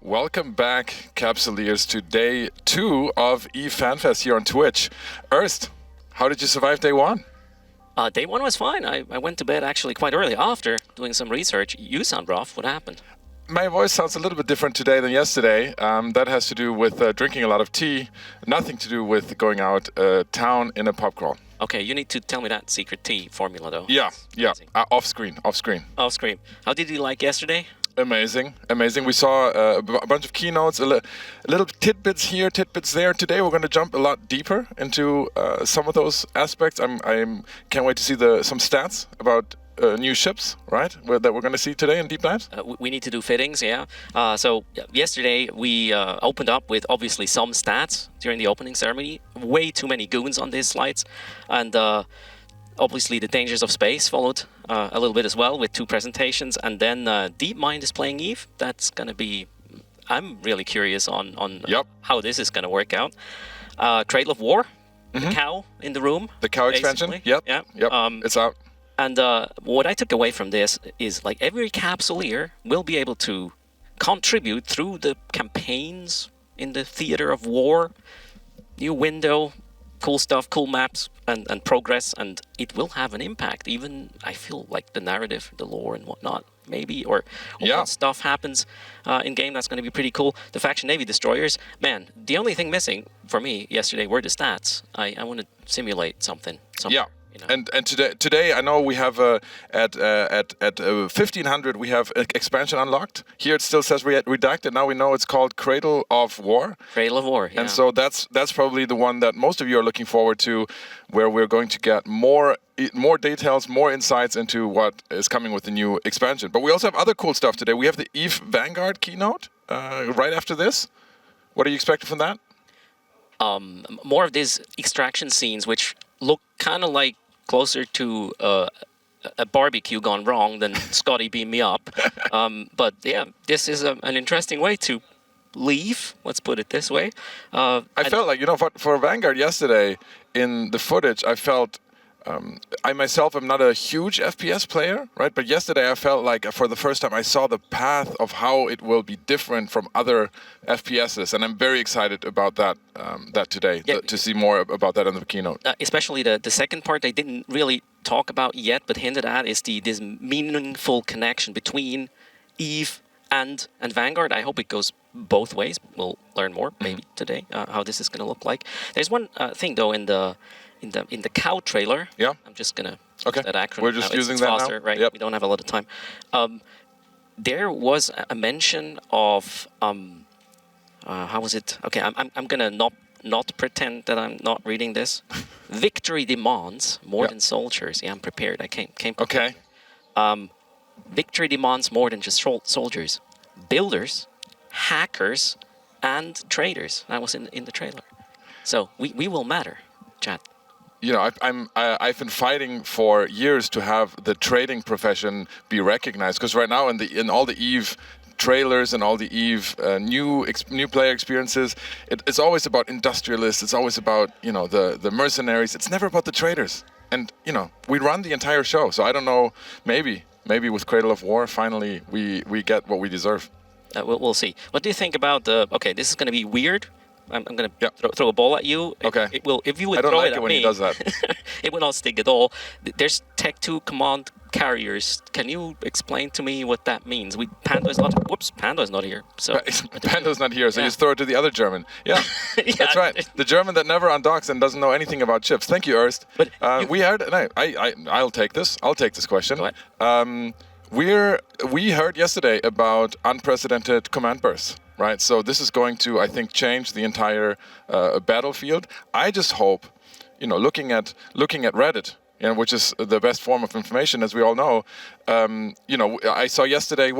Welcome back, Capsuleers, to day 2 of EVE Fanfest here on Twitch. Erst, how did you survive day 1? Day 1 was fine. I went to bed actually quite early after doing some research. You sound rough. What happened? My voice sounds a little bit different today than yesterday. That has to do with drinking a lot of tea, nothing to do with going out town in a pub crawl. Okay, you need to tell me that secret tea formula, though. Yeah. Off screen. Off screen. How did you like yesterday? Amazing. We saw a bunch of keynotes, a little tidbits here, tidbits there. Today we're going to jump a lot deeper into some of those aspects. I can't wait to see some stats about new ships, right? That we're going to see today in deep dives. We need to do fittings, yeah. So yesterday we opened up with obviously some stats during the opening ceremony. Way too many goons on these slides, and obviously the dangers of space followed a little bit as well with 2 presentations, and then DeepMind is playing EVE. That's going to be, I'm really curious on how this is going to work out. Cradle of War, the cow in the room. The cow expansion, yep. It's out. And what I took away from this is like every Capsuleer will be able to contribute through the campaigns in the theater of war, new window, cool stuff, cool maps, and progress, and it will have an impact. Even, I feel like the narrative, the lore and whatnot, maybe, or what stuff happens in-game, that's going to be pretty cool. The Faction Navy Destroyers, man, the only thing missing for me yesterday were the stats. I want to simulate something. Yeah. You know. And today I know we have at 1500 we have expansion unlocked. Here it still says redacted. Now we know it's called Cradle of War. Cradle of War, yeah. And so that's probably the one that most of you are looking forward to, where we're going to get more details, more insights into what is coming with the new expansion. But we also have other cool stuff today. We have the EVE Vanguard Keynote right after this. What are you expecting from that? More of these extraction scenes, which look kind of like closer to a barbecue gone wrong than Scotty beam me up. But yeah, this is an interesting way to leave, let's put it this way. I felt like, for Vanguard yesterday, in the footage, I felt, I myself am not a huge FPS player, right? But yesterday I felt like for the first time I saw the path of how it will be different from other FPSs, and I'm very excited about that today, to see more about that in the keynote. Especially the second part they didn't really talk about yet, but hinted at, is this meaningful connection between EVE and Vanguard. I hope it goes both ways. We'll learn more maybe today how this is going to look like. There's one thing though in the cow trailer. Yeah. I'm just gonna use that acronym. We're just using it's that faster, now. Right? Yep. We don't have a lot of time. There was a mention of how was it? Okay, I'm gonna not pretend that I'm not reading this. Victory demands more than soldiers. Yeah, I'm prepared. I came prepared. Okay. Victory demands more than just soldiers. Builders, hackers, and traders. That was in the trailer. So we will matter, chat. I've been fighting for years to have the trading profession be recognized, because right now in all the EVE trailers and all the EVE new player experiences, it's always about industrialists. It's always about the mercenaries. It's never about the traders. And we run the entire show. So I don't know. Maybe with Cradle of War, finally we get what we deserve. We'll see. What do you think about okay, this is going to be weird. I'm going to throw a ball at you. Okay. It will. If you would I don't throw like it at when me, he does that. It will not stick at all. There's Tech 2 command carriers. Can you explain to me what that means? Panda is not here. So Panda's not here, so you just throw it to the other German. Yeah, that's right. The German that never undocks and doesn't know anything about chips. Thank you, Erst. But I'll take this. I'll take this question. Go ahead. We heard yesterday about unprecedented command bursts, right? So this is going to, I think, change the entire battlefield. I just hope, looking at Reddit, which is the best form of information, as we all know. I saw yesterday.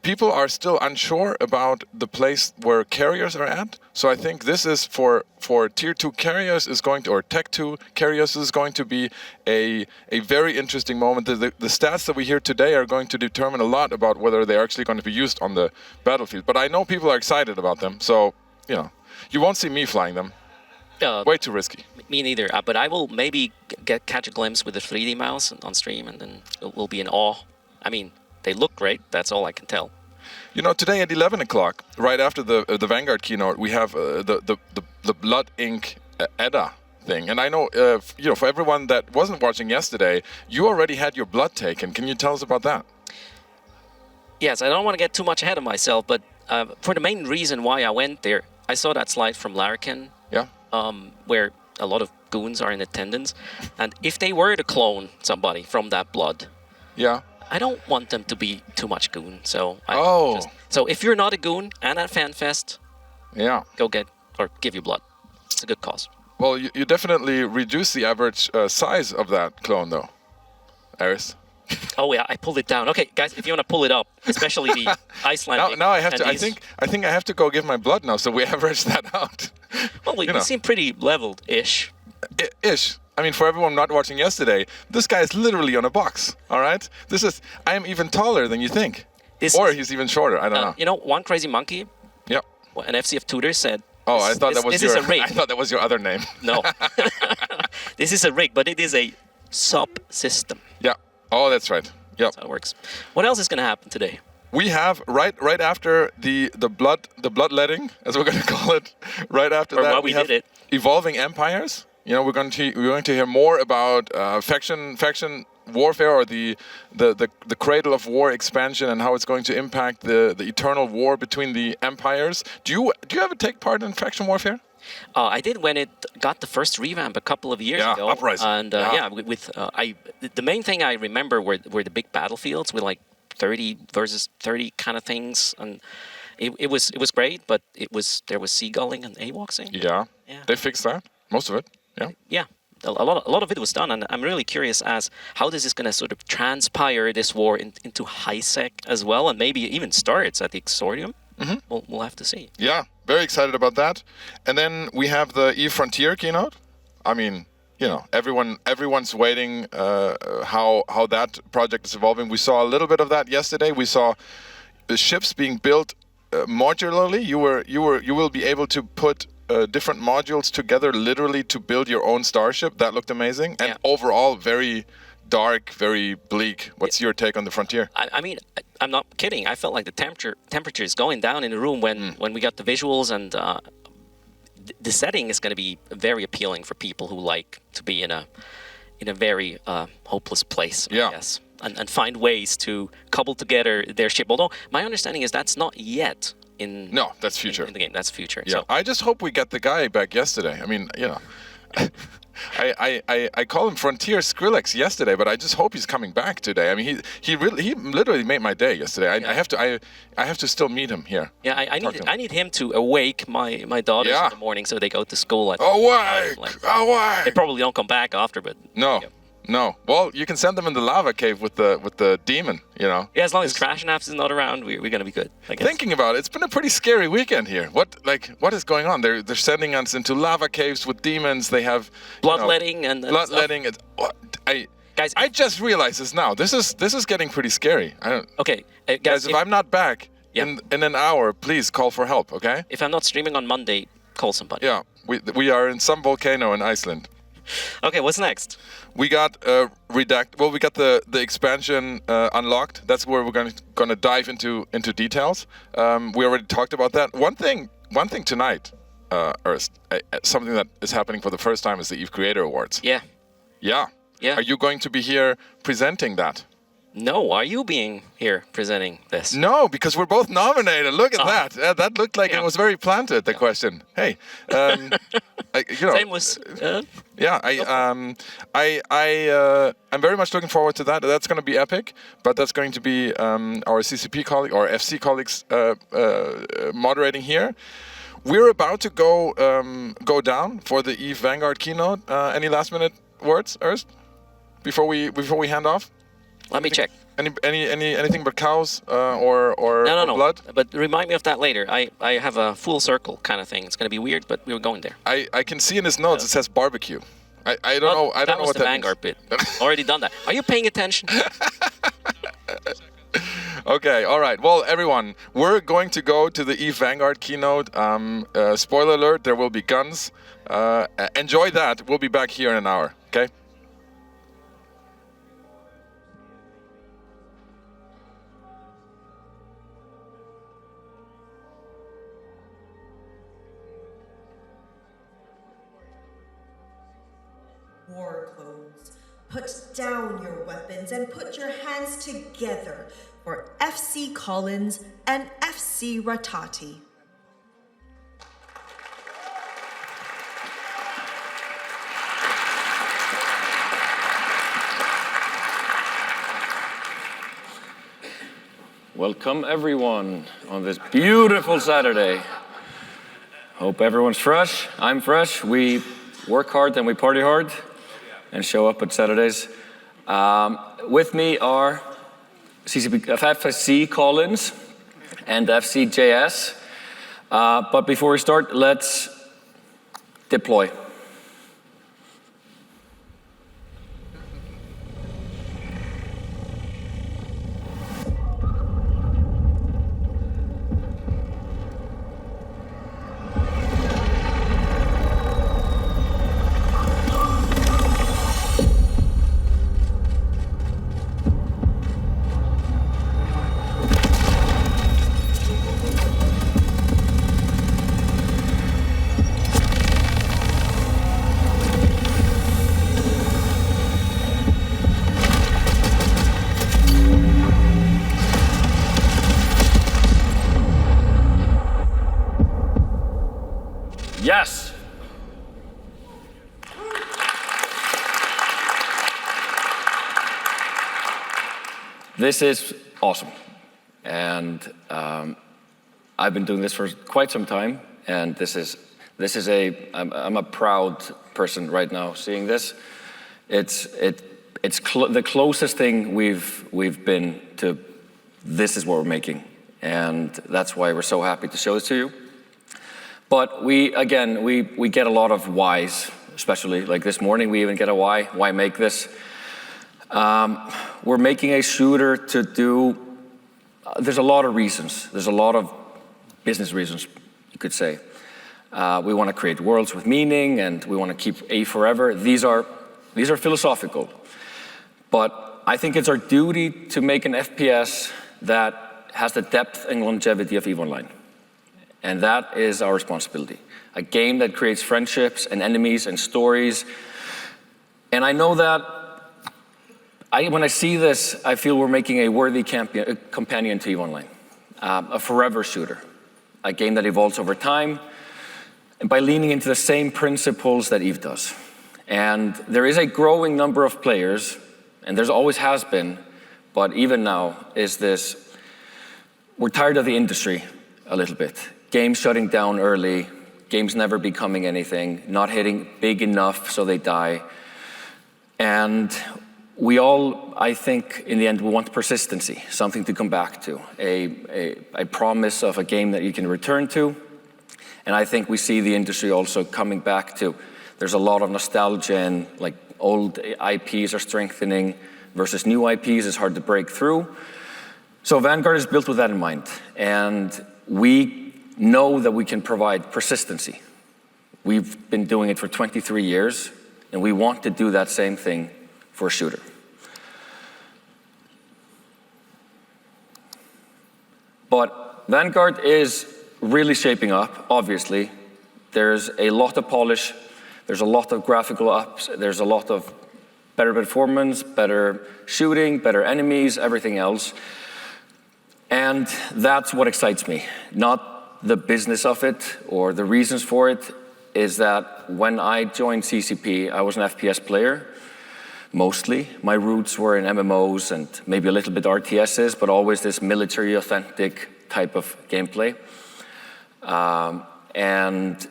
People are still unsure about the place where carriers are at. So I think this is for Tier 2 carriers or Tech 2 carriers is going to be a very interesting moment. The stats that we hear today are going to determine a lot about whether they're actually going to be used on the battlefield. But I know people are excited about them. So, you won't see me flying them. Way too risky. Me neither. But I will maybe catch a glimpse with the 3D mouse on stream, and then we'll be in awe. I mean, they look great. That's all I can tell. You know, today at 11 o'clock, right after the Vanguard keynote, we have the Blood Ink Edda thing. And I know, you know, for everyone that wasn't watching yesterday, you already had your blood taken. Can you tell us about that? Yes, I don't want to get too much ahead of myself, but for the main reason why I went there, I saw that slide from Larkin, Yeah. where a lot of goons are in attendance. And if they were to clone somebody from that blood, Yeah. I don't want them to be too much goon. So so if you're not a goon and at FanFest, Yeah. go get or give your blood. It's a good cause. Well, you definitely reduce the average size of that clone, though, Erst. Oh yeah, I pulled it down. Okay, guys, if you want to pull it up, especially the Icelandic. Now I have to. attendees. I think I have to go give my blood now, so we average that out. Well, you seem pretty leveled-ish. Ish. I mean, for everyone not watching yesterday, this guy is literally on a box. All right. I am even taller than you think, he's even shorter. I don't know. You know, one crazy monkey. Yep. An FCF tutor said. Oh, I thought that was your. This is a rig. I thought that was your other name. No. This is a rig, but it is a subsystem. Yeah. Oh, that's right. Yep. That's how it works. What else is going to happen today? We have right after the bloodletting, as we're going to call it, right after that we have did it. Evolving Empires. You know, we're going to hear more about faction warfare, or the Cradle of War expansion, and how it's going to impact the eternal war between the empires. Do you ever take part in faction warfare? I did when it got the first revamp a couple of years ago. Uprising. And the main thing I remember were the big battlefields with like 30 versus 30 kind of things, and it was great, but there was seagulling and AWOXing. Yeah. They fixed that, most of it. Yeah. Yeah. A lot of it was done, and I'm really curious as how this is going to sort of transpire this war into high-sec as well, and maybe even starts at the Exordium. Mm-hmm. We'll have to see. Yeah, very excited about that. And then we have the EVE Frontier keynote. I mean, you know, everyone's waiting how that project is evolving. We saw a little bit of that yesterday. We saw the ships being built modularly. You will be able to put different modules together literally to build your own starship. That looked amazing. And overall, very dark, very bleak. What's your take on the Frontier? I mean, I'm not kidding. I felt like the temperature is going down in the room when we got the visuals, and the setting is going to be very appealing for people who like to be in a very hopeless place, I guess, and find ways to cobble together their ship. Although my understanding is that's not yet No, that's future. in the game. That's future. Yeah, So, I just hope we get the guy back yesterday. I mean, you know, I call him Frontier Skrillex yesterday, but I just hope he's coming back today. I mean, he literally made my day yesterday. I have to still meet him here. yeah, I need him to awake my daughters in the morning so they go to school. Awake! They probably don't come back after, but No. No. Well, you can send them in the lava cave with the demon, you know. yeah, as long as Crash Naps is not around, we're gonna be good, I guess. Thinking about it, it's been a pretty scary weekend here. What is going on? They're sending us into lava caves with demons. They have bloodletting and bloodletting. Guys, I just realized this now. This is getting pretty scary. I don't. Okay, Guys, if I'm not back in an hour, please call for help. Okay. if I'm not streaming on Monday, call somebody. Yeah, we are in some volcano in Iceland. Okay, what's next? We got we got the expansion unlocked. That's where we're going to dive into details. We already talked about that. One thing tonight, Erst, something that is happening for the first time is the EVE Creator Awards. Yeah. Yeah. Are you going to be here presenting that? No, are you being here presenting this? No, because we're both nominated. Look at that. That looked like it was very planted, the question. Hey, Same was. I'm very much looking forward to that. That's going to be epic, but that's going to be our CCP colleague, or FC colleagues moderating here. We're about to go down for the EVE Vanguard keynote. Any last minute words, Erst, before we hand off? Let me check. Anything but cows or No. blood? But remind me of that later. I have a full circle kind of thing. It's going to be weird, but we were going there. I can see in his notes it says barbecue. I don't know. I don't know what that was the Vanguard bit. Already done that. Are you paying attention? Okay, all right. Well, everyone, we're going to go to the EVE Vanguard keynote. Spoiler alert: there will be guns. Enjoy that. We'll be back here in an hour. Okay. war clothes. Put down your weapons and put your hands together for FC Colins and FC Rattati. Welcome everyone on this beautiful Saturday. Hope everyone's fresh. I'm fresh. We work hard and we party hard and show up at Saturdays. With me are FC Colins and FC Jayess. But before we start, let's deploy. Yes. This is awesome. And I've been doing this for quite some time. And I'm a proud person right now seeing this. It's the closest thing we've been to this is what we're making. And that's why we're so happy to show this to you. But we get a lot of whys, especially like this morning, we even get a why make this? We're making a shooter to do, there's a lot of reasons. There's a lot of business reasons, you could say. We want to create worlds with meaning and we want to keep A forever. These are philosophical. But I think it's our duty to make an FPS that has the depth and longevity of EVE Online. And that is our responsibility. A game that creates friendships and enemies and stories. And I know that when I see this, I feel we're making a worthy companion to EVE Online. A forever shooter. A game that evolves over time and by leaning into the same principles that EVE does. And there is a growing number of players, and there's always has been, but even now, we're tired of the industry a little bit. Games shutting down early, games never becoming anything, not hitting big enough so they die. And we all, I think, in the end, we want persistency, something to come back to, a promise of a game that you can return to. And I think we see the industry also coming back to, there's a lot of nostalgia and like old IPs are strengthening versus new IPs is hard to break through. So Vanguard is built with that in mind. And we know that we can provide persistency. We've been doing it for 23 years, and we want to do that same thing for a shooter. But Vanguard is really shaping up, obviously. There's a lot of polish, there's a lot of graphical ups, there's a lot of better performance, better shooting, better enemies, everything else. And that's what excites me. Not the business of it or the reasons for it is that when I joined CCP, I was an FPS player, mostly. My roots were in MMOs and maybe a little bit RTSs, but always this military authentic type of gameplay. And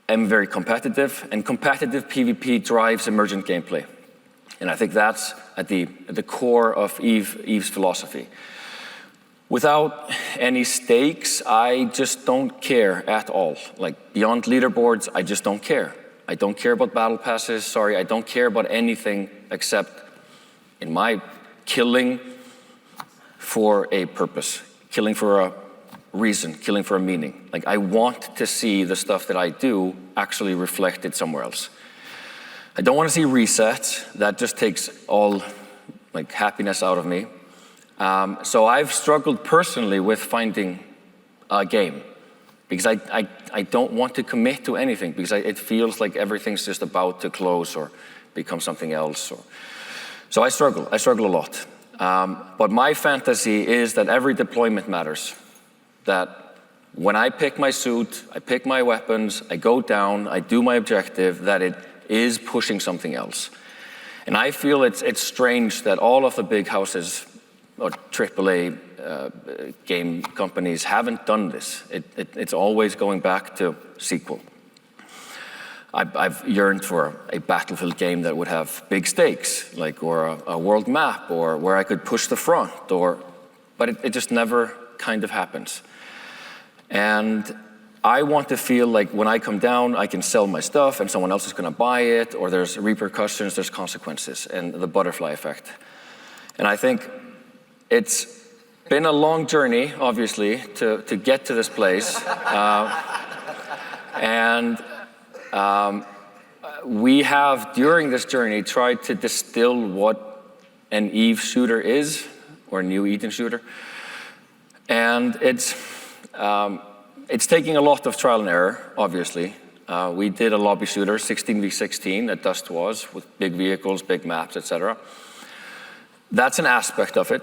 I'm very competitive, and competitive PvP drives emergent gameplay. And I think that's at the core of EVE's philosophy. Without any stakes, I just don't care at all. Like beyond leaderboards, I just don't care. I don't care about battle passes, sorry, I don't care about anything except in my killing for a purpose, killing for a reason, killing for a meaning. Like I want to see the stuff that I do actually reflected somewhere else. I don't want to see resets. That just takes all like happiness out of me. So I've struggled personally with finding a game because I don't want to commit to anything, because it feels like everything's just about to close or become something else. So I struggle a lot. But my fantasy is that every deployment matters. That when I pick my suit, I pick my weapons, I go down, I do my objective, that it is pushing something else. And I feel it's strange that all of the big houses or AAA game companies haven't done this. It's always going back to sequel. I've yearned for a Battlefield game that would have big stakes, or a world map, or where I could push the front, but it just never kind of happens. And I want to feel like when I come down, I can sell my stuff and someone else is going to buy it, or there's repercussions, there's consequences, and the butterfly effect. And I think it's been a long journey, obviously, to get to this place. We have, during this journey, tried to distill what an EVE shooter is, or a new Eden shooter. And it's taking a lot of trial and error, obviously. We did a lobby shooter, 16v16, at Dust was, with big vehicles, big maps, etc. That's an aspect of it.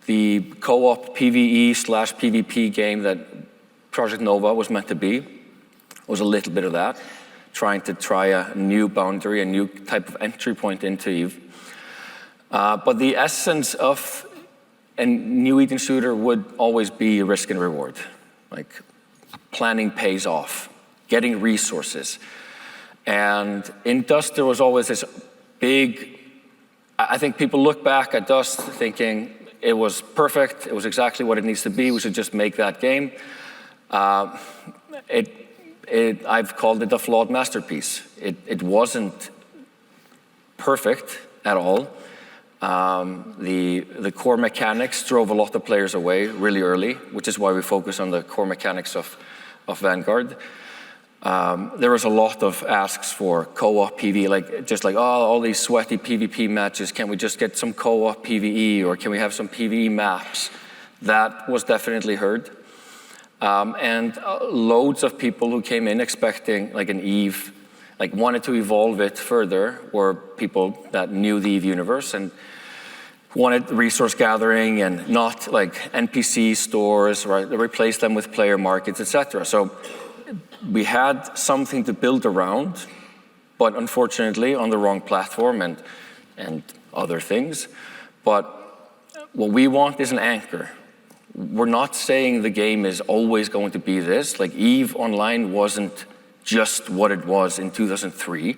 The co-op PvE/PvP game that Project Nova was meant to be was a little bit of that, trying to try a new boundary, a new type of entry point into EVE. But the essence of a new Eden shooter would always be risk and reward. Like, planning pays off, getting resources. And in Dust, there was always this big, I think people look back at Dust thinking it was perfect, it was exactly what it needs to be, we should just make that game. I've called it a flawed masterpiece. It wasn't perfect at all. The core mechanics drove a lot of players away really early, which is why we focus on the core mechanics of Vanguard. There was a lot of asks for co-op PvE, all these sweaty PvP matches, can we just get some co-op PvE, or can we have some PvE maps? That was definitely heard. And loads of people who came in expecting an EVE, wanted to evolve it further, were people that knew the EVE universe and wanted resource gathering and not NPC stores, right? Replace them with player markets, etc. So we had something to build around, but unfortunately on the wrong platform and other things. But what we want is an anchor. We're not saying the game is always going to be this. EVE Online wasn't just what it was in 2003.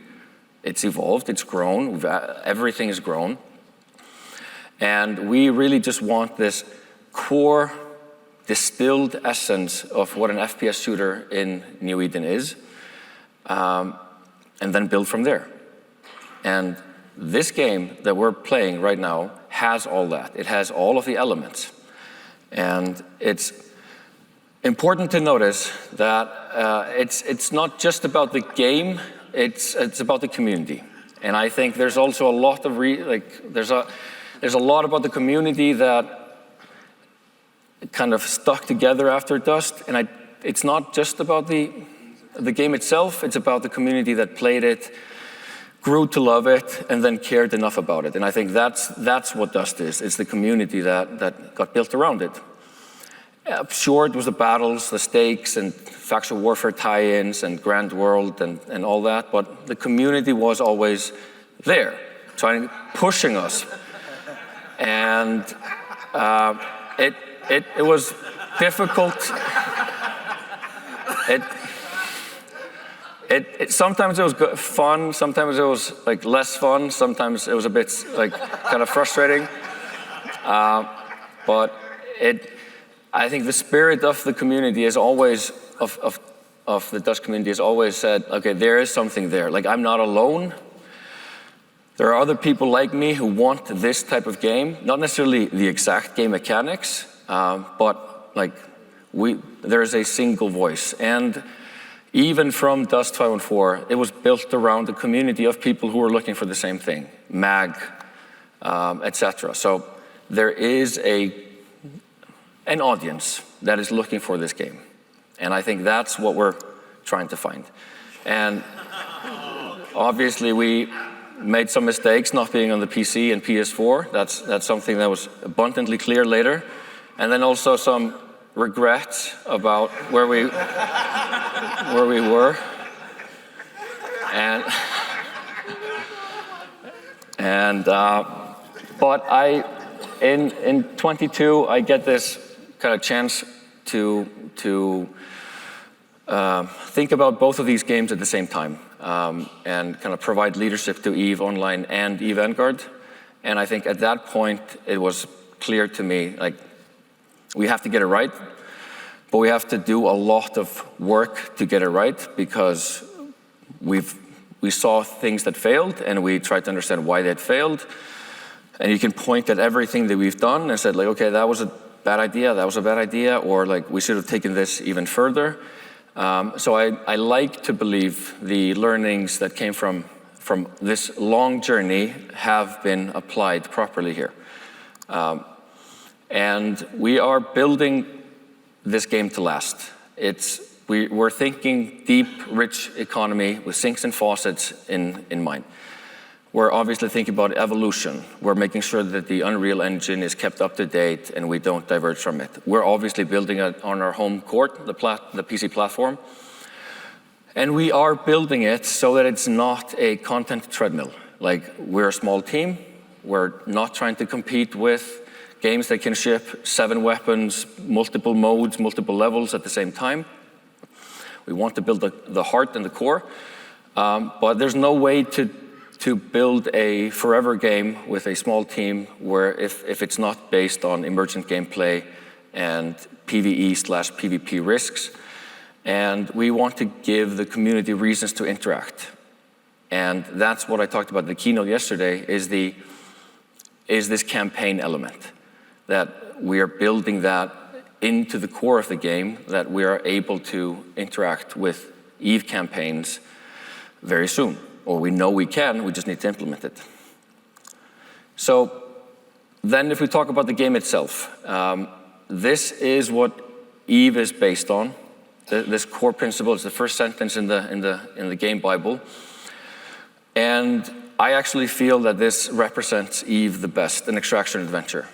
It's evolved, it's grown, everything has grown. And we really just want this core, distilled essence of what an FPS shooter in New Eden is, and then build from there. And this game that we're playing right now has all that. It has all of the elements. And it's important to notice that it's not just about the game, it's about the community. And I think there's also a lot of there's a lot about the community that kind of stuck together after Dust. And it's not just about the game itself, it's about the community that played it, grew to love it, and then cared enough about it. And I think that's what Dust is. It's the community that got built around it. Sure, it was the battles, the stakes, and factual warfare tie-ins, and Grand World, and all that, but the community was always there, pushing us. And it was difficult. Sometimes it was fun, sometimes it was less fun, sometimes it was a bit kind of frustrating. But I think the spirit of the community is always, of the Dust community has always said, okay, there is something there. I'm not alone. There are other people like me who want this type of game, not necessarily the exact game mechanics, but there's a single voice. And even from Dust 514, it was built around a community of people who were looking for the same thing, MAG, etc. So there is a an audience that is looking for this game. And I think that's what we're trying to find. And obviously we made some mistakes not being on the PC and PS4. That's something that was abundantly clear later. And then also some regrets about where we were. But in 22, I get this kind of chance to think about both of these games at the same time, and kind of provide leadership to EVE Online and EVE Vanguard. And I think at that point, it was clear to me, like, we have to get it right, but we have to do a lot of work to get it right, because we saw things that failed, and we tried to understand why they had failed. And you can point at everything that we've done and said, like, okay, that was a bad idea, that was a bad idea, or like, we should have taken this even further. So I like to believe the learnings that came from this long journey have been applied properly here. And we are building this game to last. We're thinking deep, rich economy with sinks and faucets in mind. We're obviously thinking about evolution. We're making sure that the Unreal Engine is kept up to date and we don't diverge from it. We're obviously building it on our home court, the PC platform. And we are building it so that it's not a content treadmill. Like, we're a small team. We're not trying to compete with games that can ship 7 weapons, multiple modes, multiple levels at the same time. We want to build the heart and the core. But there's no way to build a forever game with a small team where if it's not based on emergent gameplay and PvE/PvP risks. And we want to give the community reasons to interact. And that's what I talked about in the keynote yesterday, is this campaign element, that we are building that into the core of the game, that we are able to interact with EVE campaigns very soon. Or we know we can, we just need to implement it. So then if we talk about the game itself, this is what EVE is based on. This core principle is the first sentence in the game Bible. And I actually feel that this represents EVE the best, an extraction adventure.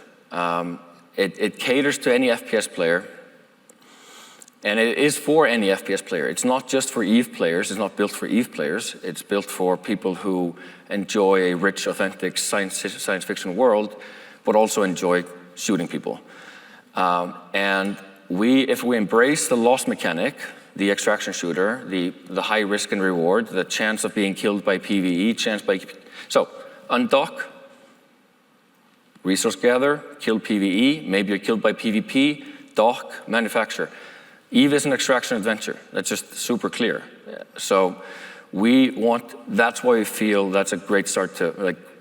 It caters to any FPS player, and it is for any FPS player. It's not just for EVE players, it's not built for EVE players, it's built for people who enjoy a rich, authentic science fiction world, but also enjoy shooting people. And if we embrace the loss mechanic, the extraction shooter, the high risk and reward, the chance of being killed by PvE, so undock, resource gather, kill PvE, maybe you're killed by PvP, dock, manufacture. EVE is an extraction adventure. That's just super clear. So that's why we feel that's a great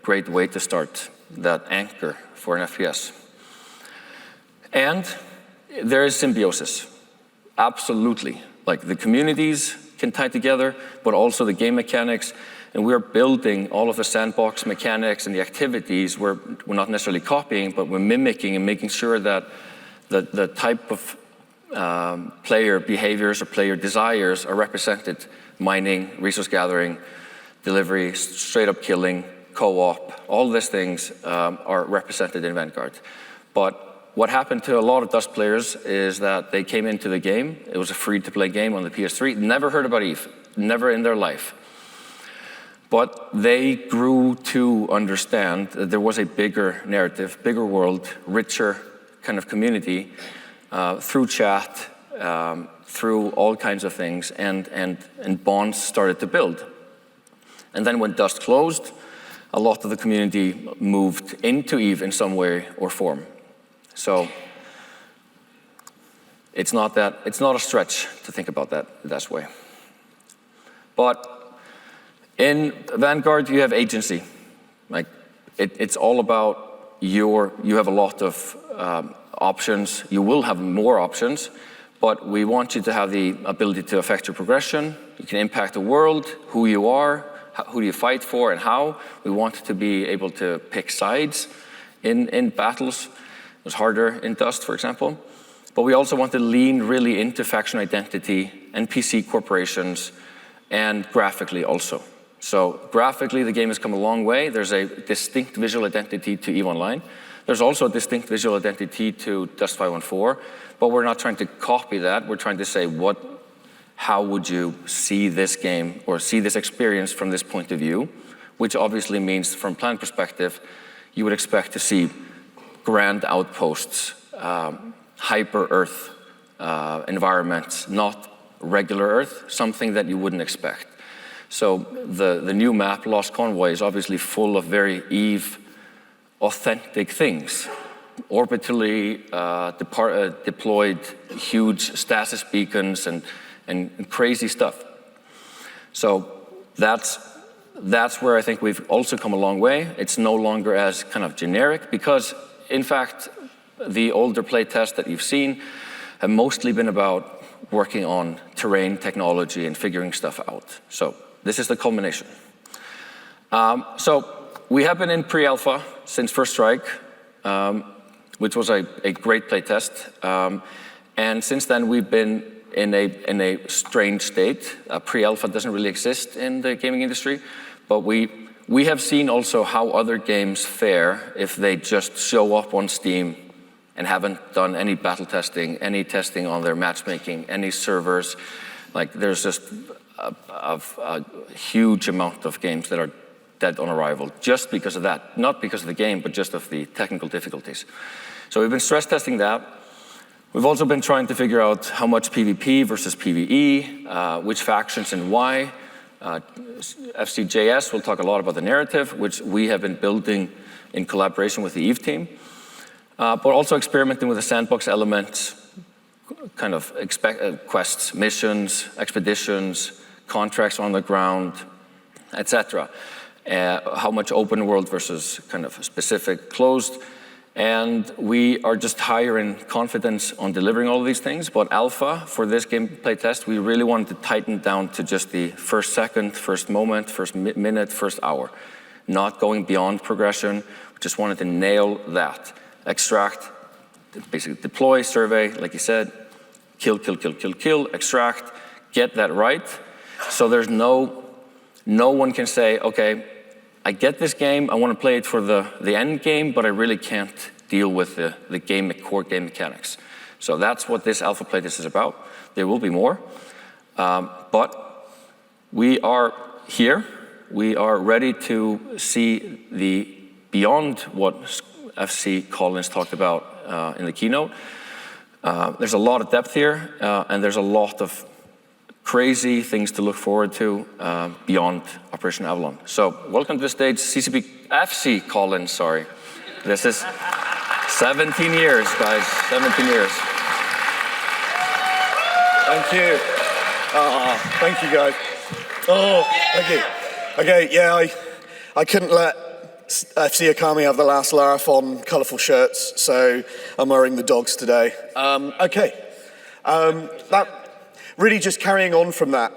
great way to start that anchor for an FPS. And there is symbiosis, absolutely. Like, the communities can tie together, but also the game mechanics. And we're building all of the sandbox mechanics and the activities. We're not necessarily copying, but we're mimicking and making sure that the type of player behaviors or player desires are represented. Mining, resource gathering, delivery, straight up killing, co-op, all these things are represented in Vanguard. But what happened to a lot of Dust players is that they came into the game. It was a free-to-play game on the PS3. Never heard about EVE, never in their life. But they grew to understand that there was a bigger narrative, bigger world, richer kind of community through chat, through all kinds of things, and bonds started to build. And then when Dust closed, a lot of the community moved into EVE in some way or form. So it's not a stretch to think about that way. But in Vanguard, you have agency. Like, it's all about you have a lot of options. You will have more options, but we want you to have the ability to affect your progression. You can impact the world, who you are, who do you fight for, and how. We want to be able to pick sides in battles. It was harder in Dust, for example. but we also want to lean really into faction identity, NPC corporations, and graphically also. So graphically, the game has come a long way. There's a distinct visual identity to EVE Online. There's also a distinct visual identity to Dust 514, but we're not trying to copy that. We're trying to say, how would you see this game or see this experience from this point of view? Which obviously means, from plan perspective, you would expect to see grand outposts, hyper-Earth environments, not regular Earth, something that you wouldn't expect. So the new map, Lost Convoy, is obviously full of very EVE authentic things. Orbitally deployed huge stasis beacons and crazy stuff. So that's where I think we've also come a long way. It's no longer as kind of generic because, in fact, the older playtests that you've seen have mostly been about working on terrain technology and figuring stuff out. So this is the culmination. So we have been in pre-alpha since First Strike, which was a great playtest. And since then, we've been in a strange state. Pre-alpha doesn't really exist in the gaming industry, but we have seen also how other games fare if they just show up on Steam and haven't done any battle testing, any testing on their matchmaking, any servers. Like, there's just a huge amount of games that are dead on arrival just because of that. Not because of the game, but just of the technical difficulties. So we've been stress testing that. We've also been trying to figure out how much PvP versus PvE, which factions and why. FC Jayess will talk a lot about the narrative, which we have been building in collaboration with the EVE team, but also experimenting with the sandbox elements, kind of quests, missions, expeditions, contracts on the ground, etc. How much open world versus kind of specific closed. And we are just higher in confidence on delivering all of these things. But alpha, for this gameplay test, we really wanted to tighten down to just the first second, first moment, first minute, first hour. Not going beyond progression. We just wanted to nail that. Extract, basically deploy, survey, like you said, kill, extract, get that right. So there's no one can say, okay, I get this game, I want to play it for the end game, but I really can't deal with the core game mechanics. So that's what this alpha playtest is about. There will be more, but we are here. We are ready to see the beyond what FC Colins talked about in the keynote. There's a lot of depth here, and there's a lot of crazy things to look forward to beyond Operation Avalon. So welcome to the stage, FC Colins, sorry. This is 17 years, guys, 17 years. Thank you. Thank you, guys. Oh, thank you. Okay, yeah, I couldn't let FC Akami have the last laugh on colourful shirts, so I'm wearing the dogs today. That really just carrying on from that,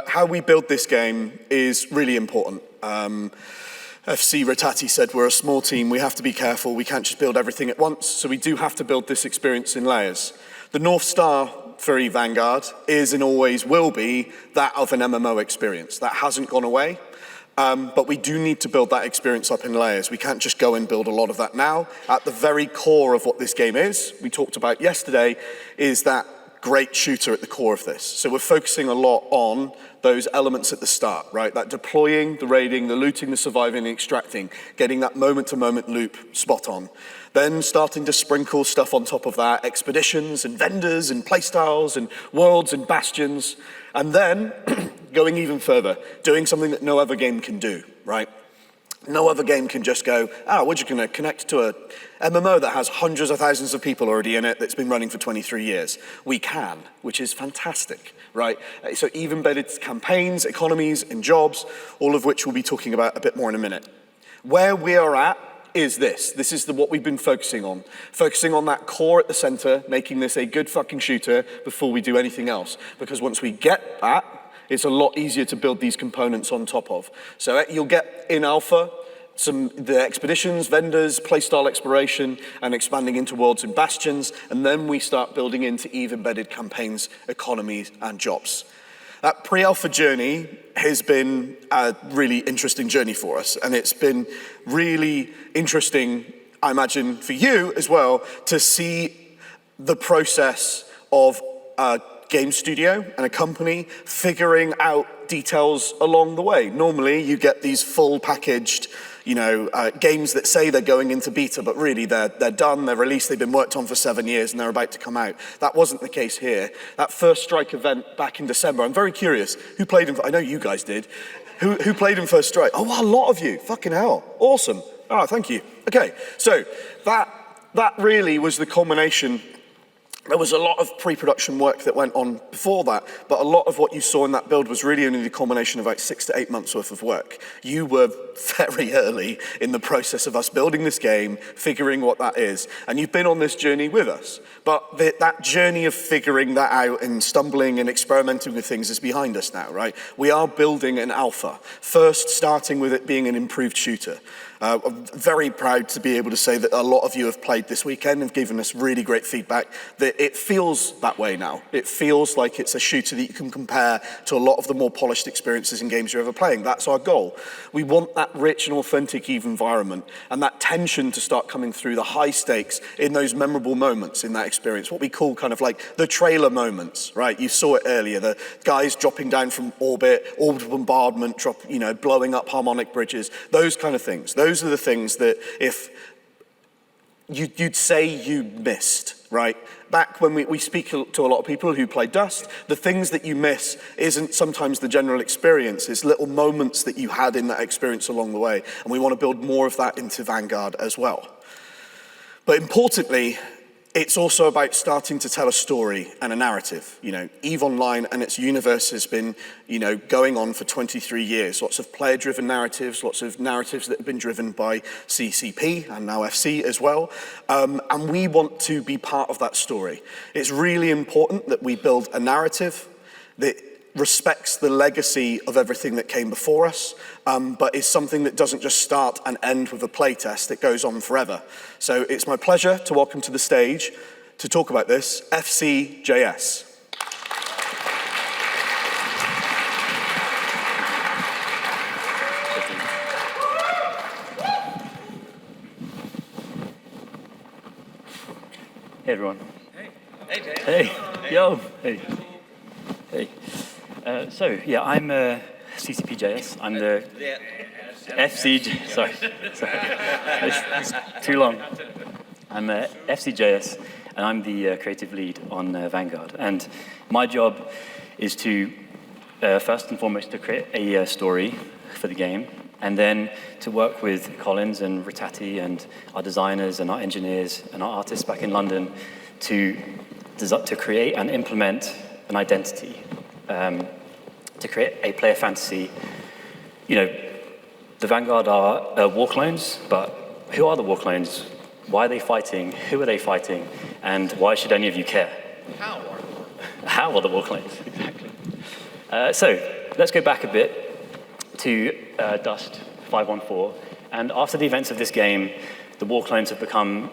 how we build this game is really important. FC Rattati said we're a small team, we have to be careful, we can't just build everything at once, so we do have to build this experience in layers. The North Star for EVE Vanguard is and always will be that of an MMO experience. That hasn't gone away, but we do need to build that experience up in layers. We can't just go and build a lot of that now. At the very core of what this game is, we talked about yesterday, is that great shooter at the core of this. So we're focusing a lot on those elements at the start, right? That deploying, the raiding, the looting, the surviving, the extracting, getting that moment-to-moment loop spot on. Then starting to sprinkle stuff on top of that, expeditions and vendors and playstyles and worlds and bastions. And then going even further, doing something that no other game can do, right? No other game can just go, we're just going to connect to a MMO that has hundreds of thousands of people already in it that's been running for 23 years. We can, which is fantastic, right? So EVE embedded campaigns, economies, and jobs, all of which we'll be talking about a bit more in a minute. Where we are at is this. This is what we've been focusing on that core at the center, making this a good fucking shooter before we do anything else. Because once we get that, it's a lot easier to build these components on top of. So you'll get in alpha the expeditions, vendors, playstyle exploration, and expanding into worlds and bastions, and then we start building into EVE embedded campaigns, economies, and jobs. That pre-alpha journey has been a really interesting journey for us, and it's been really interesting, I imagine, for you as well, to see the process of a game studio and a company figuring out details along the way. Normally, you get these full packaged, games that say they're going into beta, but really they're done, they're released, they've been worked on for 7 years, and they're about to come out. That wasn't the case here. That First Strike event back in December, I'm very curious, who played in, I know you guys did, who played in First Strike? Oh, wow, a lot of you, fucking hell, awesome. Oh, thank you. Okay, so that really was the culmination. There was a lot of pre-production work that went on before that, but a lot of what you saw in that build was really only the culmination of like 6 to 8 months worth of work. You were very early in the process of us building this game, figuring what that is, and you've been on this journey with us. But that journey of figuring that out and stumbling and experimenting with things is behind us now, right? We are building an alpha, first starting with it being an improved shooter. I'm very proud to be able to say that a lot of you have played this weekend and given us really great feedback, that it feels that way now. It feels like it's a shooter that you can compare to a lot of the more polished experiences in games you're ever playing. That's our goal. We want that rich and authentic EVE environment and that tension to start coming through, the high stakes in those memorable moments in that experience, what we call kind of like the trailer moments, right? You saw it earlier, the guys dropping down from orbit, orbital bombardment, blowing up harmonic bridges, those kind of things. Those are the things that if you'd say you missed, right? Back when we speak to a lot of people who play Dust, the things that you miss isn't sometimes the general experience, it's little moments that you had in that experience along the way, and we want to build more of that into Vanguard as well. But importantly, it's also about starting to tell a story and a narrative. EVE Online and its universe has been, going on for 23 years. Lots of player-driven narratives, lots of narratives that have been driven by CCP and now FC as well. And we want to be part of that story. It's really important that we build a narrative that respects the legacy of everything that came before us, but is something that doesn't just start and end with a playtest that goes on forever. So it's my pleasure to welcome to the stage to talk about this, FC Jayess. Hey everyone. Hey Jay. Hey. Yo. Hey. Hey. I'm CCP Jayess. I'm the FC. Sorry. It's too long. I'm FC Jayess, and I'm the creative lead on Vanguard. And my job is to first and foremost to create a story for the game, and then to work with Colins and Rattati and our designers and our engineers and our artists back in London to create and implement an identity, to create a player fantasy. The Vanguard are war clones, but who are the war clones? Why are they fighting? Who are they fighting? And why should any of you care? How are the war clones? Exactly. So let's go back a bit to Dust 514. And after the events of this game, the war clones have become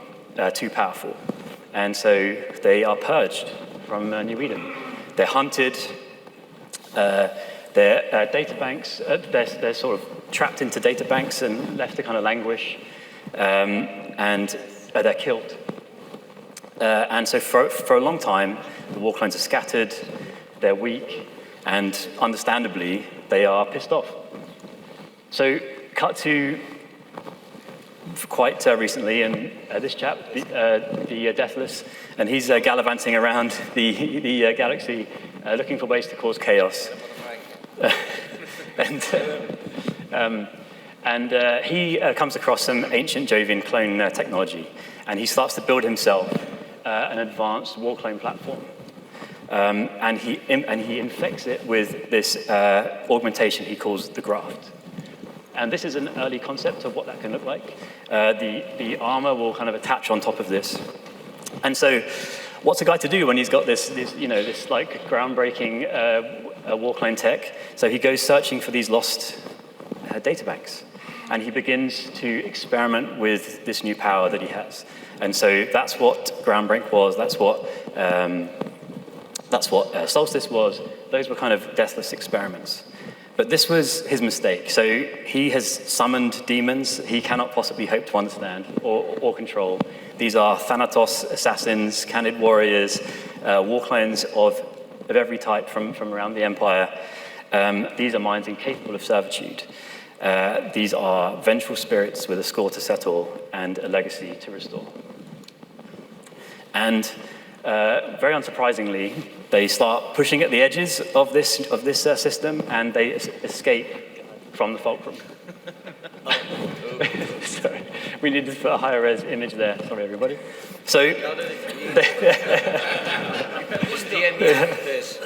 too powerful. And so they are purged from New Eden. They're hunted, their databanks, they're sort of trapped into databanks and left to kind of languish, and they're killed. And so for a long time, the war clones are scattered, they're weak, and understandably, they are pissed off. So cut to quite recently, and this chap, the Deathless, and he's gallivanting around the galaxy, looking for ways to cause chaos. And he comes across some ancient Jovian clone technology, and he starts to build himself an advanced war clone platform. And he infects it with this augmentation he calls the graft. And this is an early concept of what that can look like. The armor will kind of attach on top of this. And so, what's a guy to do when he's got this like groundbreaking war clone tech? So he goes searching for these lost databanks, and he begins to experiment with this new power that he has. And so that's what Groundbreak was, that's what Solstice was. Those were kind of deathless experiments. But this was his mistake. So he has summoned demons he cannot possibly hope to understand or control. These are Thanatos assassins, Candid warriors, war clones of every type from around the Empire. These are minds incapable of servitude. These are vengeful spirits with a score to settle and a legacy to restore. And very unsurprisingly, they start pushing at the edges of this system, and they escape from the fulcrum. Sorry, we need to put a higher res image there. Sorry, everybody. So, What's the end of this?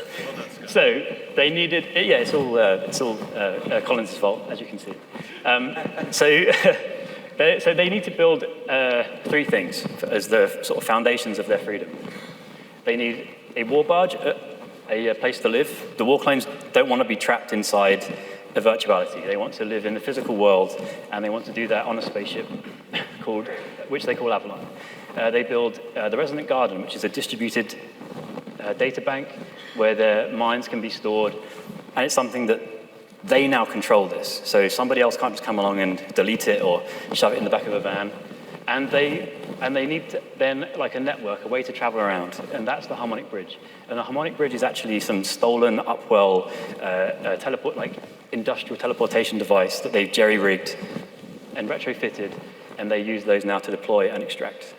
So they needed. Yeah, it's all Colins' fault, as you can see. So they need to build three things as the sort of foundations of their freedom. They need a war barge, a place to live. The war clones don't want to be trapped inside a virtuality. They want to live in the physical world, and they want to do that on a spaceship which they call Avalon. They build the Resonant Garden, which is a distributed data bank where their minds can be stored, and it's something that they now control this. So somebody else can't just come along and delete it or shove it in the back of a van. And they need then like a network, a way to travel around, and that's the harmonic bridge. And the harmonic bridge is actually some stolen Upwell industrial teleportation device that they've jerry-rigged and retrofitted, and they use those now to deploy and extract.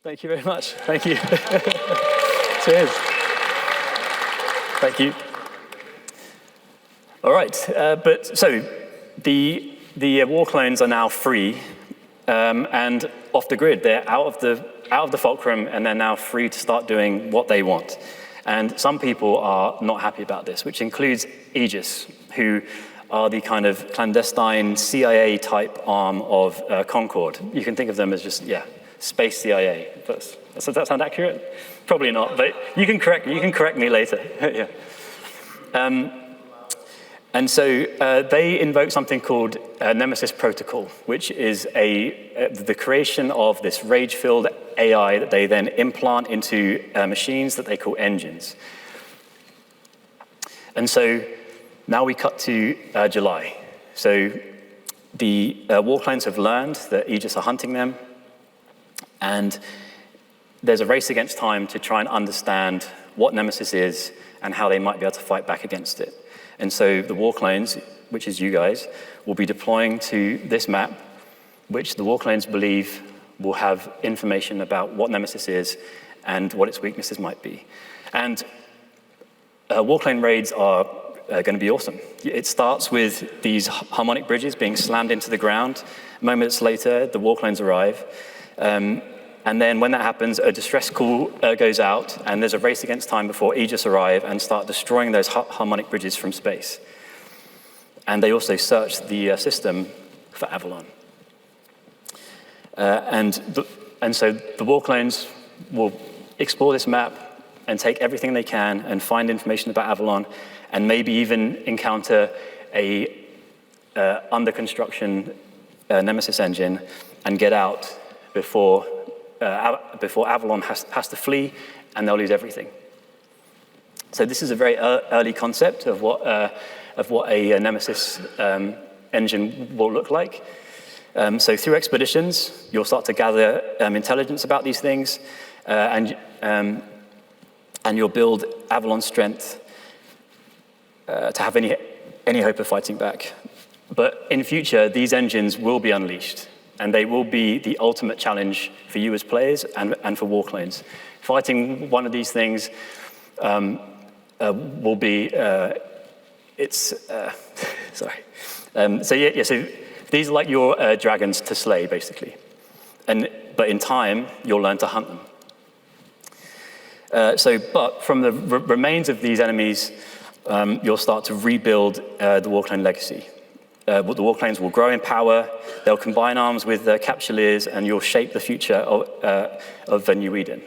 Thank you very much. Thank you. Cheers. Thank you. All right, but so the war clones are now free and off the grid. They're out of the fulcrum, and they're now free to start doing what they want. And some people are not happy about this, which includes Aegis, who are the kind of clandestine CIA-type arm of Concord. You can think of them as just, space CIA. Does that sound accurate? Probably not, but you can correct me later. Yeah. And so they invoke something called Nemesis Protocol, which is the creation of this rage-filled AI that they then implant into machines that they call engines. And so now we cut to July. So the war clones have learned that Aegis are hunting them, and there's a race against time to try and understand what Nemesis is and how they might be able to fight back against it. And so the war clones, which is you guys, will be deploying to this map, which the war clones believe will have information about what Nemesis is and what its weaknesses might be. And war clone raids are going to be awesome. It starts with these harmonic bridges being slammed into the ground. Moments later, the war clones arrive. And then when that happens, a distress call goes out, and there's a race against time before Aegis arrive and start destroying those harmonic bridges from space. And they also search the system for Avalon. And so the war clones will explore this map and take everything they can and find information about Avalon, and maybe even encounter a under construction Nemesis engine and get out before Avalon has to flee, and they'll lose everything. So this is a very early concept of what a Nemesis engine will look like. So through expeditions, you'll start to gather intelligence about these things, and you'll build Avalon strength to have any hope of fighting back. But in future, these engines will be unleashed, and they will be the ultimate challenge for you as players and for war clones. Fighting one of these things will be, sorry. So these are like your dragons to slay, basically. But in time, you'll learn to hunt them. But from the remains of these enemies, you'll start to rebuild the war clone legacy. the Warclanes will grow in power, they'll combine arms with Capsuleers, and you'll shape the future of the new Eden.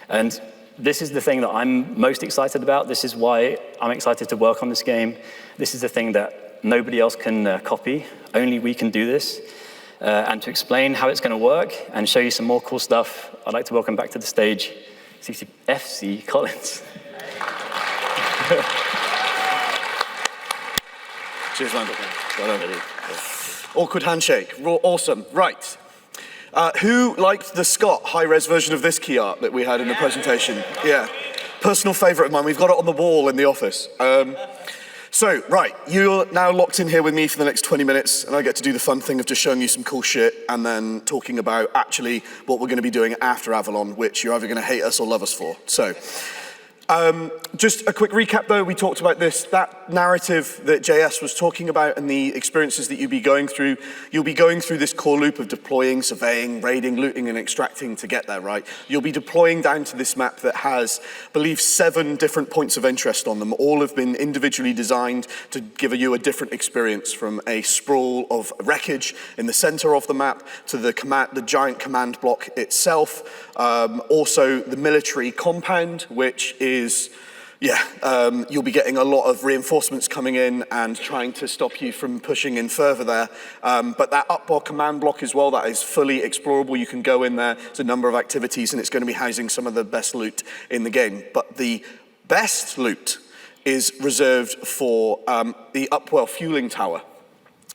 And this is the thing that I'm most excited about. This is why I'm excited to work on this game. This is the thing that nobody else can copy. Only we can do this. And to explain how it's going to work and show you some more cool stuff, I'd like to welcome back to the stage FC Colins. Cheers, man. Awkward handshake. Awesome. Right. Who liked the Scott high-res version of this key art that we had in the presentation? Yeah. Personal favorite of mine. We've got it on the wall in the office. So, right, you're now locked in here with me for the next 20 minutes, and I get to do the fun thing of just showing you some cool shit and then talking about actually what we're going to be doing after Avalon, which you're either going to hate us or love us for. So, just a quick recap though, we talked about that narrative that Jayess was talking about and the experiences that you'll be going through this core loop of deploying, surveying, raiding, looting and extracting to get there, right? You'll be deploying down to this map that has, I believe, 7 different points of interest on them. All have been individually designed to give you a different experience, from a sprawl of wreckage in the center of the map to the giant command block itself. Also the military compound, which is you'll be getting a lot of reinforcements coming in and trying to stop you from pushing in further there. But that upbar command block as well, that is fully explorable. You can go in there. There's a number of activities, and it's going to be housing some of the best loot in the game. But the best loot is reserved for the Upwell fueling tower,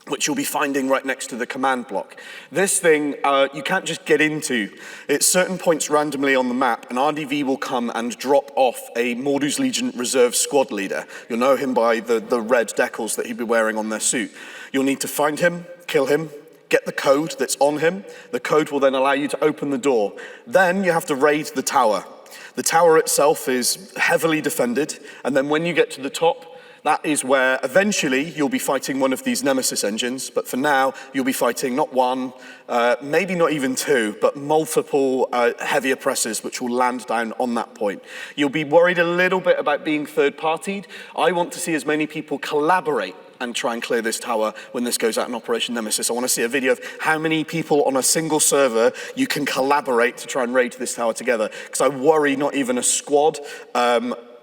which you'll be finding right next to the command block. This thing, you can't just get into. At certain points randomly on the map, an RDV will come and drop off a Mordu's Legion reserve squad leader. You'll know him by the red decals that he'd be wearing on their suit. You'll need to find him, kill him, get the code that's on him. The code will then allow you to open the door. Then you have to raid the tower. The tower itself is heavily defended, and then when you get to the top, that is where eventually you'll be fighting one of these Nemesis engines, but for now you'll be fighting not one, maybe not even 2, but multiple heavy oppressors which will land down on that point. You'll be worried a little bit about being third-partied. I want to see as many people collaborate and try and clear this tower when this goes out in Operation Nemesis. I want to see a video of how many people on a single server you can collaborate to try and raid this tower together, because I worry not even a squad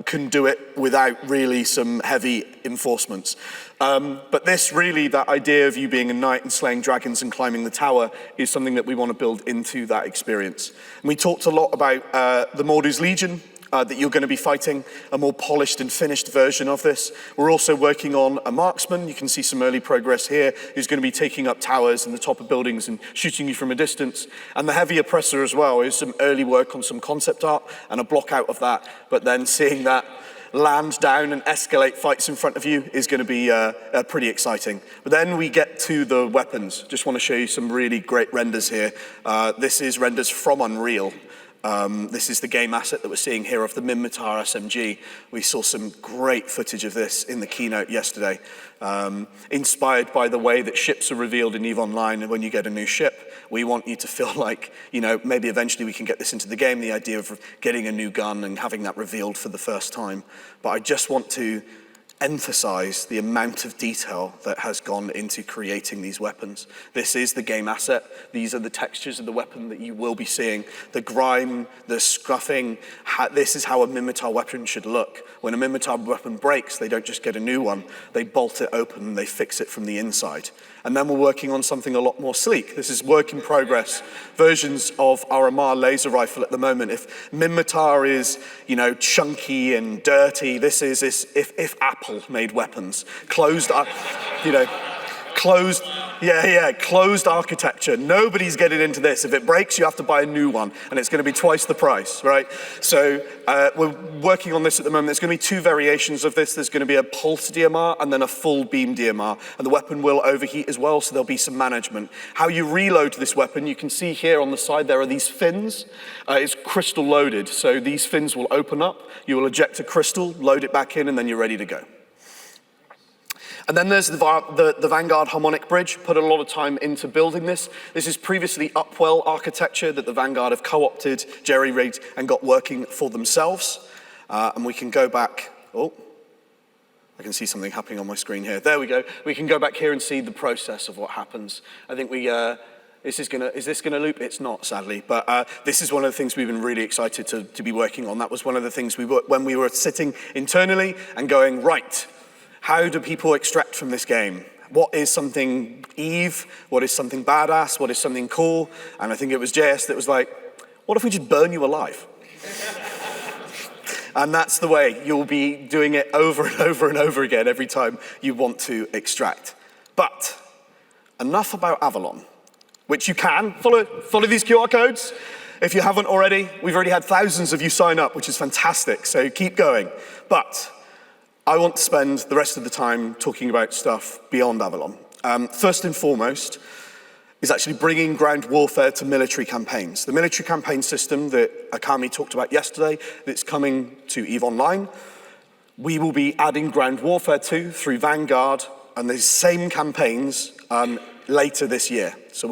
can do it without really some heavy enforcements. But this really, that idea of you being a knight and slaying dragons and climbing the tower is something that we want to build into that experience. And we talked a lot about the Mordu's Legion, that you're going to be fighting a more polished and finished version of this. We're also working on a marksman. You can see some early progress here, who's going to be taking up towers and the top of buildings and shooting you from a distance. And the heavy oppressor as well is some early work on some concept art and a block out of that. But then seeing that land down and escalate fights in front of you is going to be pretty exciting. But then we get to the weapons. Just want to show you some really great renders here. This is renders from Unreal. This is the game asset that we're seeing here of the Minmatar SMG. We saw some great footage of this in the keynote yesterday, inspired by the way that ships are revealed in EVE Online. And when you get a new ship, we want you to feel like, maybe eventually we can get this into the game, the idea of getting a new gun and having that revealed for the first time. But I just want to emphasize the amount of detail that has gone into creating these weapons. This is the game asset. These are the textures of the weapon that you will be seeing. The grime, the scruffing, this is how a Minmatar weapon should look. When a Minmatar weapon breaks, they don't just get a new one. They bolt it open and they fix it from the inside. And then we're working on something a lot more sleek. This is work in progress versions of our Amar laser rifle at the moment. If Minmatar is, chunky and dirty, this is if Apple made weapons. Closed architecture. Nobody's getting into this. If it breaks, you have to buy a new one, and it's going to be twice the price, right? So we're working on this at the moment. There's going to be 2 variations of this. There's going to be a pulse DMR and then a full beam DMR, and the weapon will overheat as well, so there'll be some management. How you reload this weapon, you can see here on the side there are these fins. It's crystal loaded, so these fins will open up. You will eject a crystal, load it back in, and then you're ready to go. And then there's the Vanguard harmonic bridge. Put a lot of time into building this. This is previously Upwell architecture that the Vanguard have co-opted, jerry-rigged, and got working for themselves. And we can go back. Oh, I can see something happening on my screen here. There we go. We can go back here and see the process of what happens. I think is this gonna loop? It's not, sadly, but this is one of the things we've been really excited to be working on. That was one of the things when we were sitting internally and going, right, how do people extract from this game? What is something EVE? What is something badass? What is something cool? And I think it was Jayess that was like, what if we just burn you alive? And that's the way you'll be doing it over and over and over again every time you want to extract. But enough about Avalon, which you can follow these QR codes. If you haven't already, we've already had thousands of you sign up, which is fantastic, so keep going. But I want to spend the rest of the time talking about stuff beyond Avalon. First and foremost is actually bringing ground warfare to military campaigns. The military campaign system that Akami talked about yesterday, that's coming to EVE Online, we will be adding ground warfare to through Vanguard and the same campaigns later this year. So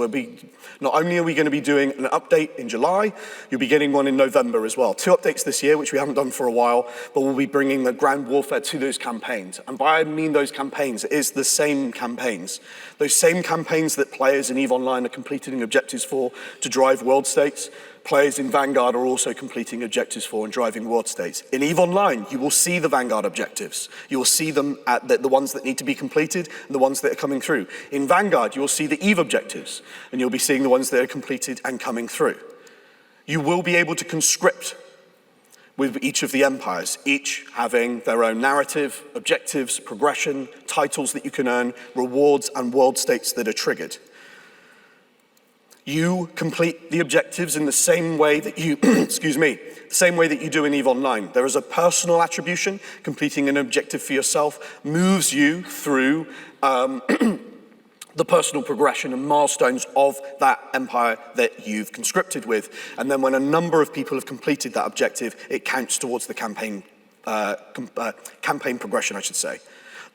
not only are we going to be doing an update in July, you'll be getting one in November as well. 2 updates this year, which we haven't done for a while, but we'll be bringing the ground warfare to those campaigns. And by I mean those campaigns, it is the same campaigns. Those same campaigns that players in EVE Online are completing objectives for to drive world states, players in Vanguard are also completing objectives for and driving world states. In EVE Online, you will see the Vanguard objectives. You will see them at the ones that need to be completed and the ones that are coming through. In Vanguard, you will see the EVE objectives, and you'll be seeing the ones that are completed and coming through. You will be able to conscript with each of the empires, each having their own narrative, objectives, progression, titles that you can earn, rewards, and world states that are triggered. You complete the objectives in the same way that you, the same way that you do in EVE Online. There is a personal attribution. Completing an objective for yourself moves you through the personal progression and milestones of that empire that you've conscripted with. And then when a number of people have completed that objective, it counts towards the campaign progression, I should say.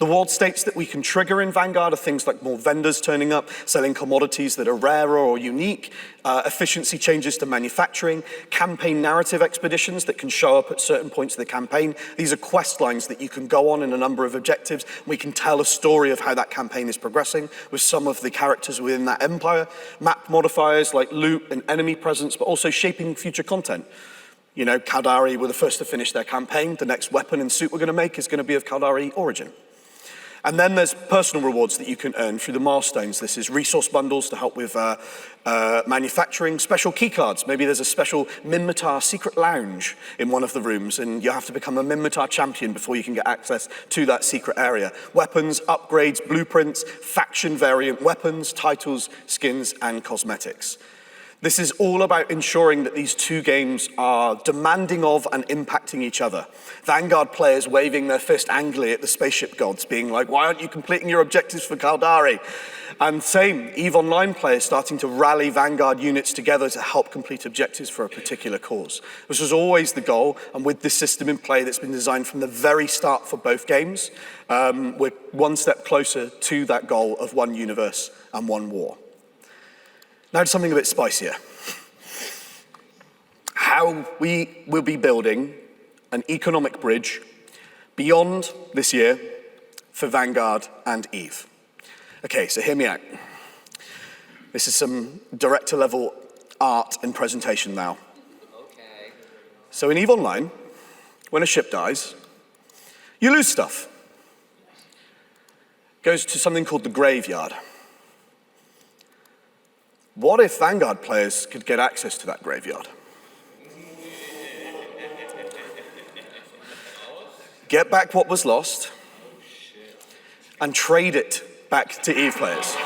The world states that we can trigger in Vanguard are things like more vendors turning up, selling commodities that are rarer or unique, efficiency changes to manufacturing, campaign narrative expeditions that can show up at certain points of the campaign. These are quest lines that you can go on in a number of objectives. We can tell a story of how that campaign is progressing with some of the characters within that empire. Map modifiers like loot and enemy presence, but also shaping future content. You know, Caldari were the first to finish their campaign. The next weapon and suit we're going to make is going to be of Caldari origin. And then there's personal rewards that you can earn through the milestones. This is resource bundles to help with manufacturing, special keycards. Maybe there's a special Minmatar secret lounge in one of the rooms, and you have to become a Minmatar champion before you can get access to that secret area. Weapons, upgrades, blueprints, faction variant weapons, titles, skins, and cosmetics. This is all about ensuring that these two games are demanding of and impacting each other. Vanguard players waving their fist angrily at the spaceship gods, being like, why aren't you completing your objectives for Caldari? And same, EVE Online players starting to rally Vanguard units together to help complete objectives for a particular cause. This was always the goal, and with this system in play that's been designed from the very start for both games, we're one step closer to that goal of one universe and one war. Now to something a bit spicier. How we will be building an economic bridge beyond this year for Vanguard and EVE. Okay, so hear me out. This is some director level art and presentation now. Okay. So in EVE Online, when a ship dies, you lose stuff. It goes to something called the graveyard. What if Vanguard players could get access to that graveyard? Get back what was lost and trade it back to EVE players.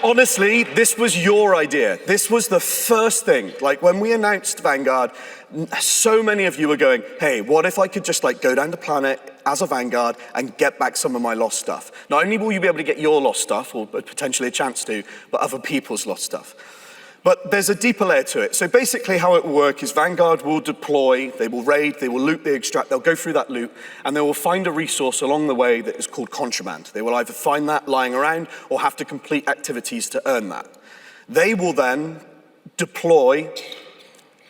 Honestly, this was your idea. This was the first thing. Like when we announced Vanguard, so many of you were going, hey, what if I could just like go down to Planet as a Vanguard and get back some of my lost stuff? Not only will you be able to get your lost stuff, or potentially a chance to, but other people's lost stuff. But there's a deeper layer to it. So basically how it will work is Vanguard will deploy, they will raid, they will loot, they extract, they'll go through that loot, and they will find a resource along the way that is called contraband. They will either find that lying around or have to complete activities to earn that. They will then deploy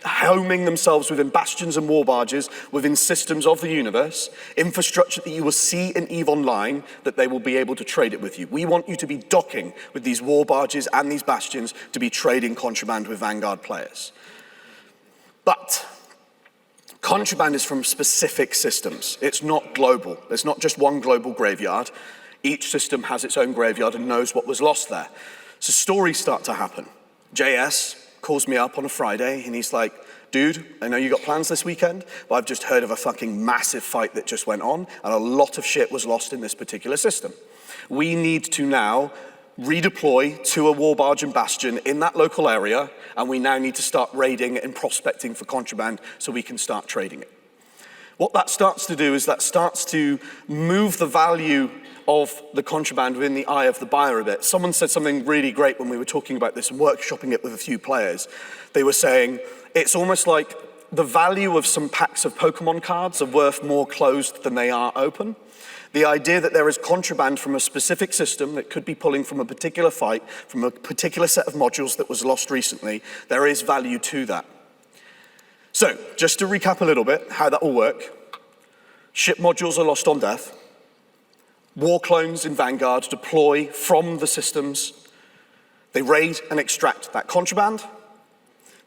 homing themselves within bastions and war barges, within systems of the universe, infrastructure that you will see in EVE Online, that they will be able to trade it with you. We want you to be docking with these war barges and these bastions to be trading contraband with Vanguard players. But contraband is from specific systems. It's not global. There's not just one global graveyard. Each system has its own graveyard and knows what was lost there. So stories start to happen. Jayess calls me up on a Friday and he's like, dude, I know you got plans this weekend, but I've just heard of a fucking massive fight that just went on and a lot of shit was lost in this particular system. We need to now redeploy to a war barge and bastion in that local area, and we now need to start raiding and prospecting for contraband so we can start trading it. What that starts to do is that starts to move the value of the contraband within the eye of the buyer a bit. Someone said something really great when we were talking about this and workshopping it with a few players. They were saying, it's almost like the value of some packs of Pokemon cards are worth more closed than they are open. The idea that there is contraband from a specific system that could be pulling from a particular fight, from a particular set of modules that was lost recently, there is value to that. So, just to recap a little bit, how that will work. Ship modules are lost on death. War clones in Vanguard deploy from the systems. They raid and extract that contraband.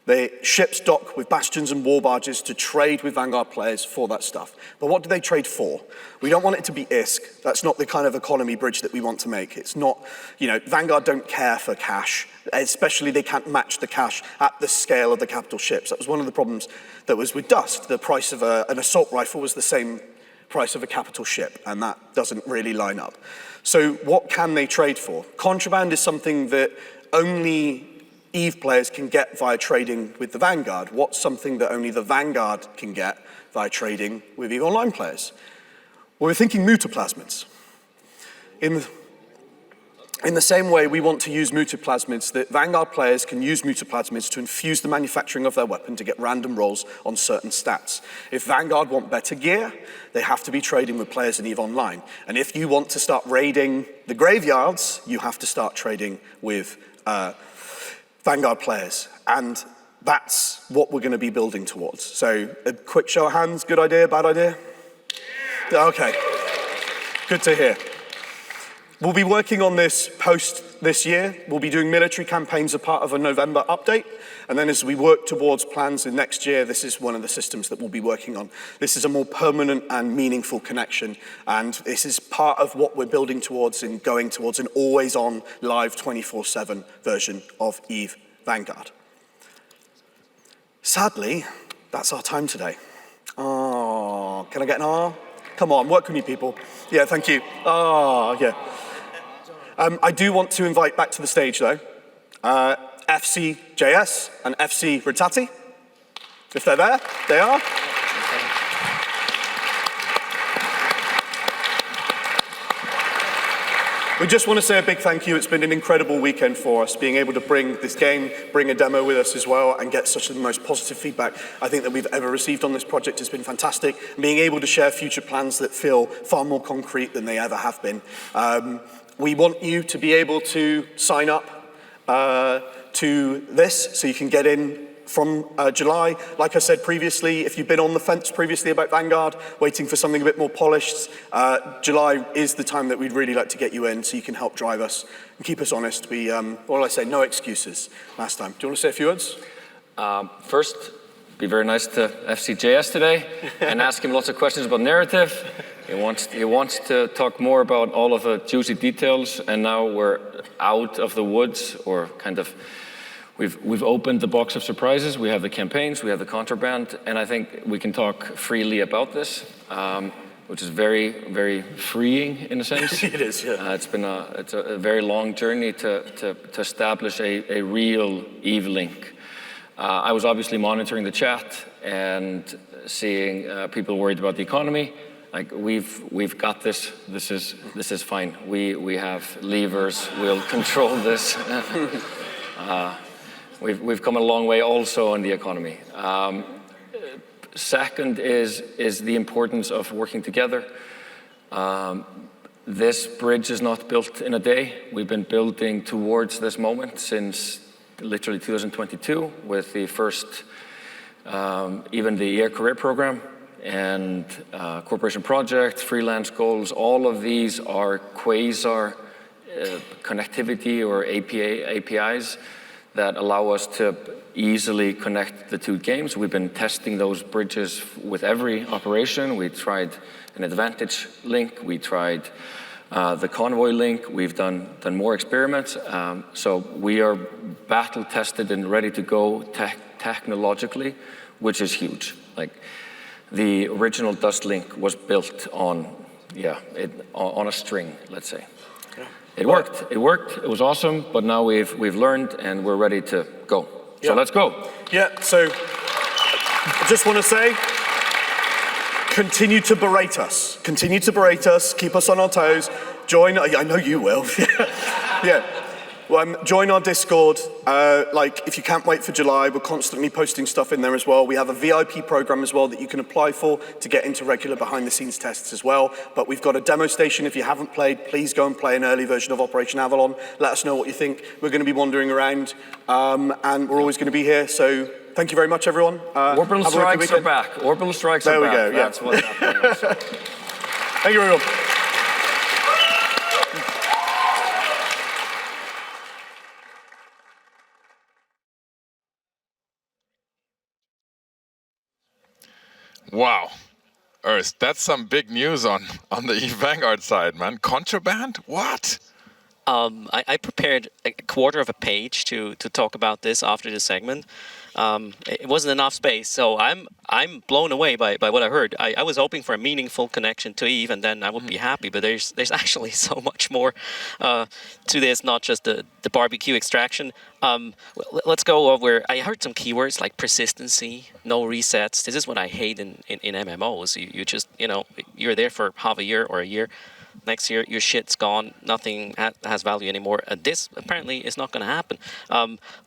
The ships dock with bastions and war barges to trade with Vanguard players for that stuff. But what do they trade for? We don't want it to be ISK. That's not the kind of economy bridge that we want to make. It's not, Vanguard don't care for cash. Especially they can't match the cash at the scale of the capital ships. That was one of the problems that was with Dust. The price of an assault rifle was the same price of a capital ship, and that doesn't really line up. So what can they trade for? Contraband is something that only EVE players can get via trading with the Vanguard. What's something that only the Vanguard can get via trading with EVE Online players? Well, we're thinking mutaplasmids. In the same way, we want to use mutaplasmids, that Vanguard players can use mutaplasmids to infuse the manufacturing of their weapon to get random rolls on certain stats. If Vanguard want better gear, they have to be trading with players in EVE Online. And if you want to start raiding the graveyards, you have to start trading with Vanguard players. And that's what we're going to be building towards. So a quick show of hands, good idea, bad idea? Okay, good to hear. We'll be working on this post this year. We'll be doing military campaigns as part of a November update. And then as we work towards plans in next year, this is one of the systems that we'll be working on. This is a more permanent and meaningful connection. And this is part of what we're building towards and going towards an always-on live 24/7 version of EVE Vanguard. Sadly, that's our time today. Oh, can I get an R? Come on, work with me, people. Yeah, thank you. Oh, yeah. I do want to invite back to the stage, though, FC Jayess and FC Rattati. If they're there, they are. We just want to say a big thank you. It's been an incredible weekend for us, being able to bring this game, bring a demo with us as well, and get such the most positive feedback I think that we've ever received on this project has been fantastic. Being able to share future plans that feel far more concrete than they ever have been. We want you to be able to sign up to this so you can get in from July. Like I said previously, if you've been on the fence previously about Vanguard, waiting for something a bit more polished, July is the time that we'd really like to get you in so you can help drive us and keep us honest. We, what did I say? No excuses last time. Do you want to say a few words? First, be very nice to FC Jayess today and ask him lots of questions about narrative. He wants to talk more about all of the juicy details, and now we're out of the woods, or kind of, we've opened the box of surprises. We have the campaigns, we have the contraband, and I think we can talk freely about this, which is very, very freeing in a sense. It is, yeah. It's a very long journey to establish a real EVE link. I was obviously monitoring the chat and seeing people worried about the economy. Like we've got this. This is fine. We have levers. We'll control this. We've come a long way also in the economy. Second is the importance of working together. This bridge is not built in a day. We've been building towards this moment since literally 2022 with the first even the EA career program and corporation projects, freelance goals, all of these are quasar connectivity or APIs that allow us to easily connect the two games. We've been testing those bridges with every operation. We tried an advantage link. We tried the convoy link. We've done more experiments. So we are battle tested and ready to go technologically, which is huge. Like the original Dust link was built on, on a string, let's say. It worked. It worked. It was awesome. But now we've learned and we're ready to go. So let's go. Yeah. So I just want to say, continue to berate us. Continue to berate us. Keep us on our toes. Join. I know you will. Yeah. Well, join our Discord. If you can't wait for July, we're constantly posting stuff in there as well. We have a VIP program as well that you can apply for to get into regular behind-the-scenes tests as well. But we've got a demo station. If you haven't played, please go and play an early version of Operation Avalon. Let us know what you think. We're going to be wandering around, and we're always going to be here. So thank you very much, everyone. Orbital strikes are back. Orbital strikes are back. There we go. That's what's happening. Thank you, everyone. Wow. Erst, that's some big news on the EVE Vanguard side, man. Contraband? What? I prepared a quarter of a page to talk about this after the segment. It wasn't enough space, so I'm blown away by what I heard. I was hoping for a meaningful connection to EVE, and then I would be happy. But there's actually so much more to this, not just the barbecue extraction. Let's go over. I heard some keywords like persistency, no resets. This is what I hate in MMOs. You just you're there for half a year or a year. Next year, your shit's gone. Nothing has value anymore. This apparently is not going to happen.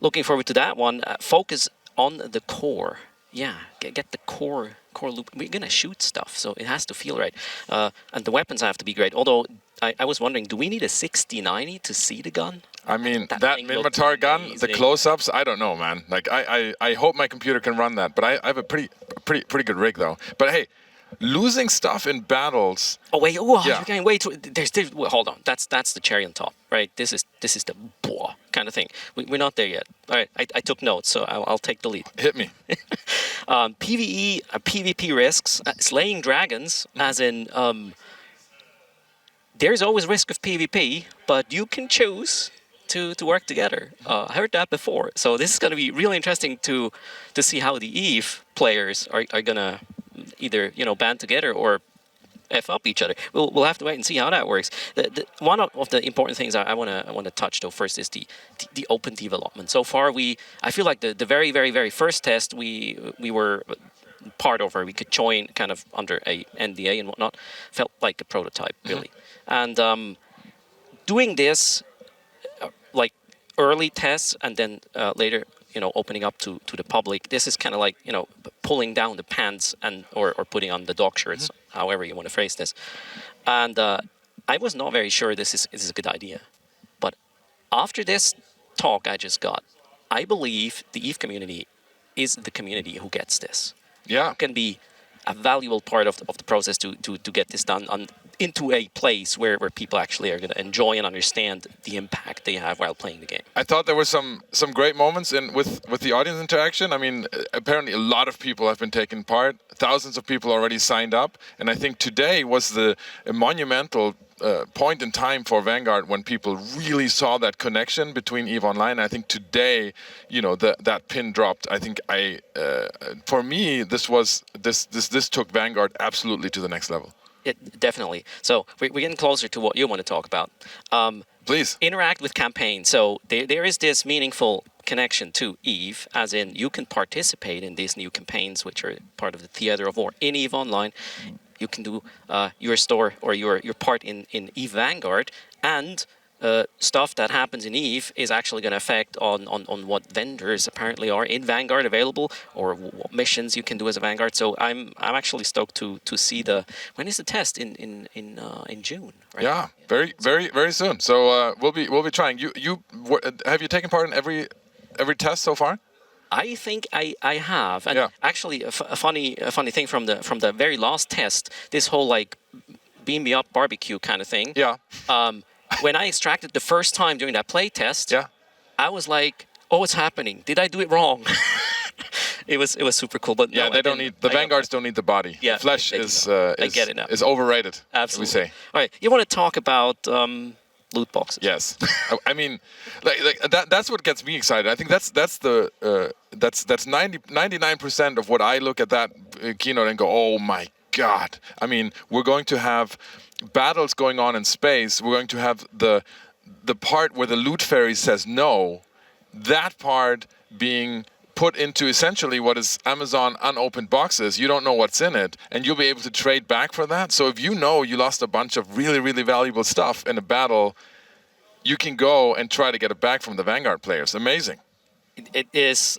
Looking forward to that one. Focus on the core. Yeah, get the core loop. We're going to shoot stuff, so it has to feel right. And the weapons have to be great. Although, I was wondering, do we need a 6090 to see the gun? I mean, that Minmatar gun, the close-ups, I don't know, man. Like, I hope my computer can run that. But I have a pretty good rig, though. But hey, losing stuff in battles. Oh wait! Oh, you're getting way too. Well, hold on. That's the cherry on top, right? This is the boah kind of thing. We're not there yet. All right. I took notes, so I'll take the lead. Hit me. PVE, PvP risks, slaying dragons, as in there's always risk of PvP, but you can choose to work together. I heard that before, so this is going to be really interesting to see how the EVE players are going to either band together or F up each other. We'll have to wait and see how that works. One of the important things I want to touch though first is the open development. So far, I feel like the very, very, very first test we were part of, or we could join kind of under a NDA and whatnot, felt like a prototype really. And doing this like early tests and then later opening up to the public, this is kind of like pulling down the pants or putting on the dog shirts, however you want to phrase this. And I was not very sure this is a good idea, but after this talk I just got, I believe the EVE community is the community who gets this. Yeah, it can be a valuable part of the process to get this done into a place where people actually are going to enjoy and understand the impact they have while playing the game. I thought there were some great moments with the audience interaction. I mean, apparently a lot of people have been taking part. Thousands of people already signed up. And I think today was a monumental point in time for Vanguard when people really saw that connection between EVE Online. I think today, that pin dropped. I think for me, this took Vanguard absolutely to the next level. Definitely. So we're getting closer to what you want to talk about. Please. Interact with campaigns. So there is this meaningful connection to EVE, as in you can participate in these new campaigns, which are part of the theater of war in EVE Online. You can do your store or your part in EVE Vanguard, and stuff that happens in EVE is actually going to affect on what vendors apparently are in Vanguard available, or what missions you can do as a Vanguard. So I'm actually stoked to see when is the test in June, right? Yeah, very very very soon. So we'll be trying. You have you taken part in every test so far? I think I have, and Yeah. actually a funny thing from the very last test, this whole like beam me up barbecue kind of thing. Yeah. When I extracted the first time during that play test, Yeah. I was like, "Oh, what's happening? Did I do it wrong?" It was super cool, but Yeah, no, they don't need the Vanguards. Don't need the body. Yeah, the flesh they do is not. I get it now. is overrated. Absolutely. We say. All right, you want to talk about loot boxes? Yes. I mean, like that's what gets me excited. I think that's 99% of what I look at that keynote and go, oh my god. I mean, we're going to have battles going on in space. We're going to have the part where the loot fairy says no. That part being put into essentially what is Amazon unopened boxes. You don't know what's in it, and you'll be able to trade back for that. So if you know you lost a bunch of really, really valuable stuff in a battle, you can go and try to get it back from the Vanguard players. Amazing. It is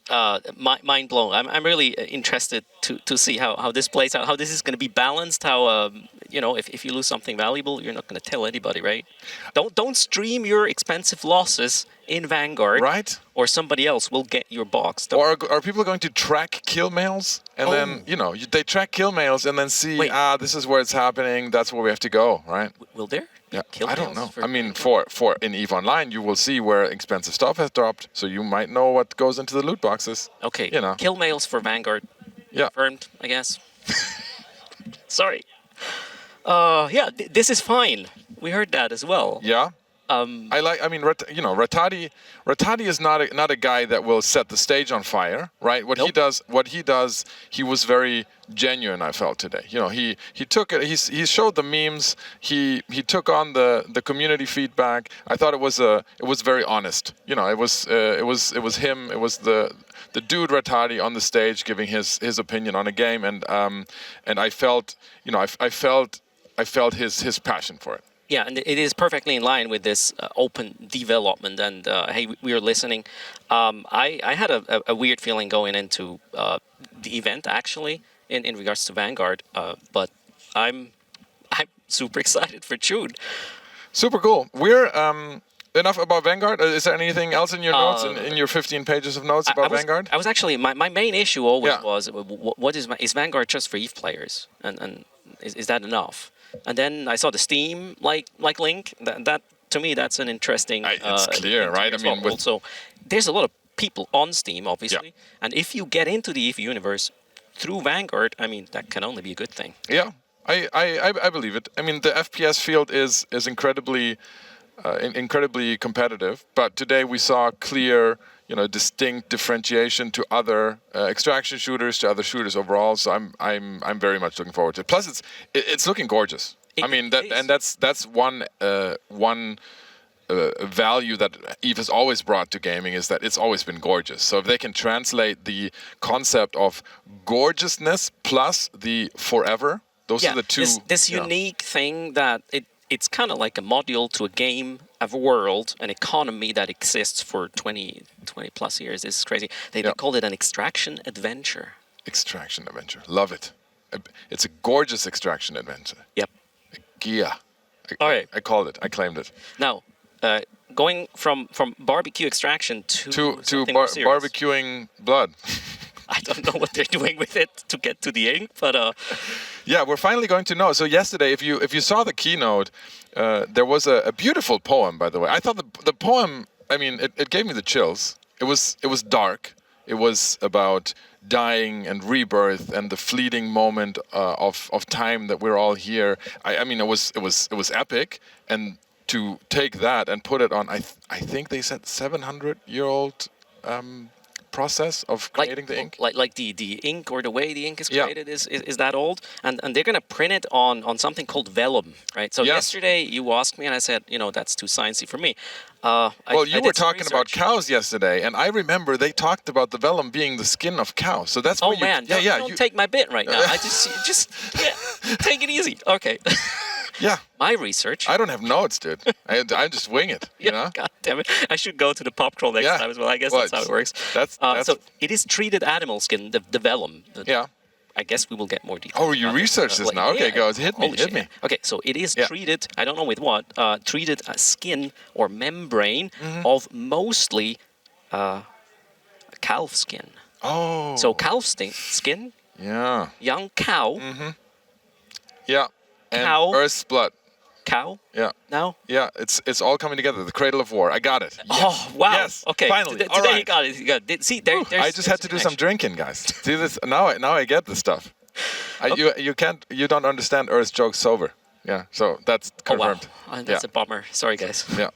mind blowing. I'm really interested to see how this plays out, how this is going to be balanced. How if you lose something valuable, you're not going to tell anybody, right? Don't stream your expensive losses in Vanguard, right? Or somebody else will get your box. Or are people going to track kill mails and then they track kill mails and then see this is where it's happening. That's where we have to go, right? Will there? Yeah, kill I don't know. mails I mean, for in EVE Online, you will see where expensive stuff has dropped, so you might know what goes into the loot boxes. Okay, You know. kill mails for Vanguard. Yeah. Confirmed, I guess. Sorry. This is fine. We heard that as well. Yeah. Rattati is not a guy that will set the stage on fire, right? What he does, he was very genuine. I felt today. He took it. He showed the memes. He took on the community feedback. I thought it was very honest. It was him. It was the dude Rattati on the stage giving his opinion on a game, and I felt I felt his passion for it. Yeah, and it is perfectly in line with this open development. And hey, we are listening. I had a weird feeling going into the event actually in regards to Vanguard, but I'm super excited for June. Super cool. We're enough about Vanguard. Is there anything else in your notes in your 15 pages of notes about Vanguard? I was actually my main issue always was what is Vanguard just for EVE players, and is that enough? And then I saw the Steam like link. That to me that's an interesting. It's clear, right? I mean, also there's a lot of people on Steam, obviously, and if you get into the EVE universe through Vanguard, I mean that can only be a good thing. Yeah, I believe it. I mean, the FPS field is incredibly competitive, but today we saw clear, distinct differentiation to other extraction shooters, to other shooters overall. So I'm very much looking forward to it. Plus, it's looking gorgeous. That's one value that EVE has always brought to gaming, is that it's always been gorgeous. So if they can translate the concept of gorgeousness plus the forever, those are the two. This unique thing that it's kind of like a module to a game, a world, an economy that exists for 20 plus years. This is crazy. They called it an extraction adventure. Extraction adventure. Love it. It's a gorgeous extraction adventure. Yep. Yeah. All right. I called it. I claimed it. Now, going from barbecue extraction to barbecuing blood. I don't know what they're doing with it to get to the ink, but yeah, we're finally going to know. So yesterday, if you saw the keynote, there was a beautiful poem. By the way, I thought the poem. I mean, it gave me the chills. It was dark. It was about dying and rebirth and the fleeting moment of time that we're all here. I mean, it was epic, and to take that and put it on, I think they said 700-year-old. Process of creating the ink, like the ink or the way the ink is created is that old, and they're gonna print it on something called vellum, right? So yesterday you asked me and I said, that's too sciencey for me. You were talking about cows yesterday, and I remember they talked about the vellum being the skin of cows. So that's don't take my bit right now. I just take it easy. Okay. Yeah. My research. I don't have notes, dude. I just wing it. God damn it! I should go to the pop crawl next time as well. I guess that's how it works. So it is treated animal skin, the vellum. I guess we will get more details. Oh, you researched this now? Okay, go. Hit me. Okay, so it is treated. I don't know with what. Treated as skin or membrane of mostly calf skin. Oh. So cow skin, Yeah. young cow, Yeah. And Cow. Erst's blood. cow. Yeah. Now. Yeah. It's all coming together. The Cradle of War. I got it. Yes. Oh wow! Yes. Okay, Finally. Today All right. you got it. You got it. See, there's I just had to do some drinking, guys. See this? Now I get the stuff. You don't understand Earth's jokes sober. Yeah. So that's Oh wow! confirmed. That's a bummer. Sorry, guys. Yeah.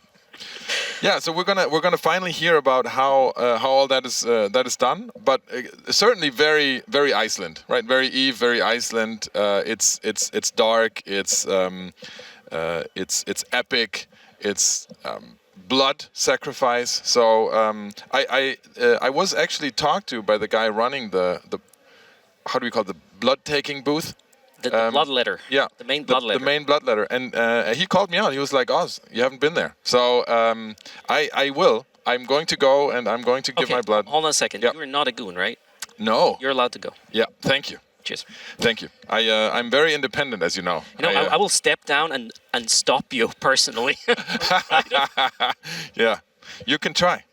Yeah, so we're gonna finally hear about how all that is done, but certainly very Iceland, right? Very EVE, very Iceland. It's dark, it's epic, it's blood sacrifice. So I was actually talked to by the guy running the how do we call it, the blood taking booth. The blood letter. Yeah, The main blood letter. The main blood letter, and he called me out. He was like, "Oz, you haven't been there." So I will. I'm going to go, and I'm going to give my blood. Hold on a second. Yeah. You're not a goon, right? No. You're allowed to go. Yeah. Thank you. Cheers. Thank you. I'm very independent, as you know. I will step down and stop you personally. Yeah. You can try.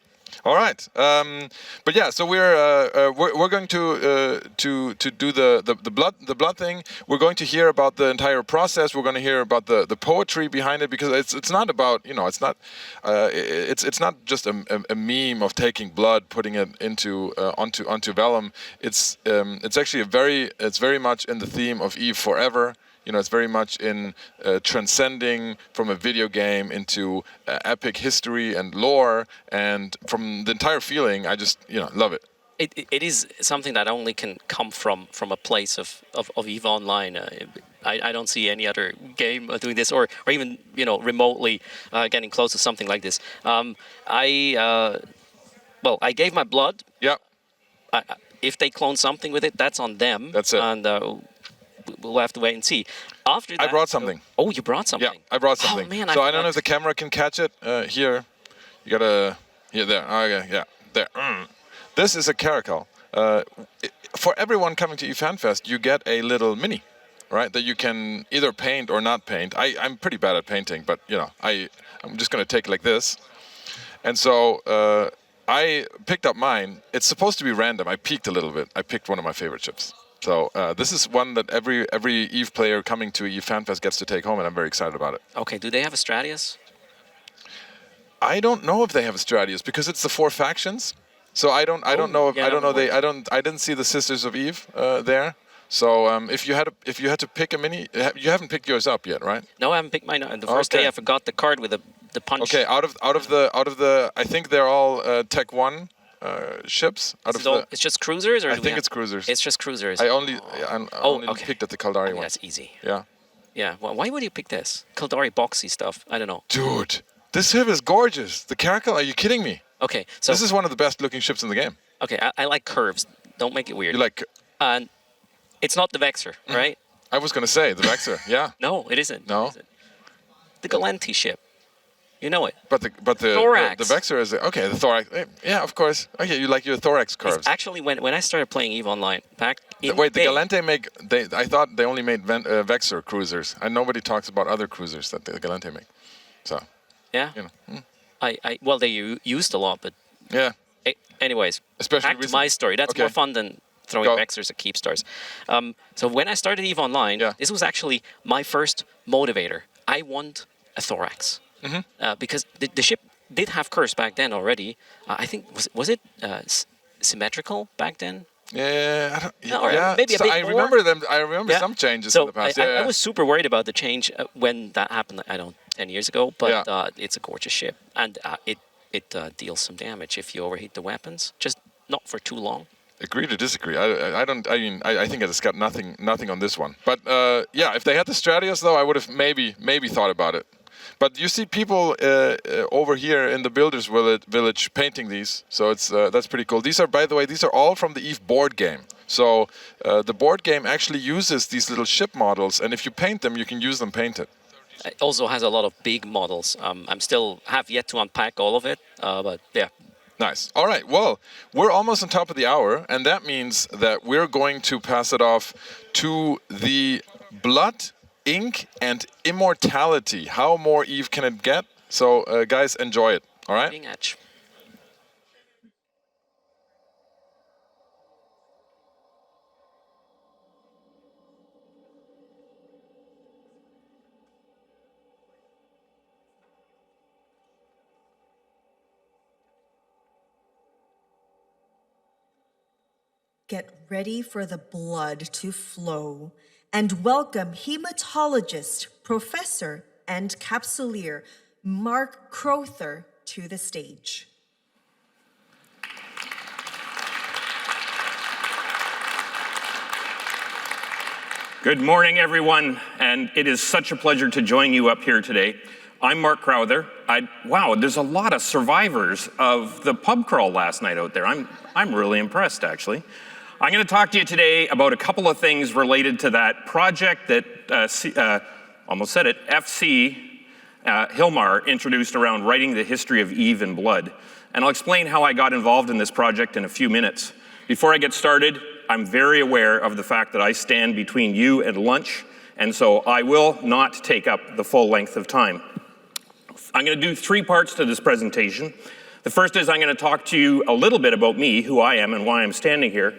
All right, but yeah, so we're going to do the blood thing. We're going to hear about the entire process. We're going to hear about the poetry behind it, because it's not about, it's not it's not just a meme of taking blood, putting it onto vellum. It's actually it's very much in the theme of EVE Forever. It's very much in transcending from a video game into epic history and lore, and from the entire feeling, I just love it. It is something that only can come from a place of EVE Online. I don't see any other game doing this, or even remotely getting close to something like this. I gave my blood. Yeah. If they clone something with it, that's on them. That's it. And we'll have to wait and see. After that, I brought something. Oh, you brought something? Yeah, I brought something. Oh man! So I don't know if the camera can catch it. Here, you gotta. Here, there. Okay, yeah, there. This is a caracal. For everyone coming to EVE Fanfest, you get a little mini, right? That you can either paint or not paint. I'm pretty bad at painting, but I'm just gonna take it like this. And so I picked up mine. It's supposed to be random. I peeked a little bit. I picked one of my favorite chips. So this is one that every EVE player coming to EVE Fanfest gets to take home, and I'm very excited about it. Okay, do they have a Stratius? I don't know if they have a Stratius, because it's the 4 factions. So I don't know if I didn't see the Sisters of EVE there. So if you had to pick a mini, you haven't picked yours up yet, right? No, I haven't picked mine up. The first day I forgot the card with the punch. Okay, out of the I think they're all Tech 1. Ships out it's just cruisers, or I think it's cruisers. It's just cruisers. I only picked at the Kaldari one. That's easy. Yeah. Yeah. Well, why would you pick this Kaldari boxy stuff? I don't know. Dude, this ship is gorgeous. The caracal. Are you kidding me? Okay, so this is one of the best looking ships in the game. Okay, I like curves. Don't make it weird. You like? And it's not the Vexor, right? I was gonna say the Vexor. Yeah. No, it isn't. No. It isn't. The Galanti ship. You know it. But the thorax. The Vexor is okay. The thorax. Yeah, of course. Okay, you like your thorax curves. It's actually, when I started playing EVE Online back in Wait, the Galante make. I thought they only made Vexor cruisers, and nobody talks about other cruisers that the Galante make. So. Yeah. Well, they used a lot, but. Yeah. Anyways, especially back to my story. That's more fun than throwing Vexors at Keepstars. So when I started EVE Online, this was actually my first motivator. I want a thorax. Because the ship did have curves back then already. I think was it symmetrical back then? Yeah, maybe a bit I more. remember them. I rember some changes in the past. I was super worried about the change when that happened. 10 years ago. But it's a gorgeous ship, and it deals some damage if you overheat the weapons. Just not for too long. Agree to disagree. I don't. I mean, I think it's got nothing on this one. But if they had the Stratius though, I would have maybe thought about it. But you see people over here in the Builders Village painting these, so that's pretty cool. These are, by the way, all from the EVE board game. So the board game actually uses these little ship models, and if you paint them, you can use them painted. It also has a lot of big models. I'm still have yet to unpack all of it, but yeah. Nice. All right. Well, we're almost on top of the hour, and that means that we're going to pass it off to the Blood, Ink and Immortality. How more EVE can it get? So, guys, enjoy it. All right? Edge. Get ready for the blood to flow, and welcome hematologist, professor, and capsuleer Mark Crowther to the stage. Good morning, everyone, and it is such a pleasure to join you up here today. I'm Mark Crowther. Wow, there's a lot of survivors of the pub crawl last night out there. I'm really impressed, actually. I'm going to talk to you today about a couple of things related to that project that, almost said it, FC Hilmar introduced around writing the history of EVE in blood. And I'll explain how I got involved in this project in a few minutes. Before I get started, I'm very aware of the fact that I stand between you and lunch, and so I will not take up the full length of time. I'm going to do 3 parts to this presentation. The first is I'm going to talk to you a little bit about me, who I am, and why I'm standing here.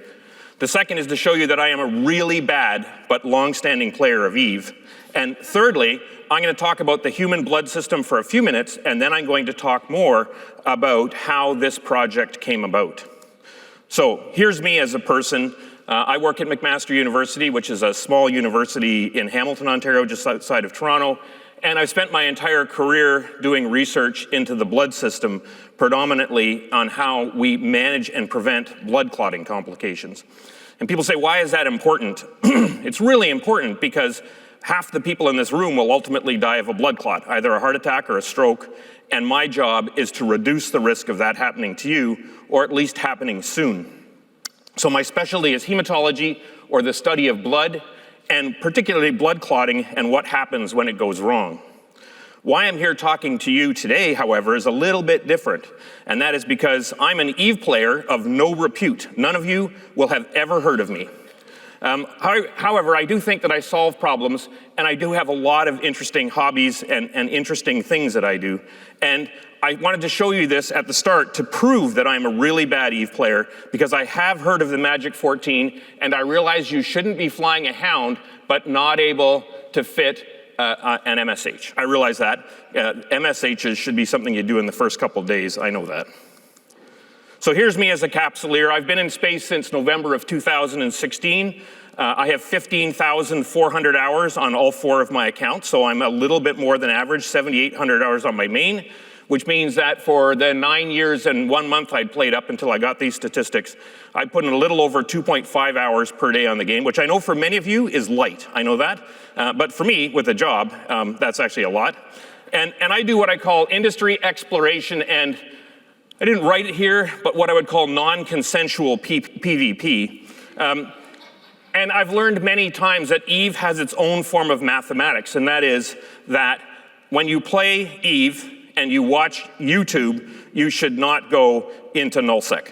The second is to show you that I am a really bad but long-standing player of EVE. And thirdly, I'm going to talk about the human blood system for a few minutes, and then I'm going to talk more about how this project came about. So here's me as a person. I work at McMaster University, which is a small university in Hamilton, Ontario, just outside of Toronto. And I've spent my entire career doing research into the blood system, predominantly on how we manage and prevent blood clotting complications. And people say, why is that important? It's really important because half the people in this room will ultimately die of a blood clot, either a heart attack or a stroke. And my job is to reduce the risk of that happening to you, or at least happening soon. So my specialty is hematology, or the study of blood, and particularly blood clotting and what happens when it goes wrong. Why I'm here talking to you today, however, is a little bit different, and that is because I'm an EVE player of no repute. None of you will have ever heard of me. However, I do think that I solve problems, and I do have a lot of interesting hobbies and interesting things that I do. And I wanted to show you this at the start to prove that I'm a really bad EVE player, because I have heard of the Magic 14, and I realize you shouldn't be flying a Hound, but not able to fit an MSH. I realize that. MSHs should be something you do in the first couple of days. I know that. So here's me as a capsuleer. I've been in space since November of 2016. I have 15,400 hours on all 4 of my accounts, so I'm a little bit more than average, 7,800 hours on my main, which means that for the 9 years and 1 month I'd played up until I got these statistics, I put in a little over 2.5 hours per day on the game, which I know for many of you is light. I know that. But for me, with a job, that's actually a lot. And I do what I call industry exploration, and I didn't write it here, but what I would call non-consensual PvP. And I've learned many times that EVE has its own form of mathematics, and that is that when you play EVE and you watch YouTube, you should not go into nullsec,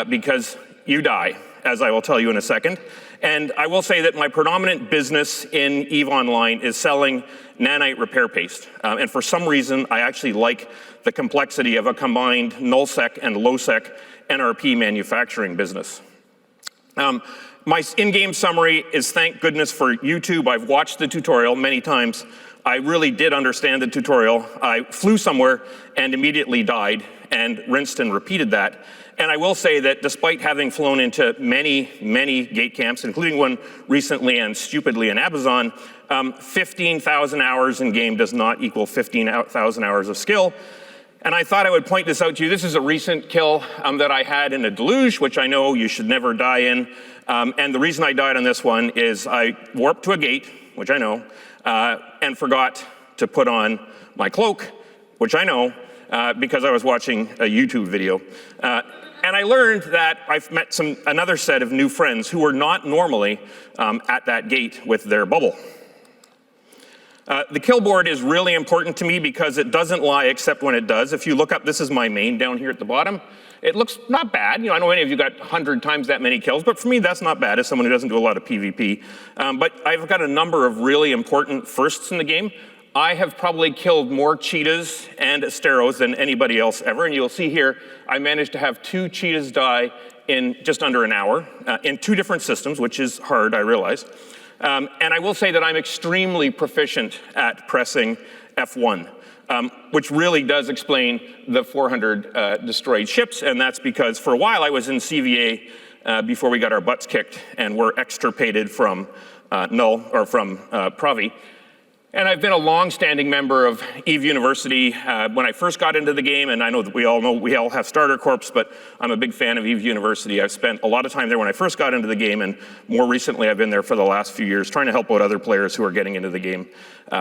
because you die, as I will tell you in a second. And I will say that my predominant business in EVE Online is selling nanite repair paste. And for some reason, I actually like the complexity of a combined nullsec and lowsec NRP manufacturing business. My in-game summary is thank goodness for YouTube. I've watched the tutorial many times. I really did understand the tutorial. I flew somewhere and immediately died and rinsed and repeated that. And I will say that despite having flown into many, many gate camps, including one recently and stupidly in Abazon, 15,000 hours in game does not equal 15,000 hours of skill. And I thought I would point this out to you. This is a recent kill that I had in a deluge, which I know you should never die in. And the reason I died on this one is I warped to a gate, which I know, and forgot to put on my cloak, which I know, because I was watching a YouTube video. And I learned that I've met another set of new friends who were not normally at that gate with their bubble. The kill board is really important to me because it doesn't lie except when it does. If you look up, this is my main down here at the bottom. It looks not bad. You know, I know many of you got 100 times that many kills, but for me, that's not bad as someone who doesn't do a lot of PvP. But I've got a number of really important firsts in the game. I have probably killed more cheetahs and asteros than anybody else ever. And you'll see here, I managed to have 2 cheetahs die in just under an hour in 2 different systems, which is hard, I realize. And I will say that I'm extremely proficient at pressing F1, which really does explain the 400 destroyed ships. And that's because for a while I was in CVA before we got our butts kicked and were extirpated from Provi. And I've been a long-standing member of EVE University when I first got into the game, and I know that we all have starter corps, but I'm a big fan of EVE University. I've spent a lot of time there when I first got into the game, and more recently I've been there for the last few years trying to help out other players who are getting into the game,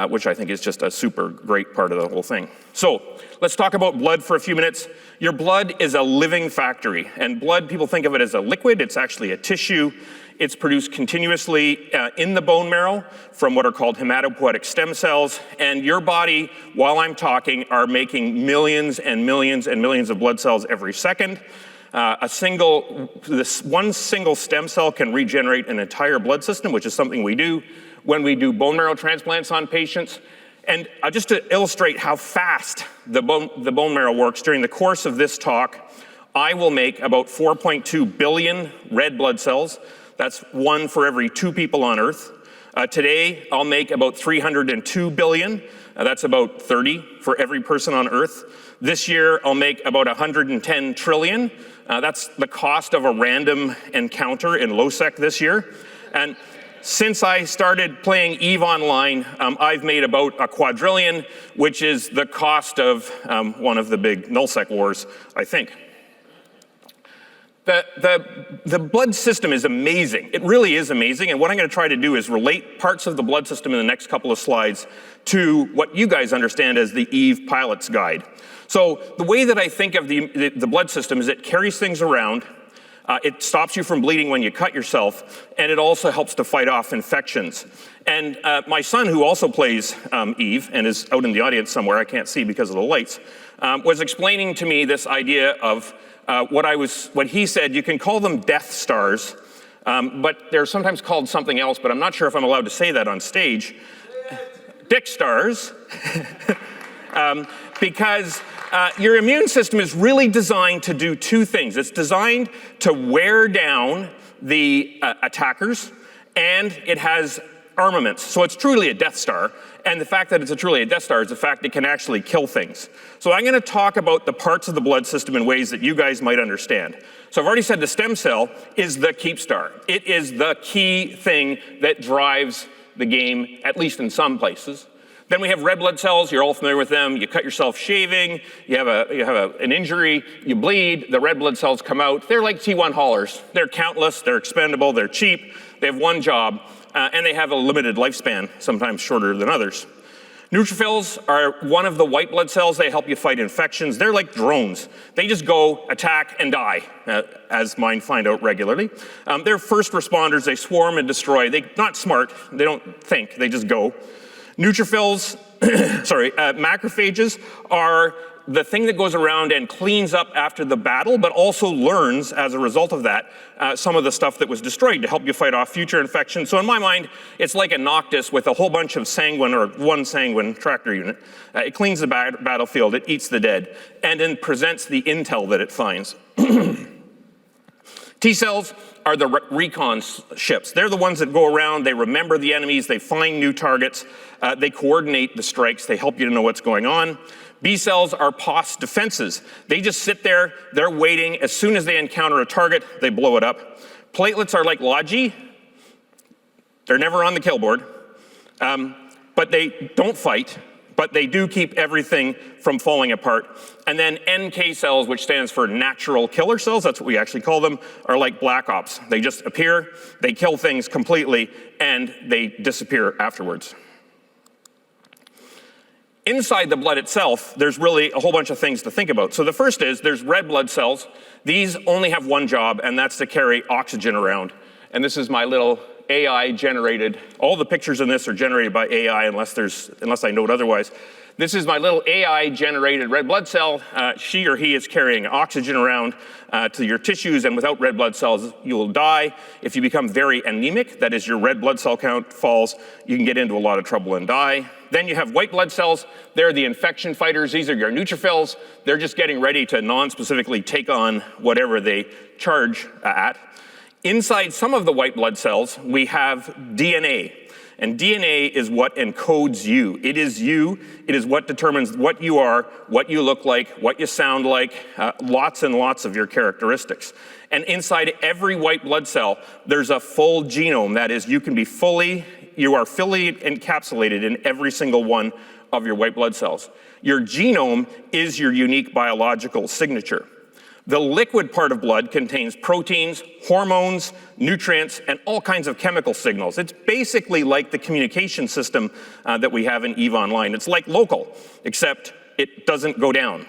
which I think is just a super great part of the whole thing. So let's talk about blood for a few minutes. Your blood is a living factory, and blood, people think of it as a liquid. It's actually a tissue. It's produced continuously in the bone marrow from what are called hematopoietic stem cells. And your body, while I'm talking, are making millions and millions and millions of blood cells every second. One single stem cell can regenerate an entire blood system, which is something we do when we do bone marrow transplants on patients. And just to illustrate how fast the bone marrow works, during the course of this talk, I will make about 4.2 billion red blood cells. That's 1 for every 2 people on Earth. Today, I'll make about 302 billion. That's about 30 for every person on Earth. This year, I'll make about 110 trillion. That's the cost of a random encounter in LowSec this year. And since I started playing EVE Online, I've made about a quadrillion, which is the cost of one of the big nullsec wars, I think. The blood system is amazing. It really is amazing. And what I'm going to try to do is relate parts of the blood system in the next couple of slides to what you guys understand as the EVE Pilot's Guide. So the way that I think of the blood system is it carries things around. It stops you from bleeding when you cut yourself, and it also helps to fight off infections. And my son, who also plays EVE and is out in the audience somewhere, I can't see because of the lights, was explaining to me this idea of what he said, you can call them Death Stars, but they're sometimes called something else, but I'm not sure if I'm allowed to say that on stage. Dick Stars, because your immune system is really designed to do 2 things. It's designed to wear down the attackers, and it has armaments. So it's truly a Death Star. And the fact that it's truly a Death Star is the fact it can actually kill things. So I'm going to talk about the parts of the blood system in ways that you guys might understand. So I've already said the stem cell is the keep star. It is the key thing that drives the game, at least in some places. Then we have red blood cells. You're all familiar with them. You cut yourself shaving. You have an injury. You bleed. The red blood cells come out. They're like T1 haulers. They're countless. They're expendable. They're cheap. They have one job. And they have a limited lifespan, sometimes shorter than others. Neutrophils are one of the white blood cells. They help you fight infections. They're like drones. They just go, attack, and die, as mine find out regularly. They're first responders. They swarm and destroy. They're not smart. They don't think. They just go. Neutrophils, macrophages are the thing that goes around and cleans up after the battle, but also learns, as a result of that, some of the stuff that was destroyed to help you fight off future infections. So in my mind, it's like a Noctis with a whole bunch of sanguine, or one sanguine tractor unit. It cleans the battlefield, it eats the dead, and then presents the intel that it finds. T cells are the recon ships. They're the ones that go around, they remember the enemies, they find new targets, they coordinate the strikes, they help you to know what's going on. B cells are POS defenses. They just sit there, they're waiting. As soon as they encounter a target, they blow it up. Platelets are like Logi. They're never on the kill board, but they don't fight, but they do keep everything from falling apart. And then NK cells, which stands for natural killer cells, that's what we actually call them, are like Black Ops. They just appear, they kill things completely, and they disappear afterwards. Inside the blood itself, there's really a whole bunch of things to think about. So the first is there's red blood cells. These only have one job, and that's to carry oxygen around. And this is my little AI generated. All the pictures in this are generated by AI unless I note otherwise. This is my little AI generated red blood cell. She or he is carrying oxygen around to your tissues, and without red blood cells, you will die. If you become very anemic, that is your red blood cell count falls, you can get into a lot of trouble and die. Then you have white blood cells. They're the infection fighters. These are your neutrophils. They're just getting ready to non-specifically take on whatever they charge at. Inside some of the white blood cells, we have DNA. And DNA is what encodes you. It is you. It is what determines what you are, what you look like, what you sound like, lots and lots of your characteristics. And inside every white blood cell, there's a full genome. That is, you are fully encapsulated in every single one of your white blood cells. Your genome is your unique biological signature. The liquid part of blood contains proteins, hormones, nutrients, and all kinds of chemical signals. It's basically like the communication system that we have in EVE Online. It's like local, except it doesn't go down.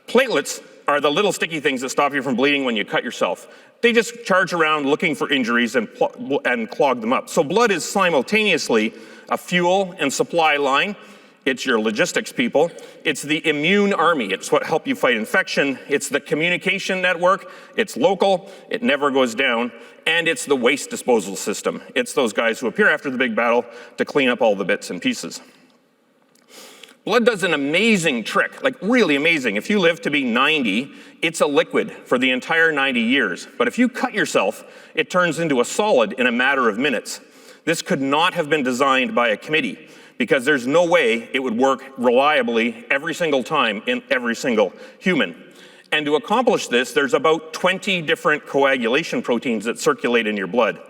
Platelets are the little sticky things that stop you from bleeding when you cut yourself. They just charge around looking for injuries and clog them up. So blood is simultaneously a fuel and supply line. It's your logistics people. It's the immune army. It's what helps you fight infection. It's the communication network. It's local. It never goes down. And it's the waste disposal system. It's those guys who appear after the big battle to clean up all the bits and pieces. Blood does an amazing trick, like really amazing. If you live to be 90, it's a liquid for the entire 90 years. But if you cut yourself, it turns into a solid in a matter of minutes. This could not have been designed by a committee, because there's no way it would work reliably every single time in every single human. And to accomplish this, there's about 20 different coagulation proteins that circulate in your blood.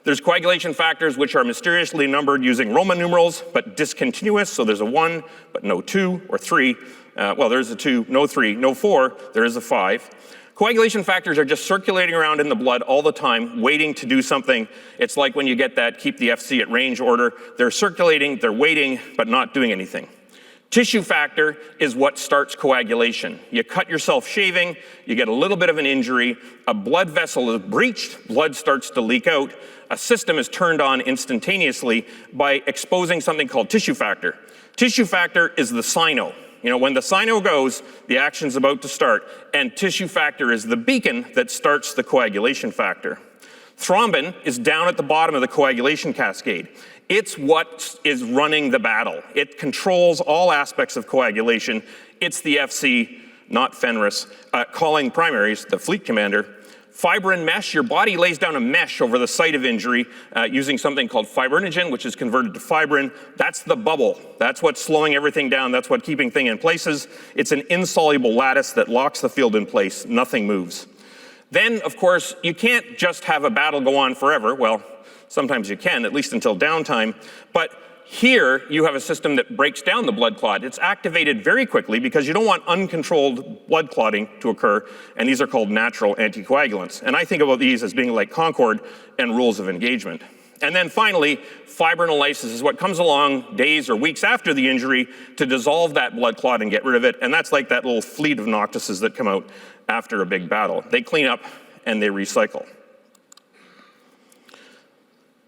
There's coagulation factors which are mysteriously numbered using Roman numerals, but discontinuous, so there's a 1, but no 2 or 3. Well, there's a 2, no 3, no 4, there is a 5. Coagulation factors are just circulating around in the blood all the time, waiting to do something. It's like when you get that keep the FC at range order. They're circulating, they're waiting, but not doing anything. Tissue factor is what starts coagulation. You cut yourself shaving, you get a little bit of an injury, a blood vessel is breached, blood starts to leak out, a system is turned on instantaneously by exposing something called tissue factor. Tissue factor is the sino. You know, when the sino goes, the action's about to start, and tissue factor is the beacon that starts the coagulation factor. Thrombin is down at the bottom of the coagulation cascade. It's what is running the battle. It controls all aspects of coagulation. It's the FC, not Fenris, calling primaries, the fleet commander. Fibrin mesh, your body lays down a mesh over the site of injury using something called fibrinogen, which is converted to fibrin. That's the bubble. That's what's slowing everything down. That's what's keeping things in places. It's an insoluble lattice that locks the field in place. Nothing moves. Then, of course, you can't just have a battle go on forever. Well, sometimes you can, at least until downtime. But here, you have a system that breaks down the blood clot. It's activated very quickly because you don't want uncontrolled blood clotting to occur, and these are called natural anticoagulants. And I think about these as being like Concord and rules of engagement. And then finally, fibrinolysis is what comes along days or weeks after the injury to dissolve that blood clot and get rid of it. And that's like that little fleet of noctuses that come out after a big battle. They clean up and they recycle.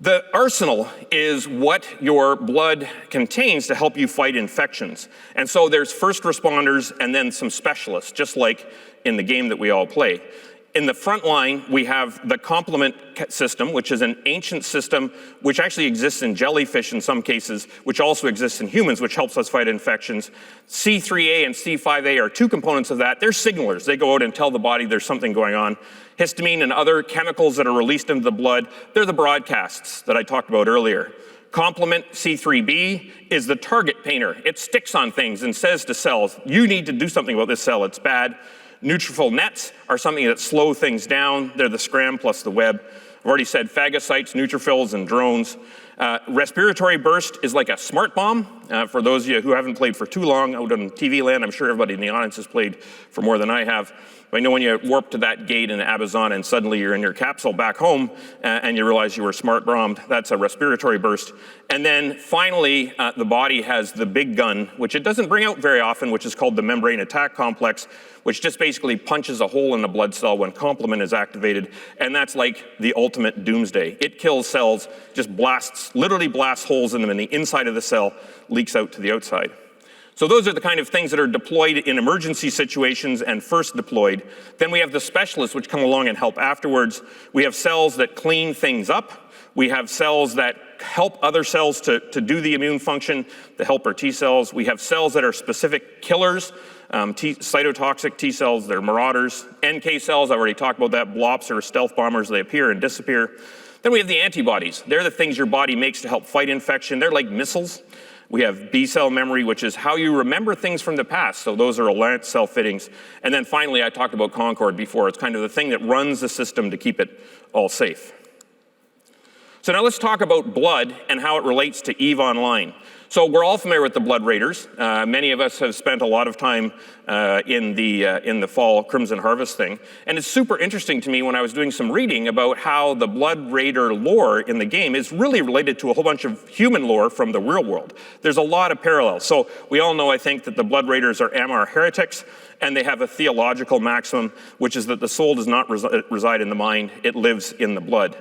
The arsenal is what your blood contains to help you fight infections. And so there's first responders and then some specialists, just like in the game that we all play. In the front line, we have the complement system, which is an ancient system which actually exists in jellyfish in some cases, which also exists in humans, which helps us fight infections. C3A and C5A are two components of that. They're signalers. They go out and tell the body there's something going on. Histamine and other chemicals that are released into the blood, they're the broadcasts that I talked about earlier. Complement C3B is the target painter. It sticks on things and says to cells, you need to do something about this cell, it's bad. Neutrophil nets are something that slow things down. They're the scram plus the web. I've already said phagocytes, neutrophils, and drones. Respiratory burst is like a smart bomb. For those of you who haven't played for too long out on TV land, I'm sure everybody in the audience has played for more than I have. But I know when you warp to that gate in Abazon and suddenly you're in your capsule back home and you realize you were smart bombed, that's a respiratory burst. And then finally, the body has the big gun, which it doesn't bring out very often, which is called the membrane attack complex, which just basically punches a hole in the blood cell when complement is activated. And that's like the ultimate doomsday. It kills cells, just literally blasts holes in them, and the inside of the cell leaks out to the outside. So those are the kind of things that are deployed in emergency situations and first deployed. Then we have the specialists which come along and help afterwards. We have cells that clean things up. We have cells that help other cells to do the immune function, the helper T cells. We have cells that are specific killers, cytotoxic T cells, they're marauders. NK cells, I already talked about that, blops or stealth bombers, they appear and disappear. Then we have the antibodies. They're the things your body makes to help fight infection. They're like missiles. We have B-cell memory, which is how you remember things from the past. So those are alert cell fittings. And then finally, I talked about Concord before. It's kind of the thing that runs the system to keep it all safe. So now let's talk about blood and how it relates to EVE Online. So we're all familiar with the Blood Raiders. Many of us have spent a lot of time in the fall Crimson Harvest thing. And it's super interesting to me when I was doing some reading about how the Blood Raider lore in the game is really related to a whole bunch of human lore from the real world. There's a lot of parallels. So we all know, I think, that the Blood Raiders are Amar heretics, and they have a theological maxim, which is that the soul does not reside in the mind, it lives in the blood.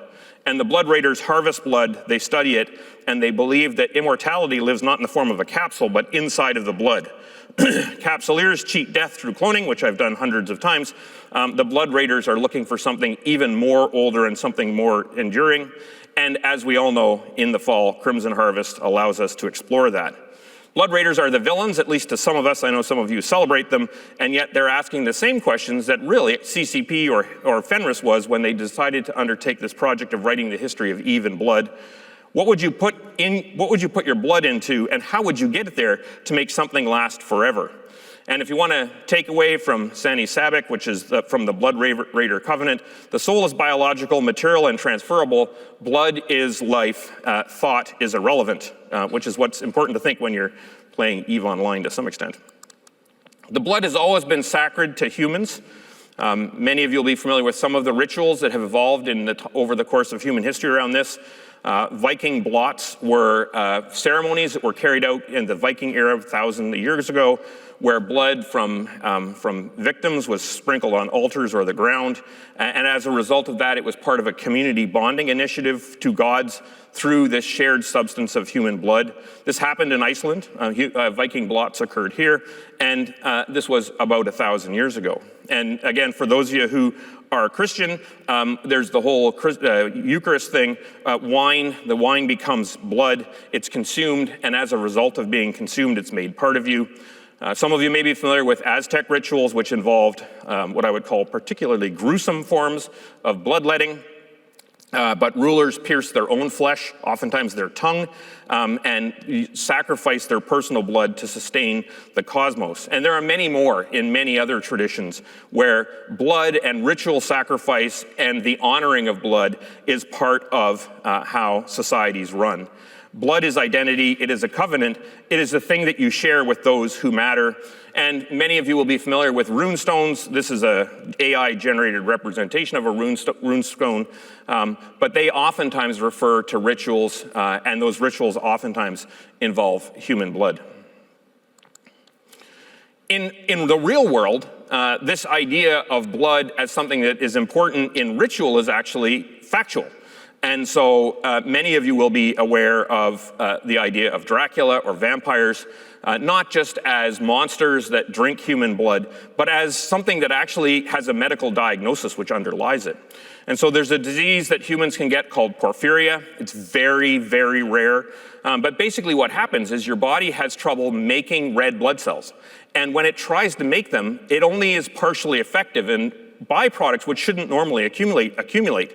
And the Blood Raiders harvest blood, they study it, and they believe that immortality lives not in the form of a capsule, but inside of the blood. Capsuleers cheat death through cloning, which I've done hundreds of times. The Blood Raiders are looking for something even more older and something more enduring. And as we all know, in the fall, Crimson Harvest allows us to explore that. Blood Raiders are the villains, at least to some of us. I know some of you celebrate them, and yet they're asking the same questions that really CCP or Fenris was when they decided to undertake this project of writing the history of EVE in blood. What would you put your blood into, and how would you get it there to make something last forever? And if you want to take away from Sani Sabik, which is from the Blood Raider Covenant, the soul is biological, material, and transferable. Blood is life. Thought is irrelevant, which is what's important to think when you're playing EVE Online to some extent. The blood has always been sacred to humans. Many of you will be familiar with some of the rituals that have evolved over the course of human history around this. Viking blots were ceremonies that were carried out in the Viking era 1,000 years ago, where blood from victims was sprinkled on altars or the ground. And as a result of that, it was part of a community bonding initiative to gods through this shared substance of human blood. This happened in Iceland. Viking blots occurred here, and this was about 1,000 years ago. And again, for those of you who are Christian, there's the whole Eucharist thing. The wine becomes blood, it's consumed, and as a result of being consumed, it's made part of you. Some of you may be familiar with Aztec rituals, which involved what I would call particularly gruesome forms of bloodletting. But rulers pierce their own flesh, oftentimes their tongue, and sacrifice their personal blood to sustain the cosmos. And there are many more in many other traditions where blood and ritual sacrifice and the honoring of blood is part of how societies run. Blood is identity, it is a covenant, it is a thing that you share with those who matter. And many of you will be familiar with runestones. This is an AI-generated representation of a runestone, but they oftentimes refer to rituals, and those rituals oftentimes involve human blood. In the real world, this idea of blood as something that is important in ritual is actually factual. And so many of you will be aware of the idea of Dracula or vampires, not just as monsters that drink human blood, but as something that actually has a medical diagnosis which underlies it. And so there's a disease that humans can get called porphyria. It's very, very rare. But basically what happens is your body has trouble making red blood cells. And when it tries to make them, it only is partially effective, and byproducts which shouldn't normally accumulate.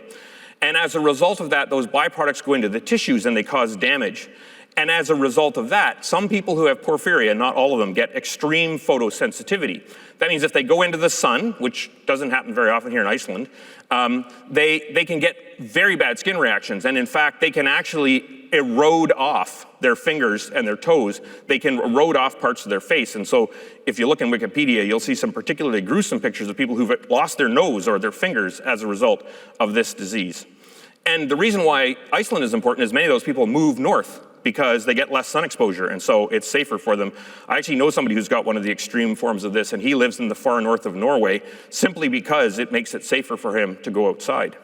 And as a result of that, those byproducts go into the tissues and they cause damage. And as a result of that, some people who have porphyria, not all of them, get extreme photosensitivity. That means if they go into the sun, which doesn't happen very often here in Iceland, they can get very bad skin reactions. And in fact, they can actually erode off their fingers and their toes. They can erode off parts of their face. And so if you look in Wikipedia, you'll see some particularly gruesome pictures of people who've lost their nose or their fingers as a result of this disease. And the reason why Iceland is important is many of those people move north because they get less sun exposure, and so it's safer for them. I actually know somebody who's got one of the extreme forms of this, and he lives in the far north of Norway simply because it makes it safer for him to go outside.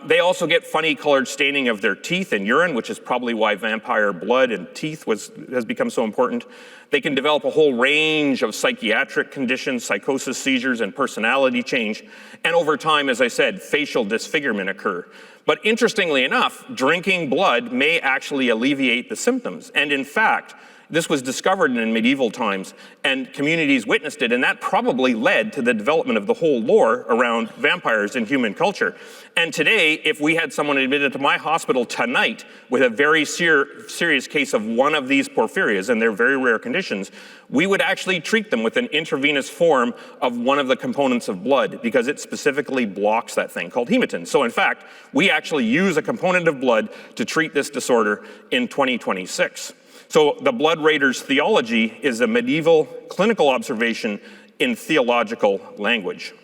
They also get funny colored staining of their teeth and urine, which is probably why vampire blood and teeth has become so important. They can develop a whole range of psychiatric conditions, psychosis, seizures, and personality change. And over time, as I said, facial disfigurement occur. But interestingly enough, drinking blood may actually alleviate the symptoms. And in fact, This was discovered in medieval times, and communities witnessed it, and that probably led to the development of the whole lore around vampires in human culture. And today, if we had someone admitted to my hospital tonight with a very serious case of one of these porphyrias, and they're very rare conditions, we would actually treat them with an intravenous form of one of the components of blood, because it specifically blocks that thing called hematins. So in fact, we actually use a component of blood to treat this disorder in 2026. So the Blood Raiders theology is a medieval clinical observation in theological language.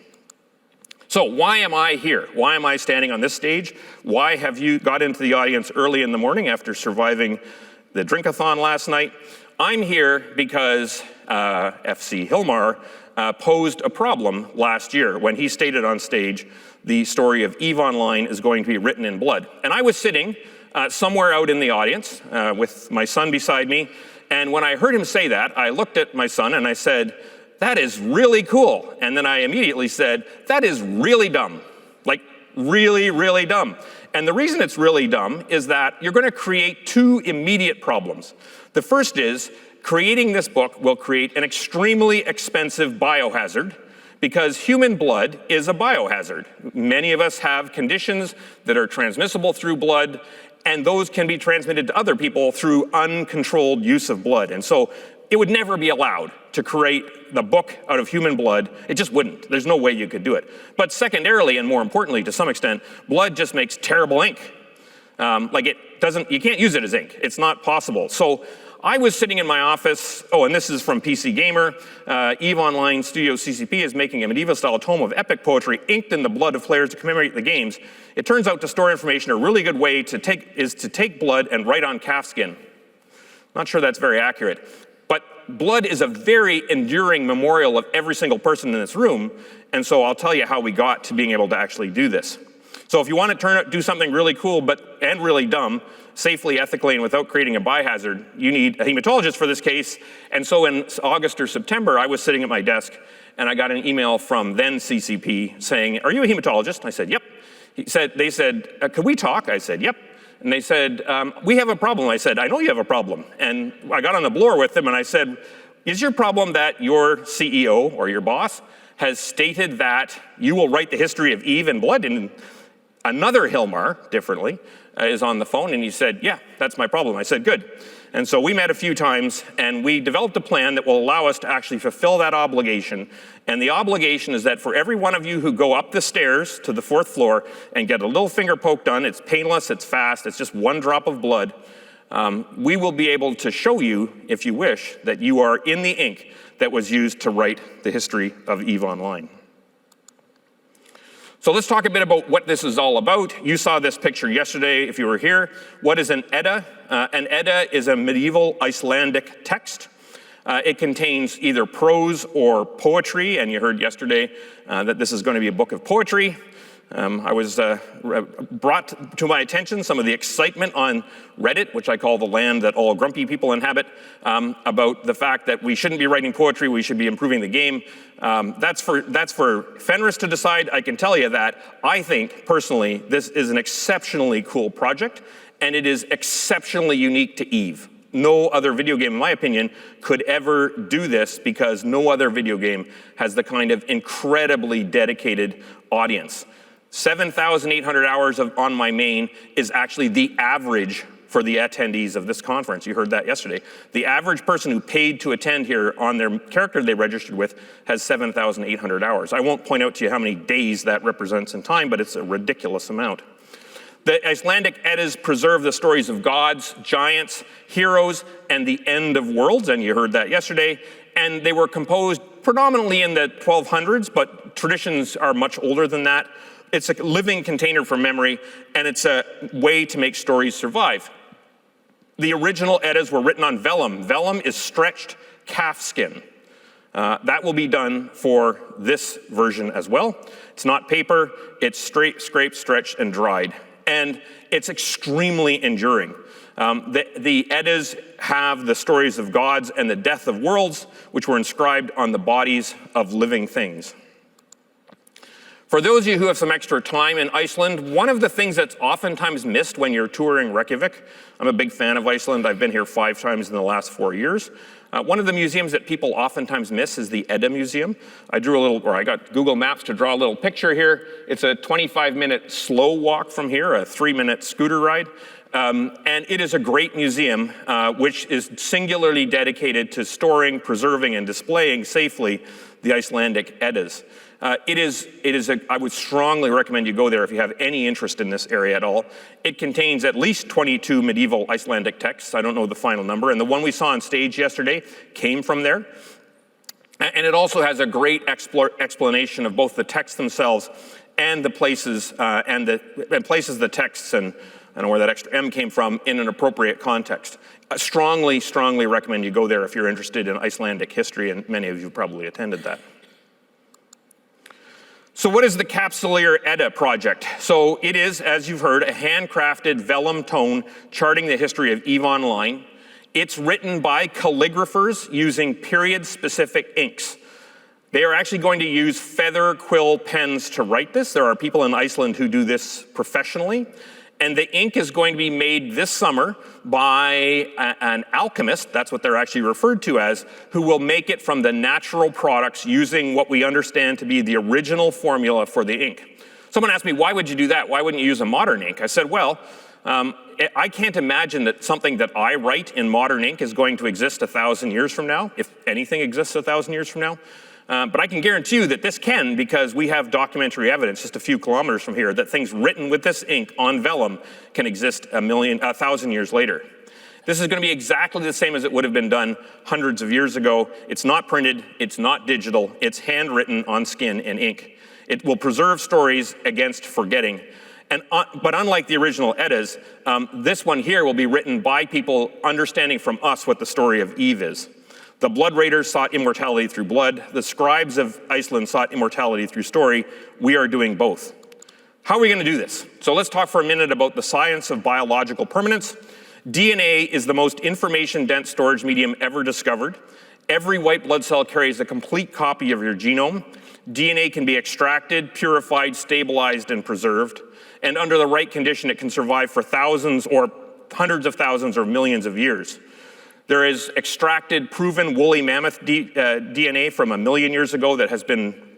So why am I here? Why am I standing on this stage? Why have you got into the audience early in the morning after surviving the drink-a-thon last night? I'm here because FC Hilmar posed a problem last year when he stated on stage the story of EVE Online is going to be written in blood. And I was sitting somewhere out in the audience with my son beside me, and when I heard him say that, I looked at my son and I said, "That is really cool." And then I immediately said, "That is really dumb." Like, really, really dumb. And the reason it's really dumb is that you're going to create two immediate problems. The first is, creating this book will create an extremely expensive biohazard, because human blood is a biohazard. Many of us have conditions that are transmissible through blood, and those can be transmitted to other people through uncontrolled use of blood. And so it would never be allowed to create the book out of human blood. It just wouldn't. There's no way you could do it. But secondarily, and more importantly to some extent, blood just makes terrible ink. You can't use it as ink. It's not possible. So I was sitting in my office, and this is from PC Gamer. EVE Online Studio CCP is making a medieval-style tome of epic poetry inked in the blood of players to commemorate the games. It turns out to store information, a really good way to take blood and write on calfskin. Not sure that's very accurate. But blood is a very enduring memorial of every single person in this room, and so I'll tell you how we got to being able to actually do this. So if you want to do something really cool and really dumb, safely, ethically, and without creating a biohazard, you need a hematologist for this case. And so in August or September, I was sitting at my desk, and I got an email from then CCP saying, "Are you a hematologist?" I said, "Yep." They said, "Could we talk?" I said, "Yep." And they said, "We have a problem." I said, "I know you have a problem." And I got on the blower with them, and I said, "Is your problem that your CEO or your boss has stated that you will write the history of EVE in blood?" And another Hilmar, differently, is on the phone, and he said, "Yeah, that's my problem." I said, "Good." And so we met a few times, and we developed a plan that will allow us to actually fulfill that obligation. And the obligation is that for every one of you who go up the stairs to the 4th floor and get a little finger poke done, it's painless, it's fast, it's just one drop of blood, we will be able to show you, if you wish, that you are in the ink that was used to write the history of EVE Online. So let's talk a bit about what this is all about. You saw this picture yesterday if you were here. What is an Edda? An Edda is a medieval Icelandic text. It contains either prose or poetry, and you heard yesterday that this is going to be a book of poetry. I was brought to my attention some of the excitement on Reddit, which I call the land that all grumpy people inhabit, about the fact that we shouldn't be writing poetry, we should be improving the game. That's for Fenris to decide. I can tell you that I think, personally, this is an exceptionally cool project, and it is exceptionally unique to EVE. No other video game, in my opinion, could ever do this, because no other video game has the kind of incredibly dedicated audience. 7,800 hours on my main is actually the average for the attendees of this conference. You heard that yesterday. The average person who paid to attend here on their character they registered with has 7,800 hours. I won't point out to you how many days that represents in time, but it's a ridiculous amount. The Icelandic Eddas preserve the stories of gods, giants, heroes, and the end of worlds, and you heard that yesterday. And they were composed predominantly in the 1200s, but traditions are much older than that. It's a living container for memory, and it's a way to make stories survive. The original Eddas were written on vellum. Vellum is stretched calfskin. That will be done for this version as well. It's not paper, it's straight, scraped, stretched, and dried. And it's extremely enduring. The Eddas have the stories of gods and the death of worlds, which were inscribed on the bodies of living things. For those of you who have some extra time in Iceland, one of the things that's oftentimes missed when you're touring Reykjavik, I'm a big fan of Iceland, I've been here 5 times in the last 4 years. One of the museums that people oftentimes miss is the Edda Museum. I got Google Maps to draw a little picture here. It's a 25-minute slow walk from here, a 3-minute scooter ride. And it is a great museum, which is singularly dedicated to storing, preserving, and displaying safely the Icelandic Eddas. I would strongly recommend you go there if you have any interest in this area at all. It contains at least 22 medieval Icelandic texts. I don't know the final number. And the one we saw on stage yesterday came from there. And it also has a great explanation of both the texts themselves and the places, places the texts, and I don't know where that extra M came from, in an appropriate context. I strongly, strongly recommend you go there if you're interested in Icelandic history, and many of you probably attended that. So what is the Capsuleer Edda project? So it is, as you've heard, a handcrafted vellum tome charting the history of EVE Online. It's written by calligraphers using period-specific inks. They are actually going to use feather quill pens to write this. There are people in Iceland who do this professionally. And the ink is going to be made this summer by an alchemist, that's what they're actually referred to as, who will make it from the natural products using what we understand to be the original formula for the ink. Someone asked me, why would you do that? Why wouldn't you use a modern ink? I said, well, I can't imagine that something that I write in modern ink is going to exist 1,000 years from now, if anything exists 1,000 years from now. But I can guarantee you that this can, because we have documentary evidence just a few kilometers from here that things written with this ink on vellum can exist 1,000 years later. This is going to be exactly the same as it would have been done hundreds of years ago. It's not printed, it's not digital, it's handwritten on skin and ink. It will preserve stories against forgetting. But unlike the original Eddas, this one here will be written by people understanding from us what the story of Eve is. The blood raiders sought immortality through blood. The scribes of Iceland sought immortality through story. We are doing both. How are we going to do this? So let's talk for a minute about the science of biological permanence. DNA is the most information-dense storage medium ever discovered. Every white blood cell carries a complete copy of your genome. DNA can be extracted, purified, stabilized, and preserved. And under the right condition, it can survive for thousands or hundreds of thousands or millions of years. There is extracted, proven woolly mammoth DNA from 1 million years ago that has been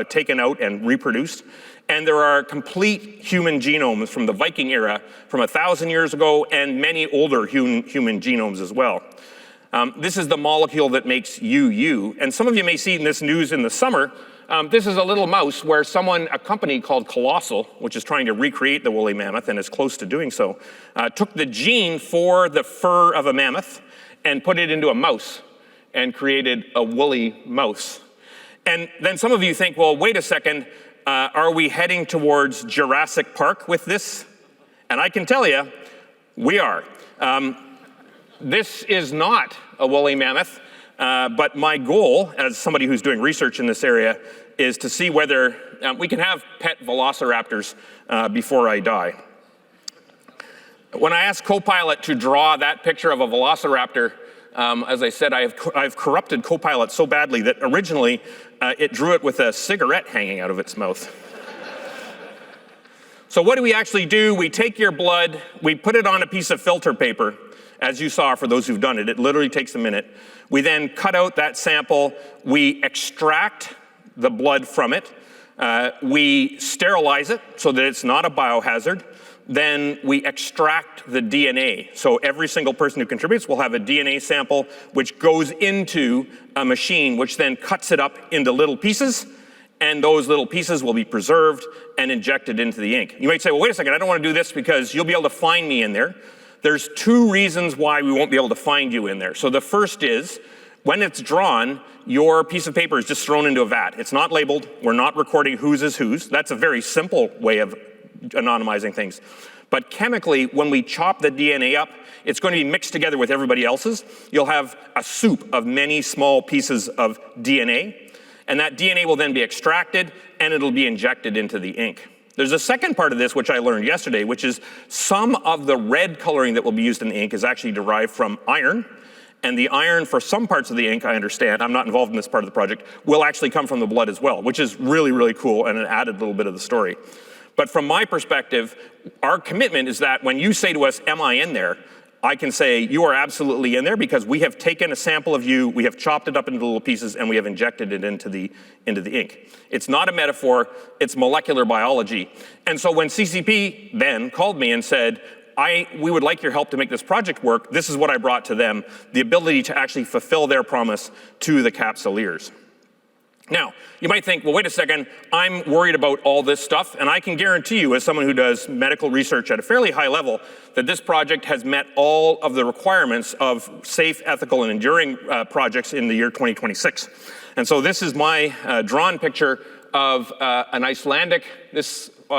taken out and reproduced. And there are complete human genomes from the Viking era from 1,000 years ago, and many older human genomes as well. This is the molecule that makes you. And some of you may see in this news in the summer, this is a little mouse where a company called Colossal, which is trying to recreate the woolly mammoth and is close to doing so, took the gene for the fur of a mammoth and put it into a mouse and created a woolly mouse. And then some of you think, well, wait a second, are we heading towards Jurassic Park with this? And I can tell you, we are. This is not a woolly mammoth, but my goal as somebody who's doing research in this area is to see whether we can have pet velociraptors before I die. When I asked Copilot to draw that picture of a velociraptor, as I said, I've corrupted Copilot so badly that originally it drew it with a cigarette hanging out of its mouth. So what do we actually do? We take your blood, we put it on a piece of filter paper, as you saw for those who've done it. It literally takes a minute. We then cut out that sample, we extract the blood from it, we sterilize it so that it's not a biohazard. Then we extract the DNA. So every single person who contributes will have a DNA sample which goes into a machine which then cuts it up into little pieces, and those little pieces will be preserved and injected into the ink. You might say, well, wait a second, I don't want to do this because you'll be able to find me in there. There's 2 reasons why we won't be able to find you in there. So the first is, when it's drawn, your piece of paper is just thrown into a vat. It's not labeled. We're not recording whose is whose. That's a very simple way of anonymizing things. But chemically, when we chop the DNA up, it's going to be mixed together with everybody else's. You'll have a soup of many small pieces of DNA, and that DNA will then be extracted, and it'll be injected into the ink. There's a second part of this, which I learned yesterday, which is some of the red coloring that will be used in the ink is actually derived from iron, and the iron for some parts of the ink, I understand, I'm not involved in this part of the project, will actually come from the blood as well, which is really, really cool and an added little bit of the story. But from my perspective, our commitment is that when you say to us, am I in there? I can say, you are absolutely in there because we have taken a sample of you, we have chopped it up into little pieces, and we have injected it into the ink. It's not a metaphor, it's molecular biology. And so when CCP then called me and said, we would like your help to make this project work, this is what I brought to them, the ability to actually fulfill their promise to the Capsuleers. Now, you might think, well, wait a second, I'm worried about all this stuff, and I can guarantee you, as someone who does medical research at a fairly high level, that this project has met all of the requirements of safe, ethical, and enduring projects in the year 2026. And so this is my drawn picture of an Icelandic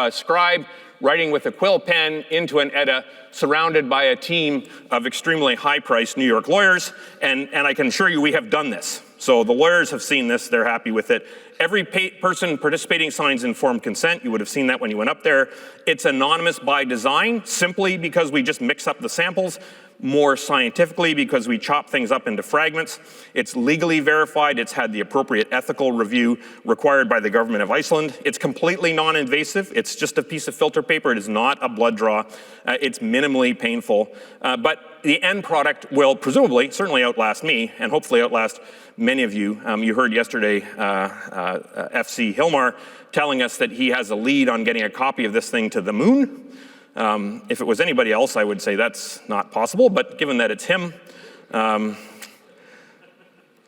scribe writing with a quill pen into an Edda, surrounded by a team of extremely high-priced New York lawyers, and I can assure you we have done this. So the lawyers have seen this, they're happy with it. Every person participating signs informed consent. You would have seen that when you went up there. It's anonymous by design, simply because we just mix up the samples. More scientifically, because we chop things up into fragments. It's legally verified. It's had the appropriate ethical review required by the government of Iceland. It's completely non-invasive. It's just a piece of filter paper. It is not a blood draw. It's minimally painful. But the end product will presumably, certainly outlast me, and hopefully outlast many of you. You heard yesterday FC Hilmar telling us that he has a lead on getting a copy of this thing to the moon. If it was anybody else, I would say that's not possible, but given that it's him,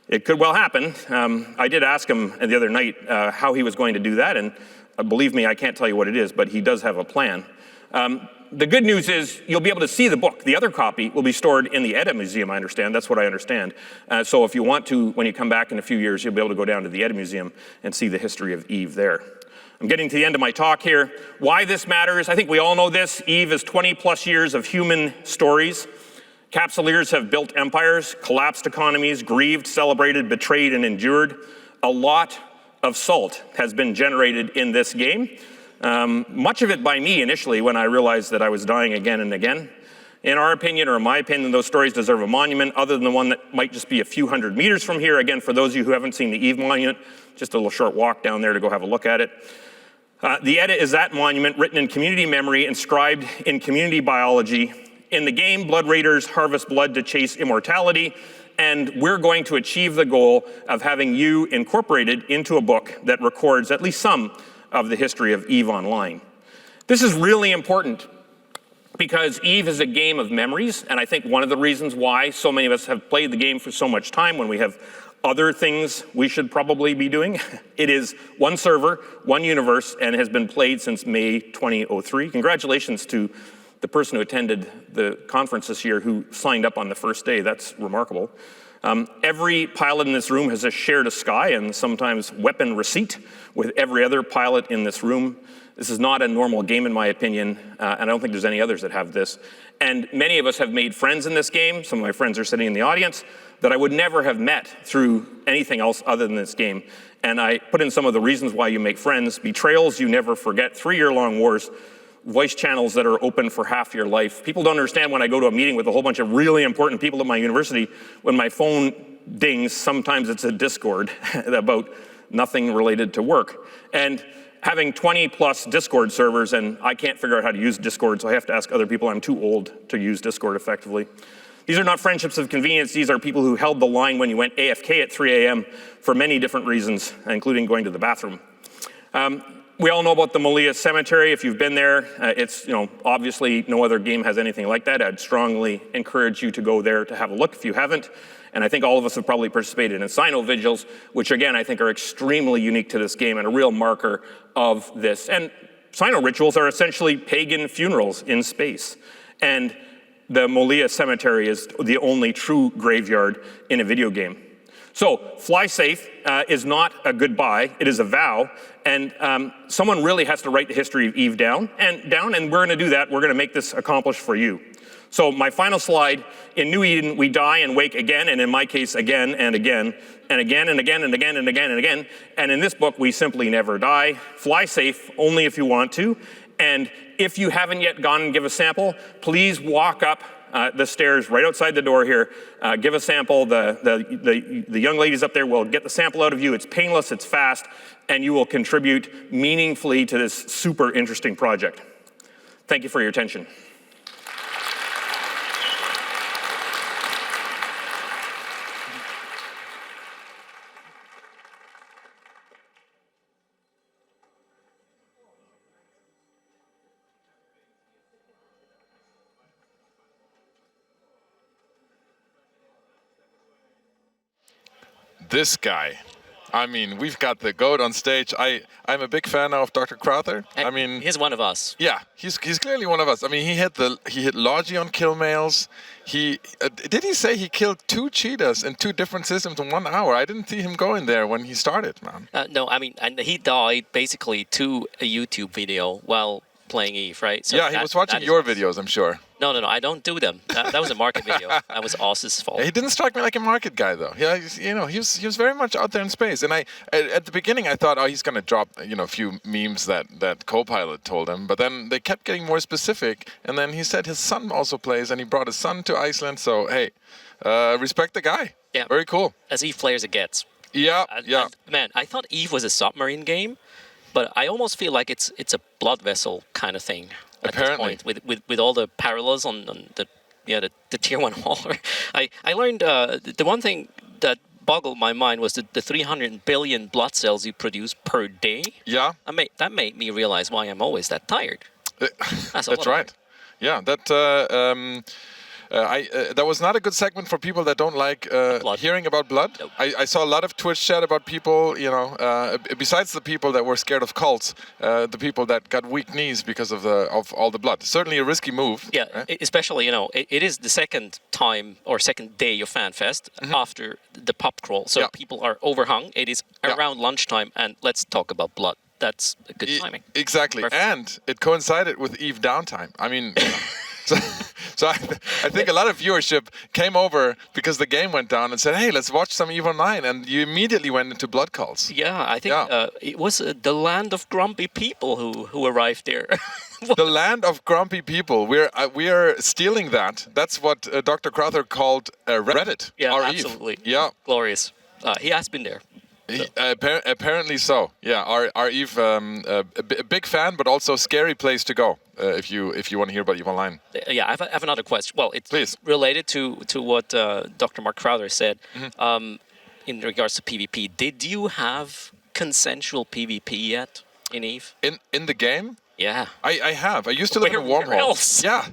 it could well happen. I did ask him the other night how he was going to do that, and believe me, I can't tell you what it is, but he does have a plan. The good news is you'll be able to see the book. The other copy will be stored in the Edda Museum, I understand. That's what I understand. So if you want to, when you come back in a few years, you'll be able to go down to the Edda Museum and see the history of EVE there. I'm getting to the end of my talk here. Why this matters, I think we all know this. EVE is 20 plus years of human stories. Capsuleers have built empires, collapsed economies, grieved, celebrated, betrayed, and endured. A lot of salt has been generated in this game. Much of it by me initially when I realized that I was dying again and again. In our opinion, or in my opinion, those stories deserve a monument other than the one that might just be a few hundred meters from here. Again, for those of you who haven't seen the EVE monument, just a little short walk down there to go have a look at it. The Edda is that monument written in community memory, inscribed in community biology. In the game, blood raiders harvest blood to chase immortality, and we're going to achieve the goal of having you incorporated into a book that records at least some of the history of EVE Online. This is really important because EVE is a game of memories, and I think one of the reasons why so many of us have played the game for so much time when we have other things we should probably be doing. It is one server, one universe, and has been played since May 2003. Congratulations to the person who attended the conference this year who signed up on the first day. That's remarkable. Every pilot in this room has shared a sky and sometimes weapon receipt with every other pilot in this room. This is not a normal game in my opinion, and I don't think there's any others that have this. And many of us have made friends in this game. Some of my friends are sitting in the audience that I would never have met through anything else other than this game. And I put in some of the reasons why you make friends: betrayals you never forget, 3-year-long wars, voice channels that are open for half your life. People don't understand when I go to a meeting with a whole bunch of really important people at my university, when my phone dings, sometimes it's a Discord about nothing related to work. And having 20 plus Discord servers, and I can't figure out how to use Discord, so I have to ask other people. I'm too old to use Discord effectively. These are not friendships of convenience. These are people who held the line when you went AFK at 3 a.m. for many different reasons, including going to the bathroom. We all know about the Molia Cemetery. If you've been there, it's, obviously no other game has anything like that. I'd strongly encourage you to go there to have a look if you haven't. And I think all of us have probably participated in Sino vigils, which again, I think are extremely unique to this game and a real marker of this. And Sino rituals are essentially pagan funerals in space. And the Molia Cemetery is the only true graveyard in a video game. So fly safe is not a goodbye, it is a vow. And someone really has to write the history of EVE down, and we're gonna do that. We're gonna make this accomplished for you. So my final slide: in New Eden, we die and wake again, and in my case, again and again, and again and again and again and again and again. And in this book, we simply never die. Fly safe only if you want to. And if you haven't yet gone and give a sample, please walk up the stairs right outside the door here. Give a sample. The young ladies up there will get the sample out of you. It's painless, it's fast, and you will contribute meaningfully to this super interesting project. Thank you for your attention. This guy. I mean, we've got the GOAT on stage. I'm a big fan of Dr. Crowther. I mean, he's one of us. Yeah, he's clearly one of us. I mean, he hit Logi on kill mails. Did he say he killed 2 cheetahs in 2 different systems in 1 hour? I didn't see him going there when he started, man. No, I mean, and he died basically to a YouTube video while playing EVE, right? So yeah, he was watching your videos, I'm sure. No, I don't do them. That was a market video. That was Oz's fault. He didn't strike me like a market guy, though. Yeah, he was very much out there in space. And at the beginning, I thought, oh, he's going to drop, a few memes that Copilot told him. But then they kept getting more specific. And then he said his son also plays, and he brought his son to Iceland. So, hey, respect the guy. Yeah. Very cool. As EVE players it gets. Yeah, yeah. Man, I thought EVE was a submarine game, but I almost feel like it's a blood vessel kind of thing. Apparently. At this point, with all the parallels on the tier 1 hauler. I learned the one thing that boggled my mind was the 300 billion blood cells you produce per day. Yeah. That made me realize why I'm always that tired. That's right. Yeah, that was not a good segment for people that don't like hearing about blood. Nope. I saw a lot of Twitch chat about people, besides the people that were scared of cults, the people that got weak knees because of all the blood. Certainly a risky move. Yeah, right? Especially, it is the second time or second day of FanFest after the pub crawl. So people are overhung. It is around lunchtime, and let's talk about blood. That's a good timing. Exactly. Perfect. And it coincided with EVE downtime. I mean... So I think a lot of viewership came over because the game went down and said, hey, let's watch some EVE Online, and you immediately went into blood cults. Yeah, I think it was the land of grumpy people who arrived there. The land of grumpy people. We are stealing that. That's what Dr. Crowther called Reddit. Yeah, our absolutely. EVE. Yeah. Glorious. He has been there. Apparently so. Yeah, our EVE, a big fan, but also scary place to go if you want to hear about EVE Online. Yeah, I have another question. Well, it's Please. Related to what Dr. Mark Crowther said in regards to PvP. Did you have consensual PvP yet in EVE? In the game? Yeah. I have. I used to live in a wormhole. Where else? Yeah.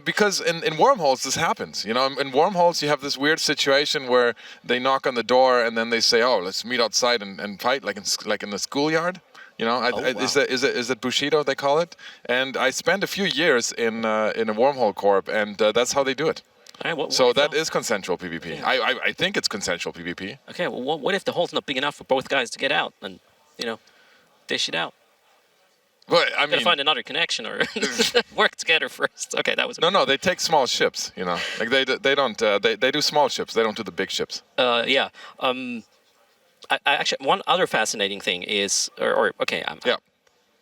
Because in wormholes this happens. In wormholes you have this weird situation where they knock on the door and then they say, "Oh, let's meet outside and fight," like in the schoolyard. Wow. Is it Bushido they call it? And I spent a few years in a wormhole corp, and that's how they do it. Right, so that is consensual PvP. Yeah. I think it's consensual PvP. Okay. Well, what if the hole's not big enough for both guys to get out and dish it out? Well, I mean, gotta find another connection or work together first. Okay, that was no. They take small ships. Like they don't. They do small ships. They don't do the big ships. Yeah. I actually, one other fascinating thing is, I'm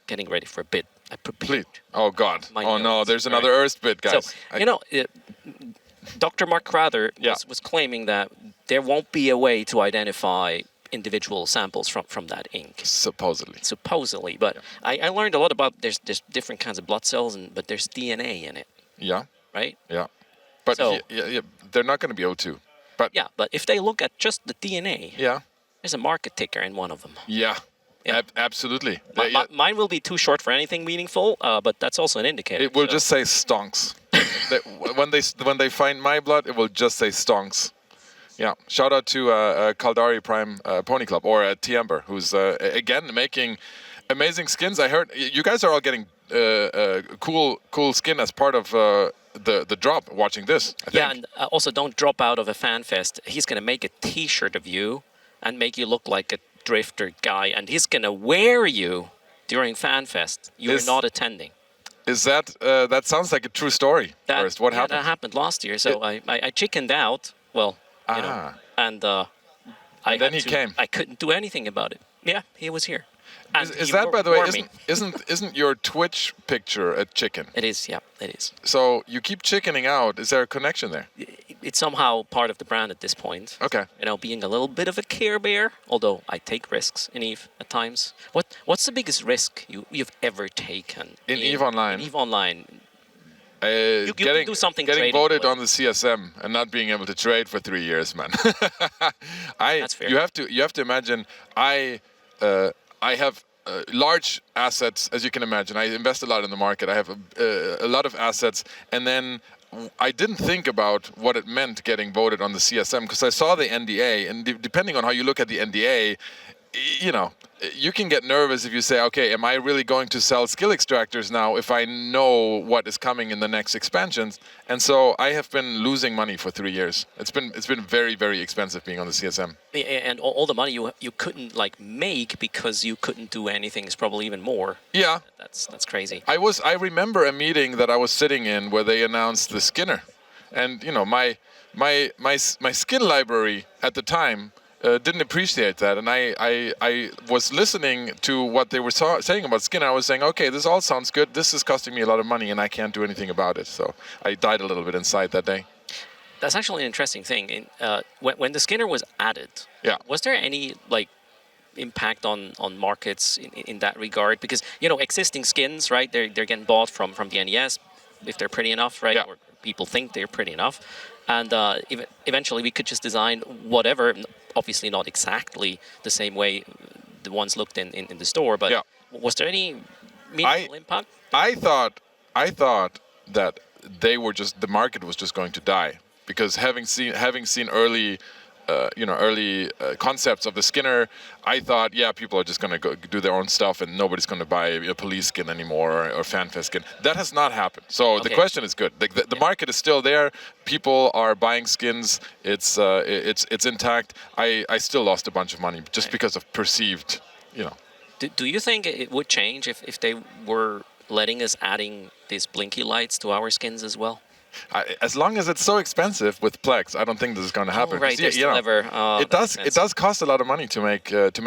getting ready for a bit. I prepared. Please. Oh God. Oh no. There's another Erst bit, guys. So Dr. Mark Crowther was claiming that there won't be a way to identify individual samples from that ink. Supposedly, but I learned a lot about there's different kinds of blood cells, but there's DNA in it. Yeah. Right. Yeah. But they're not going to be able to. But but if they look at just the DNA, there's a market ticker in one of them. Yeah. Absolutely. Mine will be too short for anything meaningful, but that's also an indicator. It will just say stonks. when they find my blood, it will just say stonks. Yeah, shout out to Caldari Prime Pony Club or Tiamber, who's again making amazing skins. I heard you guys are all getting cool skin as part of the drop. Watching this, I think. And also don't drop out of a FanFest. He's gonna make a T-shirt of you and make you look like a drifter guy, and he's gonna wear you during FanFest. You're not attending. Is that sounds like a true story? First, what happened? That happened last year. So I chickened out. Well. And and then he came. I couldn't do anything about it. Yeah, he was here. And Is you that, by the way, warn me. isn't your Twitch picture a chicken? It is, yeah, it is. So you keep chickening out. Is there a connection there? It's somehow part of the brand at this point. Okay. You know, being a little bit of a Care Bear, although I take risks in EVE at times. What's the biggest risk you've ever taken In EVE Online? In EVE Online. You can do something getting trading voted with. on the CSM and not being able to trade for 3 years, man. That's fair. You have to imagine. I have large assets, as you can imagine. I invest a lot in the market. I have a lot of assets, and then I didn't think about what it meant getting voted on the CSM because I saw the NDA, and depending on how you look at the NDA, you know, you can get nervous if you say, okay, am I really going to sell skill extractors now if I know what is coming in the next expansions? And so I have been losing money for 3 years. It's been very, very expensive being on the CSM. And all the money you couldn't like make because you couldn't do anything is probably even more. Yeah. That's crazy. I remember a meeting that I was sitting in where they announced the Skinner. And you know, my skill library at the time didn't appreciate that, and I was listening to what they were saying about Skinner. I was saying, okay, this all sounds good. This is costing me a lot of money, and I can't do anything about it. So I died a little bit inside that day. That's actually an interesting thing. When the Skinner was added, Yeah. was there any like impact on markets in that regard? Because you know, existing skins, right? They're getting bought from the NES if they're pretty enough, right? Yeah. Or people think they're pretty enough, and eventually we could just design whatever. Obviously not exactly the same way the ones looked in the store, but Yeah. was there any meaningful impact? I thought that the market was just going to die because having seen early concepts of the Skinner, I thought, yeah, people are just going to go do their own stuff and nobody's going to buy a police skin anymore or Fanfest skin. That has not happened. So Okay. the question is good. The market is still there. People are buying skins. It's intact. I still lost a bunch of money just because of perceived, you know. Do you think it would change if they were letting us adding these blinky lights to our skins as well? As long as it's so expensive with Plex, I don't think this is going to happen. Right, 'Cause, there's clever. It does cost a lot of money to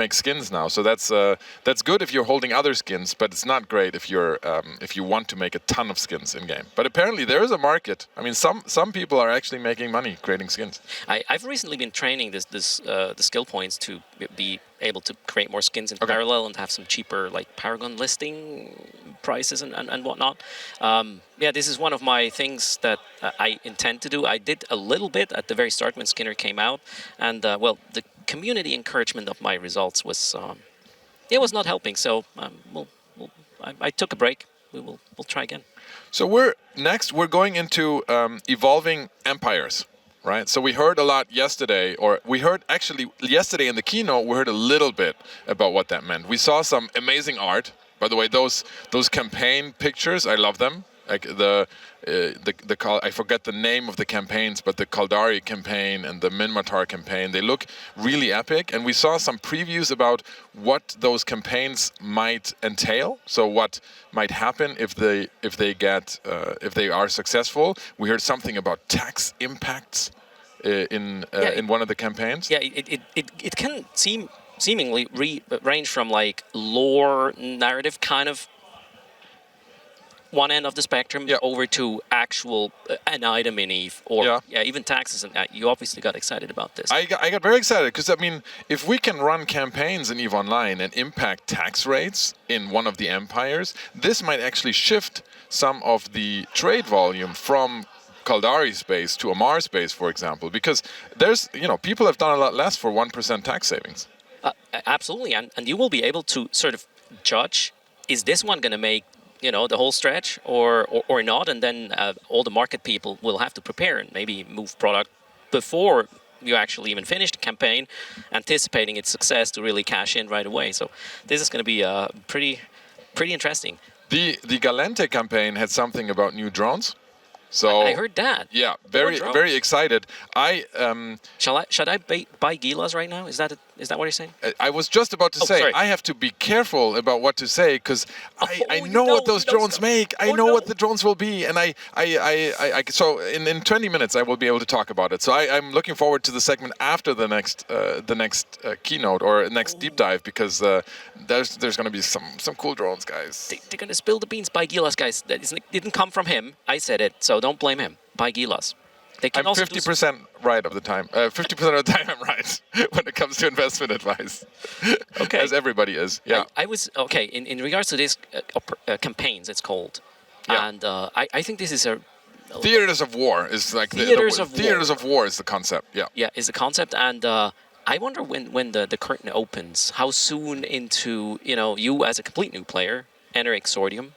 make skins now. So that's good if you're holding other skins, but it's not great if you want to make a ton of skins in game. But apparently there is a market. I mean, some people are actually making money creating skins. I've recently been training the skill points to be able to create more skins in Okay. parallel and have some cheaper like Paragon listing prices and whatnot. Yeah, this is one of my things that I intend to do. I did a little bit at the very start when Skinner came out, and well, the community encouragement of my results was was not helping. So I took a break. We'll try again. So we're going into evolving empires. Right, so we heard a lot yesterday, or we heard actually yesterday in the keynote, we heard a little bit about what that meant. We saw some amazing art. By the way, those campaign pictures, I love them. Like I forget the name of the campaigns, but the Kaldari campaign and the Minmatar campaign, they look really epic. And we saw some previews about what those campaigns might entail. So what might happen if they are successful. We heard something about tax impacts in one of the campaigns. Yeah, it can seemingly range from like lore narrative kind of one end of the spectrum over to actual an item in EVE or even taxes, and you obviously got excited about this. I got very excited because I mean, if we can run campaigns in EVE Online and impact tax rates in one of the empires, this might actually shift some of the trade volume from Kaldari space to Amar space, for example, because there's people have done a lot less for 1% tax savings. Absolutely, and you will be able to sort of judge, is this one going to make the whole stretch or not, and then all the market people will have to prepare and maybe move product before you actually even finish the campaign, anticipating its success to really cash in right away. So this is going to be pretty interesting. The Galente campaign had something about new drones. So I heard that. Yeah, More very drones. very excited. Should I buy Gilas right now? Is that what you're saying? I was just about to say sorry. I have to be careful about what to say because I you know what don't, those you don't drones stop. make. I Oh, know no. what the drones will be, and so in 20 minutes I will be able to talk about it. So I'm looking forward to the segment after the next keynote or next deep dive because there's going to be some cool drones, guys. They're gonna spill the beans. Buy Gilas, guys. Didn't come from him. I said it, so don't blame him. Buy Gilas. They can I'm also 50% right of the time. 50% of the time I'm right when it comes to investment advice. Okay. As everybody is. Yeah. I was okay in regards to this campaigns. It's called, Yeah. and I think this is a Theaters of War is like Theaters of War. Theaters of War is the concept. Yeah. is the concept, and I wonder when the curtain opens, how soon into you as a complete new player enter Exordium.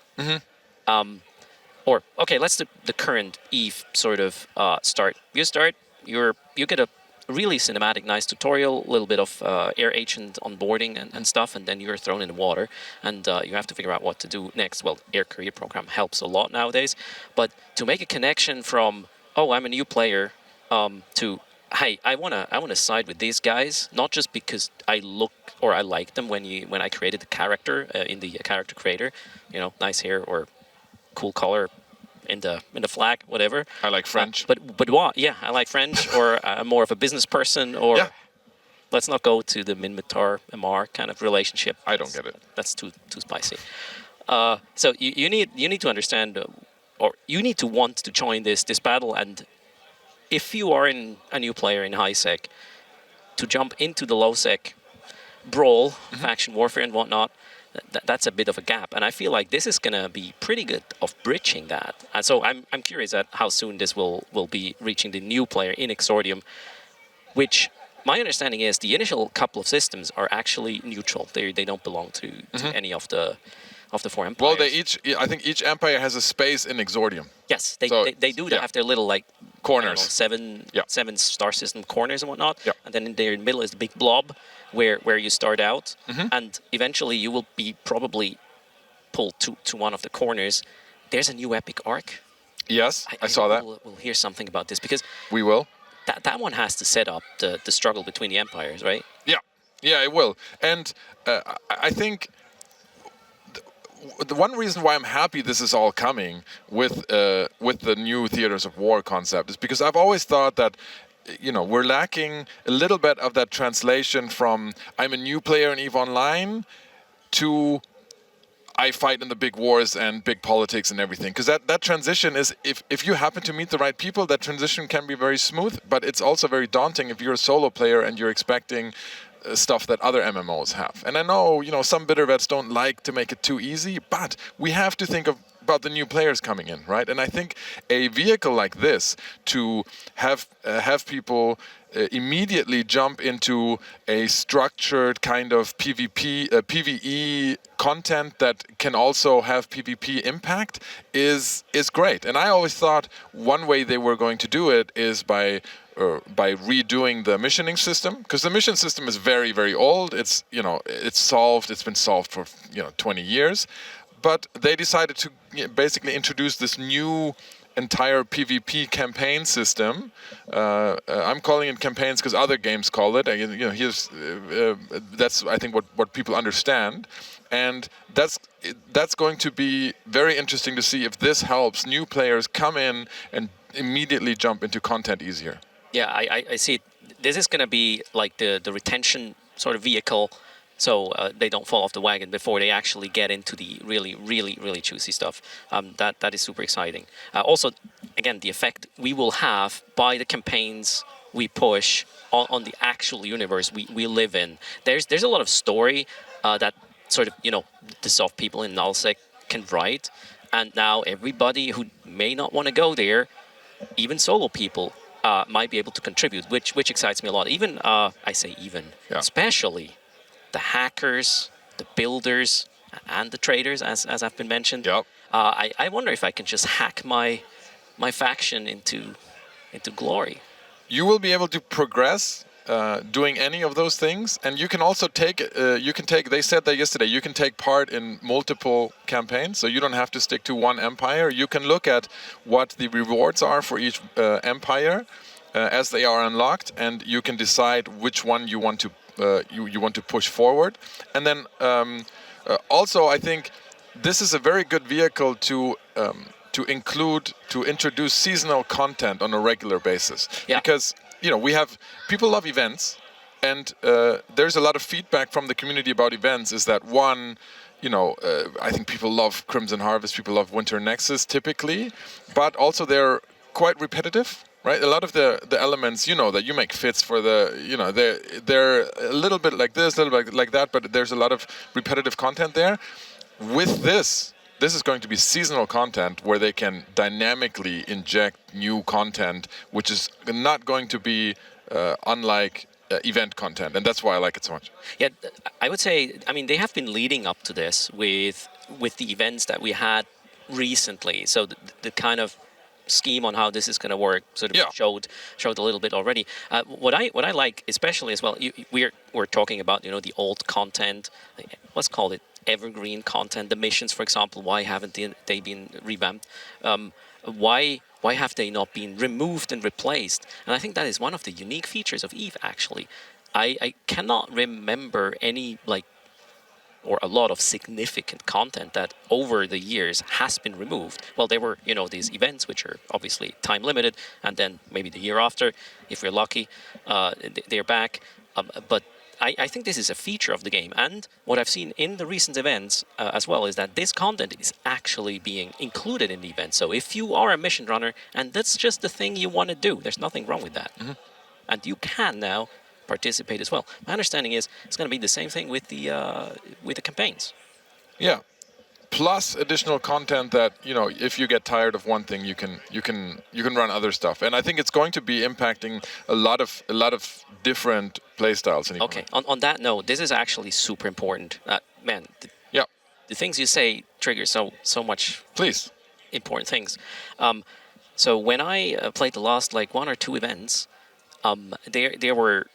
Or okay, let's do the current EVE sort of start. You start, you get a really cinematic, nice tutorial, a little bit of air agent onboarding and stuff, and then you're thrown in the water, and you have to figure out what to do next. Well, Air Career Program helps a lot nowadays, but to make a connection from I'm a new player to hey, I wanna side with these guys, not just because I look or I like them when I created the character in the character creator, nice hair or cool color in the flag, whatever. I like French. But what? Yeah, I like French, or I'm more of a business person, or Yeah. let's not go to the Minmatar MR kind of relationship. I don't get it. That's too spicy. So you need to understand, or you need to want to join this battle, and if you are a new player in high sec, to jump into the low sec brawl, faction warfare and whatnot. That's a bit of a gap, and I feel like this is gonna be pretty good of bridging that. And so I'm curious at how soon this will be reaching the new player in Exordium, which my understanding is the initial couple of systems are actually neutral. They don't belong to any of the four empires. Well, I think each empire has a space in Exordium. Yes, So, they do. They yeah. have their little Corners. seven star system corners and whatnot. Yeah. And then in the middle is the big blob where you start out, Mm-hmm. and eventually you will be probably pulled to one of the corners. There's a new epic arc. Yes, I saw that. We'll hear something about this because We will. that one has to set up the struggle between the empires, right? Yeah, it will. And I think the one reason why I'm happy this is all coming with the new Theaters of War concept is because I've always thought that we're lacking a little bit of that translation from I'm a new player in EVE Online to I fight in the big wars and big politics and everything. Because that transition is, if you happen to meet the right people, that transition can be very smooth, but it's also very daunting if you're a solo player and you're expecting stuff that other MMOs have. And I know, some bitter vets don't like to make it too easy, but we have to think about the new players coming in, right? And I think a vehicle like this to have people immediately jump into a structured kind of PvE content that can also have PvP impact is great. And I always thought one way they were going to do it is by redoing the missioning system, because the mission system is very, very old. It's solved. It's been solved for 20 years, but they decided to basically introduce this new entire PvP campaign system. I'm calling it campaigns because other games call it. That's I think what people understand, and that's going to be very interesting to see if this helps new players come in and immediately jump into content easier. Yeah, I see it. This is going to be like the retention sort of vehicle, so they don't fall off the wagon before they actually get into the really, really, really juicy stuff. That is super exciting. Also, again, the effect we will have by the campaigns we push on the actual universe we live in. There's a lot of story that sort of, the soft people in nullsec can write, and now everybody who may not want to go there, even solo people, might be able to contribute, which excites me a lot. Even, especially the hackers, the builders, and the traders, as I've been mentioned. Yep. I wonder if I can just hack my faction into glory. You will be able to progress doing any of those things, and you can also take. They said that yesterday. You can take part in multiple campaigns, so you don't have to stick to one empire. You can look at what the rewards are for each empire as they are unlocked, and you can decide which one you want to you want to push forward. And then also, I think this is a very good vehicle to introduce seasonal content on a regular basis. Yeah. Because we have people love events, and there's a lot of feedback from the community about events. Is that one? I think people love Crimson Harvest, people love Winter Nexus typically, but also they're quite repetitive, right? A lot of the elements, that you make fits for they're a little bit like this, a little bit like that, but there's a lot of repetitive content there. With this is going to be seasonal content where they can dynamically inject new content, which is not going to be unlike event content, and that's why I like it so much. Yeah, I would say, they have been leading up to this with the events that we had recently. So the kind of scheme on how this is going to work sort of showed a little bit already. What I like especially as well, we're talking about the old content. Let's call it evergreen content. The missions, for example, why haven't they been revamped? Why have they not been removed and replaced? And I think that is one of the unique features of EVE, actually. I cannot remember any, or a lot of significant content that over the years has been removed. Well, there were, these events, which are obviously time limited, and then maybe the year after, if we're lucky, they're back. But I think this is a feature of the game, and what I've seen in the recent events as well is that this content is actually being included in the event. So if you are a mission runner and that's just the thing you want to do, there's nothing wrong with that. Mm-hmm. And you can now participate as well. My understanding is it's going to be the same thing with the campaigns. Yeah. Plus additional content that if you get tired of one thing, you can run other stuff, and I think it's going to be impacting a lot of different playstyles. Okay. On that note, this is actually super important, man. The things you say trigger so much. Please. Important things. So when I played the last 1 or 2 events, there were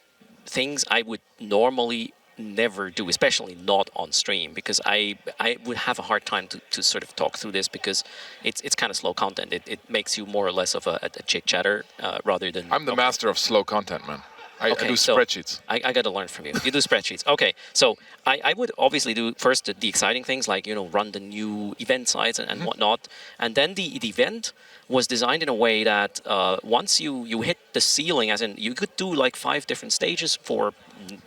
things I would normally never do, especially not on stream, because I would have a hard time to sort of talk through this, because it's kind of slow content. It makes you more or less of a chit-chatter rather than... I'm the master of slow content, man. I do spreadsheets. I got to learn from you. You do spreadsheets. Okay, so I would obviously do first the exciting things, like run the new event sites and whatnot, and then the event was designed in a way that once you hit the ceiling, as in you could do 5 different stages for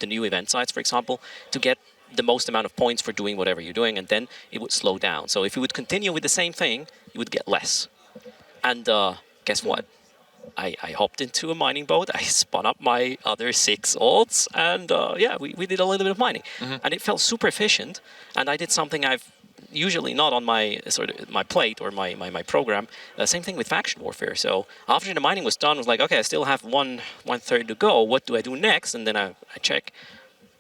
the new event sites, for example, to get the most amount of points for doing whatever you're doing, and then it would slow down. So if you would continue with the same thing, you would get less. And guess what? I hopped into a mining boat, I spun up my other 6 alts, and we did a little bit of mining. Mm-hmm. And it felt super efficient, and I did something I've usually not on my my plate or my program. Same thing with faction warfare. So after the mining was done, I was like, okay, I still have one third to go. What do I do next? And then I check.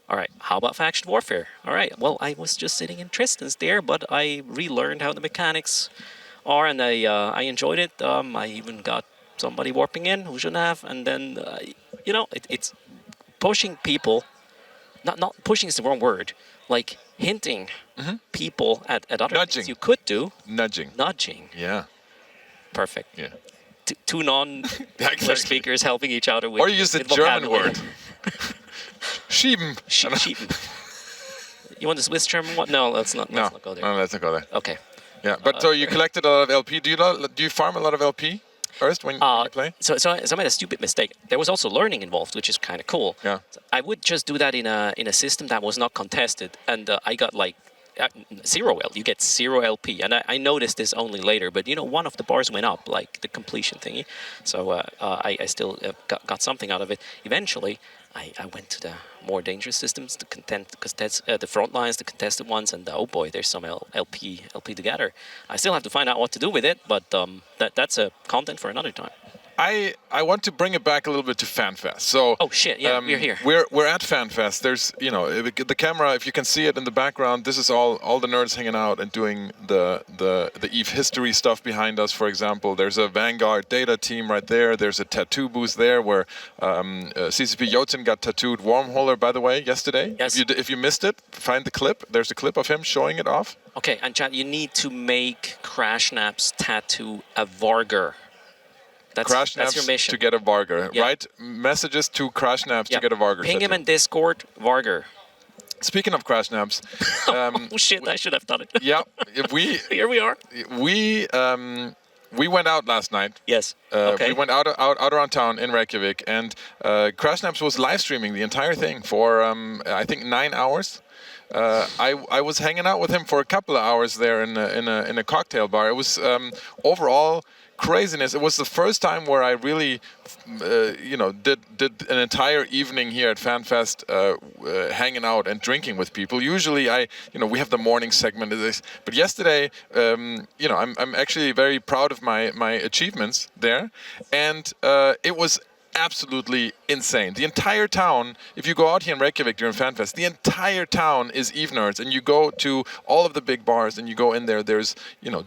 All right, how about faction warfare? All right, well, I was just sitting in Tristan's there, but I relearned how the mechanics are, and I enjoyed it. I even got somebody warping in who shouldn't have, and then it's pushing people. Not pushing is the wrong word. Hinting people at other things you could do. Nudging. Yeah. Perfect. Yeah. Two non-English speakers helping each other with. Or you use the German word. Schieben. Schieben. You want the Swiss German one? No, let's not go there. No, let's not go there. Okay. Yeah, but so you collected a lot of LP. Do you farm a lot of LP? Erst, when you play? So I made a stupid mistake. There was also learning involved, which is kind of cool. Yeah. So I would just do that in a system that was not contested, and I got 0 L. You get 0 LP, and I noticed this only later. But one of the bars went up, like the completion thingy. So I still got something out of it. Eventually, I went to the more dangerous systems, the front lines, the contested ones, and oh boy, there's some LP to gather. I still have to find out what to do with it, but that's a content for another time. I want to bring it back a little bit to FanFest. So Oh shit! Yeah, we're here. We're at FanFest. There's the camera. If you can see it in the background, this is all the nerds hanging out and doing the EVE history stuff behind us. For example, there's a Vanguard data team right there. There's a tattoo booth there where CCP Jotunn got tattooed. Wormholer, by the way, yesterday. Yes. If you missed it, find the clip. There's a clip of him showing it off. Okay, and Chad, you need to make Crashnap's tattoo a Vargar. That's your mission. to get a Vargar. Yeah. Write messages to Crashnaps to get a Vargar. Ping him tattoo. in Discord, Vargar. Speaking of Crashnaps, Oh shit! I should have done it. yeah, Here we are. we went out last night. Yes. Okay. We went out around town in Reykjavik, and Crashnaps was live streaming the entire thing for I think 9 hours. I was hanging out with him for a couple of hours there in a cocktail bar. It was overall craziness. It was the first time where I really, did an entire evening here at FanFest, hanging out and drinking with people. Usually, we have the morning segment of this, but yesterday, I'm actually very proud of my achievements there, and it was absolutely insane. The entire town, if you go out here in Reykjavik during FanFest, the entire town is EVE nerds, and you go to all of the big bars and you go in there, there's,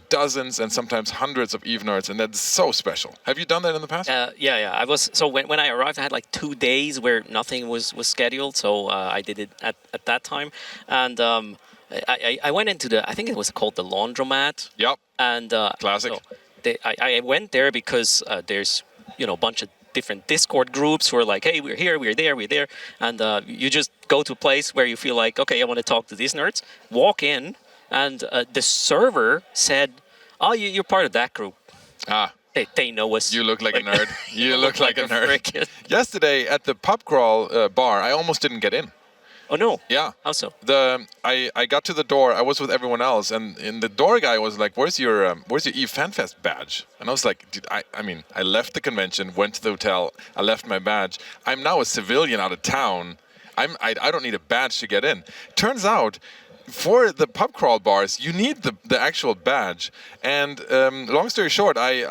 dozens and sometimes hundreds of EVE nerds, and that's so special. Have you done that in the past? Yeah. I was when I arrived, I had like 2 days where nothing was scheduled, so I did it at that time, and I went into I think it was called the laundromat. Yep. And classic. So I went there because there's a bunch of different Discord groups who are like, hey, we're here, we're there, and you just go to a place where you feel like, okay, I want to talk to these nerds. Walk in, and the server said, oh, you're part of that group. Ah. They know us. You look like a nerd. You look like a nerd. Frickin'. Yesterday at the pub crawl bar, I almost didn't get in. Oh no! Yeah. How so? I got to the door. I was with everyone else, and the door guy was like, "Where's your EVE Fanfest badge?" And I was like, "Dude, I left the convention, went to the hotel, I left my badge. I'm now a civilian out of town. I don't need a badge to get in." Turns out, for the pub crawl bars, you need the actual badge. And long story short, I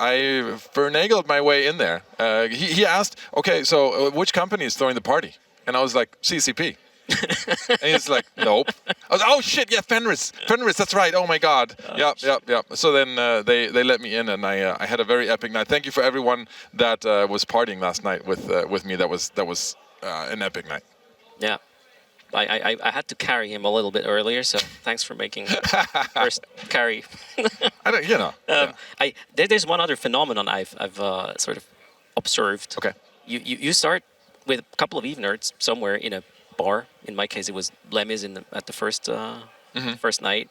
finagled my way in there. He asked, "Okay, so which company is throwing the party?" And I was like, "CCP." And he's like, nope. I was, oh shit, yeah, Fenris, that's right. Oh my God, yep. So then they let me in, and I had a very epic night. Thank you for everyone that was partying last night with me. That was an epic night. Yeah, I had to carry him a little bit earlier, so thanks for making first carry. I don't, yeah. There's one other phenomenon I've sort of observed. Okay. You start with a couple of EVE nerds somewhere in a bar. In my case, it was Lemis at the first first night,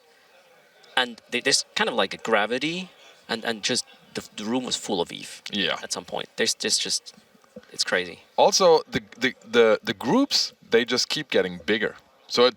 and there's kind of like a gravity, and just the room was full of EVE. Yeah. At some point, there's just it's crazy. Also, the groups, they just keep getting bigger. So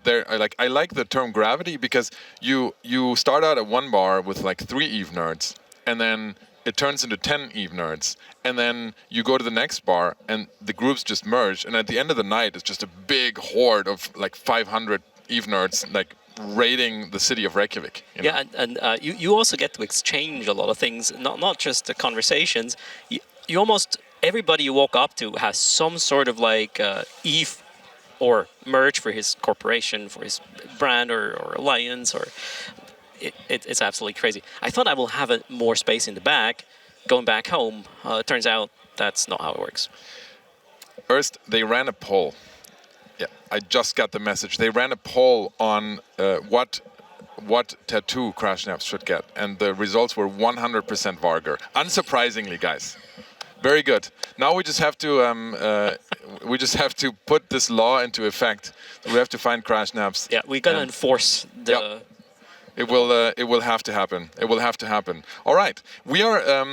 I like the term gravity, because you start out at one bar with like 3 EVE nerds, and then it turns into 10 EVE nerds, and then you go to the next bar, and the groups just merge, and at the end of the night, it's just a big horde of like 500 EVE nerds, like raiding the city of Reykjavik. Yeah, and you also get to exchange a lot of things, not just the conversations. You almost everybody you walk up to has some sort of like EVE or merge for his corporation, for his brand or alliance, or. It's absolutely crazy. I thought I will have more space in the back going back home. Turns out that's not how it works. Erst, they ran a poll. Yeah, I just got the message. They ran a poll on what tattoo Crashnaps should get, and the results were 100% Vargar. Unsurprisingly, guys. Very good. Now we just have to put this law into effect. We have to find Crashnaps. Yeah, we're gonna enforce the. Yep. It will have to happen. It will have to happen. All right, we are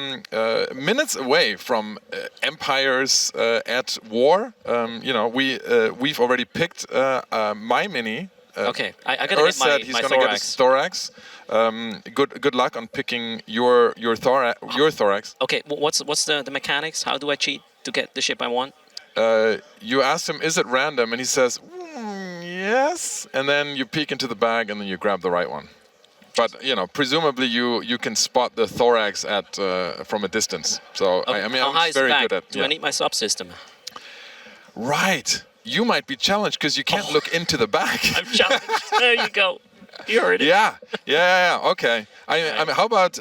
minutes away from Empiers at war. We've already picked my mini. Okay, I gotta Erst get said he's my gonna get his thorax. Good luck on picking your thorax. Okay, what's the mechanics? How do I cheat to get the ship I want? You ask him, is it random, and he says, yes. And then you peek into the bag, and then you grab the right one. But presumably you can spot the thorax at from a distance. So I mean, how high I'm is the very bag? good at. Do I need my subsystem? Right. You might be challenged because you can't look into the bag. I'm challenged. There you go. You heard it. Yeah. Okay. I mean, how about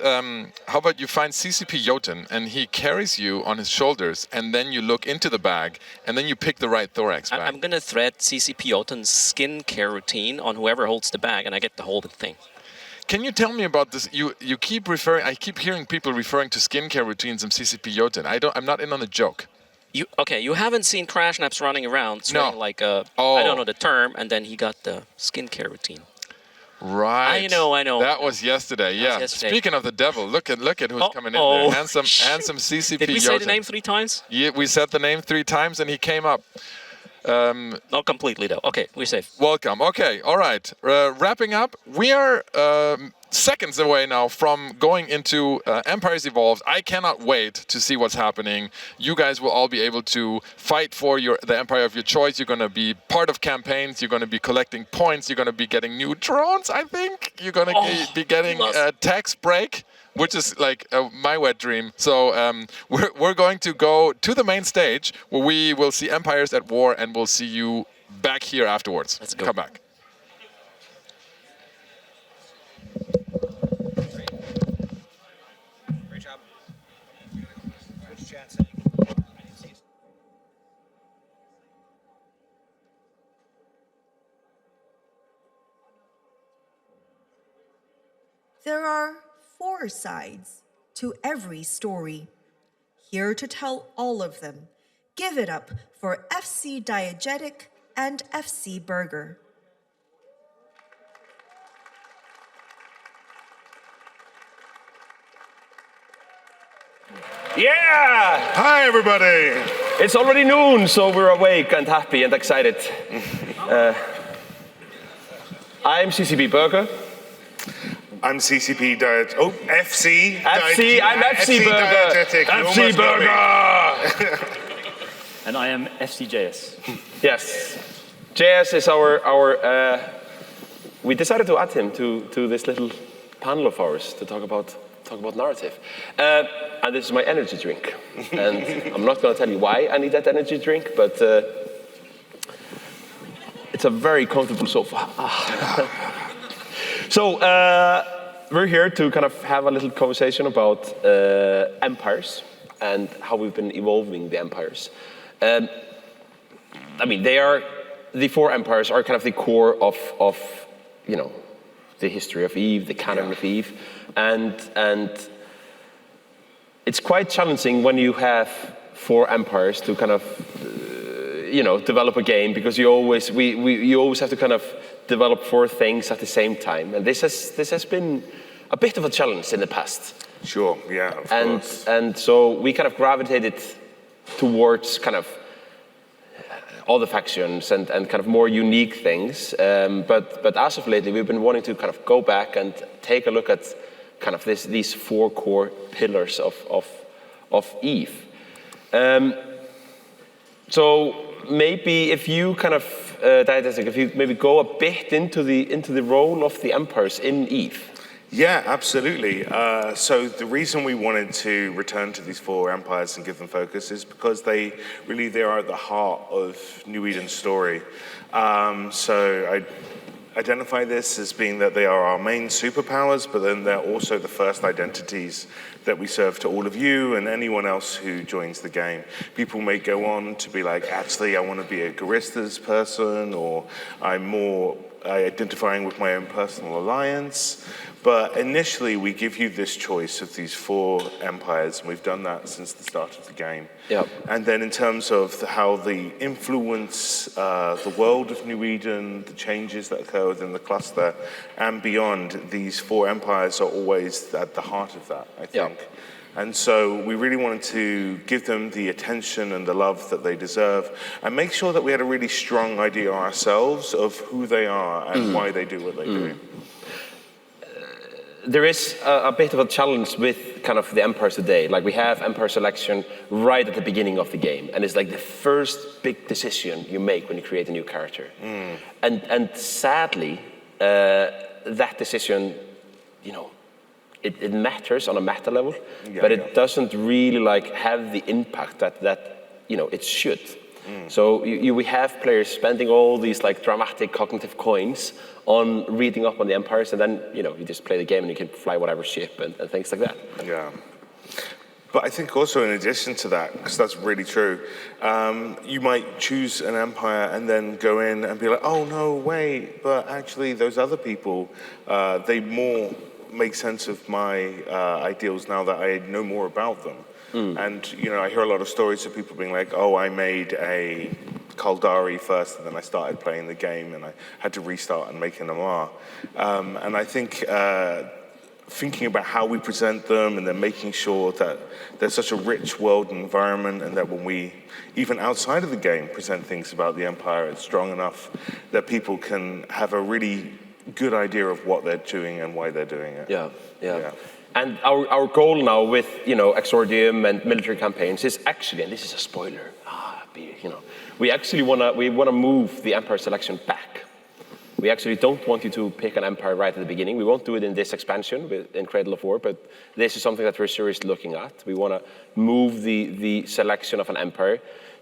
you find CCP Jotunn and he carries you on his shoulders, and then you look into the bag, and then you pick the right thorax bag. I'm gonna thread CCP Jotunn's skincare routine on whoever holds the bag, and I get the whole thing. Can you tell me about this? You keep referring. I keep hearing people referring to skincare routines in CCP Jotunn. I'm not in on the joke. You haven't seen Crash Naps running around sweating like I don't know the term, and then he got the skincare routine. Right. I know. That was yesterday. Yeah. Speaking of the devil, look at who's coming in there. Handsome CCP Did we say Jotunn. the name 3 times? Yeah, we said the name 3 times, and he came up. Not completely though. Okay, we're safe. Welcome. Okay. All right. Wrapping up. We are seconds away now from going into Empires Evolved. I cannot wait to see what's happening. You guys will all be able to fight for the empire of your choice. You're going to be part of campaigns. You're going to be collecting points. You're going to be getting new drones, I think. You're going to be getting a tax break, which is like my wet dream. So we're going to go to the main stage where we will see Empires at War, and we'll see you back here afterwards. Let's go. Come back. Great job. Good chat. There are 4 sides to every story. Here to tell all of them, give it up for FC Diegetic and FC Burger. Yeah! Hi, everybody. It's already noon, so we're awake and happy and excited. I'm CCP Burger. I'm CCP Diet. Oh, FC. I'm FC Burger. Diegetic. You FC almost got me. Burger. And I am FC Jayess. Yes. Jayess is our we decided to add him to this little panel of ours to talk about narrative. And this is my energy drink. And I'm not going to tell you why I need that energy drink, but it's a very comfortable sofa. So we're here to kind of have a little conversation about empires and how we've been evolving the empires. I mean, the 4 empires are kind of the core of the history of EVE, the canon of EVE, and it's quite challenging when you have 4 empires to kind of develop a game, because you always have to kind of develop 4 things at the same time, and this has been a bit of a challenge in the past. Sure, yeah, of course. And so we kind of gravitated towards kind of all the factions and kind of more unique things. But as of lately, we've been wanting to kind of go back and take a look at kind of these 4 core pillars of EVE. So maybe if you kind of, Diegetic, if you maybe go a bit into the role of the empires in EVE. Yeah, absolutely. So the reason we wanted to return to these 4 empires and give them focus is because they are at the heart of New Eden's story. So I identify this as being that they are our main superpowers, but then they're also the first identities that we serve to all of you and anyone else who joins the game. People may go on to be like, actually, I want to be a Garistas person, or I'm more identifying with my own personal alliance. But initially, we give you this choice of these 4 empires, and we've done that since the start of the game. Yep. And then in terms of how they influence the world of New Eden, the changes that occur within the cluster, and beyond, these 4 empires are always at the heart of that, I think. Yep. And so we really wanted to give them the attention and the love that they deserve, and make sure that we had a really strong idea ourselves of who they are and why they do what they do. There is a bit of a challenge with kind of the empires today. Like, we have empire selection right at the beginning of the game, and it's like the first big decision you make when you create a new character. And sadly, that decision it matters on a meta level, but it doesn't really like have the impact that it should. So we have players spending all these like dramatic cognitive coins on reading up on the empires, and then you just play the game and you can fly whatever ship and things like that. Yeah. But I think also in addition to that, because that's really true, you might choose an empire and then go in and be like, oh no, wait, but actually those other people, they more make sense of my ideals now that I know more about them. And I hear a lot of stories of people being like, oh, I made a Kaldari first, and then I started playing the game, and I had to restart and make an Amar. And I think thinking about how we present them, and then making sure that there's such a rich world and environment, and that when we, even outside of the game, present things about the Empire, it's strong enough that people can have a really good idea of what they're doing and why they're doing it. Yeah. And our goal now with Exordium and military campaigns is actually, and this is a spoiler, we actually wanna move the empire selection back. We actually don't want you to pick an empire right at the beginning. We won't do it in this expansion in Cradle of War, but this is something that we're seriously looking at. We want to move the selection of an empire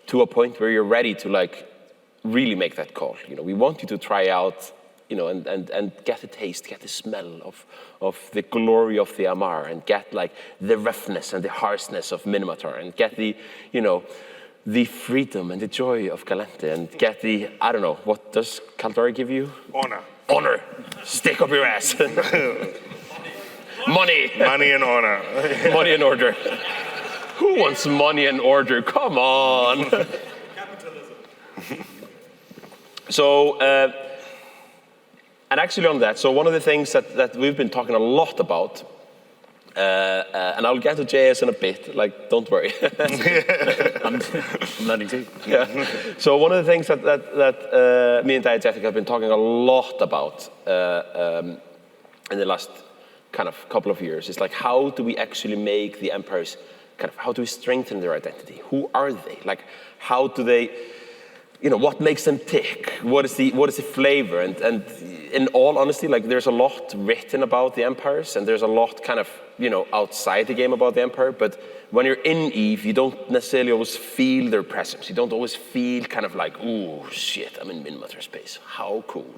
to a point where you're ready to like really make that call. We want you to try out. And get the taste, get the smell of the glory of the Amar, and get like the roughness and the harshness of Minotaur, and get the the freedom and the joy of Galente, and get the, I don't know, what does Kaldari give you? Honor. Stick up your ass. Money. Money and honor. Money and order. Who wants money and order? Come on. Capitalism. So, and actually on that, so one of the things that we've been talking a lot about, and I'll get to Jayess in a bit, like, don't worry. I'm learning too. Yeah. So one of the things that me and Diegetic have been talking a lot about in the last kind of couple of years is like, how do we actually make the empires, how do we strengthen their identity? Who are they? Like, how do they, what makes them tick? What is the flavor? And in all honesty, like, there's a lot written about the empires, and there's a lot kind of, outside the game about the empire, but when you're in EVE, you don't necessarily always feel their presence. You don't always feel kind of like, ooh, shit, I'm in Minotaur space. How cool.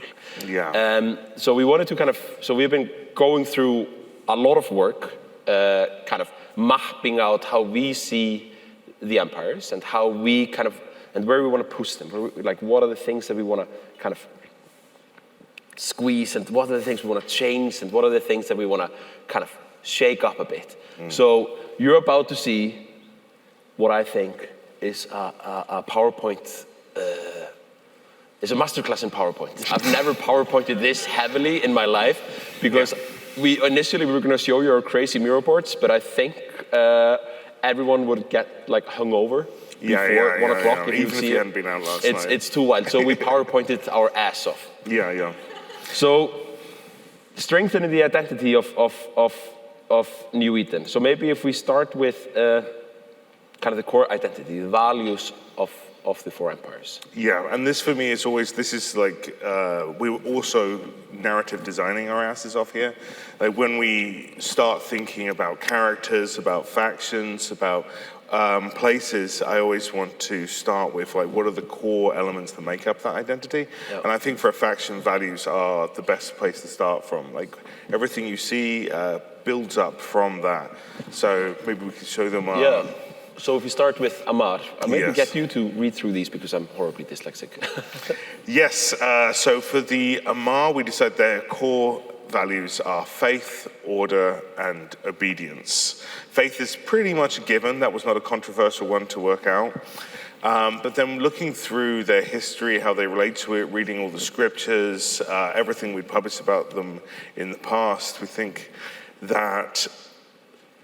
Yeah. So we wanted to so we've been going through a lot of work, kind of mapping out how we see the empires and how we and where we want to push them. Like, what are the things that we want to kind of squeeze, and what are the things we want to change, and what are the things that we want to kind of shake up a bit. So you're about to see what I think is a PowerPoint, is a masterclass in PowerPoint. I've never PowerPointed this heavily in my life, because we initially were going to show you our crazy mirror boards, but I think everyone would get like hungover before 1 o'clock. Even if you hadn't been out last night. It's too wild. So we PowerPointed our ass off. Yeah. So strengthening the identity of New Eden. So maybe if we start with kind of the core identity, the values of the four empires. Yeah, and this for me is always, this is like, we're also narrative designing our asses off here. Like, when we start thinking about characters, about factions, about places, I always want to start with, like, what are the core elements that make up that identity? Yep. And I think for a faction, values are the best place to start from. Like, everything you see builds up from that. So maybe we can show them. Yeah. So if we start with Amar, I'll maybe get you to read through these because I'm horribly dyslexic. Yes. So for the Amar, we decided their core values are faith, order, and obedience. Faith is pretty much a given. That was not a controversial one to work out. But then looking through their history, how they relate to it, reading all the scriptures, everything we'd published about them in the past, we think that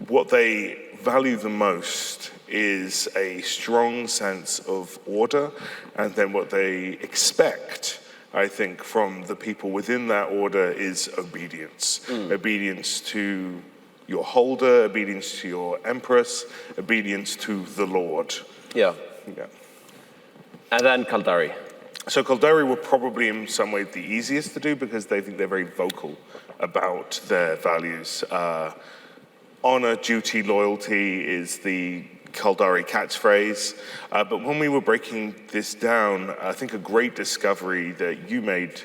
what they value the most is a strong sense of order, and then what they expect, I think, from the people within that order is obedience. Obedience to your holder, obedience to your empress, obedience to the Lord. Yeah. And then Kaldari. So Caldari were probably in some way the easiest to do because they think they're very vocal about their values. Honor, duty, loyalty is the Caldari catchphrase. But when we were breaking this down, I think a great discovery that you made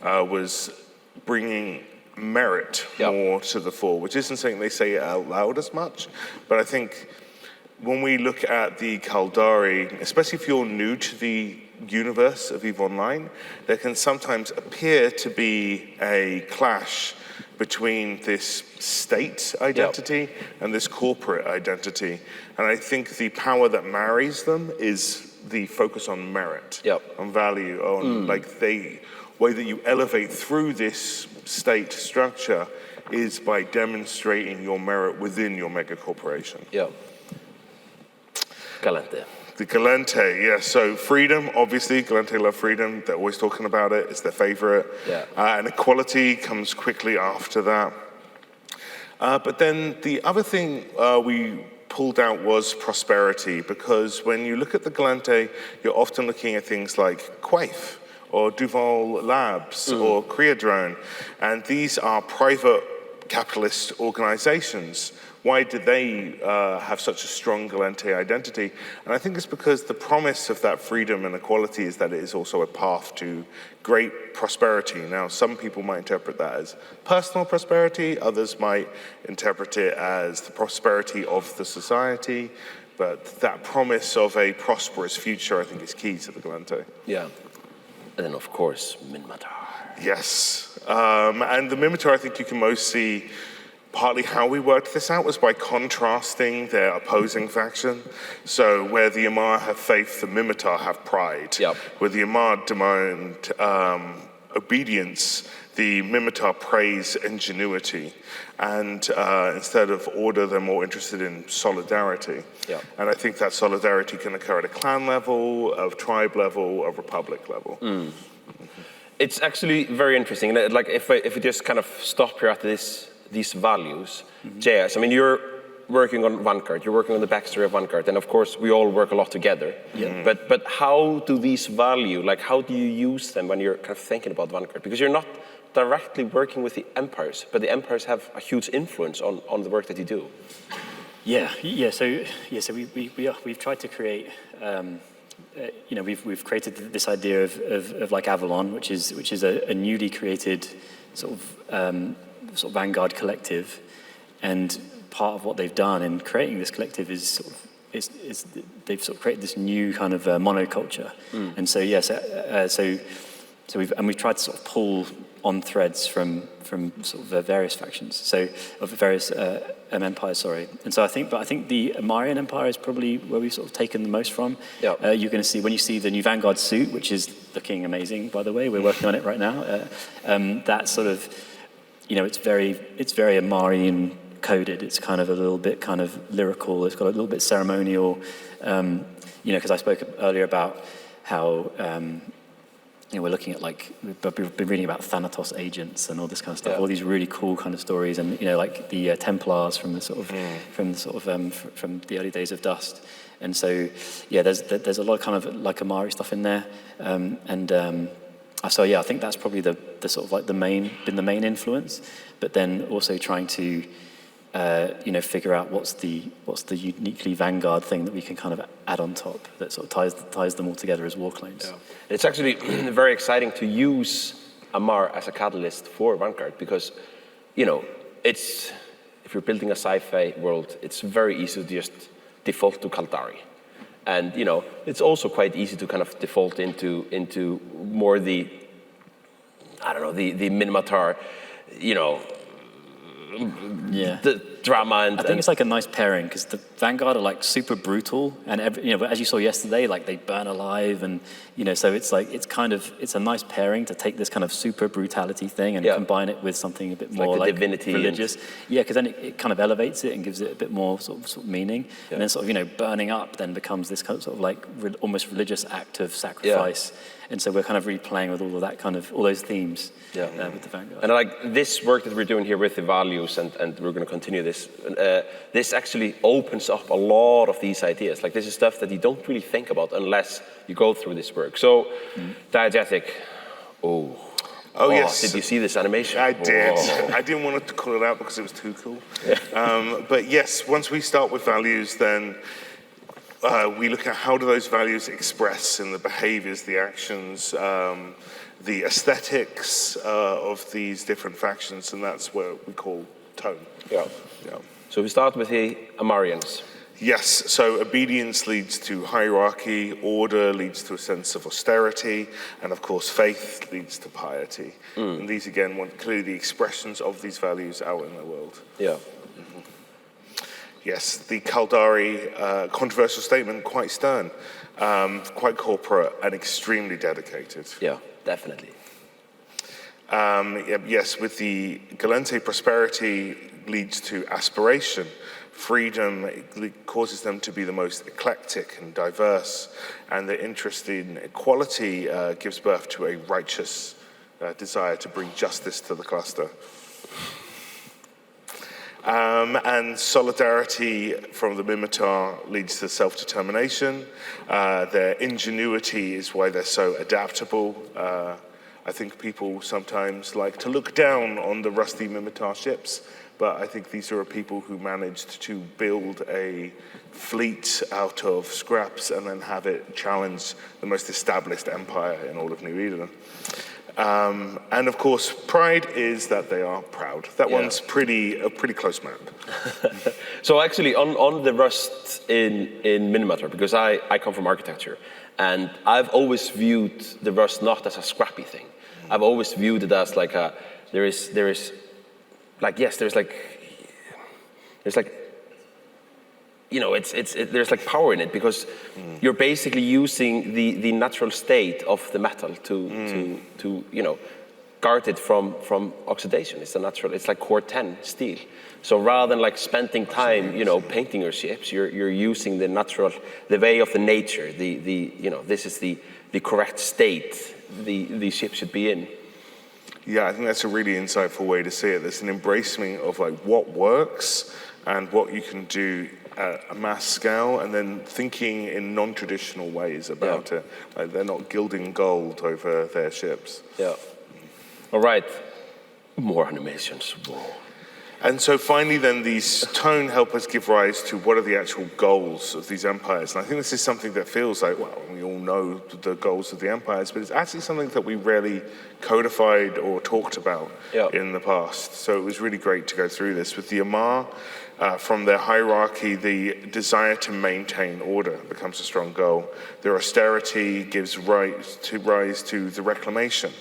was bringing merit more to the fore, which isn't something they say out loud as much. But I think when we look at the Caldari, especially if you're new to the universe of EVE Online, there can sometimes appear to be a clash between this state identity and this corporate identity. And I think the power that marries them is the focus on merit, on value, on like the way that you elevate through this state structure is by demonstrating your merit within your mega corporation. Galante. The Galante, yeah. So freedom, obviously, Galante love freedom. They're always talking about it. It's their favorite. And equality comes quickly after that. But then the other thing we pulled out was prosperity, because when you look at the Galante, you're often looking at things like Quaif or Duval Labs or Creadrone. And these are private capitalist organizations. Why do they have such a strong Galante identity? And I think it's because the promise of that freedom and equality is that it is also a path to great prosperity. Now, some people might interpret that as personal prosperity, others might interpret it as the prosperity of the society, but that promise of a prosperous future, I think, is key to the Galante. And then, of course, Minmatar. Yes. And the Minmatar, I think you can most see partly how we worked this out was by contrasting their opposing faction. So where the Amar have faith, the Minmatar have pride. Where the Amar demand obedience, the Minmatar praise ingenuity. And instead of order, they're more interested in solidarity. And I think that solidarity can occur at a clan level, a tribe level, a republic level. It's actually very interesting. Like if we just kind of stop here at these values, Jayess, I mean, you're working on Vanguard, you're working on the backstory of Vanguard, and of course we all work a lot together. But how do these value, like how do you use them when you're kind of thinking about Vanguard? Because you're not directly working with the Empiers, but the Empiers have a huge influence on the work that you do. So we've tried to create, we've created this idea of like Avalon, which is a newly created sort of Vanguard collective, and part of what they've done in creating this collective is they've sort of created this new kind of monoculture, and we've tried to sort of pull on threads from sort of various factions, so of various empires, and so I think the Amarian Empire is probably where we've sort of taken the most from. You're going to see when you see the new Vanguard suit, which is looking amazing, by the way. We're working on it right now. That sort of, it's very Amarian coded. It's kind of a little bit kind of lyrical. It's got a little bit ceremonial. Because I spoke earlier about how we're looking at we've been reading about Thanatos agents and all this kind of stuff. All these really cool kind of stories, and like the Templars from the early days of Dust. And so there's a lot of kind of like Amari stuff in there, So I think that's probably the sort of like the main influence, but then also trying to figure out what's the uniquely Vanguard thing that we can kind of add on top that sort of ties them all together as war claims. It's actually very exciting to use Amar as a catalyst for Vanguard, because it's, if you're building a sci-fi world, it's very easy to just default to Caldari. And it's also quite easy to kind of default into more the Minmatar, the drama. And I think it's like a nice pairing, because the Vanguard are like super brutal, and as you saw yesterday, like they burn alive, and so it's like it's a nice pairing to take this kind of super brutality thing and combine it with something a bit more like divinity, religious. Because then it kind of elevates it and gives it a bit more sort of meaning, and then sort of burning up then becomes this kind of sort of like almost religious act of sacrifice. And so we're kind of really playing with all of that kind of, all those themes with the Vanguard. And like this work that we're doing here with the values, and we're going to continue this, this, this actually opens up a lot of these ideas. Like this is stuff that you don't really think about unless you go through this work. So, Diegetic, Oh, yes. Did you see this animation? I did. I didn't want to call it out because it was too cool. But yes, once we start with values, then we look at how do those values express in the behaviors, the actions, the aesthetics of these different factions, and that's what we call tone. Yeah. So we start with the Amarians. Yes, so obedience leads to hierarchy, order leads to a sense of austerity, and of course faith leads to piety. And these again want clearly the expressions of these values out in the world. Yeah. Yes, the Caldari, controversial statement, quite stern, quite corporate, and extremely dedicated. Yeah, definitely. Yes, with the Gallente, prosperity leads to aspiration. Freedom causes them to be the most eclectic and diverse, and the interest in equality gives birth to a righteous desire to bring justice to the cluster. And solidarity from the Minmatar leads to self-determination. Their ingenuity is why they're so adaptable. I think people sometimes like to look down on the rusty Minmatar ships, but I think these are people who managed to build a fleet out of scraps and then have it challenge the most established empire in all of New Eden. And of course, pride is that they are proud. That one's a pretty close map. So actually, on the rust in Minmatar, because I come from architecture, and I've always viewed the rust not as a scrappy thing. I've always viewed it as like there's like power in it, because you're basically using the natural state of the metal to guard it from oxidation. It's like core 10 steel. So rather than like spending time, painting your ships, you're using the way of the nature. This is the correct state the ship should be in. Yeah, I think that's a really insightful way to see it. There's an embracing of like what works and what you can do at a mass scale, and then thinking in non-traditional ways about it. Like they're not gilding gold over their ships. Yeah. All right. More animations. Whoa. And so finally then these tone help us give rise to what are the actual goals of these empires. And I think this is something that feels like, well, we all know the goals of the empires, but it's actually something that we rarely codified or talked about in the past. So it was really great to go through this. With the Amar, from their hierarchy, the desire to maintain order becomes a strong goal. Their austerity gives rise to the reclamation,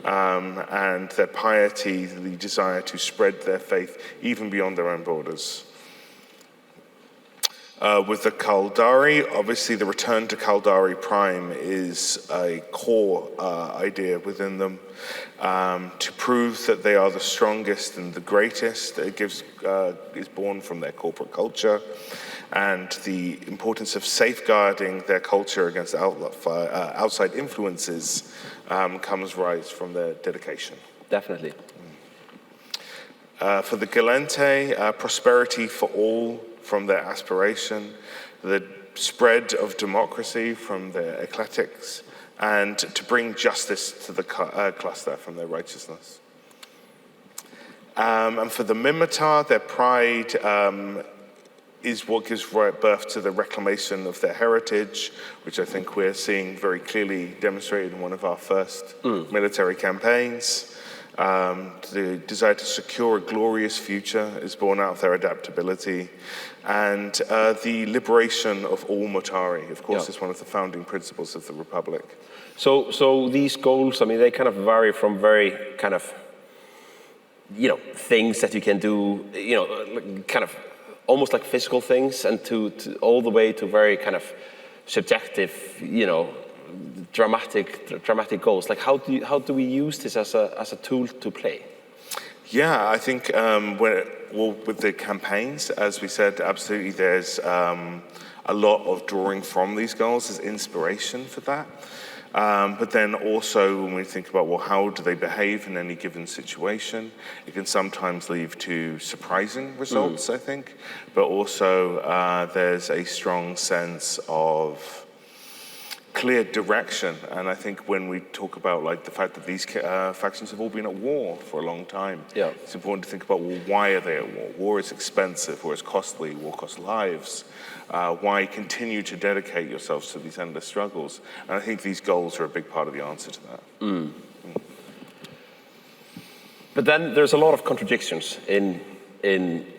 and their piety, the desire to spread their faith even beyond their own borders. With the Caldari, obviously the return to Caldari Prime is a core idea within them. To prove that they are the strongest and the greatest, it is born from their corporate culture, and the importance of safeguarding their culture against outside influences comes rise from their dedication. Definitely. For the Gallente, prosperity for all from their aspiration, the spread of democracy from their eclectics, and to bring justice to the cluster from their righteousness. And for the Minmatar, their pride is what gives birth to the reclamation of their heritage, which I think we're seeing very clearly demonstrated in one of our first military campaigns. The desire to secure a glorious future is born out of their adaptability. And the liberation of all Motari, of course, is one of the founding principles of the Republic. So these goals, I mean, they kind of vary from very kind of, things that you can do, kind of almost like physical things, and to all the way to very kind of subjective, dramatic goals. Like how do we use this as a tool to play? Yeah, I think with the campaigns, as we said, absolutely there's a lot of drawing from these goals as inspiration for that. But then also when we think about, well, how do they behave in any given situation, it can sometimes lead to surprising results, I think. But also there's a strong sense of clear direction, and I think when we talk about like the fact that these factions have all been at war for a long time, it's important to think about, well, why are they at war? War is expensive, war is costly, war costs lives. Why continue to dedicate yourselves to these endless struggles? And I think these goals are a big part of the answer to that. But then there's a lot of contradictions in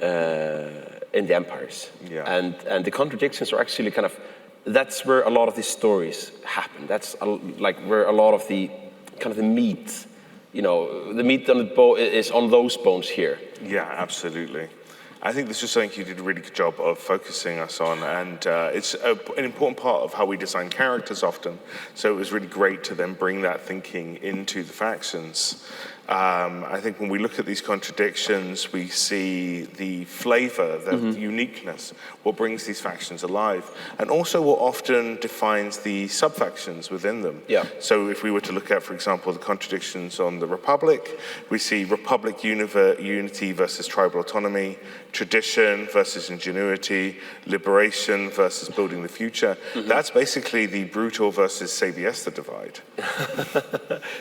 the empires, and the contradictions are actually kind of, that's where a lot of these stories happen. That's like where a lot of the kind of the meat, the meat on the bone is on those bones here. Yeah, absolutely. I think this is something you did a really good job of focusing us on, and it's an important part of how we design characters often. So it was really great to then bring that thinking into the factions. I think when we look at these contradictions, we see the flavor, the uniqueness, what brings these factions alive, and also what often defines the sub-factions within them. So if we were to look at, for example, the contradictions on the Republic, we see Republic unity versus tribal autonomy, tradition versus ingenuity, liberation versus building the future. That's basically the brutal versus Sabiesta divide.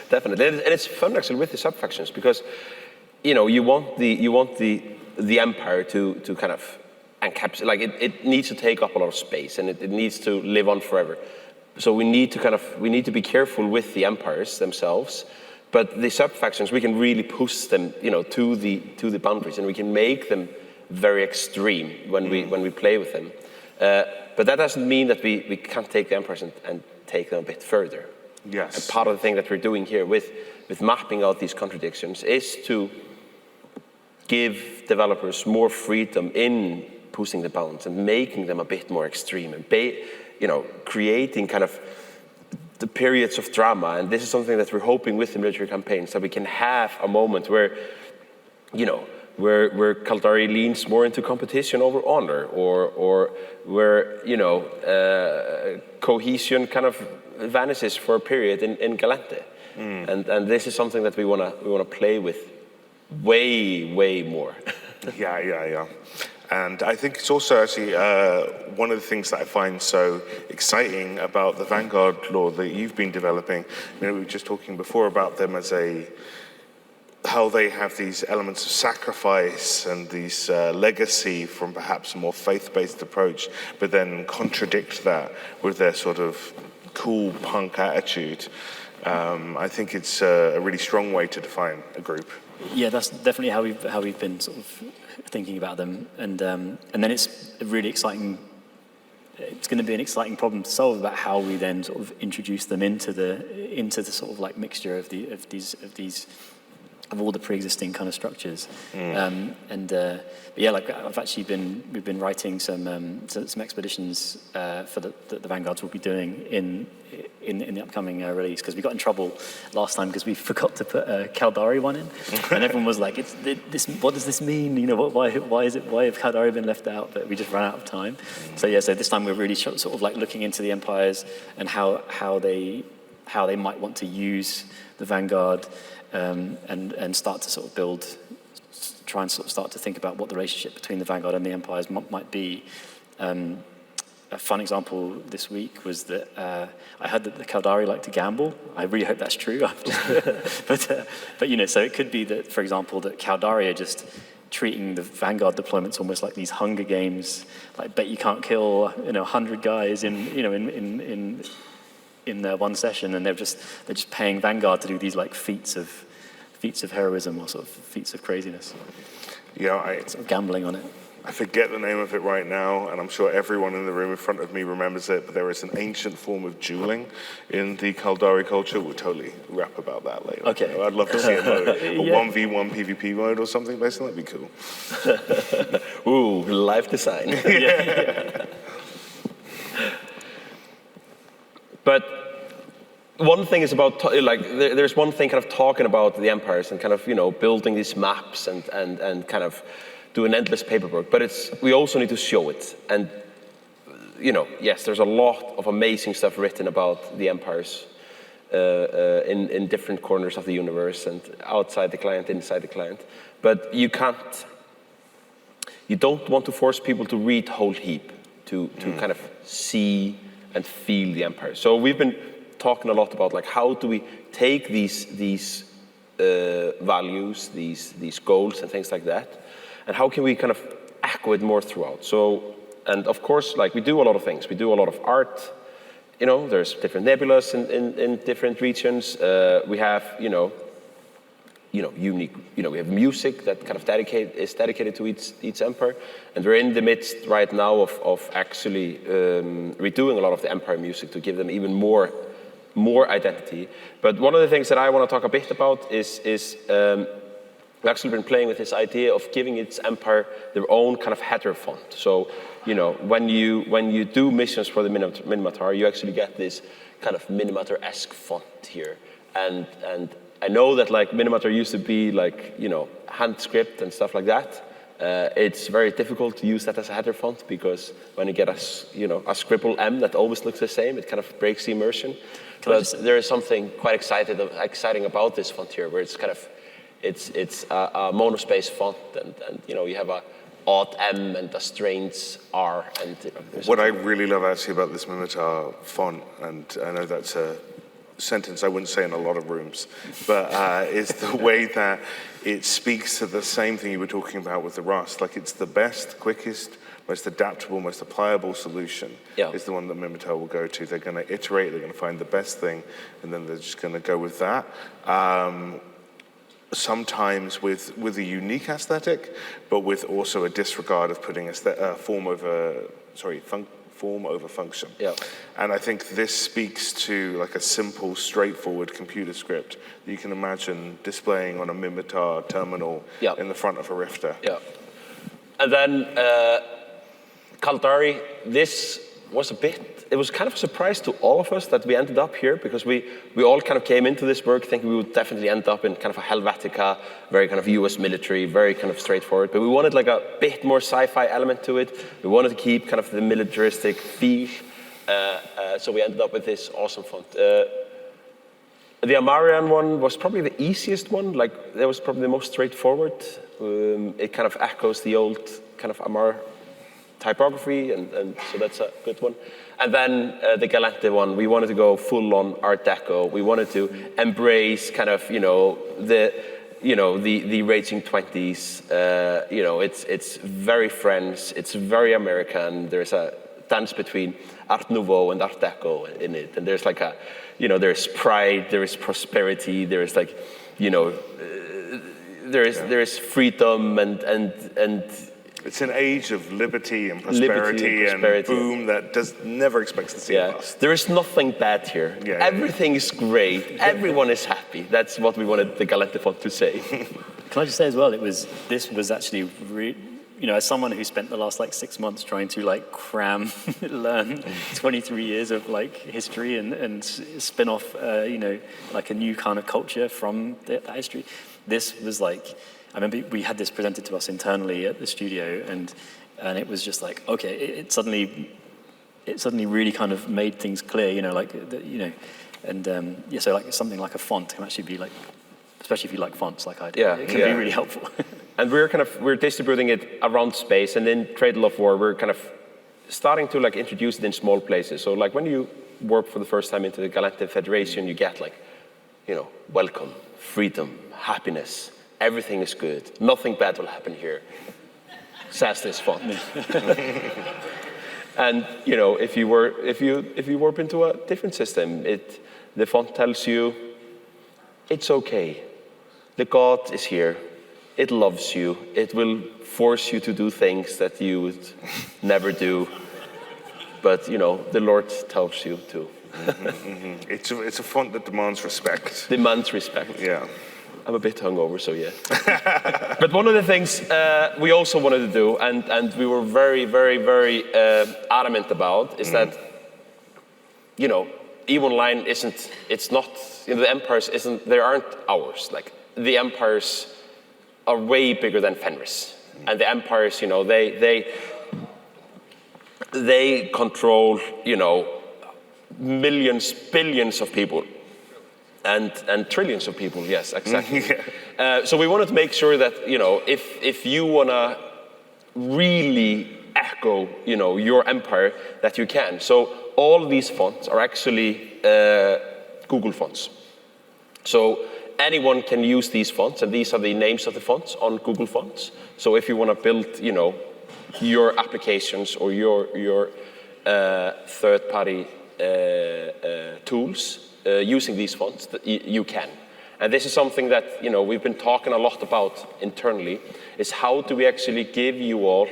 Definitely, and it's fun actually with the sub-factions because, you want the empire to kind of encapsulate, like it needs to take up a lot of space and it needs to live on forever. So we need to be careful with the empires themselves, but the sub-factions we can really push them, to the boundaries, and we can make them very extreme when we play with them. But that doesn't mean that we can't take the empires and take them a bit further. Yes. And part of the thing that we're doing here with mapping out these contradictions is to give developers more freedom in pushing the bounds and making them a bit more extreme and creating kind of the periods of drama. And this is something that we're hoping with the military campaigns, that we can have a moment where where Caldari leans more into competition over honor, or where cohesion kind of vanishes for a period in Galente. And this is something that we wanna play with way more. Yeah. And I think it's also actually one of the things that I find so exciting about the Vanguard lore that you've been developing. We were just talking before about them as how they have these elements of sacrifice and these legacy from perhaps a more faith-based approach, but then contradict that with their sort of cool punk attitude. I think it's a really strong way to define a group. Yeah, that's definitely how we've been sort of thinking about them, and then it's a really exciting. It's going to be an exciting problem to solve about how we then sort of introduce them into the sort of like mixture of all the pre-existing kind of structures. But yeah, like we've been writing some expeditions for the Vanguards will be doing in the upcoming release, because we got in trouble last time because we forgot to put a Caldari one in, and everyone was like, what does this mean? Why have Caldari been left out? But we just ran out of time. So this time we're really sort of like looking into the empires and how they might want to use the Vanguard. And start to sort of try and sort of start to think about what the relationship between the Vanguard and the Empires might be. A fun example this week was that I heard that the Caldari like to gamble. I really hope that's true. but so it could be that, for example, that Caldari are just treating the Vanguard deployments almost like these Hunger Games, like bet you can't kill 100 guys in one session, and they're just paying Vanguard to do these like feats of heroism or sort of feats of craziness. Yeah, sort of gambling on it. I forget the name of it right now, and I'm sure everyone in the room in front of me remembers it, but there is an ancient form of dueling in the Caldari culture. We'll totally rap about that later. Okay. I'd love to see a 1v1 PvP mode or something, basically. That'd be cool. Ooh, live design. Yeah. But one thing is about, there's one thing kind of talking about the empires and kind of, building these maps and kind of doing endless paperwork, but we also need to show it. And, yes, there's a lot of amazing stuff written about the empires. in different corners of the universe and outside the client, inside the client. But you don't want to force people to read whole heap, to kind of see and feel the empire. So we've been talking a lot about like how do we take these values, these goals and things like that, and how can we kind of echo it more throughout. So, and of course, like we do a lot of things. We do a lot of art. You know, there's different nebulas in different regions. We have, unique, we have music that kind of is dedicated to each empire. And we're in the midst right now of actually redoing a lot of the empire music to give them even more identity. But one of the things that I want to talk a bit about is we've actually been playing with this idea of giving each empire their own kind of header font. So, when you do missions for the Minimatar, you actually get this kind of Minimatar-esque font here. And I know that like Minimatar used to be like, hand script and stuff like that. It's very difficult to use that as a header font because when you get a scribble M that always looks the same, it kind of breaks the immersion. But there is something quite exciting about this font here, where it's kind of, it's a monospace font, and you have a odd M and a strange R. And what I really love actually about this Minimatar font, and I know that's a sentence I wouldn't say in a lot of rooms, but is the way that it speaks to the same thing you were talking about with the Rust. Like it's the best, quickest, most adaptable, most applicable solution is the one that Minimatar will go to. They're going to iterate, they're going to find the best thing, and then they're just going to go with that. Sometimes with a unique aesthetic, but with also a disregard of putting form over function. Yeah. And I think this speaks to like a simple, straightforward computer script that you can imagine displaying on a Minimatar terminal in the front of a Rifter. Yeah. And then Caldari, this was it was kind of a surprise to all of us that we ended up here, because we all kind of came into this work thinking we would definitely end up in kind of a Helvetica, very kind of US military, very kind of straightforward. But we wanted like a bit more sci-fi element to it. We wanted to keep kind of the militaristic feel. So we ended up with this awesome font. The Amarian one was probably the easiest one. Like that was probably the most straightforward. It kind of echoes the old kind of Amar typography, and so that's a good one. And then the Galante one, we wanted to go full on Art Deco. We wanted to embrace kind of the raging 20s. It's very French. It's very American. There's a dance between Art Nouveau and Art Deco in it, and there's like there's pride, there is prosperity, there is like there is freedom and. It's an age of liberty and prosperity and boom that never expects to see us. There is nothing bad here. Everything is great. Everyone is happy. That's what we wanted the Galante font to say. Can I just say as well, this was actually as someone who spent the last 6 months trying to learn 23 years of history and spin off like a new kind of culture from that history. This was I remember we had this presented to us internally at the studio, and it was just okay, it suddenly really kind of made things clear, so something like a font can actually be especially if you like fonts like I do, it can be really helpful. And we're distributing it around space, and in Cradle of War, we're kind of starting to introduce it in small places. So when you warp for the first time into the Galactic Federation, you get welcome, freedom, happiness. Everything is good. Nothing bad will happen here. Says this font. And if you warp into a different system, the font tells you it's okay. The God is here. It loves you. It will force you to do things that you would never do. But the Lord tells you to. It's a font that demands respect. Demands respect. Yeah. I'm a bit hungover, so yeah. But one of the things we also wanted to do, and we were very, very, very adamant about, is that, EVE Online the empires they aren't ours. The empires are way bigger than Fenris. And the empires, they control, millions, billions of people. and trillions of people. Yes, exactly. So we wanted to make sure that if you wanna really echo your empire, that you can. So all of these fonts are actually Google fonts. So anyone can use these fonts, and these are the names of the fonts on Google Fonts. So if you want to build, your applications or your third-party tools using these fonts, you can. And this is something that we've been talking a lot about internally. Is how do we actually give you all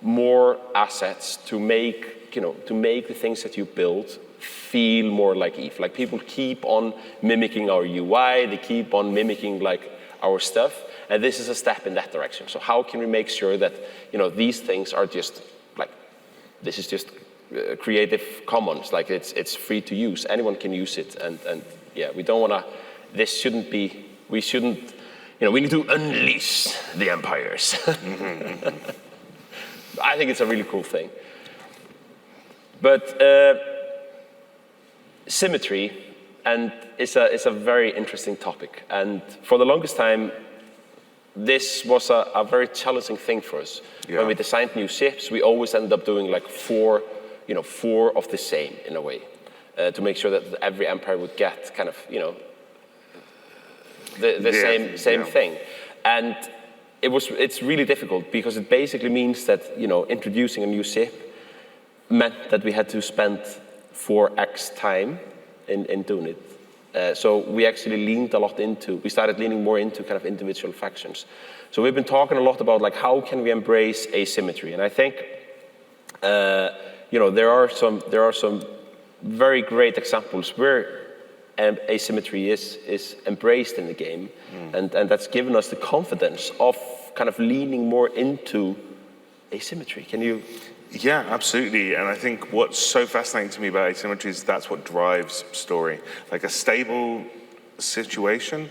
more assets to make the things that you build feel more like EVE. Like people keep on mimicking our UI, they keep on mimicking like our stuff, and this is a step in that direction. So how can we make sure that these things are just like, this is just Creative Commons, like it's free to use, anyone can use it, and yeah, we don't want to, this shouldn't be, we shouldn't, we need to unleash the empires. I think it's a really cool thing. But symmetry and it's a very interesting topic. And for the longest time, this was a very challenging thing for us. Yeah. When we designed new ships, we always ended up doing like four of the same in a way, to make sure that every empire would get kind of, the same thing. And it's really difficult because it basically means that, introducing a new ship meant that we had to spend 4x time in doing it. So we actually we started leaning more into kind of individual factions. So we've been talking a lot about like how can we embrace asymmetry, and I think there are some very great examples where asymmetry is embraced in the game, and that's given us the confidence of kind of leaning more into asymmetry. Can you? Yeah, absolutely. And I think what's so fascinating to me about asymmetry is that's what drives story. Like a stable situation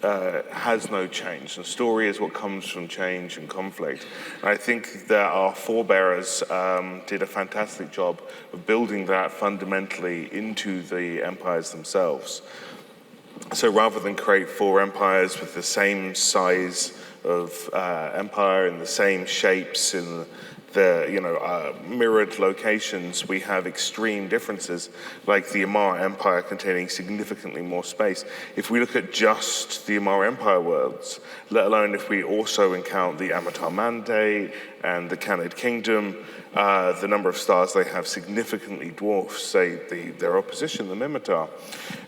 has no change. And story is what comes from change and conflict. And I think that our forebearers did a fantastic job of building that fundamentally into the empires themselves. So rather than create 4 empires with the same size of empire and the same shapes in the mirrored locations, we have extreme differences, like the Amar Empire containing significantly more space. If we look at just the Amar Empire worlds, let alone if we also encounter the Amatar Mandate and the Khanid Kingdom, the number of stars they have significantly dwarfs, say, their opposition, the Mimitar.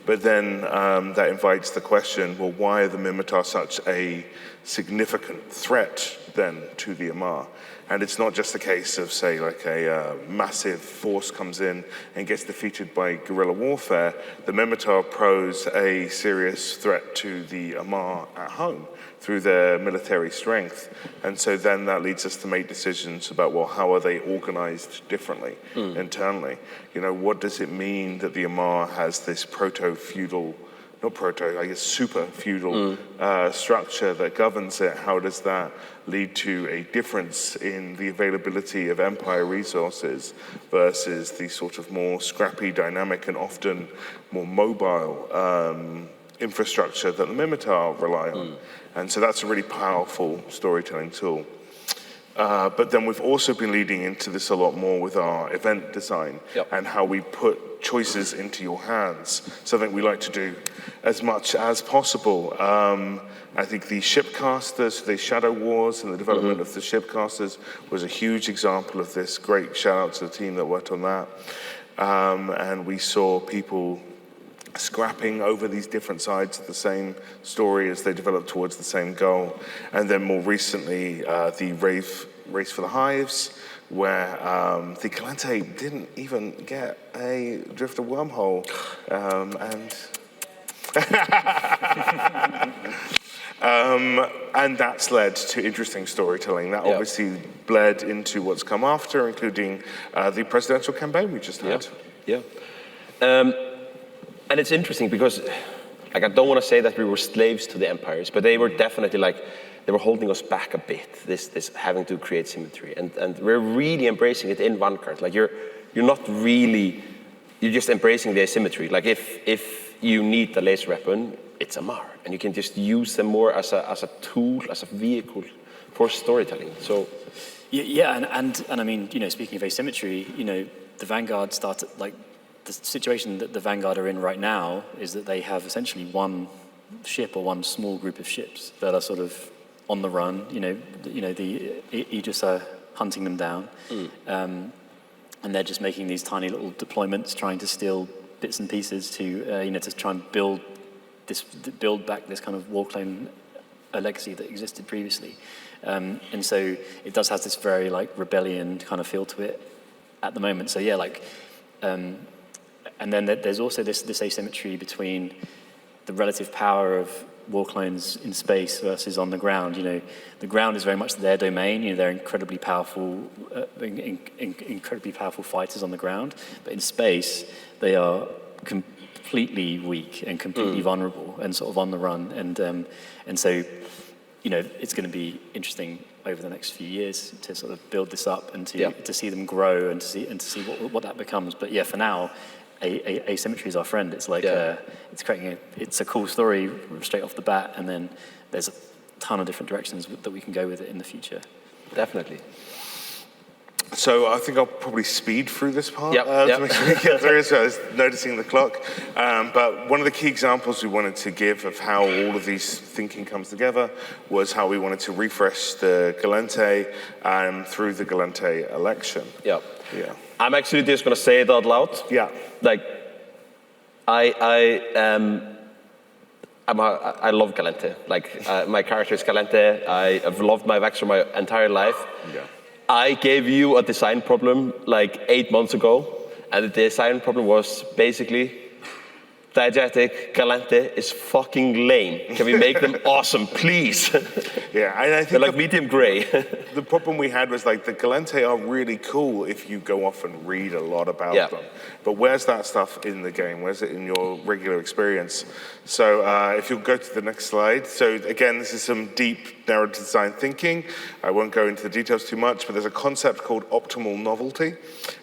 But then that invites the question, well, why are the Mimitar such a significant threat then to the Amar? And it's not just a case of, say, like a massive force comes in and gets defeated by guerrilla warfare. The Mimitar pose a serious threat to the Amar at home through their military strength. And so then that leads us to make decisions about, well, how are they organized differently internally? What does it mean that the Amar has this proto-feudal, not proto, I guess super feudal structure that governs it? How does that lead to a difference in the availability of empire resources versus the sort of more scrappy, dynamic, and often more mobile infrastructure that the Mimitar rely on? And so that's a really powerful storytelling tool. But then we've also been leading into this a lot more with our event design and how we put choices into your hands, something we like to do as much as possible. I think the shipcasters, the Shadow Wars and the development of the shipcasters was a huge example of this. Great shout out to the team that worked on that. And we saw people scrapping over these different sides of the same story as they develop towards the same goal. And then more recently, the Race for the Hives, where the Calante didn't even get a Drifter wormhole. And that's led to interesting storytelling. That obviously bled into what's come after, including the presidential campaign we just had. And it's interesting because, like, I don't want to say that we were slaves to the empires, but they were definitely they were holding us back a bit, this having to create symmetry. And we're really embracing it in Vanguard. Like, you're not really you're just embracing the asymmetry. Like if you need the laser weapon, it's a Mar, and you can just use them more as a tool, as a vehicle for storytelling. So yeah, and I mean, speaking of asymmetry, the Vanguard started, like, the situation that the Vanguard are in right now is that they have essentially one ship or one small group of ships that are sort of on the run. The Aegis are hunting them down, and they're just making these tiny little deployments, trying to steal bits and pieces to try and build back this kind of warclaim legacy that existed previously. And so it does have this very like rebellion kind of feel to it at the moment. So yeah, like, and then there's also this asymmetry between the relative power of war clones in space versus on the ground. The ground is very much their domain. They're incredibly powerful fighters on the ground. But in space, they are completely weak and completely vulnerable and sort of on the run. And so, it's going to be interesting over the next few years to sort of build this up and to see them grow and to see what that becomes. But yeah, for now, asymmetry is our friend. It's like it's a cool story straight off the bat, and then there's a ton of different directions that we can go with it in the future. Definitely. So I think I'll probably speed through this part to make sure we get through. So I was noticing the clock. But one of the key examples we wanted to give of how all of these thinking comes together was how we wanted to refresh the Gallente through the Gallente election. Yeah. Yeah. I'm actually just going to say it out loud. Yeah. Like, I love Gallente. Like, my character is Gallente. I've loved my Vexor my entire life. Yeah. I gave you a design problem like 8 months ago, and the design problem was basically Diegetic Gallente is fucking lame. Can we make them awesome, please? Yeah, and I think they're like medium gray. The problem we had was like the Gallente are really cool if you go off and read a lot about them. But where's that stuff in the game? Where's it in your regular experience? So if you'll go to the next slide. So again, this is some deep narrative design thinking. I won't go into the details too much, but there's a concept called optimal novelty,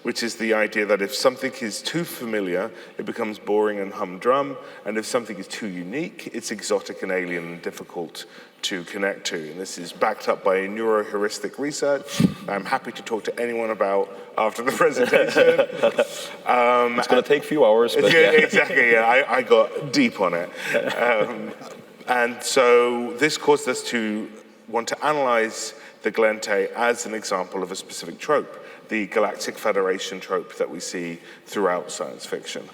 which is the idea that if something is too familiar, it becomes boring and humdrum. And if something is too unique, it's exotic and alien and difficult to connect to. And this is backed up by neuroheuristic research I'm happy to talk to anyone about after the presentation. It's going to take a few hours. But yeah, exactly, yeah. I got deep on it. And so this caused us to want to analyze the Gallente as an example of a specific trope, the Galactic Federation trope that we see throughout science fiction.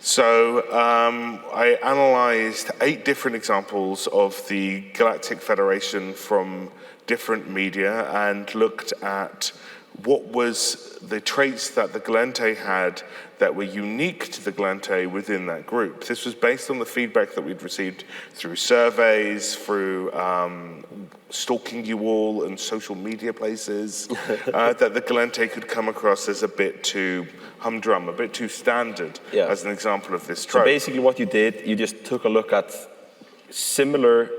So I analyzed 8 different examples of the Galactic Federation from different media and looked at what was the traits that the Gallente had that were unique to the Gallente within that group. This was based on the feedback that we'd received through surveys, through stalking you all and social media places, that the Gallente could come across as a bit too humdrum, a bit too standard, as an example of this trope. So basically what you did, you just took a look at similar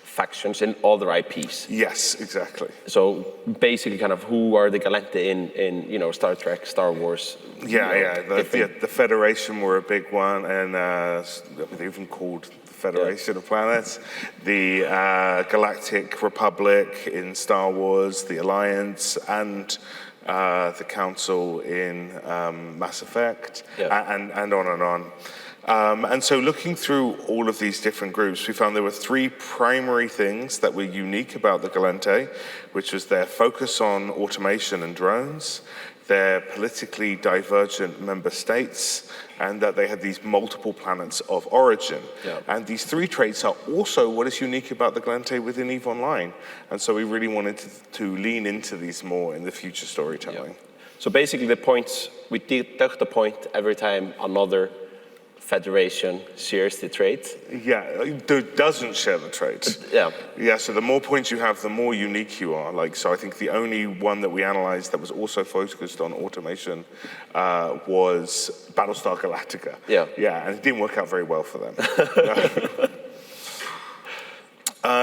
factions in other IPs. Yes, exactly. So basically kind of who are the Gallente in Star Trek, Star Wars? The Federation were a big one, and they even called the Federation of Planets, the Galactic Republic in Star Wars, the Alliance, and the Council in Mass Effect, and on and on. And so looking through all of these different groups, we found there were 3 primary things that were unique about the Gallente, which was their focus on automation and drones, their politically divergent member states, and that they had these multiple planets of origin. And these 3 traits are also what is unique about the Gallente within EVE Online. And so we really wanted to lean into these more in the future storytelling. So basically the points, we took the point every time another Federation shares the trait. Yeah, it doesn't share the traits. Yeah, so the more points you have, the more unique you are. So I think the only one that we analyzed that was also focused on automation was Battlestar Galactica. Yeah, and it didn't work out very well for them.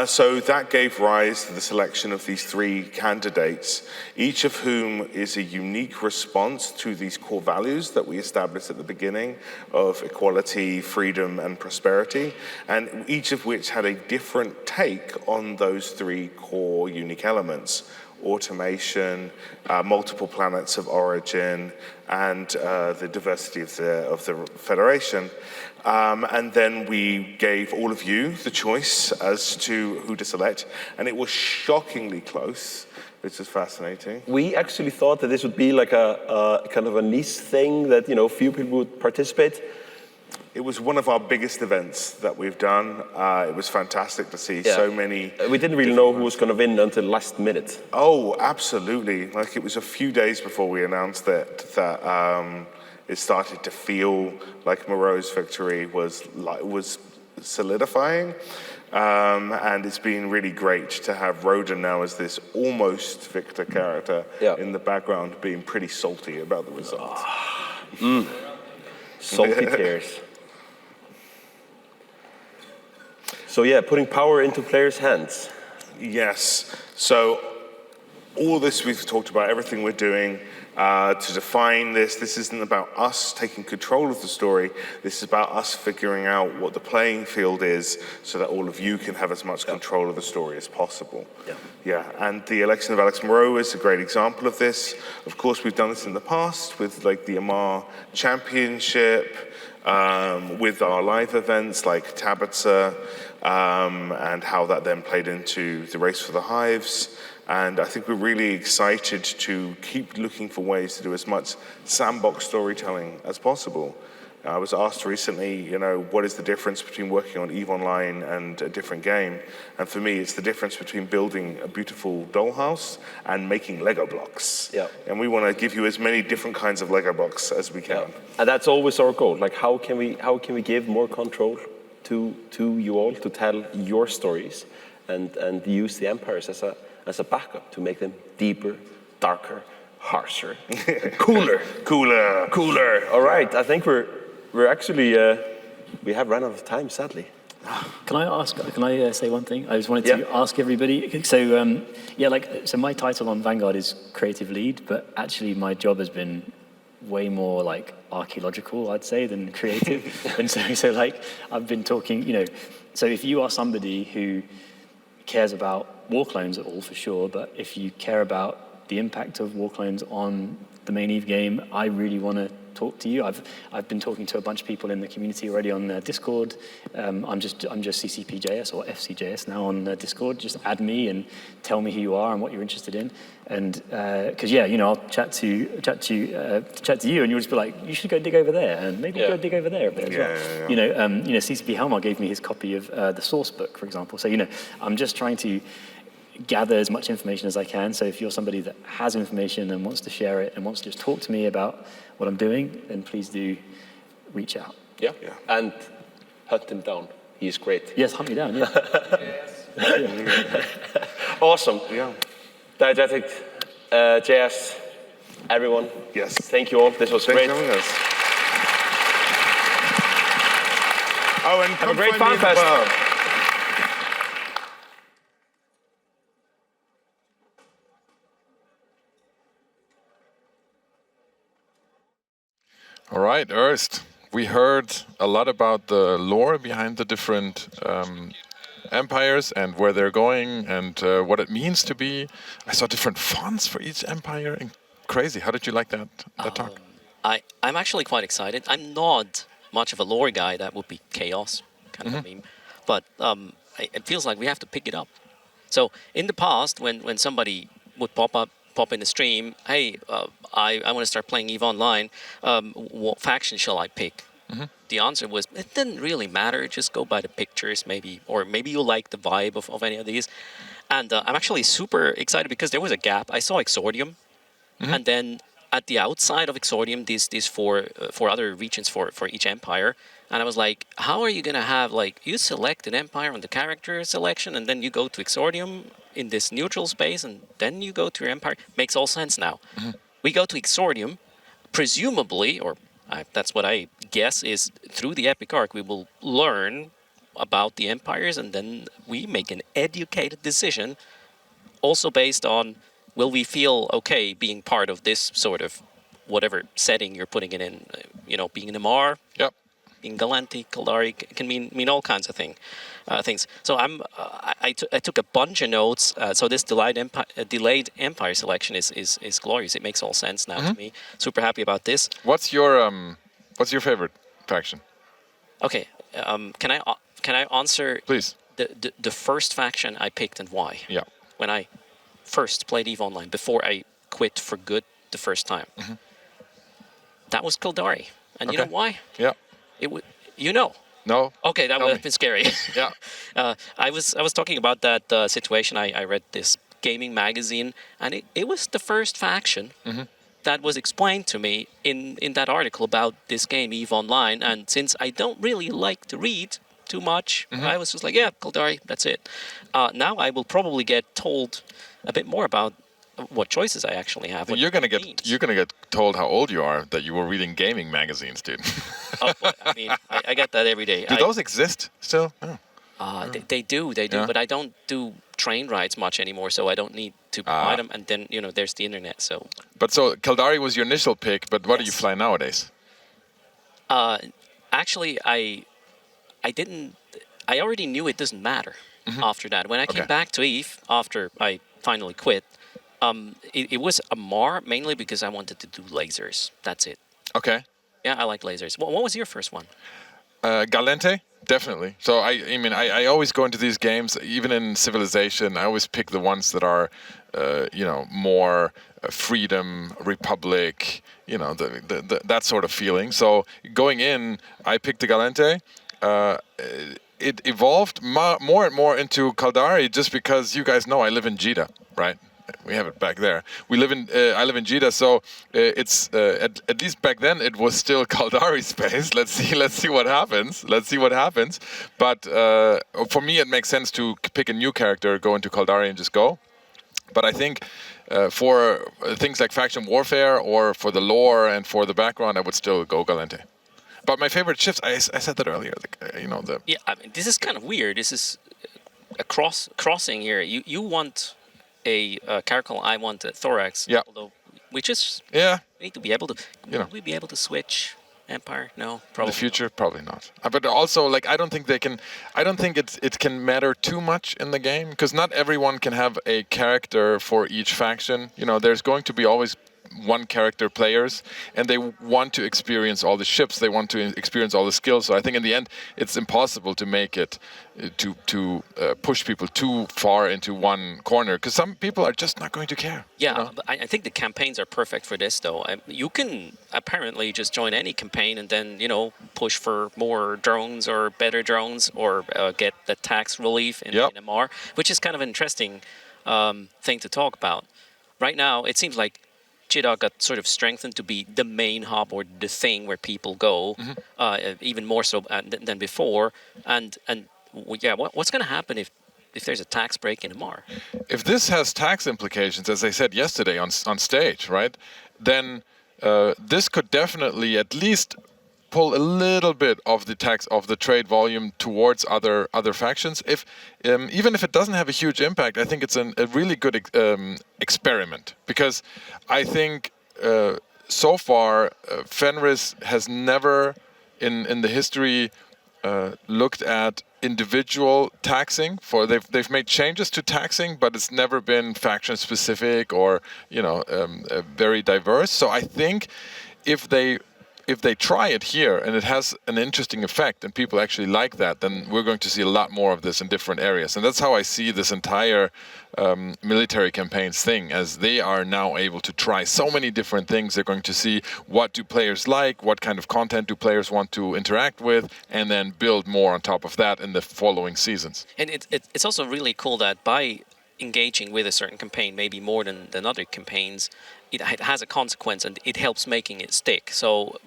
So that gave rise to the selection of these 3 candidates, each of whom is a unique response to these core values that we established at the beginning of equality, freedom, and prosperity, and each of which had a different take on those 3 core unique elements: automation, multiple planets of origin, and the diversity of the Federation. And then we gave all of you the choice as to who to select, and it was shockingly close, which is fascinating. We actually thought that this would be like a kind of a niche thing that, you know, few people would participate. It was one of our biggest events that we've done. It was fantastic to see so many. We didn't really know who was going to win until last minute. Oh, absolutely. Like, it was a few days before we announced that it started to feel like Moreau's victory was solidifying. And it's been really great to have Roden now as this almost victor character in the background, being pretty salty about the result. Salty tears. So yeah, putting power into players' hands. Yes. So all this we've talked about, everything we're doing to define this isn't about us taking control of the story. This is about us figuring out what the playing field is so that all of you can have as much control of the story as possible. And the election of Alex Moreau is a great example of this. Of course, we've done this in the past with like the Amar Championship, with our live events like Tabitha, and how that then played into the Race for the Hives. And I think we're really excited to keep looking for ways to do as much sandbox storytelling as possible. I was asked recently, you know, what is the difference between working on EVE Online and a different game? And for me, it's the difference between building a beautiful dollhouse and making Lego blocks. And we want to give you as many different kinds of Lego blocks as we can. And that's always our goal. Like, how can we give more control to you all to tell your stories and use the Empiers as a backup to make them deeper, darker, harsher, cooler. All right, I think we're actually we have run out of time, sadly. Can I say one thing? I just wanted to ask everybody. So so my title on Vanguard is creative lead, but actually my job has been way more like archaeological, I'd say, than creative. And so like I've been talking, you know, so if you are somebody who cares about war clones at all, for sure, but if you care about the impact of war clones on the main EVE game, I really want to talk to you. I've been talking to a bunch of people in the community already on Discord. I'm just CCP Jayess or FC Jayess now on Discord. Just add me and tell me who you are and what you're interested in. And because I'll chat to you, and you'll just be like, you should go dig over there, and maybe go dig over there a bit as well. You know, CCP Helmar gave me his copy of the source book, for example. So I'm just trying to gather as much information as I can. So if you're somebody that has information and wants to share it and wants to just talk to me about what I'm doing, then please do reach out. And hunt him down. He's great. Yes, hunt me down, Awesome. Diegetic, Jayess, everyone. Yes. Thank you all. This was great. Thanks for having us. Oh, and have a great Fanfest. All right, Erst. We heard a lot about the lore behind the different empires and where they're going and what it means to be. I saw different fonts for each empire. Crazy. How did you like that talk? I'm actually quite excited. I'm not much of a lore guy. That would be chaos, kind of a meme. But it feels like we have to pick it up. So in the past, when somebody would pop in the stream, hey, I want to start playing EVE Online, what faction shall I pick? The answer was, it didn't really matter, just go by the pictures maybe, or maybe you like the vibe of any of these. And I'm actually super excited because there was a gap. I saw Exordium, and then at the outside of Exordium, these four other regions for each empire. And I was like, how are you going to have, like, you select an empire on the character selection, and then you go to Exordium in this neutral space, and then you go to your empire? Makes all sense now. We go to Exordium, presumably, or that's what I guess, is through the Epic Arc, we will learn about the empires, and then we make an educated decision, also based on will we feel okay being part of this sort of whatever setting you're putting it in. Being in Amar, Yep. being Galanti, Kaldari can mean all kinds of things. So I took a bunch of notes. So this delayed empire selection is glorious. It makes all sense now to me. Super happy about this. What's your favorite faction? Okay, can I answer Please. the first faction I picked and why? Yeah. When I first played EVE Online, before I quit for good the first time, that was Kaldari, and you know why? Yeah. No. Okay, that Tell would me. have been scary. Yeah. I was talking about that situation. I read this gaming magazine, and it was the first faction that was explained to me in that article about this game, EVE Online. And since I don't really like to read too much, I was just like, yeah, Kaldari, that's it. Now I will probably get told a bit more about what choices I actually have. You're gonna get told how old you are that you were reading gaming magazines, dude. I mean, I get that every day. Do those exist still? Oh. They do, Yeah. but I don't do train rides much anymore, so I don't need to buy them. And then there's the internet. So. But so Kaldari was your initial pick, but what do you fly nowadays? Actually, I didn't. I already knew it doesn't matter after that. When I came back to EVE after I finally quit, it was a Mar mainly because I wanted to do lasers. That's it. Okay. Yeah, I like lasers. What was your first one? Galente, definitely. So I always go into these games, even in Civilization, I always pick the ones that are, more freedom, republic, that sort of feeling. So going in, I picked the Galente. It evolved more and more into Kaldari just because you guys know I live in Jeddah, right? We have it back there. I live in Jeddah, so it's at least back then it was still Kaldari space. Let's see what happens. But for me, it makes sense to pick a new character, go into Kaldari, and just go. But I think for things like faction warfare or for the lore and for the background, I would still go Galente. But my favorite shifts, I said that earlier. Yeah, I mean, this is kind of weird. This is a crossing here. You want a Caracal, I want a Thorax. Yeah. Although we need to be able to. Will we be able to switch Empire? No, probably. In the future, probably not. But also, I don't think they can. I don't think it can matter too much in the game because not everyone can have a character for each faction. There's going to be always one character players, and they want to experience all the ships. They want to experience all the skills. So I think in the end, it's impossible to make it to push people too far into one corner because some people are just not going to care. Yeah, but I think the campaigns are perfect for this, though. You can apparently just join any campaign and then push for more drones or better drones or get the tax relief in MR, which is kind of an interesting thing to talk about. Right now, it seems like Jeddah got sort of strengthened to be the main hub or the thing where people go, even more so than before. And what's going to happen if there's a tax break in Amar? If this has tax implications, as I said yesterday on stage, right? Then this could definitely at least pull a little bit of the tax of the trade volume towards other factions. If even if it doesn't have a huge impact, I think it's a really good experiment because I think so far Fenris has never in the history looked at individual taxing. They've made changes to taxing, but it's never been faction specific or very diverse. So I think if they try it here and it has an interesting effect and people actually like that, then we're going to see a lot more of this in different areas. And that's how I see this entire military campaigns thing, as they are now able to try so many different things. They're going to see what do players like, what kind of content do players want to interact with, and then build more on top of that in the following seasons. And it's also really cool that by engaging with a certain campaign, maybe more than other campaigns, it has a consequence and it helps making it stick. So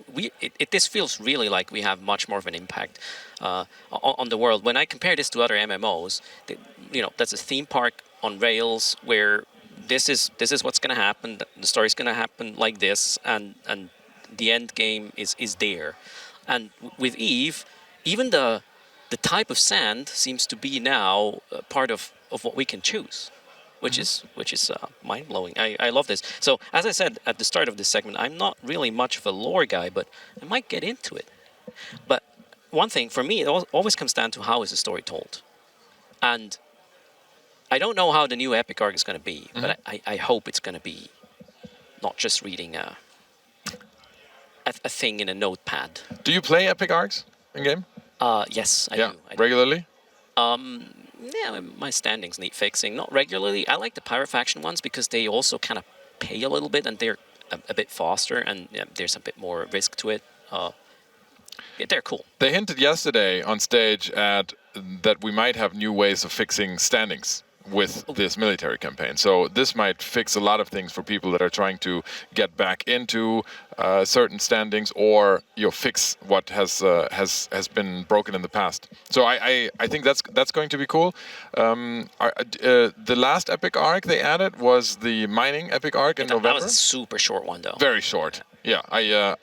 this feels really like we have much more of an impact on the world. When I compare this to other MMOs, that's a theme park on rails where this is what's going to happen. The story's going to happen like this, and the end game is there. And with EVE, even the the type of sand seems to be now part of what we can choose, which is mind blowing. I love this. So as I said at the start of this segment, I'm not really much of a lore guy, but I might get into it. But one thing for me, it always comes down to how is the story told, and I don't know how the new epic arc is going to be, but I hope it's going to be not just reading a thing in a notepad. Do you play epic arcs in game? Yes, I do. Regularly? Yeah, my standings need fixing. Not regularly. I like the Pyrofaction ones because they also kind of pay a little bit and they're a bit faster and there's a bit more risk to it. They're cool. They hinted yesterday on stage that we might have new ways of fixing standings with this military campaign. So this might fix a lot of things for people that are trying to get back into certain standings or fix what has been broken in the past. So I think that's going to be cool. The last epic arc they added was the mining epic arc in November. That was a super short one though. Very short. Yeah, I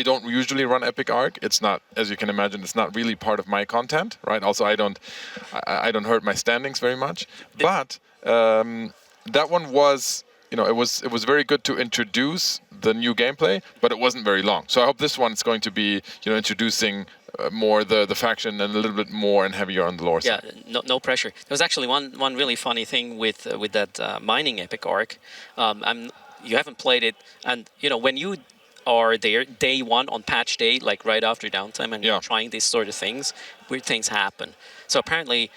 don't usually run epic arc. It's not, as you can imagine, it's not really part of my content, right? Also, I don't hurt my standings very much. But that one was, it was very good to introduce the new gameplay, but it wasn't very long. So I hope this one is going to be, introducing more the faction and a little bit more and heavier on the lore side. Yeah, no pressure. There was actually one really funny thing with that mining epic arc. You haven't played it, and when you are there day one on patch day, like right after downtime, and you're trying these sort of things, weird things happen. So apparently,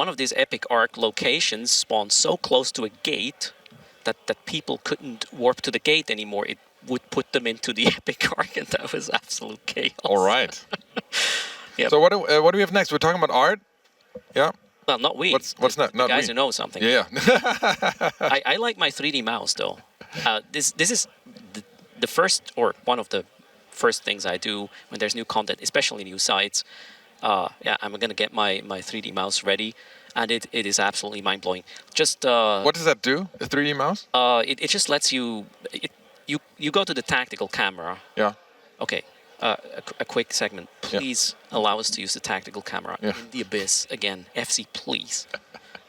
one of these epic arc locations spawned so close to a gate that people couldn't warp to the gate anymore. It would put them into the epic arc, and that was absolute chaos. All right. Yep. So what do we have next? We're talking about art. Yeah. Well, not we. What's not guys we. who know something. Yeah. I like my 3D mouse though. This is the first or one of the first things I do when there's new content, especially new sites. I'm gonna get my 3D mouse ready, and it is absolutely mind blowing. Just what does that do? The 3D mouse? It just lets you you go to the tactical camera. Yeah. Okay. A quick segment. Please allow us to use the tactical camera in the abyss again. FC, please.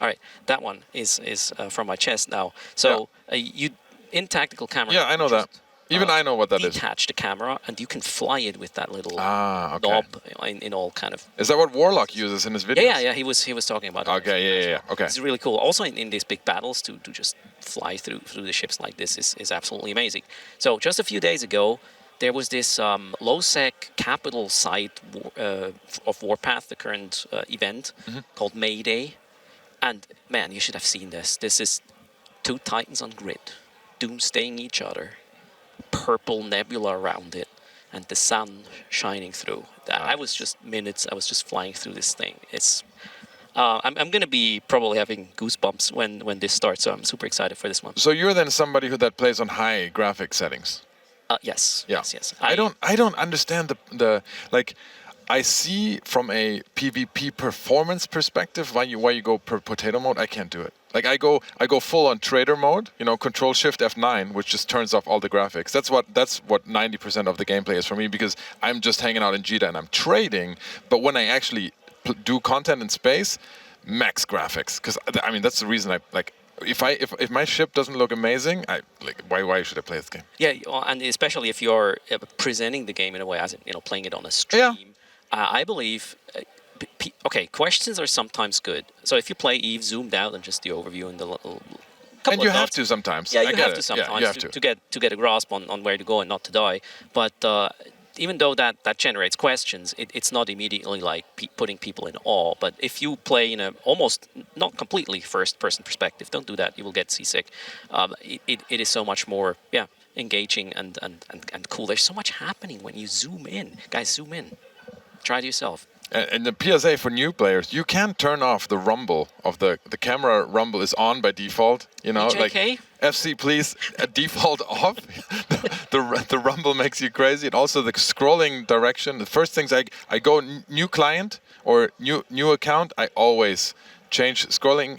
All right, that one is from my chest now. So you in tactical camera. Yeah, I know that. Even I know what that is. Detach the camera, and you can fly it with that little knob in all kind of. Is that what Warlock uses in his videos? Yeah. He was talking about it. Okay, yeah. Okay. It's really cool. Also in these big battles to just fly through the ships like this is absolutely amazing. So just a few days ago, there was this low-sec capital site of Warpath, the current event, called Mayday. And man, you should have seen this. This is 2 Titans on grid, doomsdaying each other, purple nebula around it, and the sun shining through. I was just flying through this thing. It's I'm going to be probably having goosebumps when this starts, so I'm super excited for this one. So you're then somebody that plays on high graphic settings? Yes. Yeah. Yes. I don't understand the like. I see from a PvP performance perspective why you go per potato mode. I can't do it. Like I go full on trader mode. Control Shift F9, which just turns off all the graphics. That's what 90% of the gameplay is for me, because I'm just hanging out in Jeddah and I'm trading. But when I actually do content in space, max graphics. Because I mean that's the reason I like. If my ship doesn't look amazing, why should I play this game? Yeah, and especially if you're presenting the game in a way as playing it on a stream. Yeah. I believe. Okay, questions are sometimes good. So if you play EVE zoomed out and just the overview and the little. And you have to sometimes. Yeah, you have to sometimes to get a grasp on where to go and not to die. But even though that generates questions, it's not immediately like putting people in awe. But if you play in a almost not completely first-person perspective, don't do that. You will get seasick. It is so much more engaging and cool. There's so much happening when you zoom in. Guys, zoom in. Try it yourself. And the PSA for new players, you can turn off the rumble of the camera. Rumble is on by default. BJK? Like FC, please default off. the rumble makes you crazy, and also the scrolling direction. The first things I go new client or new account, I always change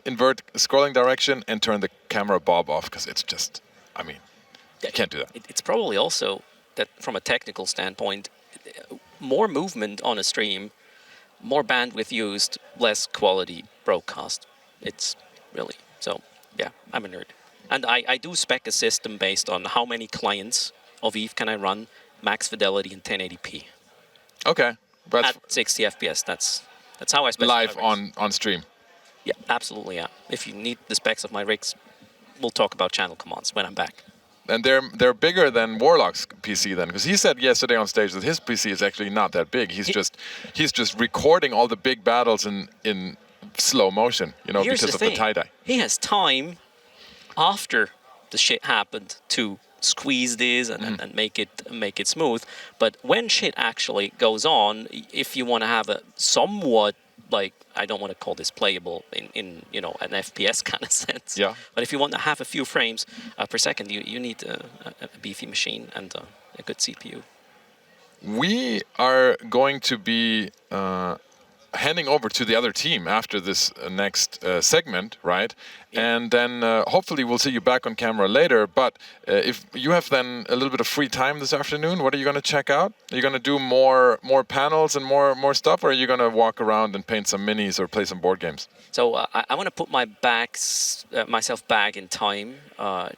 invert scrolling direction and turn the camera bob off, because it's just, you can't do that. It's probably also that from a technical standpoint, more movement on a stream, more bandwidth used, less quality broadcast. It's really, so yeah, I'm a nerd. And I do spec a system based on how many clients of EVE can I run, max fidelity in 1080p. Okay. But At 60 FPS, that's how I spec live on stream. Yeah, absolutely, yeah. If you need the specs of my rigs, we'll talk about channel commands when I'm back. And they're bigger than Warlock's PC then, because he said yesterday on stage that his PC is actually not that big. He's just recording all the big battles in slow motion, because of the tie-dye. He has time after the shit happened to squeeze this and make it smooth. But when shit actually goes on, if you want to have a somewhat, like, I don't want to call this playable in an FPS kind of sense. Yeah. But if you want to have a few frames per second, you need a beefy machine and a good CPU. We are going to be handing over to the other team after this next segment, right? Yeah. And then hopefully we'll see you back on camera later. But if you have then a little bit of free time this afternoon, what are you going to check out? Are you going to do more panels and more stuff, or are you going to walk around and paint some minis or play some board games? So I want to put myself back in time,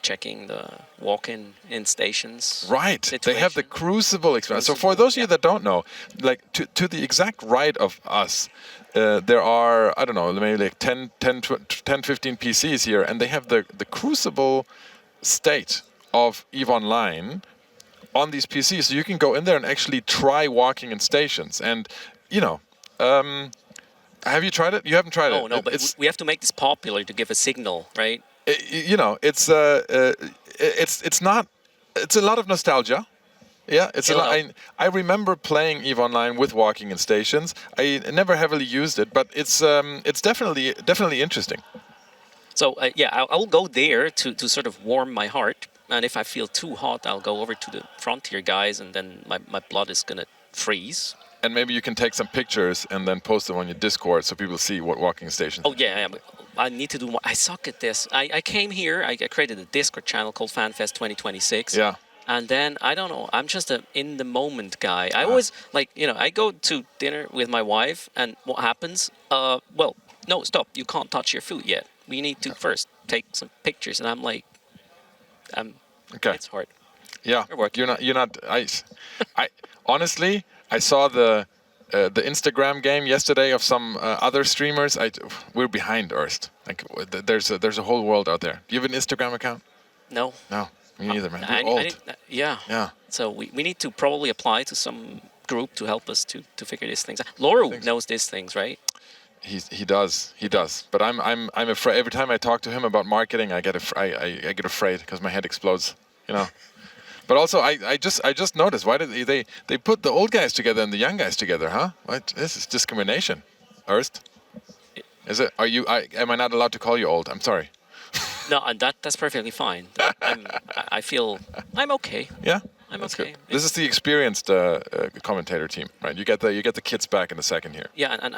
checking the walk-in stations. Right, situation. They have the Crucible experience. So for those of you that don't know, like to the exact right of us, there are, I don't know, maybe like 10, 15 PCs here, and they have the Crucible state of EVE Online on these PCs. So you can go in there and actually try walking in stations. And, have you tried it? You haven't tried it? No, but we have to make this popular to give a signal, right? It's not. It's a lot of nostalgia. Yeah, it's a lot. I remember playing EVE Online with walking in stations. I never heavily used it, but it's definitely interesting. So I'll go there to sort of warm my heart, and if I feel too hot, I'll go over to the Frontier guys, and then my blood is gonna freeze. And maybe you can take some pictures and then post them on your Discord so people see what walking stations. Oh yeah, I need to do more. I suck at this. I came here. I created a Discord channel called FanFest 2026. Yeah. And then I don't know. I'm just an in the moment guy. I always I go to dinner with my wife, and what happens? Well, no, stop. You can't touch your food yet. We need to first take some pictures. And I'm like, okay. It's hard. Yeah. You're not. I honestly. I saw the Instagram game yesterday of some other streamers. We're behind Erst. Like there's a whole world out there. Do you have an Instagram account? No. No, me neither, man. We're old. Yeah. Yeah. So we need to probably apply to some group to help us to figure these things out. Loru knows these things, right? He does. But I'm afraid every time I talk to him about marketing, I get afraid because my head explodes. But also, I just noticed, why did they put the old guys together and the young guys together, huh? What? This is discrimination. Erst? Is it? Am I not allowed to call you old? I'm sorry. No, and that's perfectly fine. I feel I'm okay. Yeah, I'm that's okay. Good. This is the experienced commentator team, right? You get the kids back in a second here. Yeah, and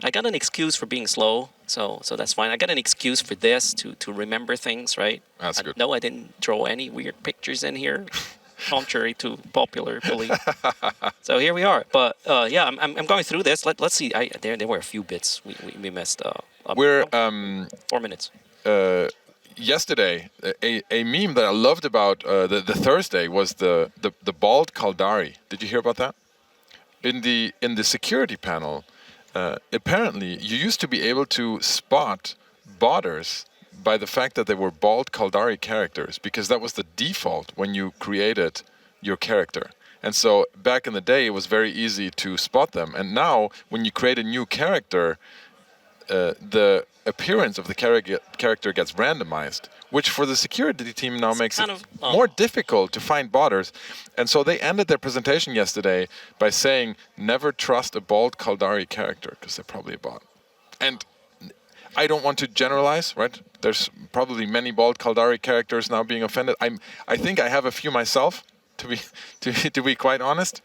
I got an excuse for being slow, so that's fine. I got an excuse for this to remember things, right? That's good. No, I didn't draw any weird pictures in here, contrary to popular belief. So here we are. But I'm going through this. Let's see. There were a few bits we messed up. We're 4 minutes. Yesterday, a meme that I loved about the Thursday was the bald Caldari. Did you hear about that? In the security panel. Apparently, you used to be able to spot botters by the fact that they were bald Caldari characters, because that was the default when you created your character. And so back in the day, it was very easy to spot them. And now, when you create a new character, the appearance of the character gets randomized, which for the security team now makes it more difficult to find botters. And so they ended their presentation yesterday by saying, never trust a bald Caldari character, because they're probably a bot. And I don't want to generalize, right? There's probably many bald Caldari characters now being offended. I think I have a few myself, to be quite honest.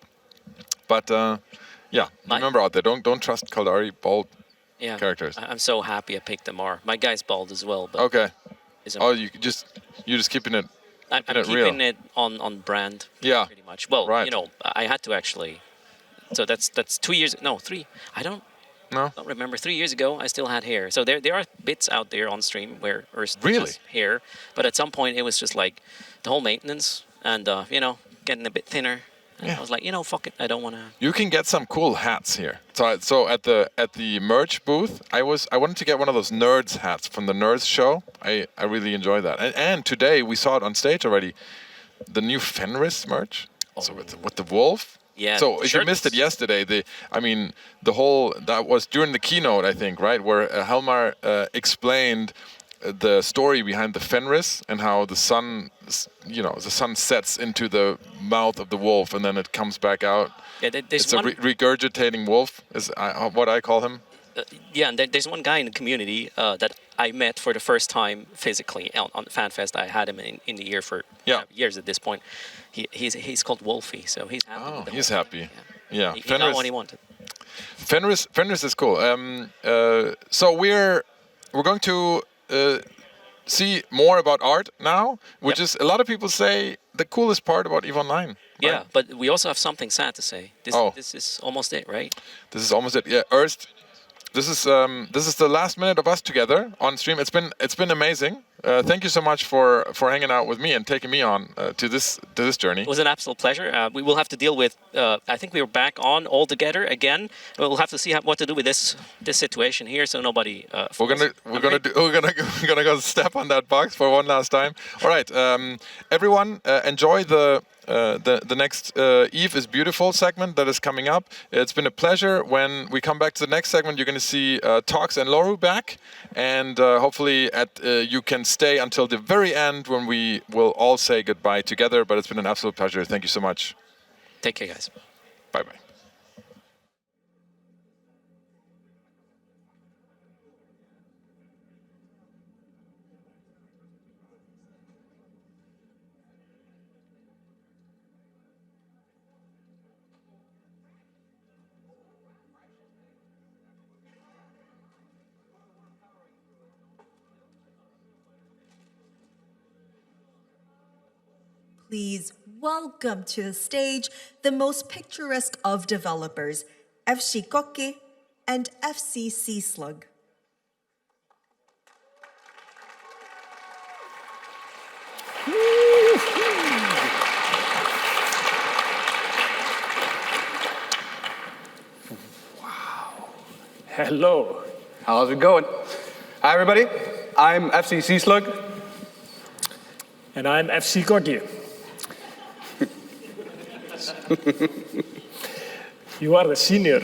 But remember out there, don't trust Caldari bald characters. I'm so happy I picked Amar. My guy's bald as well. But okay. You just keeping it I'm keeping it on brand. Yeah. Pretty much. Well, Right. you know, I had to actually. So that's 2 years. No, 3. I don't remember. 3 years ago, I still had hair. So there are bits out there on stream where Erst has hair, but at some point it was just like the whole maintenance and you know, getting a bit thinner. And I was like, you know, fuck it, I don't want to. You can get some cool hats here. So at the merch booth, I wanted to get one of those nerds hats from the Nerds show. I really enjoy that. And today we saw it on stage already, the new Fenris merch. So with the wolf. Yeah. So if you missed it yesterday, that was during the keynote, I think, right, where Helmar explained the story behind the Fenris and how the sun sets into the mouth of the wolf and then it comes back out. Yeah, it's a regurgitating wolf, is what I call him. Yeah, and there's one guy in the community that I met for the first time physically on FanFest. I had him in the ear for years at this point. He's called Wolfie, so he's happy. Oh, he's happy. Yeah. He got what he wanted. Fenris is cool. So we're going to see more about art now, which is a lot of people say the coolest part about EVE Online. Right? Yeah, but we also have something sad to say. This is almost it, right? This is almost it. Yeah, Erst. This is the last minute of us together on stream. It's been amazing. Thank you so much for hanging out with me and taking me on to this journey. It was an absolute pleasure. We will have to deal with. I think we were back on all together again. We'll have to see what to do with this situation here, so nobody. We're gonna go step on that box for one last time. All right, everyone, enjoy the next EVE is Beautiful segment that is coming up. It's been a pleasure. When we come back to the next segment, you're going to see Tox and Loru back, and hopefully you can stay until the very end when we will all say goodbye together. But it's been an absolute pleasure. Thank you so much. Take care, guys. Bye-bye. Please welcome to the stage the most picturesque of developers, FC Goggi and FC Seaslug. Wow. Hello. How's it going? Hi, everybody. I'm FC Seaslug. And I'm FC Goggi. You are the senior.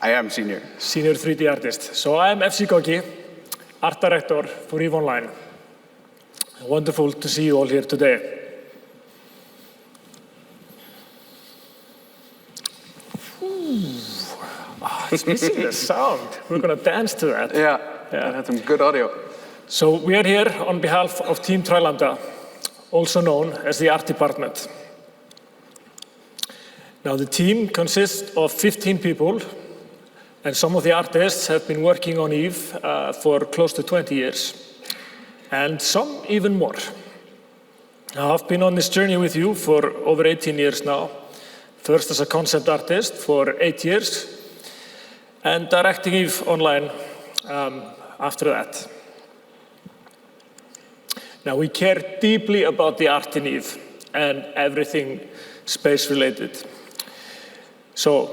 I am senior. Senior 3D artist. So I am FC Goggi, art director for EVE Online. Wonderful to see you all here today. It's missing the sound. We're going to dance to that. Yeah, that had some good audio. So we are here on behalf of Team Trilanda, also known as the art department. Now, the team consists of 15 people, and some of the artists have been working on EVE for close to 20 years, and some even more. Now, I've been on this journey with you for over 18 years now, first as a concept artist for 8 years, and directing EVE Online after that. Now, we care deeply about the art in EVE and everything space-related. So,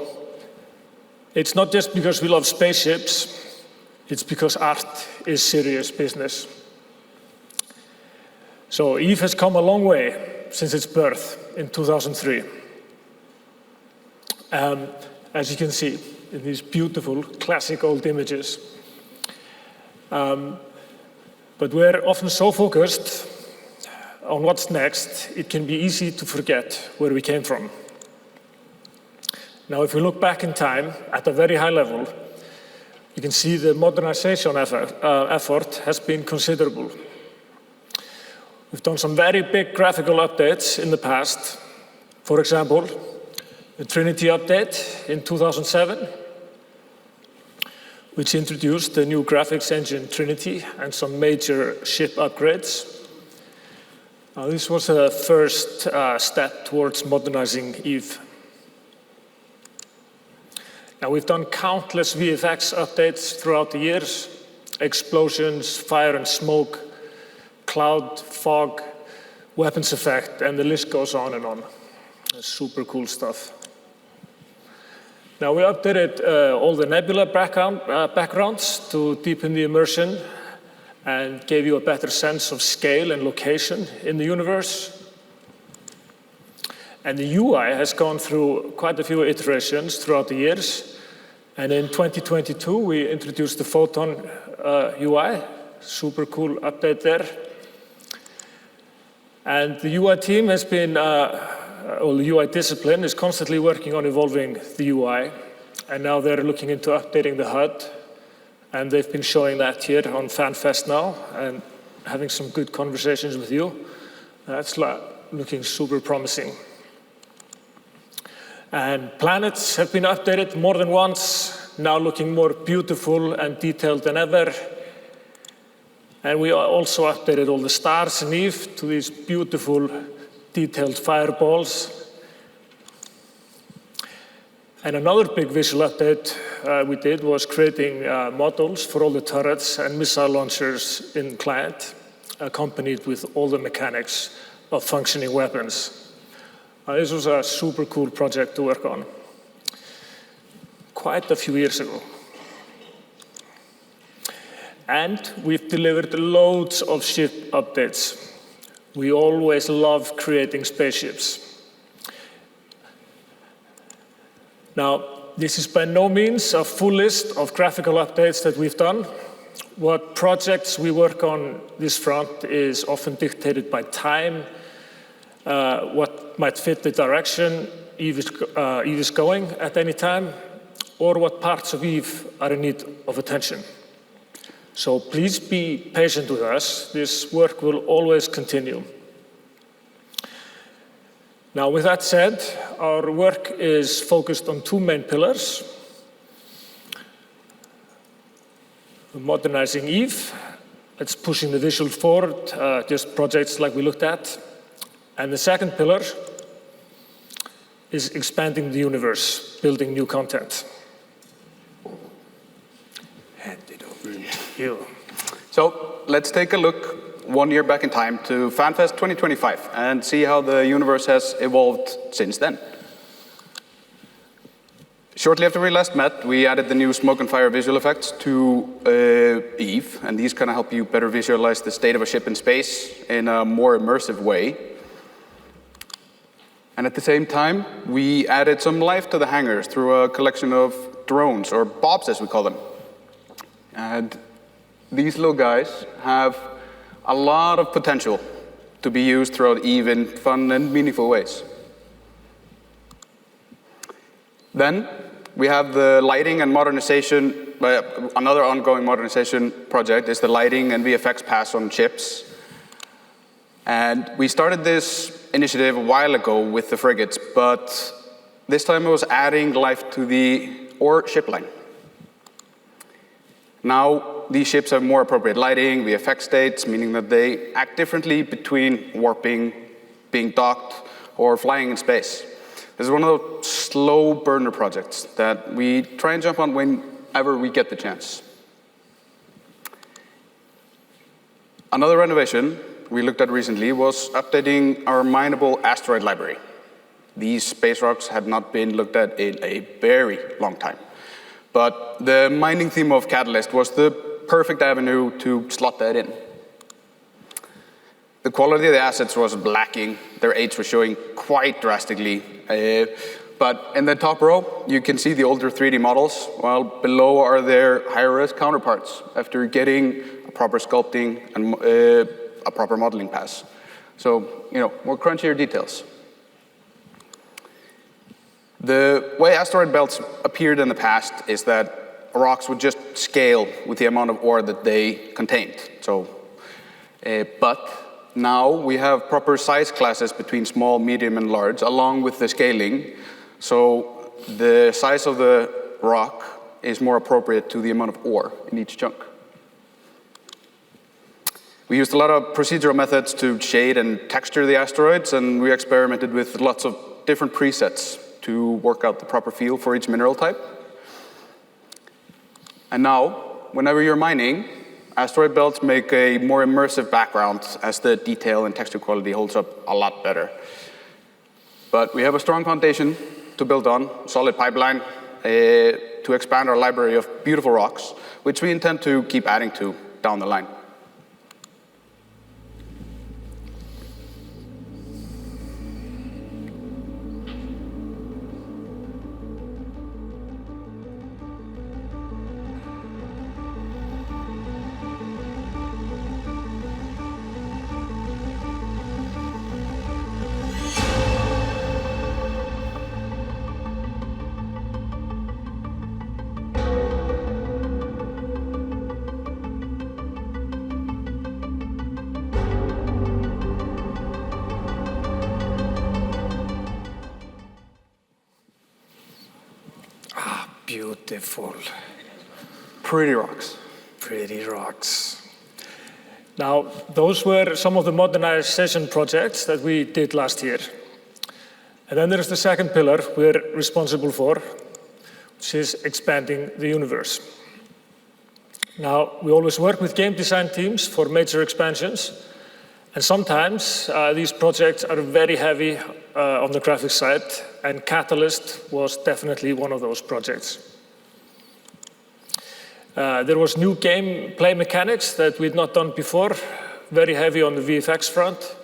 it's not just because we love spaceships, it's because art is serious business. So, EVE has come a long way since its birth in 2003. As you can see in these beautiful classic old images. But we're often so focused on what's next, it can be easy to forget where we came from. Now, if we look back in time at a very high level, you can see the modernization effort has been considerable. We've done some very big graphical updates in the past. For example, the Trinity update in 2007, which introduced the new graphics engine Trinity and some major ship upgrades. This was a first step towards modernizing EVE. Now, we've done countless VFX updates throughout the years. Explosions, fire and smoke, cloud, fog, weapons effect, and the list goes on and on. Super cool stuff. Now, we updated all the nebula backgrounds to deepen the immersion and gave you a better sense of scale and location in the universe. And the UI has gone through quite a few iterations throughout the years. And in 2022, we introduced the Photon UI, super cool update there. And the UI team has been, or the UI discipline is constantly working on evolving the UI. And now they're looking into updating the HUD. And they've been showing that here on FanFest now and having some good conversations with you. That's looking super promising. And planets have been updated more than once, now looking more beautiful and detailed than ever. And we also updated all the stars in EVE to these beautiful, detailed fireballs. And another big visual update we did was creating models for all the turrets and missile launchers in client, accompanied with all the mechanics of functioning weapons. This was a super cool project to work on, quite a few years ago. And we've delivered loads of ship updates. We always love creating spaceships. Now, this is by no means a full list of graphical updates that we've done. What projects we work on this front is often dictated by time, what might fit the direction EVE is going at any time, or what parts of EVE are in need of attention. So please be patient with us. This work will always continue. Now, with that said, our work is focused on two main pillars. Modernizing EVE, it's pushing the visual forward, just projects like we looked at. And the second pillar is expanding the universe, building new content. Hand it over to you. So let's take a look 1 year back in time to FanFest 2025 and see how the universe has evolved since then. Shortly after we last met, we added the new smoke and fire visual effects to EVE, and these kind of help you better visualize the state of a ship in space in a more immersive way. And at the same time, we added some life to the hangars through a collection of drones, or bobs as we call them. And these little guys have a lot of potential to be used throughout EVE in fun and meaningful ways. Then we have the lighting and modernization. Another ongoing modernization project is the lighting and VFX pass on ships. And we started this initiative a while ago with the frigates, but this time it was adding life to the ore ship line. Now, these ships have more appropriate lighting, VFX states, meaning that they act differently between warping, being docked, or flying in space. This is one of those slow burner projects that we try and jump on whenever we get the chance. Another renovation we looked at recently was updating our mineable asteroid library. These space rocks had not been looked at in a very long time. But the mining theme of Catalyst was the perfect avenue to slot that in. The quality of the assets was lacking. Their age was showing quite drastically. But in the top row, you can see the older 3D models, while below are their higher-res counterparts after getting a proper sculpting and a proper modeling pass. So, more crunchier details. The way asteroid belts appeared in the past is that rocks would just scale with the amount of ore that they contained. But now we have proper size classes between small, medium, and large, along with the scaling. So the size of the rock is more appropriate to the amount of ore in each chunk. We used a lot of procedural methods to shade and texture the asteroids, and we experimented with lots of different presets to work out the proper feel for each mineral type. And now, whenever you're mining, asteroid belts make a more immersive background as the detail and texture quality holds up a lot better. But we have a strong foundation to build on, solid pipeline to expand our library of beautiful rocks, which we intend to keep adding to down the line. Beautiful. Pretty rocks. Pretty rocks. Now, those were some of the modernization projects that we did last year. And then there's the second pillar we're responsible for, which is expanding the universe. Now, we always work with game design teams for major expansions, and sometimes these projects are very heavy on the graphics side, and Catalyst was definitely one of those projects. There was new gameplay mechanics that we'd not done before, very heavy on the VFX front,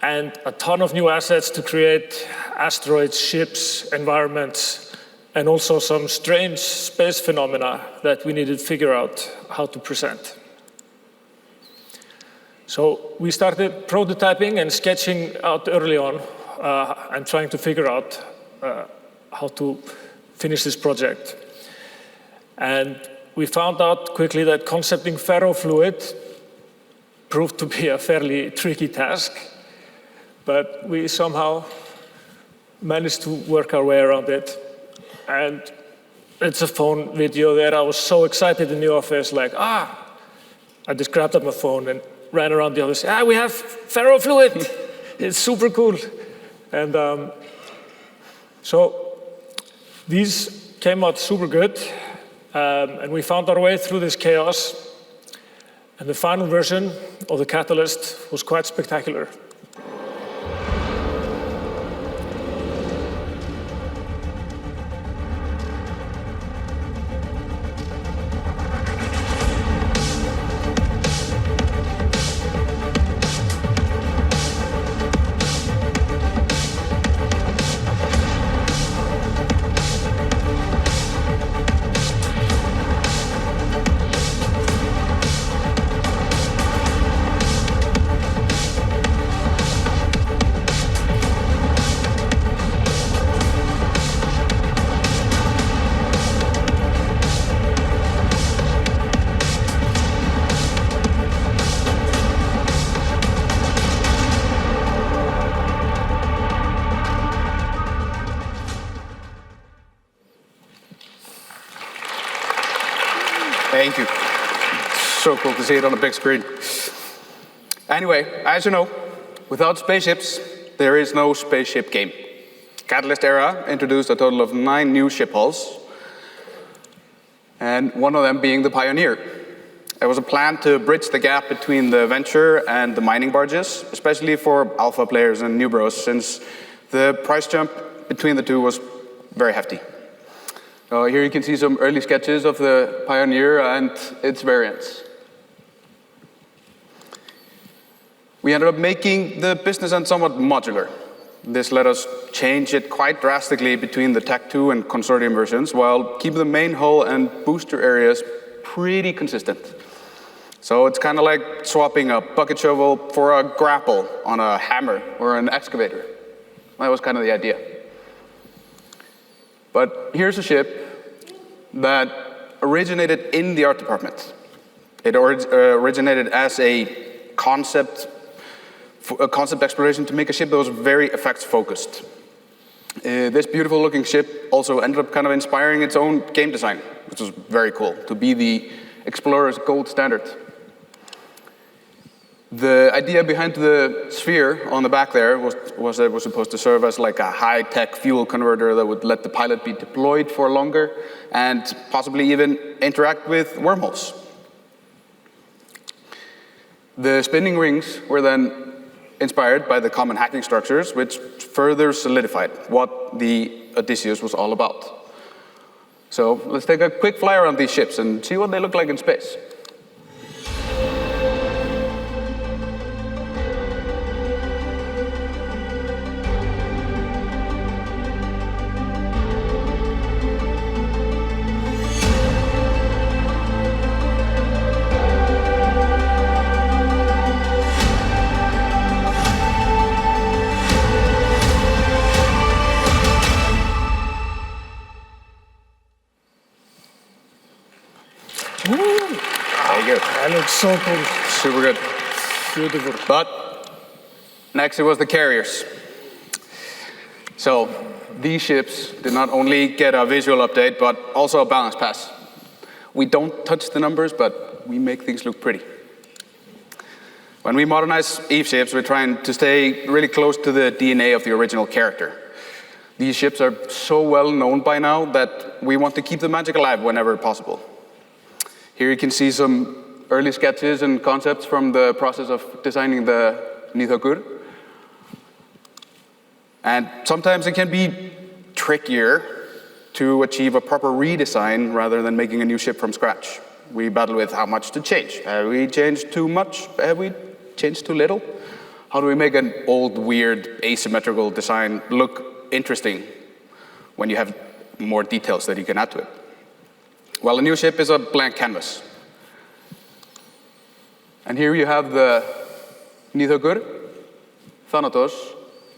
and a ton of new assets to create asteroids, ships, environments, and also some strange space phenomena that we needed to figure out how to present. So we started prototyping and sketching out early on and trying to figure out how to finish this project. And we found out quickly that concepting ferrofluid proved to be a fairly tricky task, but we somehow managed to work our way around it. And it's a phone video there. I was so excited in the office, like, I just grabbed up my phone and ran around the office. We have ferrofluid. It's super cool. And so these came out super good. And we found our way through this chaos. And the final version of the Catalyst was quite spectacular. Thank you. So cool to see it on a big screen. Anyway, as you know, without spaceships, there is no spaceship game. Catalyst Era introduced a total of 9 new ship hulls, and one of them being the Pioneer. There was a plan to bridge the gap between the Venture and the mining barges, especially for alpha players and new bros, since the price jump between the two was very hefty. Here you can see some early sketches of the Pioneer and its variants. We ended up making the business end somewhat modular. This let us change it quite drastically between the Tech 2 and Consortium versions, while keeping the main hull and booster areas pretty consistent. So it's kind of like swapping a bucket shovel for a grapple on a hammer or an excavator. That was kind of the idea. But here's a ship that originated in the art department. It originated as a concept exploration to make a ship that was very effects focused. This beautiful looking ship also ended up kind of inspiring its own game design, which was very cool, to be the Explorer's gold standard. The idea behind the sphere on the back there was that it was supposed to serve as like a high-tech fuel converter that would let the pilot be deployed for longer and possibly even interact with wormholes. The spinning rings were then inspired by the common hacking structures, which further solidified what the Odysseus was all about. So let's take a quick fly around these ships and see what they look like in space. That looks so cool. Super good. Beautiful. But next it was the carriers. So these ships did not only get a visual update, but also a balance pass. We don't touch the numbers, but we make things look pretty. When we modernize EVE ships, we're trying to stay really close to the DNA of the original character. These ships are so well known by now that we want to keep the magic alive whenever possible. Here you can see some early sketches and concepts from the process of designing the Nidhoggur. And sometimes it can be trickier to achieve a proper redesign rather than making a new ship from scratch. We battle with how much to change. Have we changed too much? Have we changed too little? How do we make an old, weird, asymmetrical design look interesting when you have more details that you can add to it? Well, a new ship is a blank canvas. And here you have the Nidhoggur, Thanatos,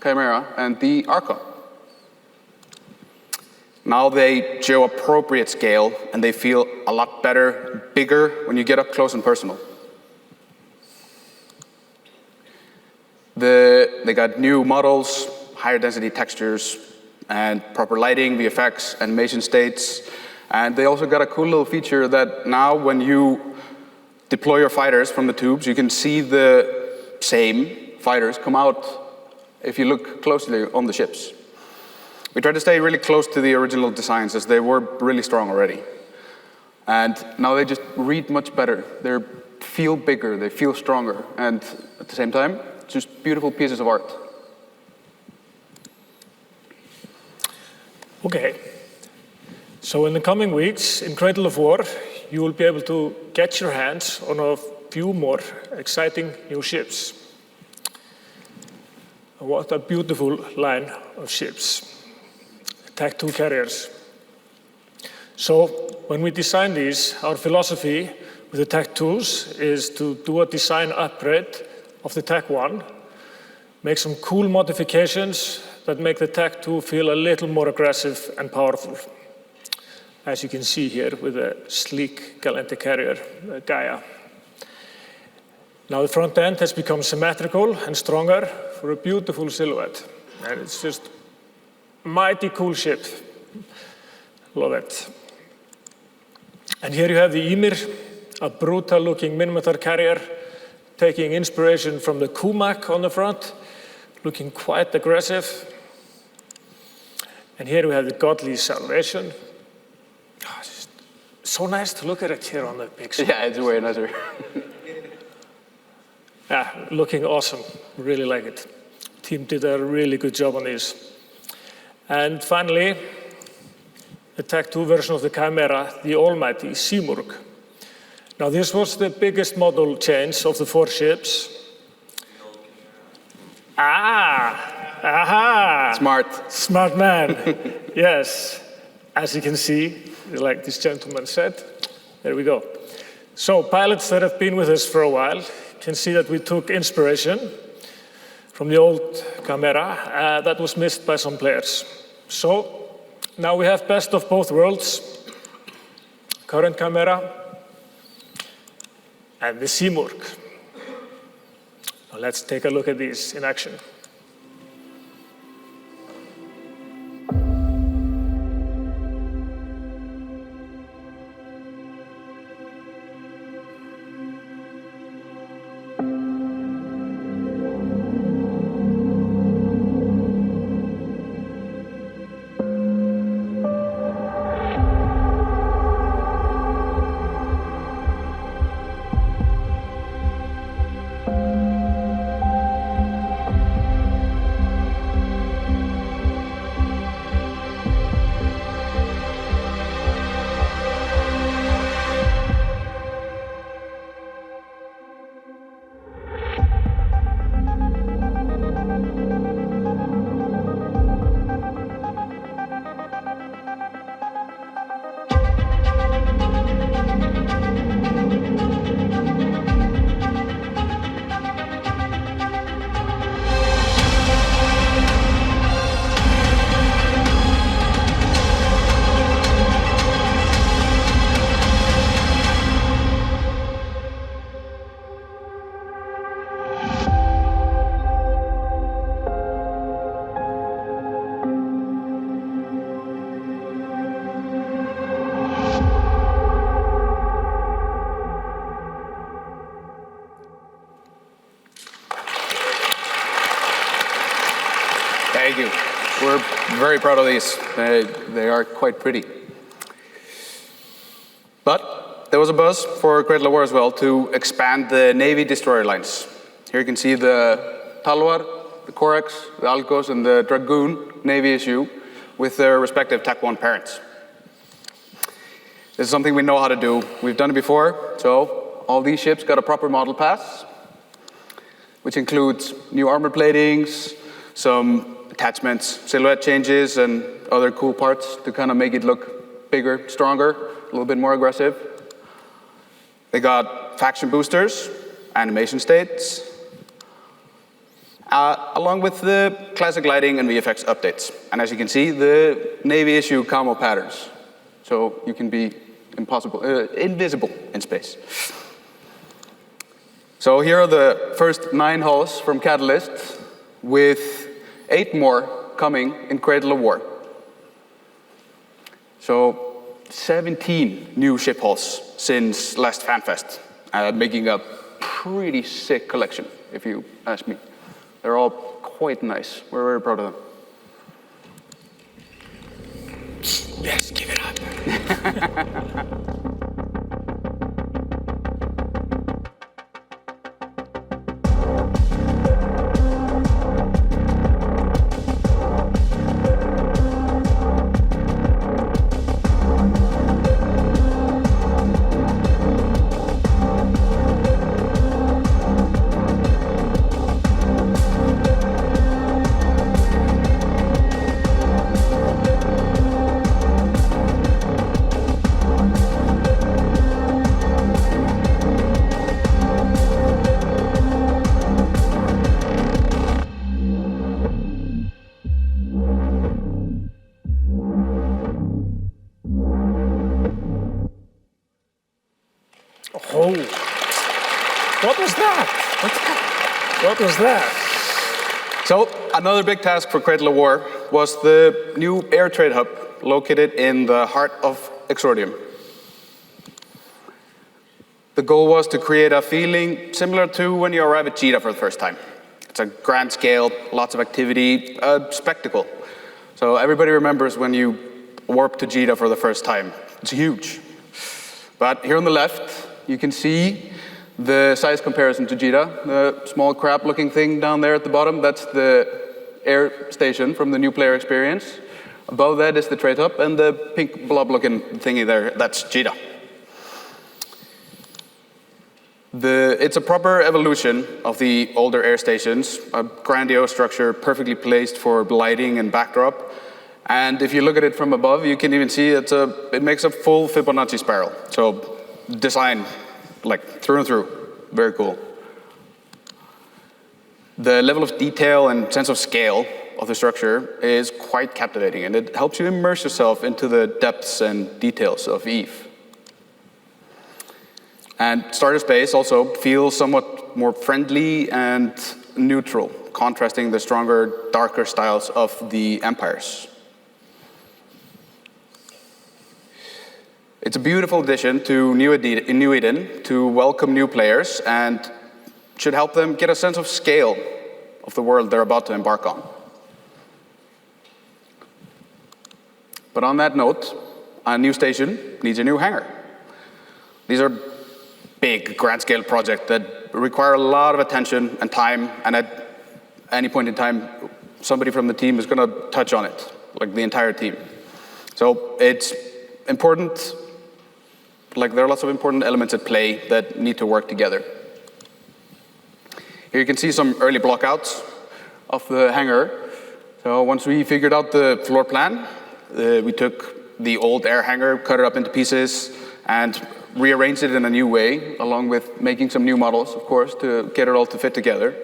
Chimera, and the Archon. Now they show appropriate scale, and they feel a lot better, bigger, when you get up close and personal. They got new models, higher density textures, and proper lighting, VFX, animation states. And they also got a cool little feature that now when you deploy your fighters from the tubes, you can see the same fighters come out if you look closely on the ships. We tried to stay really close to the original designs as they were really strong already. And now they just read much better. They feel bigger, they feel stronger, and at the same time, just beautiful pieces of art. Okay. So in the coming weeks, in Cradle of War, you will be able to get your hands on a few more exciting new ships. What a beautiful line of ships. Tech 2 carriers. So when we design these, our philosophy with the Tech 2s is to do a design upgrade of the Tech 1, make some cool modifications that make the Tech 2 feel a little more aggressive and powerful. As you can see here with the sleek Galente carrier, Gaia. Now the front end has become symmetrical and stronger for a beautiful silhouette. And it's just mighty cool ship. Love it. And here you have the Ymir, a brutal looking Minotaur carrier, taking inspiration from the Kumak on the front, looking quite aggressive. And here we have the Godly Salvation. Oh, it's just so nice to look at it here on the big screen. Yeah, it's way nicer. Yeah, looking awesome. Really like it. Team did a really good job on these. And finally, the Tech 2 version of the Chimera, the almighty Simurg. Now this was the biggest model change of the 4 ships. Aha! Smart. Smart man. Yes. As you can see, like this gentleman said, there we go. So pilots that have been with us for a while can see that we took inspiration from the old Chimera that was missed by some players. So now we have best of both worlds, current Chimera and the Simurg. Now let's take a look at these in action. very proud of these. They are quite pretty. But there was a buzz for Cradle of War as well to expand the Navy destroyer lines. Here you can see the Talwar, the Corax, the Algos, and the Dragoon Navy issue with their respective TAC 1 parents. This is something we know how to do. We've done it before, so all these ships got a proper model pass, which includes new armor platings, some attachments, silhouette changes, and other cool parts to kind of make it look bigger, stronger, a little bit more aggressive. They got faction boosters, animation states, along with the classic lighting and VFX updates. And as you can see, the Navy issue camo patterns. So you can be invisible in space. So here are the first 9 hulls from Catalyst, with 8 more coming in Cradle of War. So 17 new ship hulls since last FanFest, making a pretty sick collection, if you ask me. They're all quite nice. We're very proud of them. Yes, give it up. Oh, what was that? What was that? So another big task for Cradle of War was the new air trade hub located in the heart of Exordium. The goal was to create a feeling similar to when you arrive at Jeddah for the first time. It's a grand scale, lots of activity, a spectacle. So everybody remembers when you warp to Jeddah for the first time. It's huge. But here on the left, you can see the size comparison to Jeddah. The small crab-looking thing down there at the bottom, that's the air station from the new player experience. Above that is the trade hub, and the pink blob-looking thingy there, that's Jeddah. It's a proper evolution of the older air stations, a grandiose structure perfectly placed for lighting and backdrop. And if you look at it from above, you can even see it makes a full Fibonacci spiral. So design, like through and through, very cool. The level of detail and sense of scale of the structure is quite captivating, and it helps you immerse yourself into the depths and details of EVE. And Starter Space also feels somewhat more friendly and neutral, contrasting the stronger, darker styles of the Empiers. It's a beautiful addition to New Eden to welcome new players and should help them get a sense of scale of the world they're about to embark on. But on that note, a new station needs a new hangar. These are big, grand-scale projects that require a lot of attention and time, and at any point in time, somebody from the team is going to touch on it, like the entire team. So it's important. Like, there are lots of important elements at play that need to work together. Here you can see some early blockouts of the hangar. So once we figured out the floor plan, we took the old air hangar, cut it up into pieces, and rearranged it in a new way, along with making some new models, of course, to get it all to fit together.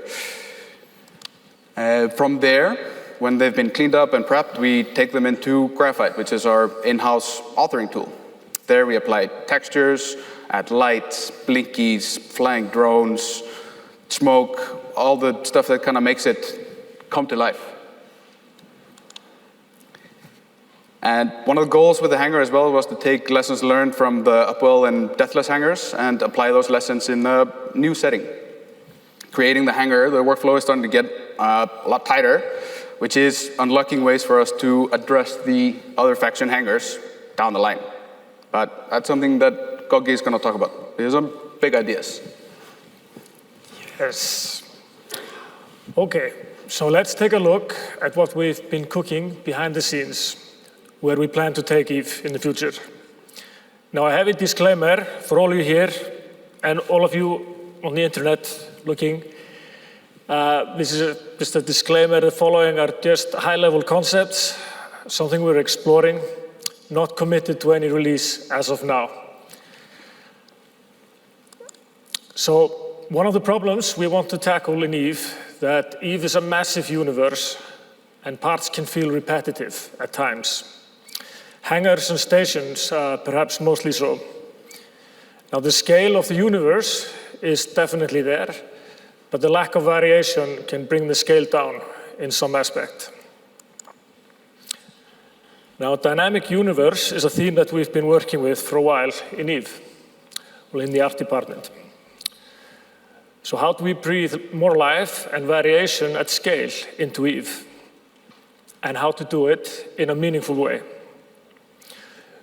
From there, when they've been cleaned up and prepped, we take them into Graphite, which is our in-house authoring tool. There we apply textures, add lights, blinkies, flying drones, smoke, all the stuff that kind of makes it come to life. And one of the goals with the hangar as well was to take lessons learned from the Upwell and Deathless hangars and apply those lessons in a new setting. Creating the hangar, the workflow is starting to get a lot tighter, which is unlocking ways for us to address the other faction hangars down the line. But that's something that Goggi is going to talk about. These are some big ideas. Yes. Okay, so let's take a look at what we've been cooking behind the scenes, where we plan to take EVE in the future. Now, I have a disclaimer for all you here and all of you on the internet looking. This is just a disclaimer. The following are just high-level concepts, something we're exploring, not committed to any release as of now. So, one of the problems we want to tackle in EVE, that EVE is a massive universe and parts can feel repetitive at times. Hangars and stations, perhaps mostly so. Now, the scale of the universe is definitely there, but the lack of variation can bring the scale down in some aspect. Now, dynamic universe is a theme that we've been working with for a while in EVE, well, in the art department. So how do we breathe more life and variation at scale into EVE? And how to do it in a meaningful way?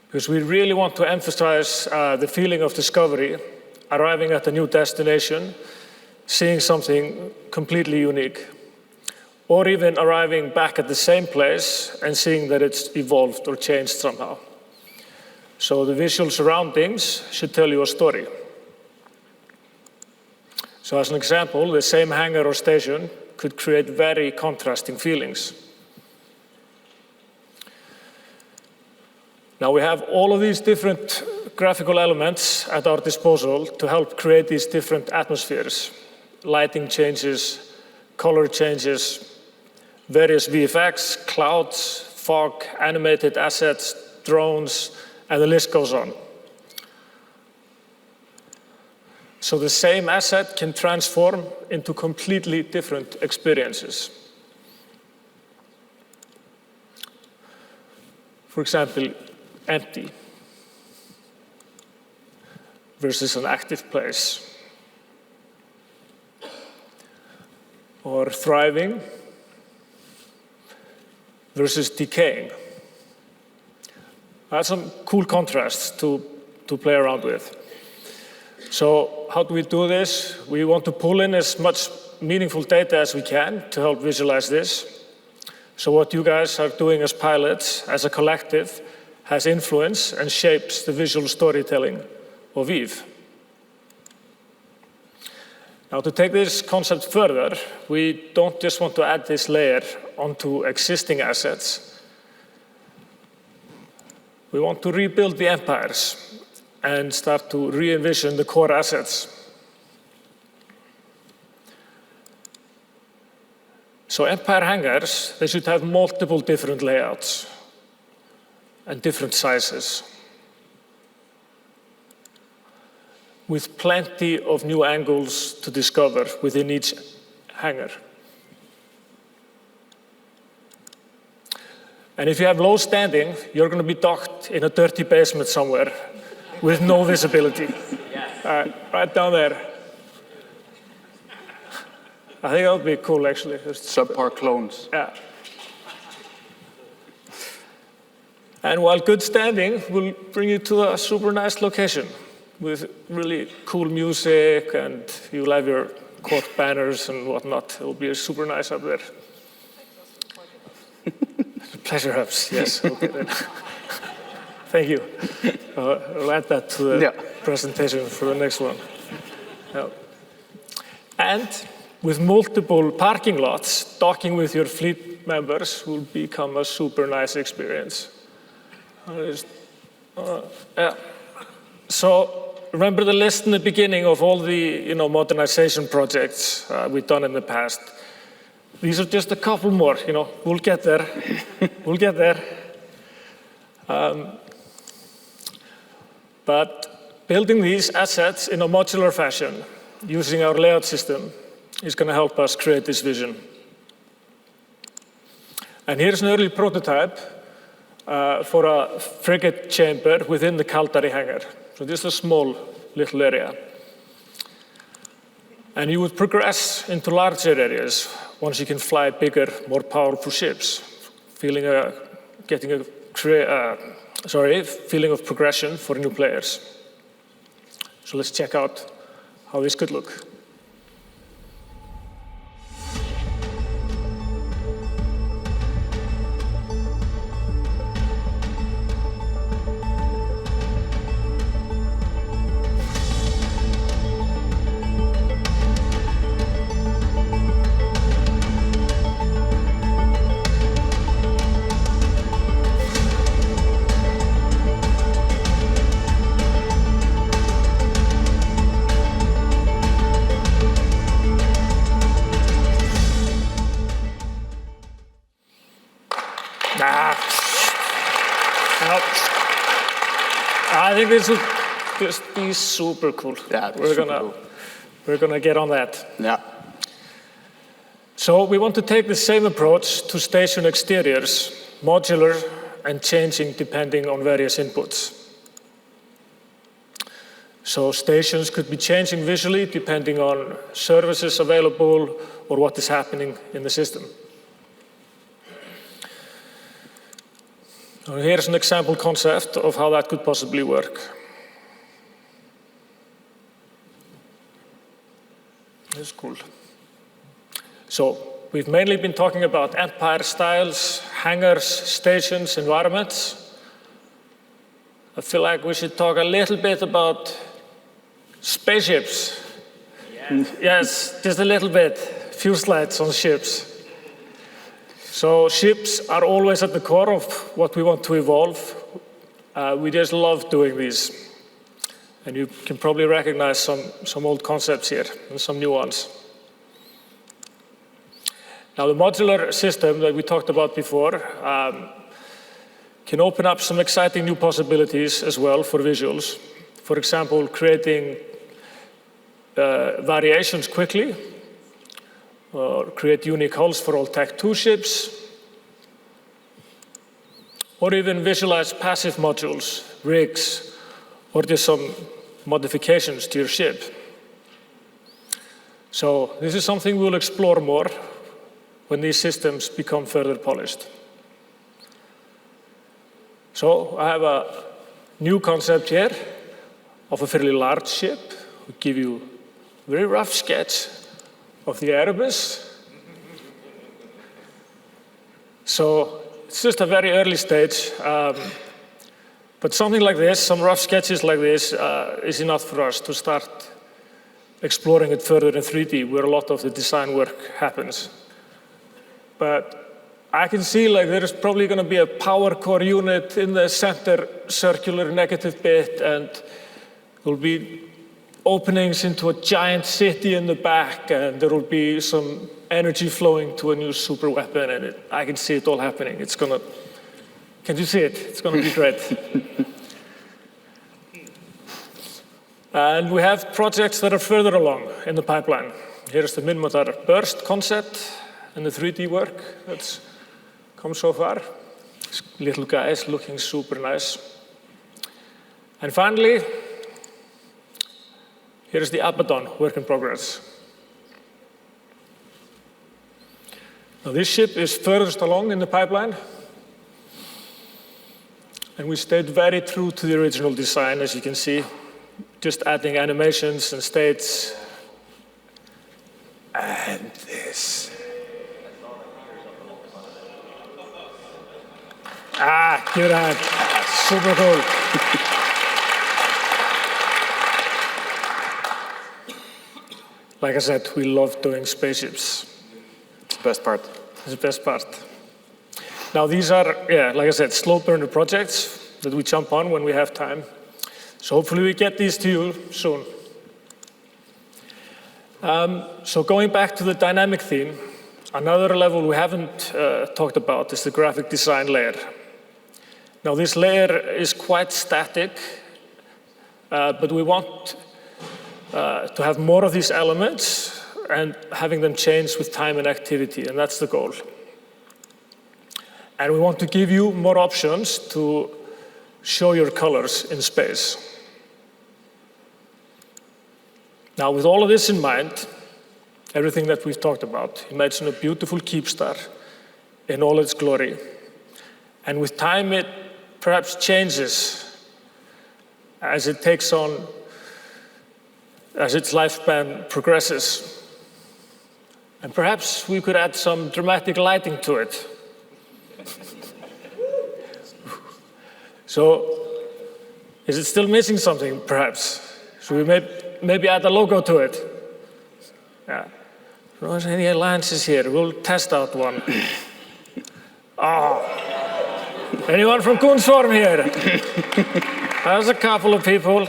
Because we really want to emphasize the feeling of discovery, arriving at a new destination, seeing something completely unique, or even arriving back at the same place and seeing that it's evolved or changed somehow. So the visual surroundings should tell you a story. So as an example, the same hangar or station could create very contrasting feelings. Now we have all of these different graphical elements at our disposal to help create these different atmospheres. Lighting changes, color changes, various VFX, clouds, fog, animated assets, drones, and the list goes on. So the same asset can transform into completely different experiences. For example, empty versus an active place. Or thriving versus decaying. That's some cool contrasts to play around with. So how do we do this? We want to pull in as much meaningful data as we can to help visualize this. So what you guys are doing as pilots, as a collective, has influence and shapes the visual storytelling of EVE. Now, to take this concept further, we don't just want to add this layer onto existing assets. We want to rebuild the empires and start to re-envision the core assets. So empire hangars, they should have multiple different layouts and different sizes, with plenty of new angles to discover within each hangar. And if you have low standing, you're going to be docked in a dirty basement somewhere with no visibility. Right down there. I think that would be cool, actually. Subpar clones. Yeah. And while good standing will bring you to a super nice location with really cool music, and you'll have your court banners and whatnot. It will be super nice up there. Pleasure hubs, yes. Okay, then. Thank you. I'll add that to the presentation for the next one. Yeah. And with multiple parking lots, docking with your fleet members will become a super nice experience. So remember the list in the beginning of all the modernization projects we've done in the past. These are just a couple more. We'll get there. We'll get there. But building these assets in a modular fashion, using our layout system, is going to help us create this vision. And here's an early prototype for a frigate chamber within the Caldari hangar. So this is a small little area. And you would progress into larger areas once you can fly bigger, more powerful ships, feeling of progression for new players. So let's check out how this could look. I think this would just be super cool. Yeah, we're gonna get on that. Yeah. So we want to take the same approach to station exteriors, modular and changing depending on various inputs. So stations could be changing visually depending on services available or what is happening in the system. So here's an example concept of how that could possibly work. This is cool. So we've mainly been talking about Empire styles, hangars, stations, environments. I feel like we should talk a little bit about spaceships. Yes, just a little bit. Few slides on ships. So ships are always at the core of what we want to evolve. We just love doing these. And you can probably recognize some old concepts here and some new ones. Now the modular system that we talked about before can open up some exciting new possibilities as well for visuals. For example, creating variations quickly, or create unique hulls for all Tech 2 ships, or even visualize passive modules, rigs, or just some modifications to your ship. So this is something we'll explore more when these systems become further polished. So I have a new concept here of a fairly large ship. We'll give you a very rough sketch of the Erebus. So it's just a very early stage, but something like this, some rough sketches like this, is enough for us to start exploring it further in 3D, where a lot of the design work happens. But I can see like there's probably going to be a power core unit in the center circular negative bit, and there'll be openings into a giant city in the back, and there will be some energy flowing to a new super weapon, and I can see it all happening. It's gonna, can you see it? It's gonna be great. And we have projects that are further along in the pipeline. Here's the Minmatar burst concept and the 3D work that's come so far. This little guy is looking super nice. And finally, here's the Abaddon work in progress. Now this ship is furthest along in the pipeline, and we stayed very true to the original design, as you can see, just adding animations and states. And this. Give it a hand. Super cool. Like I said, we love doing spaceships. It's the best part. It's the best part. Now these are, like I said, slow burner projects that we jump on when we have time. So hopefully we get these to you soon. So going back to the dynamic theme, another level we haven't talked about is the graphic design layer. Now this layer is quite static, but we want to have more of these elements and having them change with time and activity, and that's the goal. And we want to give you more options to show your colors in space. Now, with all of this in mind, everything that we've talked about. Imagine a beautiful keep star in all its glory. And with time, it perhaps changes as it takes on, as its lifespan progresses. And perhaps we could add some dramatic lighting to it. So, is it still missing something, perhaps? Should we maybe add a logo to it? Yeah. If there's any alliances here, we'll test out one. Anyone from Kunzform here? There's a couple of people.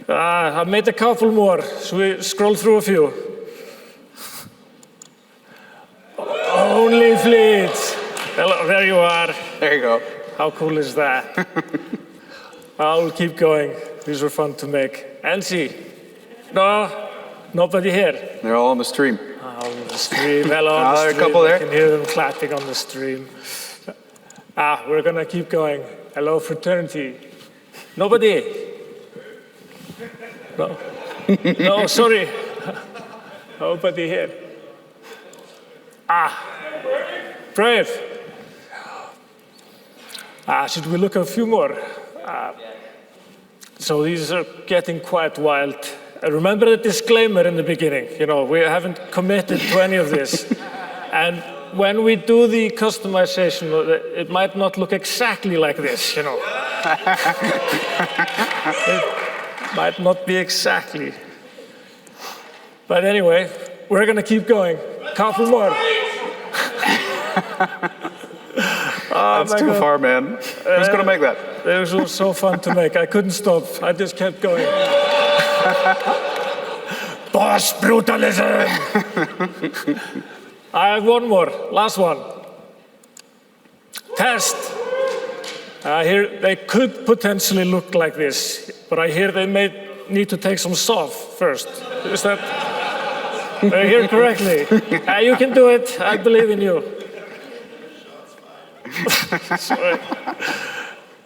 I've made a couple more. Should we scroll through a few? Only fleets. Hello, there you are. There you go. How cool is that? I'll keep going. These were fun to make. Ansi? No, nobody here. They're all on the stream. On the stream. Hello, on the There are stream. a couple there. I can hear them clapping on the stream. We're gonna keep going. Hello, fraternity. Nobody? No. No, sorry. Nobody here. Brave. Should we look at a few more? So these are getting quite wild. Remember the disclaimer in the beginning. You know, we haven't committed to any of this. And when we do the customization, it might not look exactly like this, you know. It might not be exactly. But anyway, we're gonna keep going. Couple more. That's too far, man. Who's gonna make that? It was so fun to make. I couldn't stop. I just kept going. Boss brutalism! I have one more. Last one. Test. I hear they could potentially look like this, but I hear they may need to take some soft first. Is that? I hear correctly. You can do it. I believe in you. Sorry.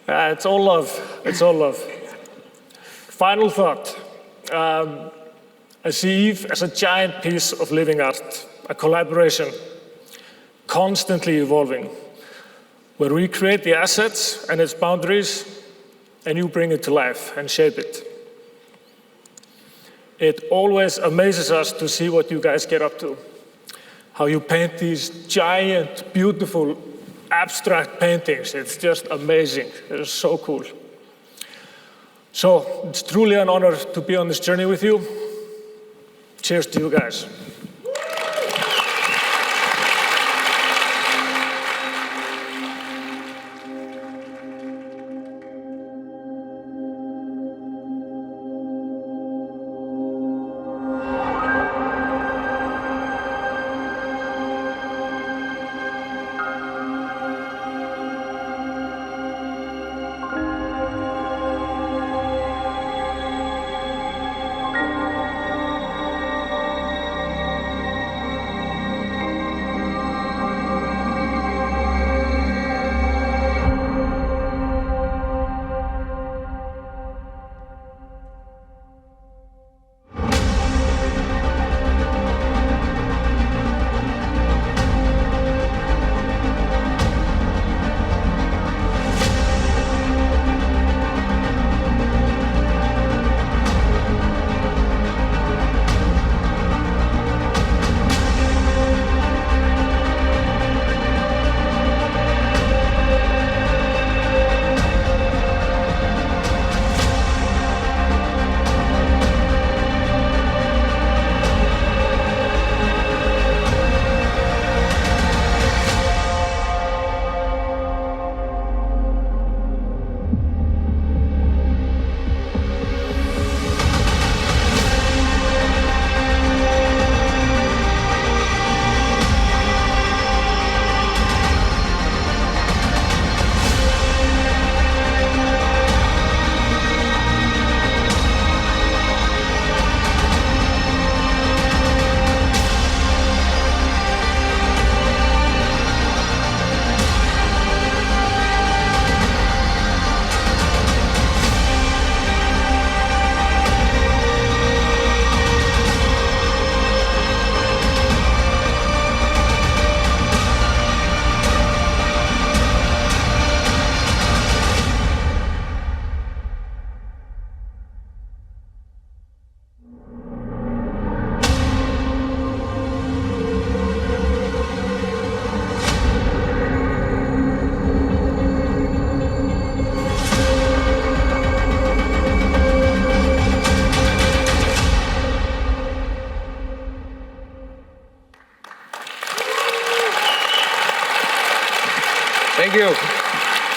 It's all love. It's all love. Final thought. I see EVE as a giant piece of living art, a collaboration, constantly evolving, where we create the assets and its boundaries, and you bring it to life and shape it. It always amazes us to see what you guys get up to, how you paint these giant, beautiful, abstract paintings. It's just amazing. It's so cool. So it's truly an honor to be on this journey with you. Cheers to you guys.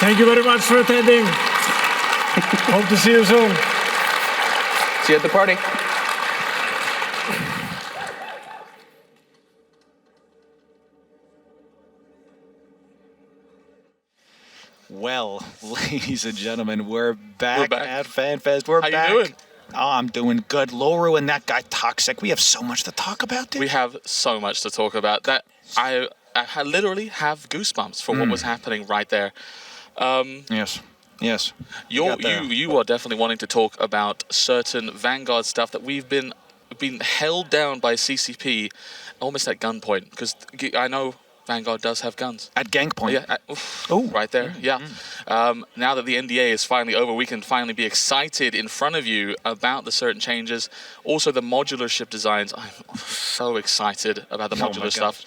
Thank you very much for attending. Hope to see you soon. See you at the party. Well, ladies and gentlemen, we're back at FanFest. We're How back. you doing? Oh, I'm doing good. Loru and that guy Toxic. We have so much to talk about, dude. We have so much to talk about. That I literally have goosebumps for what was happening right there. Yes. Yes. You are definitely wanting to talk about certain Vanguard stuff that we've been held down by CCP almost at gunpoint, because I know Vanguard does have guns. At gang point. Yeah. Right there. Yeah. Now that the NDA is finally over, we can finally be excited in front of you about the certain changes. Also, the modular ship designs. I'm so excited about the modular stuff.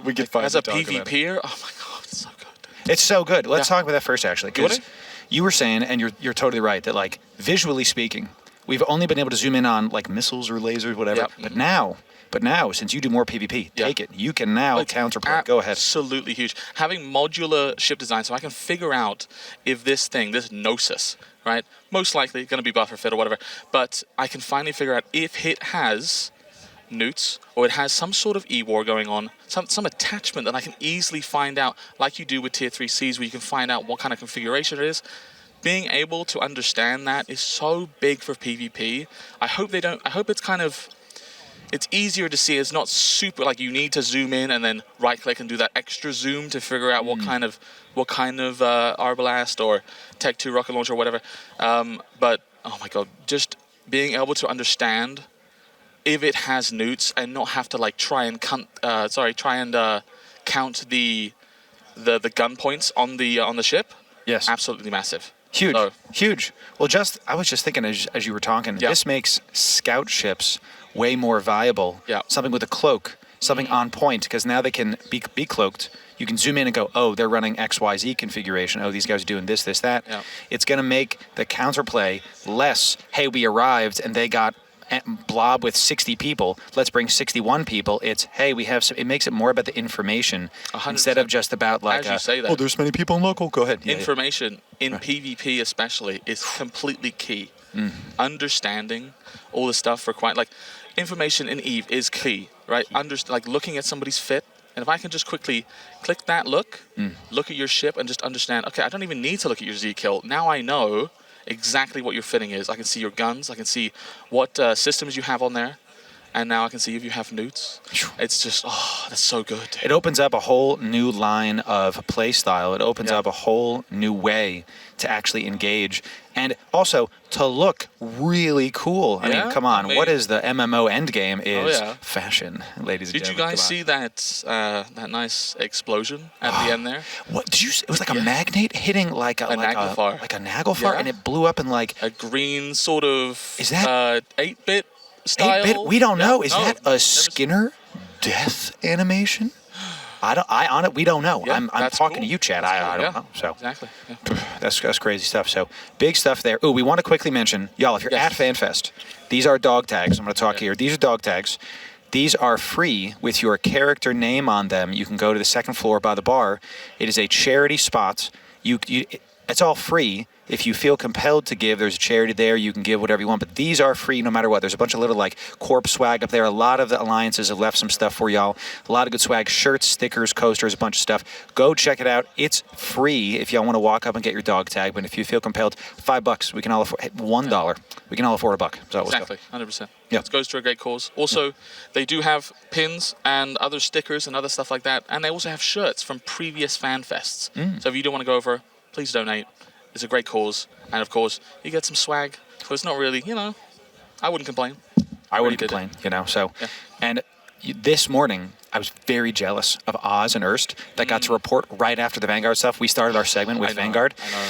We get finally as a talk about it. PvPer. Oh my god, it's so good. It's so good. Let's talk about that first, actually. Because you were saying, and you're totally right, that like visually speaking, we've only been able to zoom in on like missiles or lasers, whatever. Yep. But now, since you do more PvP, take it. You can now counterplay. Go ahead. Absolutely huge. Having modular ship design, so I can figure out if this Gnosis, right, most likely going to be buffer fit or whatever, but I can finally figure out if it has newts or it has some sort of E-war going on, some attachment that I can easily find out, like you do with Tier 3 Cs, where you can find out what kind of configuration it is. Being able to understand that is so big for PvP. I hope it's kind of... It's easier to see. It's not super like you need to zoom in and then right click and do that extra zoom to figure out what kind of Arbalast or Tech 2 rocket launcher or whatever. But oh my god, just being able to understand if it has newts and not have to like try and count the gun points on the ship. Yes, absolutely massive. Huge, huge. Well, I was just thinking as you were talking, this makes scout ships way more viable. Yeah. Something with a cloak, something on point, because now they can be cloaked. You can zoom in and go, oh, they're running XYZ configuration. Oh, these guys are doing this, that. Yeah. It's going to make the counterplay less, hey, we arrived and they got blob with 60 people. Let's bring 61 people. It's, hey, we have some. It makes it more about the information 100%. Instead of just about like, as you say that, oh, there's so many people in local. Go ahead. Information in PvP especially is completely key. Understanding all the stuff required, like information in EVE is key, right? Like looking at somebody's fit, and if I can just quickly click that look at your ship and just understand, okay, I don't even need to look at your Z kill. Now I know exactly what your fitting is. I can see your guns, I can see what systems you have on there, and now I can see if you have newts. It's just, oh, that's so good. It opens up a whole new line of play style. It opens up a whole new way to actually engage, and also to look really cool. I mean, come on. What is the MMO endgame is fashion, ladies and gentlemen. Did you guys see that nice explosion at the end there? What did you? It was like a magnate hitting like a Naglfar, and it blew up in like a green sort of. Is that 8-bit style? 8-bit? We don't know. Is that a Skinner death animation? We don't know. Yeah, I'm talking to you, Chad. I don't know. So exactly. That's crazy stuff. So big stuff there. Oh, we want to quickly mention, y'all, if you're at FanFest, these are dog tags. I'm going to talk here. These are dog tags. These are free with your character name on them. You can go to the second floor by the bar. It is a charity spot. It's all free. If you feel compelled to give, there's a charity there. You can give whatever you want, but these are free no matter what. There's a bunch of little like corp swag up there. A lot of the alliances have left some stuff for y'all. A lot of good swag, shirts, stickers, coasters, a bunch of stuff. Go check it out. It's free if y'all want to walk up and get your dog tag. But if you feel compelled, $5. We can all afford $1. We can all afford $1. So exactly, 100%. Yeah, it goes to a great cause. Also, they do have pins and other stickers and other stuff like that, and they also have shirts from previous fan fests. So if you don't want to go over, please donate. It's a great cause, and of course, you get some swag. So it's not really, I wouldn't complain. I wouldn't complain, so. Yeah. And this morning, I was very jealous of Oz and Erst that got to report right after the Vanguard stuff. We started our segment with Vanguard. I know.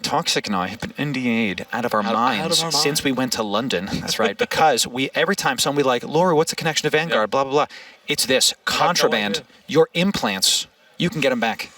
Toxic and I have been NDA'd out of our minds since we went to London. That's right, because every time somebody like, Loru, what's the connection to Vanguard, blah, blah, blah. It's this, contraband, your implants, you can get them back.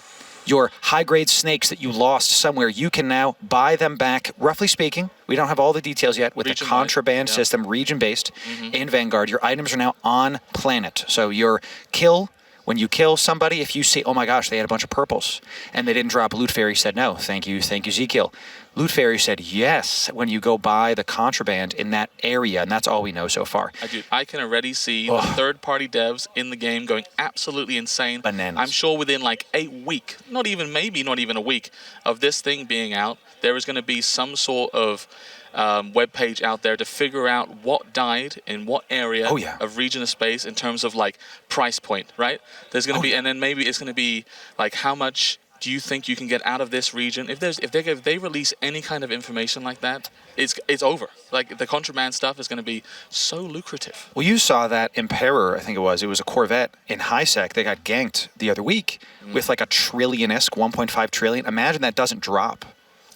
Your high-grade snakes that you lost somewhere, you can now buy them back, roughly speaking. We don't have all the details yet with the contraband system, region-based in Vanguard. Your items are now on planet. So your kill When you kill somebody, if you see, oh my gosh, they had a bunch of purples, and they didn't drop, Loot Fairy said no. Thank you, Ezekiel. Loot Fairy said yes when you go buy the contraband in that area, and that's all we know so far. I can already see the third-party devs in the game going absolutely insane. Bananas. I'm sure within like a week, not even a week, of this thing being out, there is going to be some sort of web page out there to figure out what died in what area of region of space in terms of like price point, right? There's going to be, and then maybe it's going to be like how much do you think you can get out of this region? If they release any kind of information like that, it's over. Like the contraband stuff is going to be so lucrative. Well, you saw that Emperor, I think it was a Corvette in high sec. They got ganked the other week with like a trillion-esque, 1.5 trillion. Imagine that doesn't drop.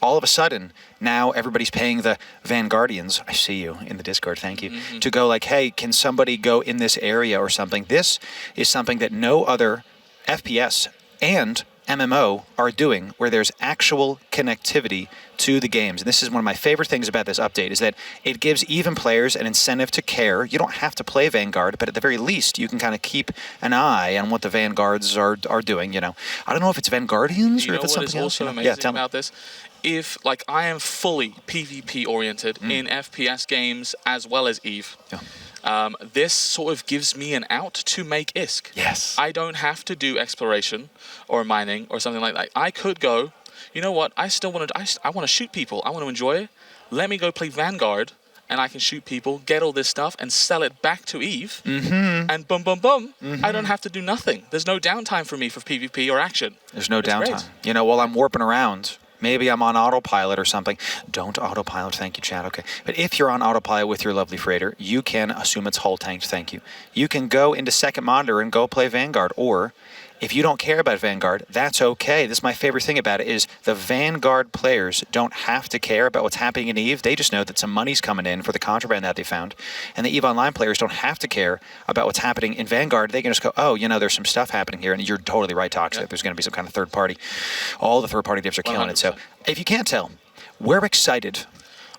All of a sudden, now everybody's paying the Vanguardians, I see you in the Discord, thank you, to go like, hey, can somebody go in this area or something? This is something that no other FPS and MMO are doing, where there's actual connectivity to the games. And this is one of my favorite things about this update, is that it gives even players an incentive to care. You don't have to play Vanguard, but at the very least, you can kind of keep an eye on what the Vanguards are doing, you know. I don't know if it's Vanguardians or if it's something else. You know what is also amazing about this? If, like, I am fully PvP oriented in FPS games as well as EVE, this sort of gives me an out to make ISK. Yes. I don't have to do exploration or mining or something like that. I could go, you know what, I want to shoot people. I want to enjoy it. Let me go play Vanguard, and I can shoot people, get all this stuff, and sell it back to EVE, and boom, boom, boom. I don't have to do nothing. There's no downtime for me for PvP or action. There's no downtime. Great. You know, while I'm warping around, maybe I'm on autopilot or something. Don't autopilot, thank you, chat, okay. But if you're on autopilot with your lovely freighter, you can assume it's hull tanked, thank you. You can go into second monitor and go play Vanguard, or if you don't care about Vanguard, that's okay. This is my favorite thing about it, is the Vanguard players don't have to care about what's happening in EVE. They just know that some money's coming in for the contraband that they found. And the EVE Online players don't have to care about what's happening in Vanguard. They can just go, oh, you know, there's some stuff happening here. And you're totally right, Toxic. There's going to be some kind of third party. All the third party devs are killing 100%. It. So if you can't tell, we're excited,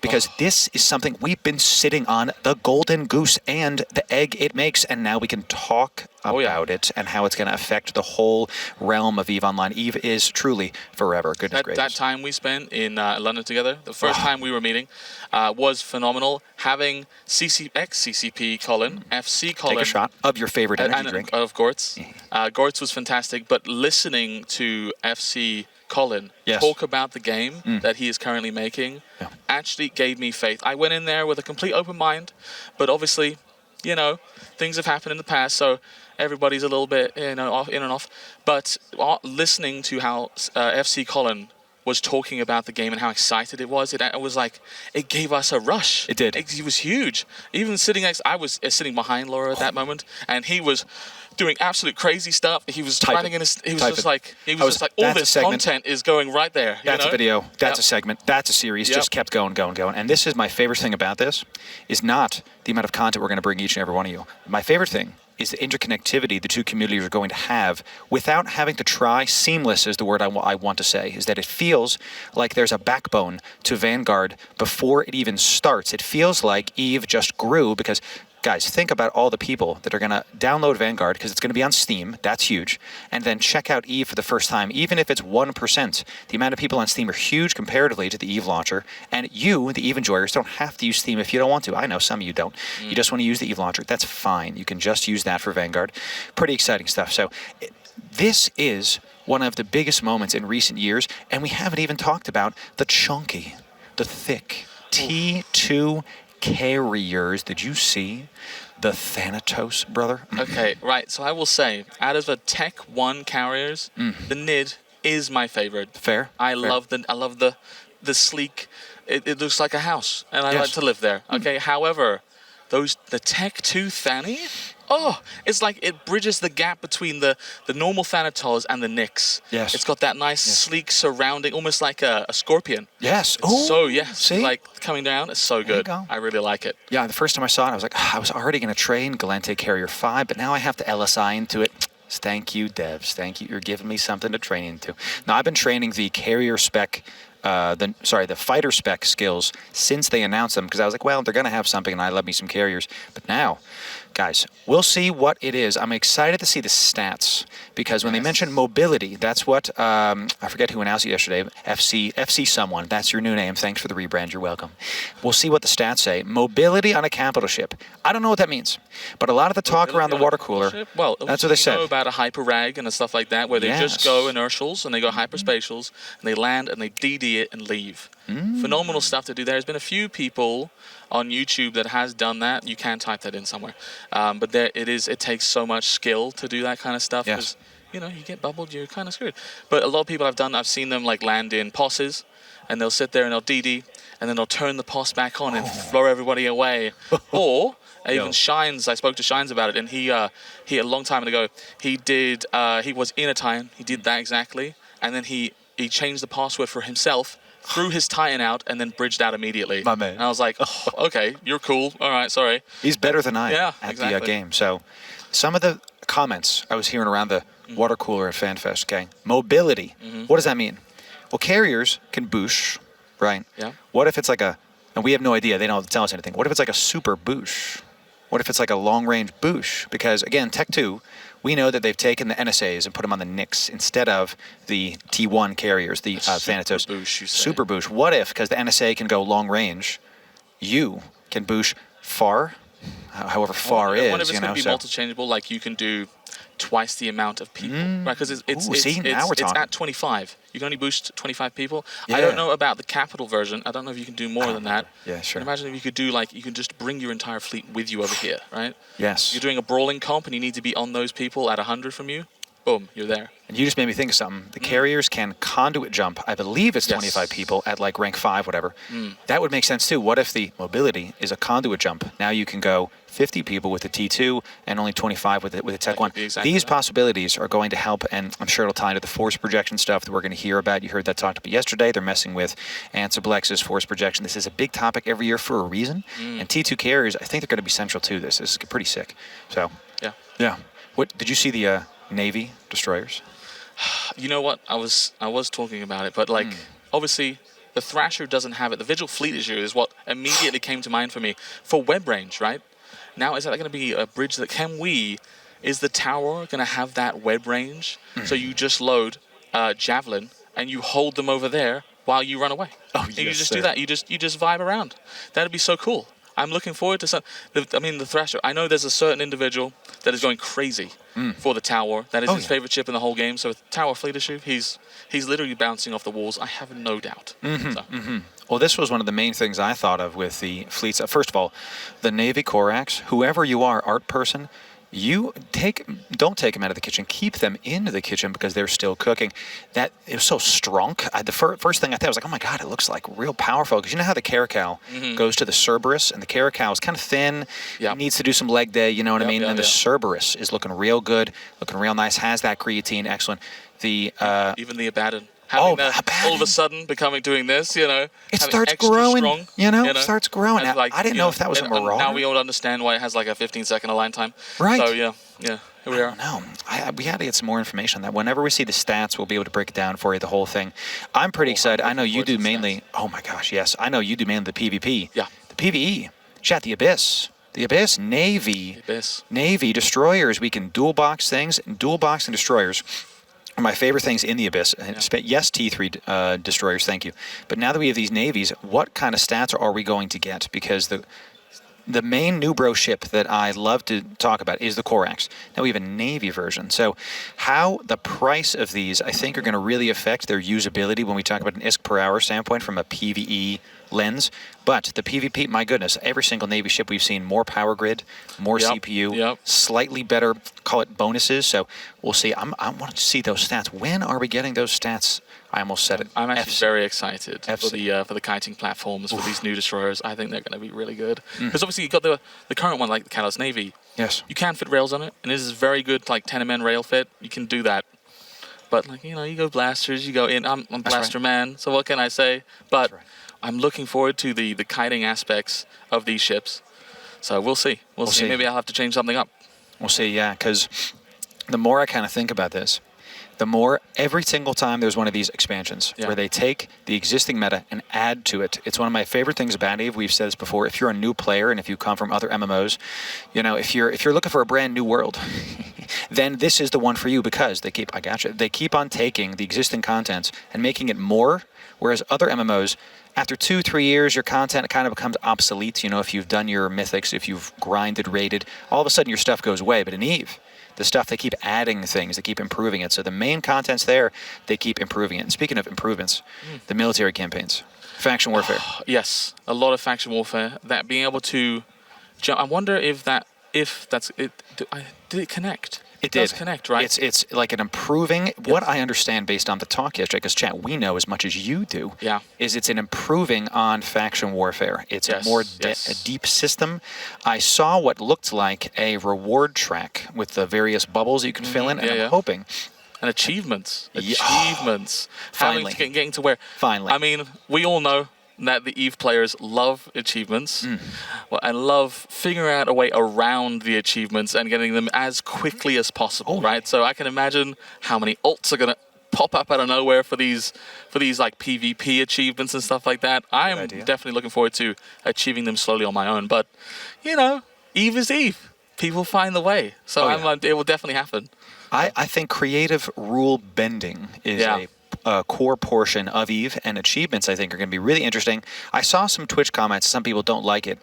because this is something we've been sitting on, the golden goose and the egg it makes, and now we can talk about it and how it's going to affect the whole realm of EVE Online. EVE is truly forever. Goodness gracious. That time we spent in London together, the first time we were meeting, was phenomenal. Having ex-CCP Colin, FC Colin. Take a shot of your favorite energy drink. Of Gortz. Gortz was fantastic, but listening to FC Colin talk about the game that he is currently making actually gave me faith. I went in there with a complete open mind, but obviously, you know, things have happened in the past, so everybody's a little bit, you know, in and off. But listening to how FC Colin was talking about the game and how excited it was was like, it gave us a rush. It did. It was huge. Even sitting next, I was sitting behind Loru at that moment, and he was doing absolute crazy stuff. He was writing in his. He was just like all this content is going right there. That's a video. That's a segment. That's a series. Just kept going. And this is my favorite thing about this, is not the amount of content we're going to bring each and every one of you. My favorite thing is the interconnectivity the two communities are going to have without having to try. Seamless is the word I want to say, is that it feels like there's a backbone to Vanguard before it even starts. It feels like EVE just grew because, guys, think about all the people that are going to download Vanguard, because it's going to be on Steam. That's huge. And then check out EVE for the first time. Even if it's 1%, the amount of people on Steam are huge comparatively to the EVE launcher. And you, the EVE enjoyers, don't have to use Steam if you don't want to. I know some of you don't. You just want to use the EVE launcher. That's fine. You can just use that for Vanguard. Pretty exciting stuff. So this is one of the biggest moments in recent years. And we haven't even talked about the chunky, the thick T2 carriers. Did you see the Thanatos, brother? Okay, right. So I will say, out of the Tech 1 carriers, the NID is my favorite. Fair. I love the sleek. It looks like a house, and I like to live there. Okay. However, the Tech 2 Thani, it's like it bridges the gap between the normal Thanatos and the Nyx. Yes. It's got that nice sleek surrounding, almost like a scorpion. Yes. See? Like coming down, it's so good. I really like it. Yeah, the first time I saw it, I was like, I was already going to train Galente Carrier 5, but now I have to LSI into it. Thank you, devs. Thank you. You're giving me something to train into. Now, I've been training the carrier spec the fighter spec skills since they announced them, because I was like, well, they're going to have something, and I love me some carriers. But now, guys, we'll see what it is. I'm excited to see the stats, because when they mentioned mobility, that's what, I forget who announced it yesterday, FC someone, that's your new name. Thanks for the rebrand, you're welcome. We'll see what the stats say. Mobility on a capital ship. I don't know what that means, but a lot of the talk around the water cooler, well, that's what they said. You know about a hyper-rag and stuff like that, where they just go inertials and they go hyperspatials, and they land and they DD it and leave. Phenomenal stuff to do. There's been a few people on YouTube that has done that. You can type that in somewhere, but there it is. It takes so much skill to do that kind of stuff. Because you get bubbled, you're kind of screwed. But a lot of people I've seen them like land in posses, and they'll sit there and they'll DD, and then they'll turn the posse back on and throw everybody away. Or even Shines, I spoke to Shines about it, and he a long time ago, he was in a Titan, he did that exactly, and then he changed the password for himself, threw his Titan out, and then bridged out immediately. My man. And I was like, okay, you're cool, all right, sorry. He's better than I am at exactly. the game. So some of the comments I was hearing around the water cooler at FanFest, okay? Mobility, what does that mean? Well, carriers can boosh, right? Yeah. What if it's like and we have no idea, they don't tell us anything. What if it's like a super boosh? What if it's like a long-range boosh? Because, again, Tech 2, we know that they've taken the NSAs and put them on the Nyx instead of the T1 carriers, the Thanatos. Super boosh, you say. Super boosh. What if, because the NSA can go long-range, you can boosh far, however far is, What if it's going to be multi-changeable, like you can do twice the amount of people, right? Because it's at 25. You can only boost 25 people. Yeah. I don't know about the capital version. I don't know if you can do more than that. Yeah, sure. And imagine if you could do you can just bring your entire fleet with you over here, right? Yes. You're doing a brawling comp and you need to be on those people at 100 from you. Boom, you're there. And you just made me think of something. The carriers can conduit jump. I believe it's 25 people at like rank 5, whatever. That would make sense too. What if the mobility is a conduit jump? Now you can go 50 people with the T2 and only 25 with the Tech 1. Exactly These possibilities are going to help, and I'm sure it'll tie into the force projection stuff that we're going to hear about. You heard that talked about yesterday. They're messing with Ansiblex's force projection. This is a big topic every year for a reason. And T2 carriers, I think they're going to be central to this. This is pretty sick. So, yeah. What did you see the Navy destroyers? You know what? I was talking about it, but obviously the Thrasher doesn't have it. The Vigil Fleet issue is what immediately came to mind for me for web range, right? Now, is that going to be a bridge that is the tower going to have that web range? So you just load Javelin and you hold them over there while you run away. Oh, and you just do that. You just vibe around. That'd be so cool. I'm looking forward to the Thrasher. I know there's a certain individual that is going crazy for the tower. That is his favorite ship in the whole game. So with Tower Fleet issue, he's literally bouncing off the walls. I have no doubt. Well, this was one of the main things I thought of with the fleets. First of all, the Navy Corax, whoever you are, art person, don't take them out of the kitchen. Keep them in the kitchen because they're still cooking. That it was so strong. The first thing I thought was like, oh my god, it looks like real powerful. Because you know how the Caracal goes to the Cerberus, and the Caracal is kind of thin. It needs to do some leg day. You know what I mean? And the Cerberus is looking real good, looking real nice. Has that creatine, excellent. Even the Abaddon. All of a sudden doing this, it starts growing. Strong, starts growing. I didn't know if that was a Marauder. Now we all understand why it has like a 15-second align time. Right. So yeah, here we are. No, we had to get some more information on that. Whenever we see the stats, we'll be able to break it down for you, the whole thing. I'm pretty excited. I know you do mainly. Oh my gosh, yes. I know you do mainly the PvP. Yeah. The PvE. Chat, the Abyss. The Abyss, Navy. Navy destroyers. We can dual box things, dual box and destroyers. My favorite things in the Abyss. Yes, T3 destroyers, thank you. But now that we have these navies, what kind of stats are we going to get? Because the main new bro ship that I love to talk about is the Corax. Now we have a Navy version. So how the price of these, I think, are going to really affect their usability when we talk about an ISK per hour standpoint from a PvE lens. But the PvP, my goodness, every single Navy ship we've seen, more power grid, more CPU, slightly better, call it bonuses. So we'll see. I want to see those stats. When are we getting those stats? I almost said it. I'm actually very excited for the kiting platforms for these new destroyers. I think they're going to be really good. Because obviously you've got the current one, like the Kalos Navy. Yes. You can fit rails on it, and this is very good, like 10-man rail fit. You can do that. But you go blasters, you go in. I'm blaster man, so what can I say? But I'm looking forward to the kiting aspects of these ships. So we'll see. We'll see. Maybe I'll have to change something up. We'll see, yeah, because the more I kind of think about this, the more every single time there's one of these expansions where they take the existing meta and add to it. It's one of my favorite things about EVE. We've said this before. If you're a new player and if you come from other MMOs, you know, if you're looking for a brand new world, then this is the one for you because they keep on taking the existing content and making it more, whereas other MMOs, after 2-3 years, your content kind of becomes obsolete. You know, if you've done your mythics, if you've grinded, raided, all of a sudden your stuff goes away. But in EVE, the stuff, they keep adding things, they keep improving it. So the main content's there, they keep improving it. And speaking of improvements, the military campaigns, faction warfare. Yes, a lot of faction warfare. That being able to jump. I wonder if that's it. Did it connect? It does did connect, right? It's like an improving. What I understand based on the talk yesterday, because chat, we know as much as you do. Yeah. Is it's an improving on faction warfare. It's a more a deep system. I saw what looked like a reward track with the various bubbles you can fill in, and I'm hoping. And achievements. Achievements. Finally. Getting to where. Finally. I mean, we all know that the EVE players love achievements and love figuring out a way around the achievements and getting them as quickly as possible, right? So I can imagine how many ults are going to pop up out of nowhere for these like PvP achievements and stuff like that. I am definitely looking forward to achieving them slowly on my own. But, you know, EVE is EVE. People find the way. So it will definitely happen. I think creative rule bending is a core portion of EVE, and achievements, I think, are going to be really interesting. I saw some Twitch comments. Some people don't like it.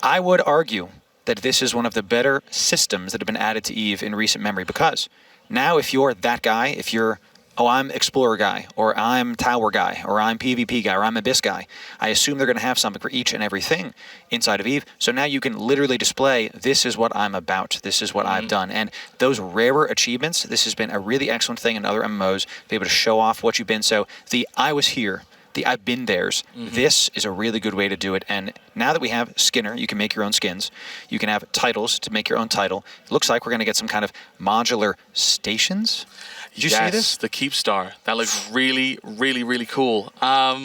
I would argue that this is one of the better systems that have been added to EVE in recent memory, because now if you're that guy, if you're, oh, I'm Explorer guy, or I'm Tower guy, or I'm PvP guy, or I'm Abyss guy, I assume they're going to have something for each and everything inside of EVE. So now you can literally display, this is what I'm about, this is what I've done. And those rarer achievements, this has been a really excellent thing in other MMOs, be able to show off what you've been. So the I was here, the I've been there's, this is a really good way to do it. And now that we have Skinner, you can make your own skins. You can have titles to make your own title. It looks like we're going to get some kind of modular stations. Did you see this? The Keep Star. That looks really, really, really cool. I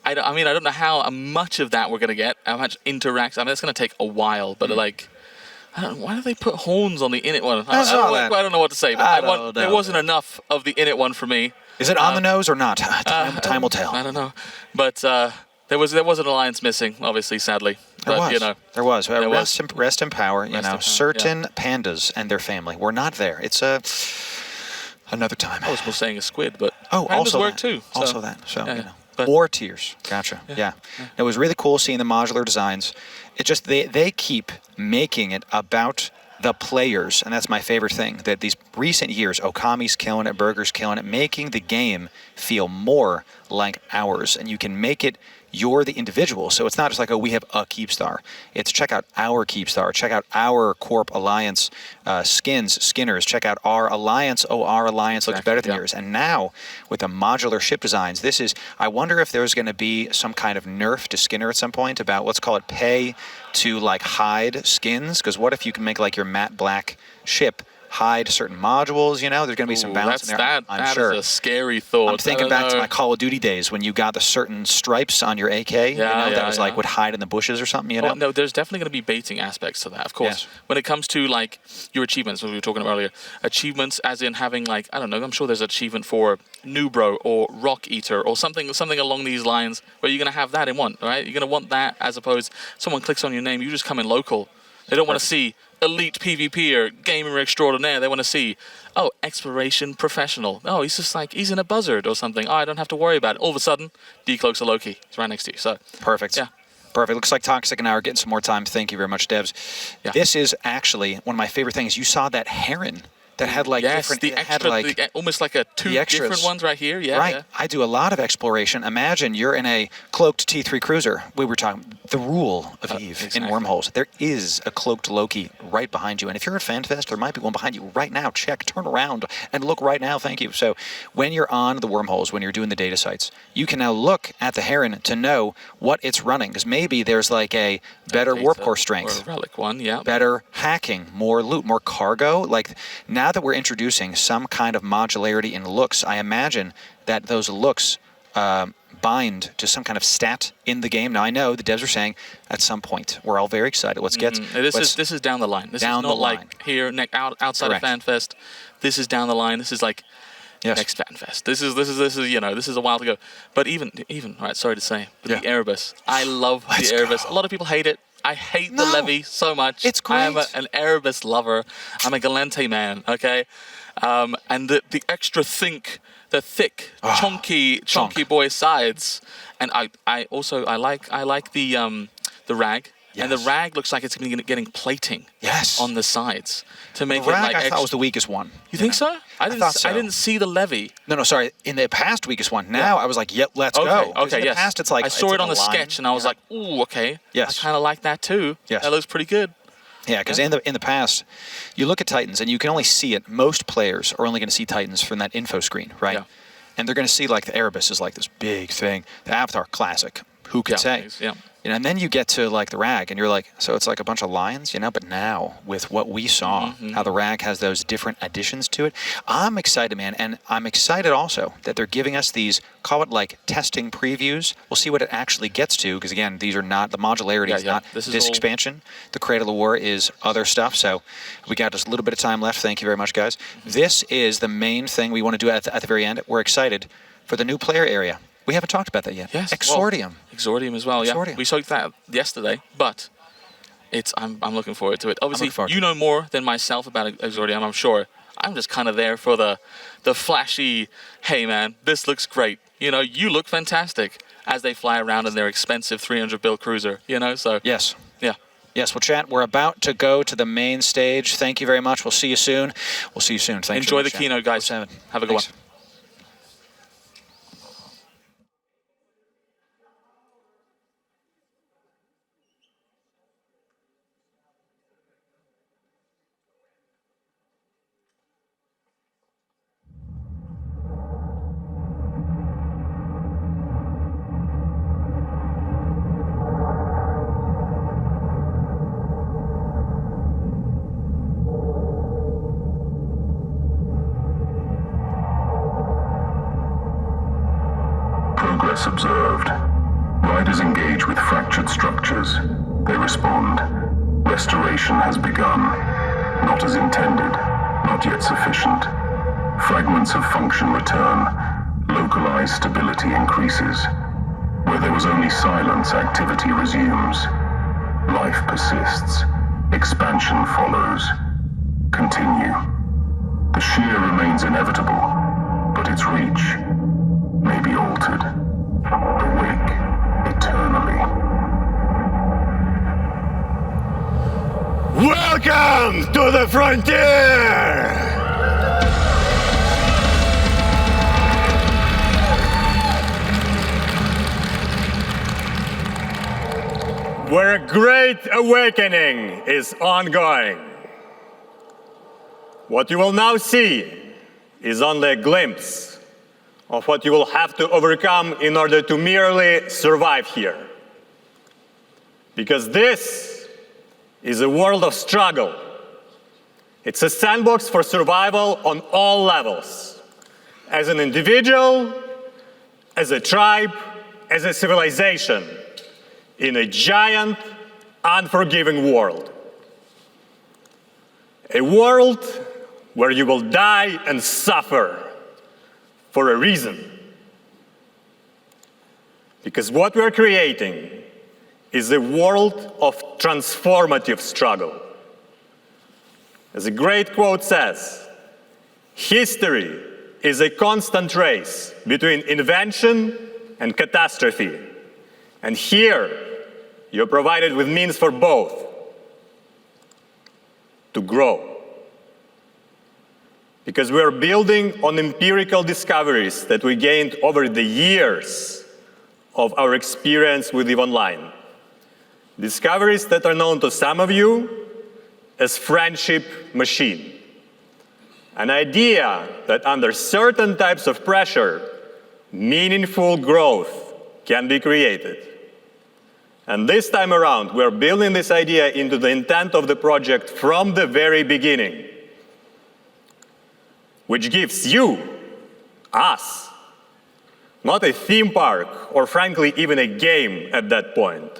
mean, I don't know how much of that we're going to get, how much interacts. I mean, it's going to take a while, but like, I don't know, why do they put horns on the init one? I don't know what to say, but there wasn't enough of the init one for me. Is it on the nose or not? Time will tell. I don't know. But there was an alliance missing, obviously, sadly. But, you know, there was. Rest in power. You know, certain pandas and their family were not there. It's another time. I was more saying a squid, but pandas also work that. too. So. Also that. So, you know. But, War Tears. Gotcha. Yeah. It was really cool seeing the modular designs. It just, they keep making it about the players, and that's my favorite thing, that these recent years, Okami's killing it, Burger's killing it, making the game feel more like ours, and you can make it you're the individual. So it's not just like, oh, we have a Keepstar. It's check out our Keepstar. Check out our Corp Alliance skinners. Check out our Alliance. Oh, our Alliance looks better than yours. And now with the modular ship designs, this is, I wonder if there's going to be some kind of nerf to Skinner at some point about, let's call it pay to like hide skins. Because what if you can make like your matte black ship hide certain modules, you know? There's going to be some balance in there, I'm sure. That is a scary thought. I'm thinking back to my Call of Duty days when you got the certain stripes on your AK, that was like would hide in the bushes or something, you know? No, there's definitely going to be baiting aspects to that, of course. Yes. When it comes to like your achievements, as we were talking about earlier, achievements as in having like, I don't know, I'm sure there's an achievement for Nubro or Rock Eater or something along these lines where you're going to have that in one, right? You're going to want that as opposed someone clicks on your name, you just come in local. They don't want to see elite PvP or gamer extraordinaire. They want to see, oh, exploration professional. Oh, he's just like, he's in a buzzard or something. Oh, I don't have to worry about it. All of a sudden, decloaks a Loki. He's right next to you. So perfect. Yeah. Perfect. Looks like Toxic and I are getting some more time. Thank you very much, Devs. Yeah. This is actually one of my favorite things. You saw that heron that had like different, the extra, almost like two different ones right here. Yeah, right. Yeah. I do a lot of exploration. Imagine you're in a cloaked T3 cruiser. We were talking the rule of EVE in wormholes. There is a cloaked Loki right behind you, and if you're at FanFest, there might be one behind you right now. Check, turn around, and look right now. Thank you. So when you're on the wormholes, when you're doing the data sites, you can now look at the heron to know what it's running, because maybe there's like a better warp core strength, or a relic one, better hacking, more loot, more cargo. Like now that we're introducing some kind of modularity in looks, I imagine that those looks bind to some kind of stat in the game. Now I know the devs are saying at some point we're all very excited. Let's get this is down the line. This is not like here outside of FanFest. This is down the line. This is like next FanFest. This is this is a while to go. But even right, sorry to say, but the Erebus. I love the Erebus. A lot of people hate it. I hate the Levy so much. It's great. I am an Erebus lover. I'm a Galente man. Okay, and the extra the thick, chunky boy sides, and I like the rag. Yes. And the rag looks like it's getting plating on the sides to make the rag, it like I thought was the weakest one. You think so? I didn't see the Levy. No, sorry. In the past, weakest one. Now I was like, yep, let's go. Okay, in the past, it's like I saw it's it on the line. sketch, and I was like, ooh, okay. Yes. I kind of like that too. Yes. That looks pretty good. Yeah, because in the past, you look at Titans and you can only see it. Most players are only going to see Titans from that info screen, right? Yeah. And they're going to see like the Erebus is like this big thing. The Avatar classic. Who could say? Yeah. You know, and then you get to like the rag, and you're like, so it's like a bunch of lines, you know. But now with what we saw, how the rag has those different additions to it, I'm excited, man, and I'm excited also that they're giving us these, call it like testing previews. We'll see what it actually gets to, because again, these are not the modularity is not this expansion. The Cradle of War is other stuff. So we got just a little bit of time left. Thank you very much, guys. This is the main thing we want to do at the very end. We're excited for the new player area. We haven't talked about that yet. Yes. Exordium. Exordium as well, Exordium. Yeah. We saw that yesterday, but I'm looking forward to it. Obviously, you know more than myself about Exordium, I'm sure. I'm just kind of there for the flashy, hey man, this looks great. You know, you look fantastic as they fly around in their expensive 300 build cruiser, you know, so. Yes. Yeah. Yes, well, chat, we're about to go to the main stage. Thank you very much. We'll see you soon. We'll see you soon. Thanks. Enjoy the keynote, guys. Have a good one. Progress observed. Riders engage with fractured structures. They respond. Restoration has begun. Not as intended. Not yet sufficient. Fragments of function return. Localized stability increases. Where there was only silence, activity resumes. Life persists. Expansion follows. Continue. The shear remains inevitable, but its reach may be altered. Awake eternally. Welcome to the frontier! Where a great awakening is ongoing. What you will now see is only a glimpse of what you will have to overcome in order to merely survive here. Because this is a world of struggle. It's a sandbox for survival on all levels. As an individual, as a tribe, as a civilization, in a giant, unforgiving world. A world where you will die and suffer for a reason. Because what we're creating is a world of transformative struggle. As a great quote says, history is a constant race between invention and catastrophe. And here, you're provided with means for both. To grow. Because we're building on empirical discoveries that we gained over the years of our experience with EVE Online. Discoveries that are known to some of you as friendship machine. An idea that under certain types of pressure, meaningful growth can be created. And this time around, we're building this idea into the intent of the project from the very beginning, which gives you, us, Not a theme park, or frankly, even a game at that point,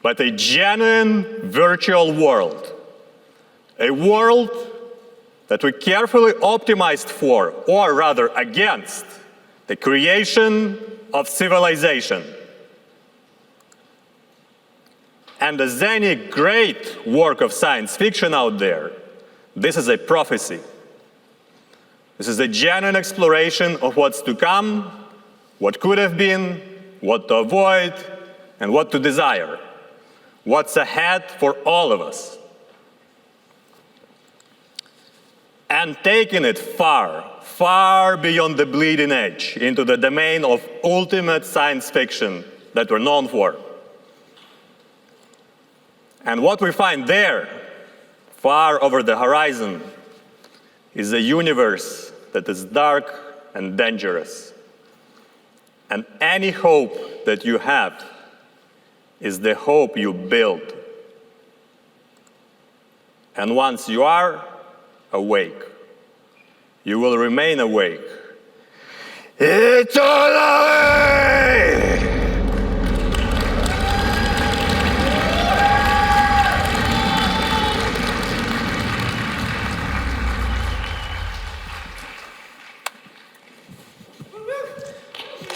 but a genuine virtual world. A world that we carefully optimized for, or rather against, the creation of civilization. And as any great work of science fiction out there, this is a prophecy. This is a genuine exploration of what's to come, what could have been, what to avoid, and what to desire. What's ahead for all of us. And taking it far, far beyond the bleeding edge into the domain of ultimate science fiction that we're known for. And what we find there, far over the horizon, is a universe that is dark and dangerous. And any hope that you have is the hope you build. And once you are awake, you will remain awake eternally!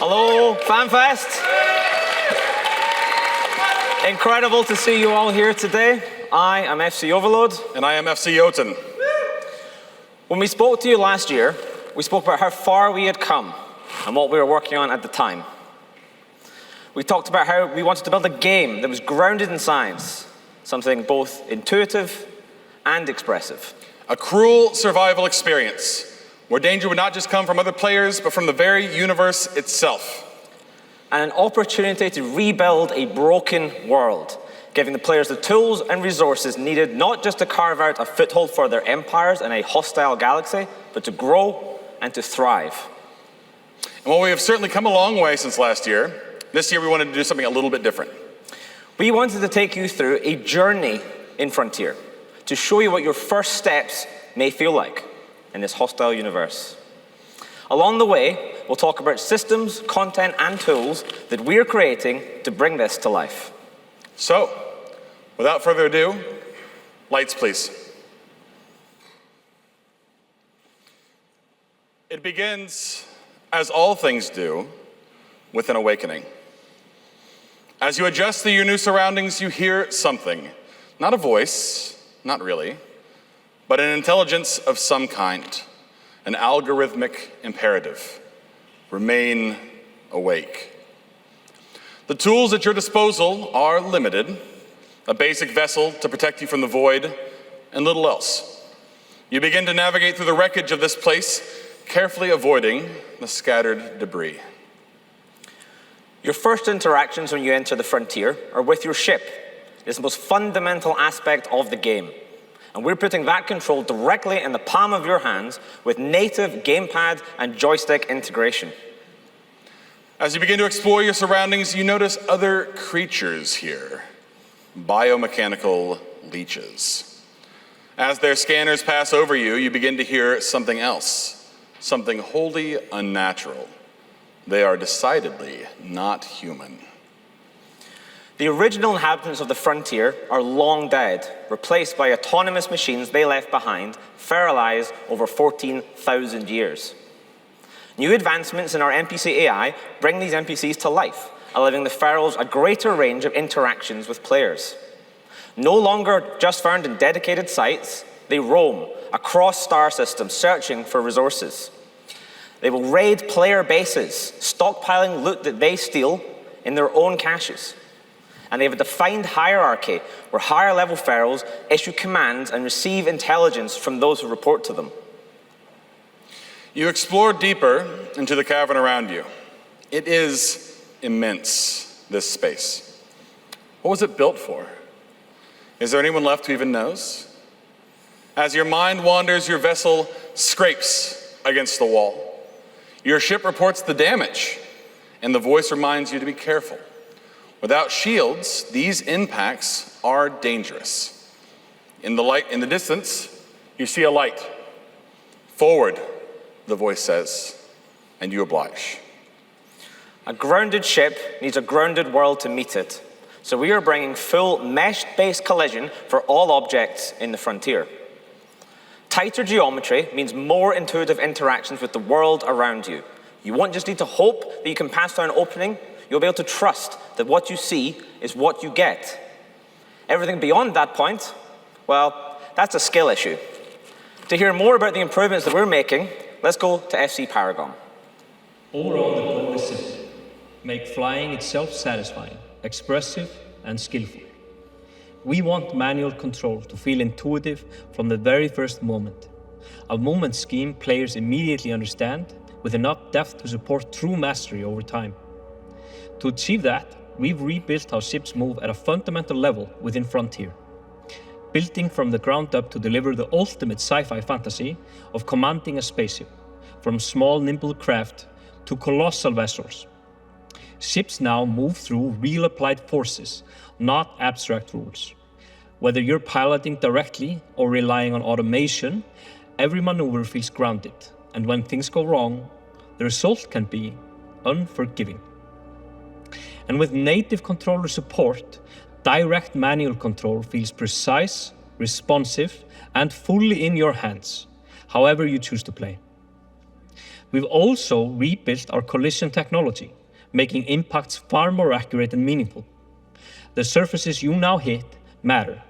Hello, Fanfest. Incredible to see you all here today. I am FC Overload. And I am FC Jotunn. When we spoke to you last year, we spoke about how far we had come and what we were working on at the time. We talked about how we wanted to build a game that was grounded in science, something both intuitive and expressive. A cruel survival experience, where danger would not just come from other players, but from the very universe itself. And an opportunity to rebuild a broken world, giving the players the tools and resources needed not just to carve out a foothold for their empires in a hostile galaxy, but to grow and to thrive. And while we have certainly come a long way since last year, this year we wanted to do something a little bit different. We wanted to take you through a journey in Frontier to show you what your first steps may feel like in this hostile universe. Along the way, we'll talk about systems, content, and tools that we're creating to bring this to life. So, without further ado, lights please. It begins, as all things do, with an awakening. As you adjust to your new surroundings, you hear something. Not a voice, not really, but an intelligence of some kind, an algorithmic imperative. Remain awake. The tools at your disposal are limited, a basic vessel to protect you from the void, and little else. You begin to navigate through the wreckage of this place, carefully avoiding the scattered debris. Your first interactions when you enter the Frontier are with your ship. It's the most fundamental aspect of the game. And we're putting that control directly in the palm of your hands with native gamepad and joystick integration. As you begin to explore your surroundings, you notice other creatures here, biomechanical leeches. As their scanners pass over you, you begin to hear something else, something wholly unnatural. They are decidedly not human. The original inhabitants of the Frontier are long dead, replaced by autonomous machines they left behind, feralized over 14,000 years. New advancements in our NPC AI bring these NPCs to life, allowing the Ferals a greater range of interactions with players. No longer just found in dedicated sites, they roam across star systems searching for resources. They will raid player bases, stockpiling loot that they steal in their own caches. And they have a defined hierarchy where higher level Ferals issue commands and receive intelligence from those who report to them. You explore deeper into the cavern around you. It is immense, this space. What was it built for? Is there anyone left who even knows? As your mind wanders, your vessel scrapes against the wall. Your ship reports the damage, and the voice reminds you to be careful. Without shields, these impacts are dangerous. In the distance, you see a light. Forward, the voice says, and you oblige. A grounded ship needs a grounded world to meet it. So we are bringing full mesh-based collision for all objects in the frontier. Tighter geometry means more intuitive interactions with the world around you. You won't just need to hope that you can pass through an opening, you'll be able to trust that what you see is what you get. Everything beyond that point, well, that's a skill issue. To hear more about the improvements that we're making, let's go to FC Paragon. Overall, the goal is simple. Make flying itself satisfying, expressive, and skillful. We want manual control to feel intuitive from the very first moment. A movement scheme players immediately understand, with enough depth to support true mastery over time. To achieve that, we've rebuilt how ships move at a fundamental level within Frontier, building from the ground up to deliver the ultimate sci-fi fantasy of commanding a spaceship, from small nimble craft to colossal vessels. Ships now move through real applied forces, not abstract rules. Whether you're piloting directly or relying on automation, every maneuver feels grounded, and when things go wrong, the result can be unforgiving. And with native controller support, direct manual control feels precise, responsive, and fully in your hands, however you choose to play. We've also rebuilt our collision technology, making impacts far more accurate and meaningful. The surfaces you now hit matter,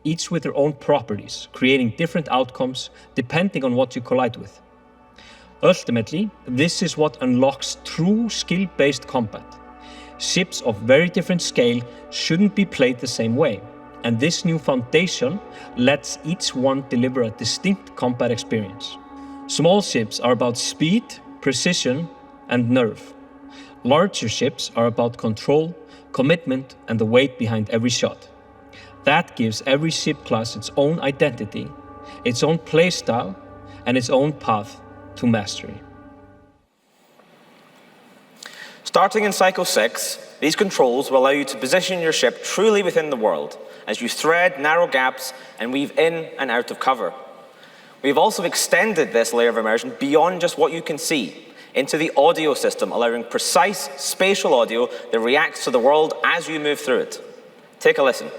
each with their own properties, creating different outcomes depending on what you collide with. Ultimately, this is what unlocks true skill-based combat. Ships of very different scale shouldn't be played the same way, and this new foundation lets each one deliver a distinct combat experience. Small ships are about speed, precision, and nerve. Larger ships are about control, commitment, and the weight behind every shot. That gives every ship class its own identity, its own playstyle, and its own path to mastery. Starting in Cycle 6, these controls will allow you to position your ship truly within the world as you thread narrow gaps and weave in and out of cover. We've also extended this layer of immersion beyond just what you can see into the audio system, allowing precise spatial audio that reacts to the world as you move through it. Take a listen.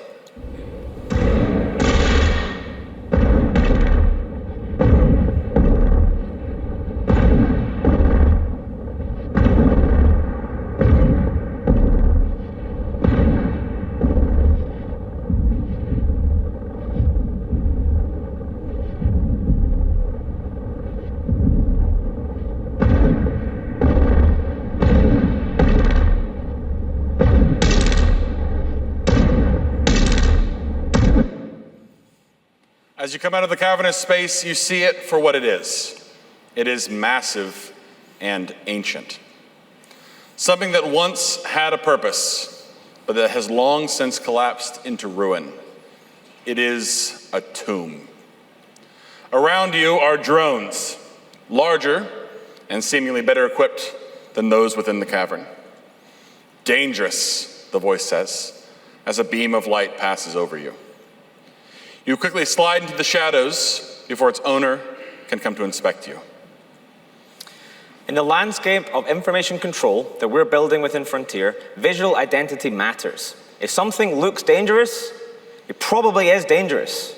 As you come out of the cavernous space, you see it for what it is. It is massive and ancient. Something that once had a purpose, but that has long since collapsed into ruin. It is a tomb. Around you are drones, larger and seemingly better equipped than those within the cavern. Dangerous, the voice says, as a beam of light passes over you. You quickly slide into the shadows before its owner can come to inspect you. In the landscape of information control that we're building within Frontier, visual identity matters. If something looks dangerous, it probably is dangerous.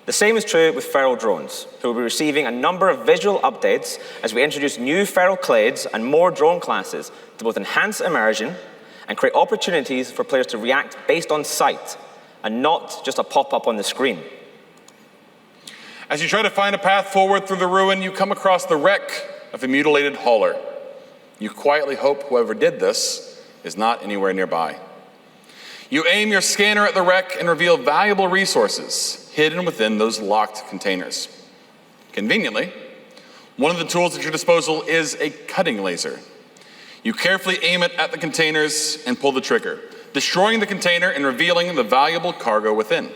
The same is true with feral drones, who will be receiving a number of visual updates as we introduce new feral clades and more drone classes to both enhance immersion and create opportunities for players to react based on sight, and not just a pop-up on the screen. As you try to find a path forward through the ruin, you come across the wreck of a mutilated hauler. You quietly hope whoever did this is not anywhere nearby. You aim your scanner at the wreck and reveal valuable resources hidden within those locked containers. Conveniently, one of the tools at your disposal is a cutting laser. You carefully aim it at the containers and pull the trigger, destroying the container and revealing the valuable cargo within.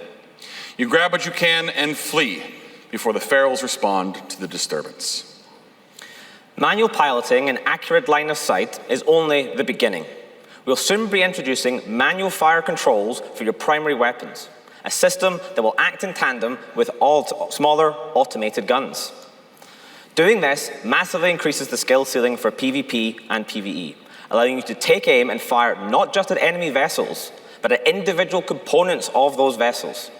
You grab what you can and flee before the ferals respond to the disturbance. Manual piloting and accurate line of sight is only the beginning. We'll soon be introducing manual fire controls for your primary weapons, a system that will act in tandem with all smaller automated guns. Doing this massively increases the skill ceiling for PvP and PvE, allowing you to take aim and fire not just at enemy vessels, but at individual components of those vessels.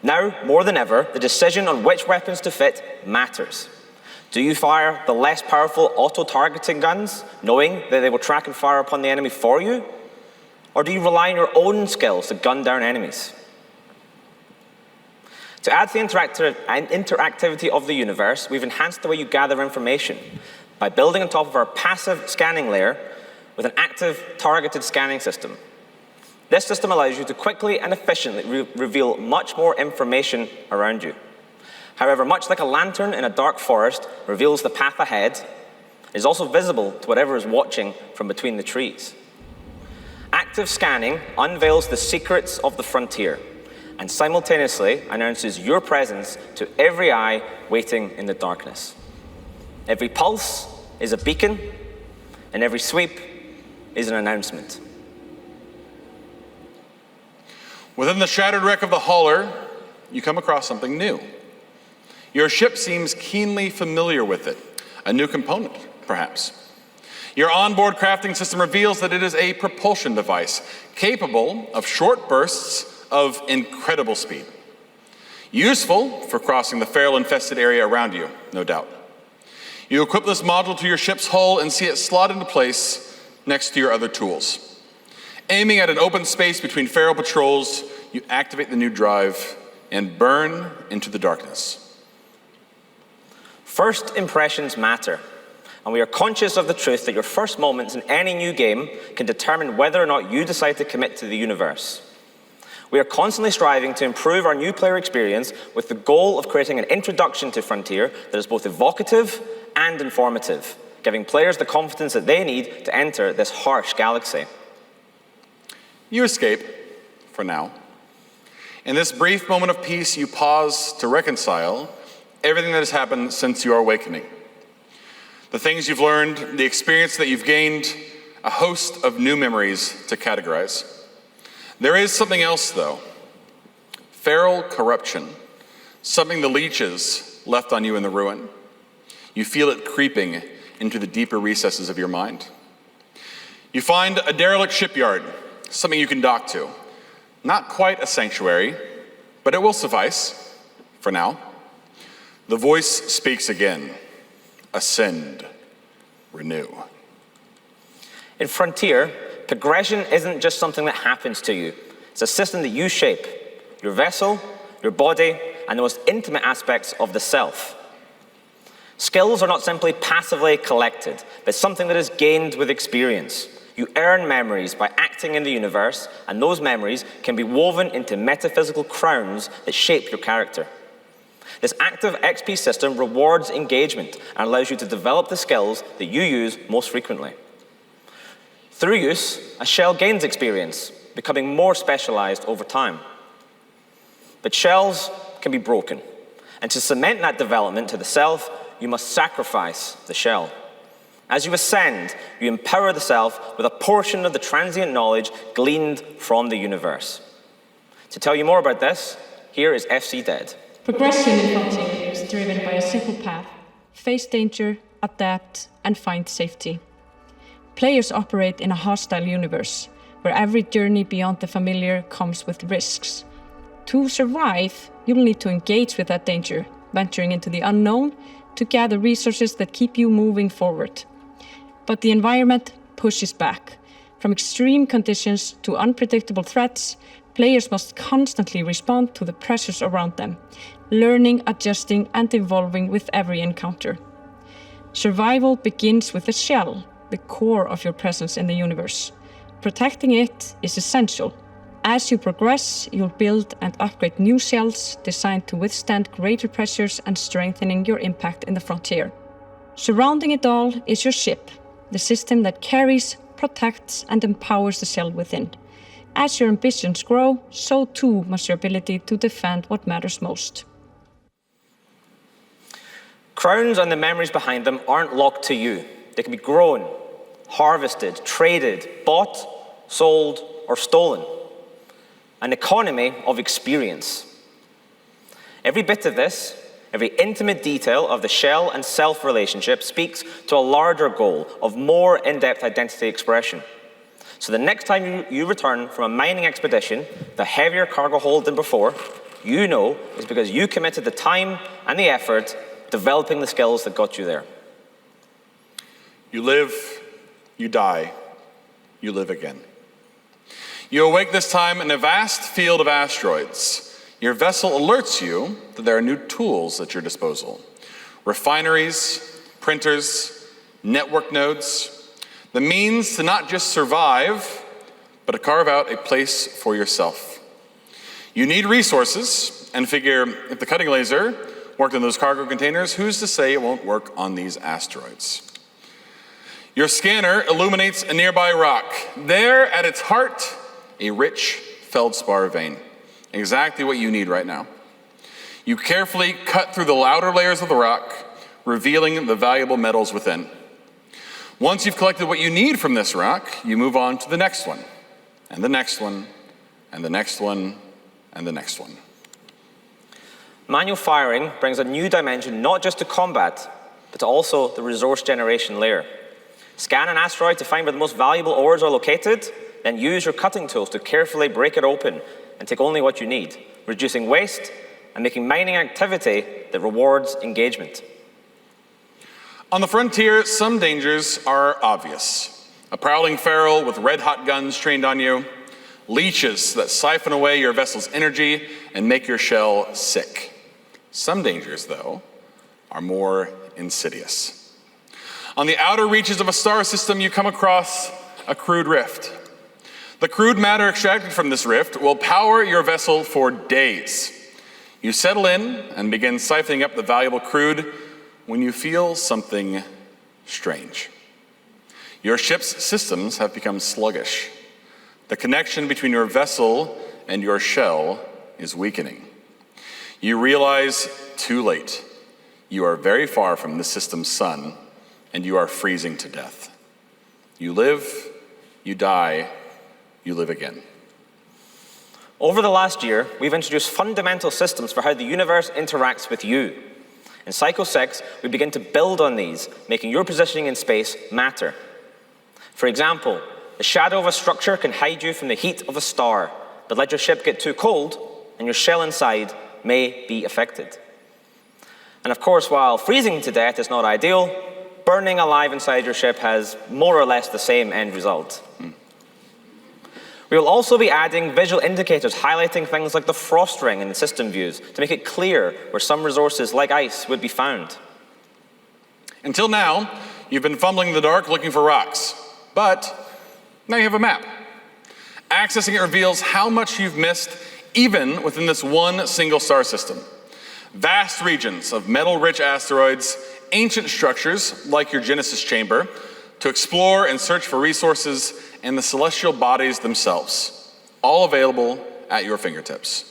Now, more than ever, the decision on which weapons to fit matters. Do you fire the less powerful auto-targeting guns, knowing that they will track and fire upon the enemy for you? Or do you rely on your own skills to gun down enemies? To add to the interactivity of the universe, we've enhanced the way you gather information by building on top of our passive scanning layer with an active targeted scanning system. This system allows you to quickly and efficiently reveal much more information around you. However, much like a lantern in a dark forest reveals the path ahead, it is also visible to whatever is watching from between the trees. Active scanning unveils the secrets of the frontier and simultaneously announces your presence to every eye waiting in the darkness. Every pulse is a beacon, and every sweep is an announcement. Within the shattered wreck of the hauler, you come across something new. Your ship seems keenly familiar with it, a new component, perhaps. Your onboard crafting system reveals that it is a propulsion device capable of short bursts of incredible speed. Useful for crossing the feral-infested area around you, no doubt. You equip this module to your ship's hull and see it slot into place next to your other tools. Aiming at an open space between feral patrols, you activate the new drive and burn into the darkness. First impressions matter, and we are conscious of the truth that your first moments in any new game can determine whether or not you decide to commit to the universe. We are constantly striving to improve our new player experience with the goal of creating an introduction to Frontier that is both evocative and informative, giving players the confidence that they need to enter this harsh galaxy. You escape, for now. In this brief moment of peace, you pause to reconcile everything that has happened since your awakening. The things you've learned, the experience that you've gained, a host of new memories to categorize. There is something else, though. Feral corruption, something the leeches left on you in the ruin. You feel it creeping into the deeper recesses of your mind. You find a derelict shipyard, something you can dock to. Not quite a sanctuary, but it will suffice, for now. The voice speaks again. Ascend, renew. In Frontier, progression isn't just something that happens to you. It's a system that you shape. Your vessel, your body, and the most intimate aspects of the self. Skills are not simply passively collected, but something that is gained with experience. You earn memories by acting in the universe, and those memories can be woven into metaphysical crowns that shape your character. This active XP system rewards engagement and allows you to develop the skills that you use most frequently. Through use, a shell gains experience, becoming more specialized over time. But shells can be broken, and to cement that development to the self, you must sacrifice the shell. As you ascend, you empower the self with a portion of the transient knowledge gleaned from the universe. To tell you more about this, here is FC Dead. Progression in Frontier is driven by a simple path: face danger, adapt, and find safety. Players operate in a hostile universe, where every journey beyond the familiar comes with risks. To survive, you'll need to engage with that danger, venturing into the unknown to gather resources that keep you moving forward. But the environment pushes back. From extreme conditions to unpredictable threats, players must constantly respond to the pressures around them, learning, adjusting, and evolving with every encounter. Survival begins with the shell, the core of your presence in the universe. Protecting it is essential. As you progress, you'll build and upgrade new shells designed to withstand greater pressures and strengthening your impact in the frontier. Surrounding it all is your ship, the system that carries, protects, and empowers the shell within. As your ambitions grow, so too must your ability to defend what matters most. Crowns and the memories behind them aren't locked to you. They can be grown, harvested, traded, bought, sold, or stolen. An economy of experience. Every bit of this Every intimate detail of the shell and self relationship speaks to a larger goal of more in-depth identity expression. So the next time you return from a mining expedition, the heavier cargo hold than before, you know is because you committed the time and the effort developing the skills that got you there. You live, you die, you live again. You awake this time in a vast field of asteroids. Your vessel alerts you that there are new tools at your disposal. Refineries, printers, network nodes, the means to not just survive, but to carve out a place for yourself. You need resources, and figure if the cutting laser worked in those cargo containers, who's to say it won't work on these asteroids? Your scanner illuminates a nearby rock. There, at its heart, a rich feldspar vein. Exactly what you need right now. You carefully cut through the outer layers of the rock, revealing the valuable metals within. Once you've collected what you need from this rock, you move on to the next one, and the next one, and the next one, and the next one. Manual firing brings a new dimension not just to combat, but to also the resource generation layer. Scan an asteroid to find where the most valuable ores are located, then use your cutting tools to carefully break it open and take only what you need, reducing waste and making mining activity that rewards engagement. On the frontier, some dangers are obvious. A prowling feral with red-hot guns trained on you, leeches that siphon away your vessel's energy and make your shell sick. Some dangers, though, are more insidious. On the outer reaches of a star system, you come across a crude rift. The crude matter extracted from this rift will power your vessel for days. You settle in and begin siphoning up the valuable crude when you feel something strange. Your ship's systems have become sluggish. The connection between your vessel and your shell is weakening. You realize too late, you are very far from the system's sun, and you are freezing to death. You live, you die, you live again. Over the last year, we've introduced fundamental systems for how the universe interacts with you. In Cycle 6, we begin to build on these, making your positioning in space matter. For example, the shadow of a structure can hide you from the heat of a star, but let your ship get too cold, and your shell inside may be affected. And of course, while freezing to death is not ideal, burning alive inside your ship has more or less the same end result. We will also be adding visual indicators highlighting things like the frost ring in the system views to make it clear where some resources like ice would be found. Until now, you've been fumbling in the dark looking for rocks, but now you have a map. Accessing it reveals how much you've missed even within this one single star system. Vast regions of metal-rich asteroids, ancient structures like your Genesis chamber, to explore and search for resources and the celestial bodies themselves, all available at your fingertips.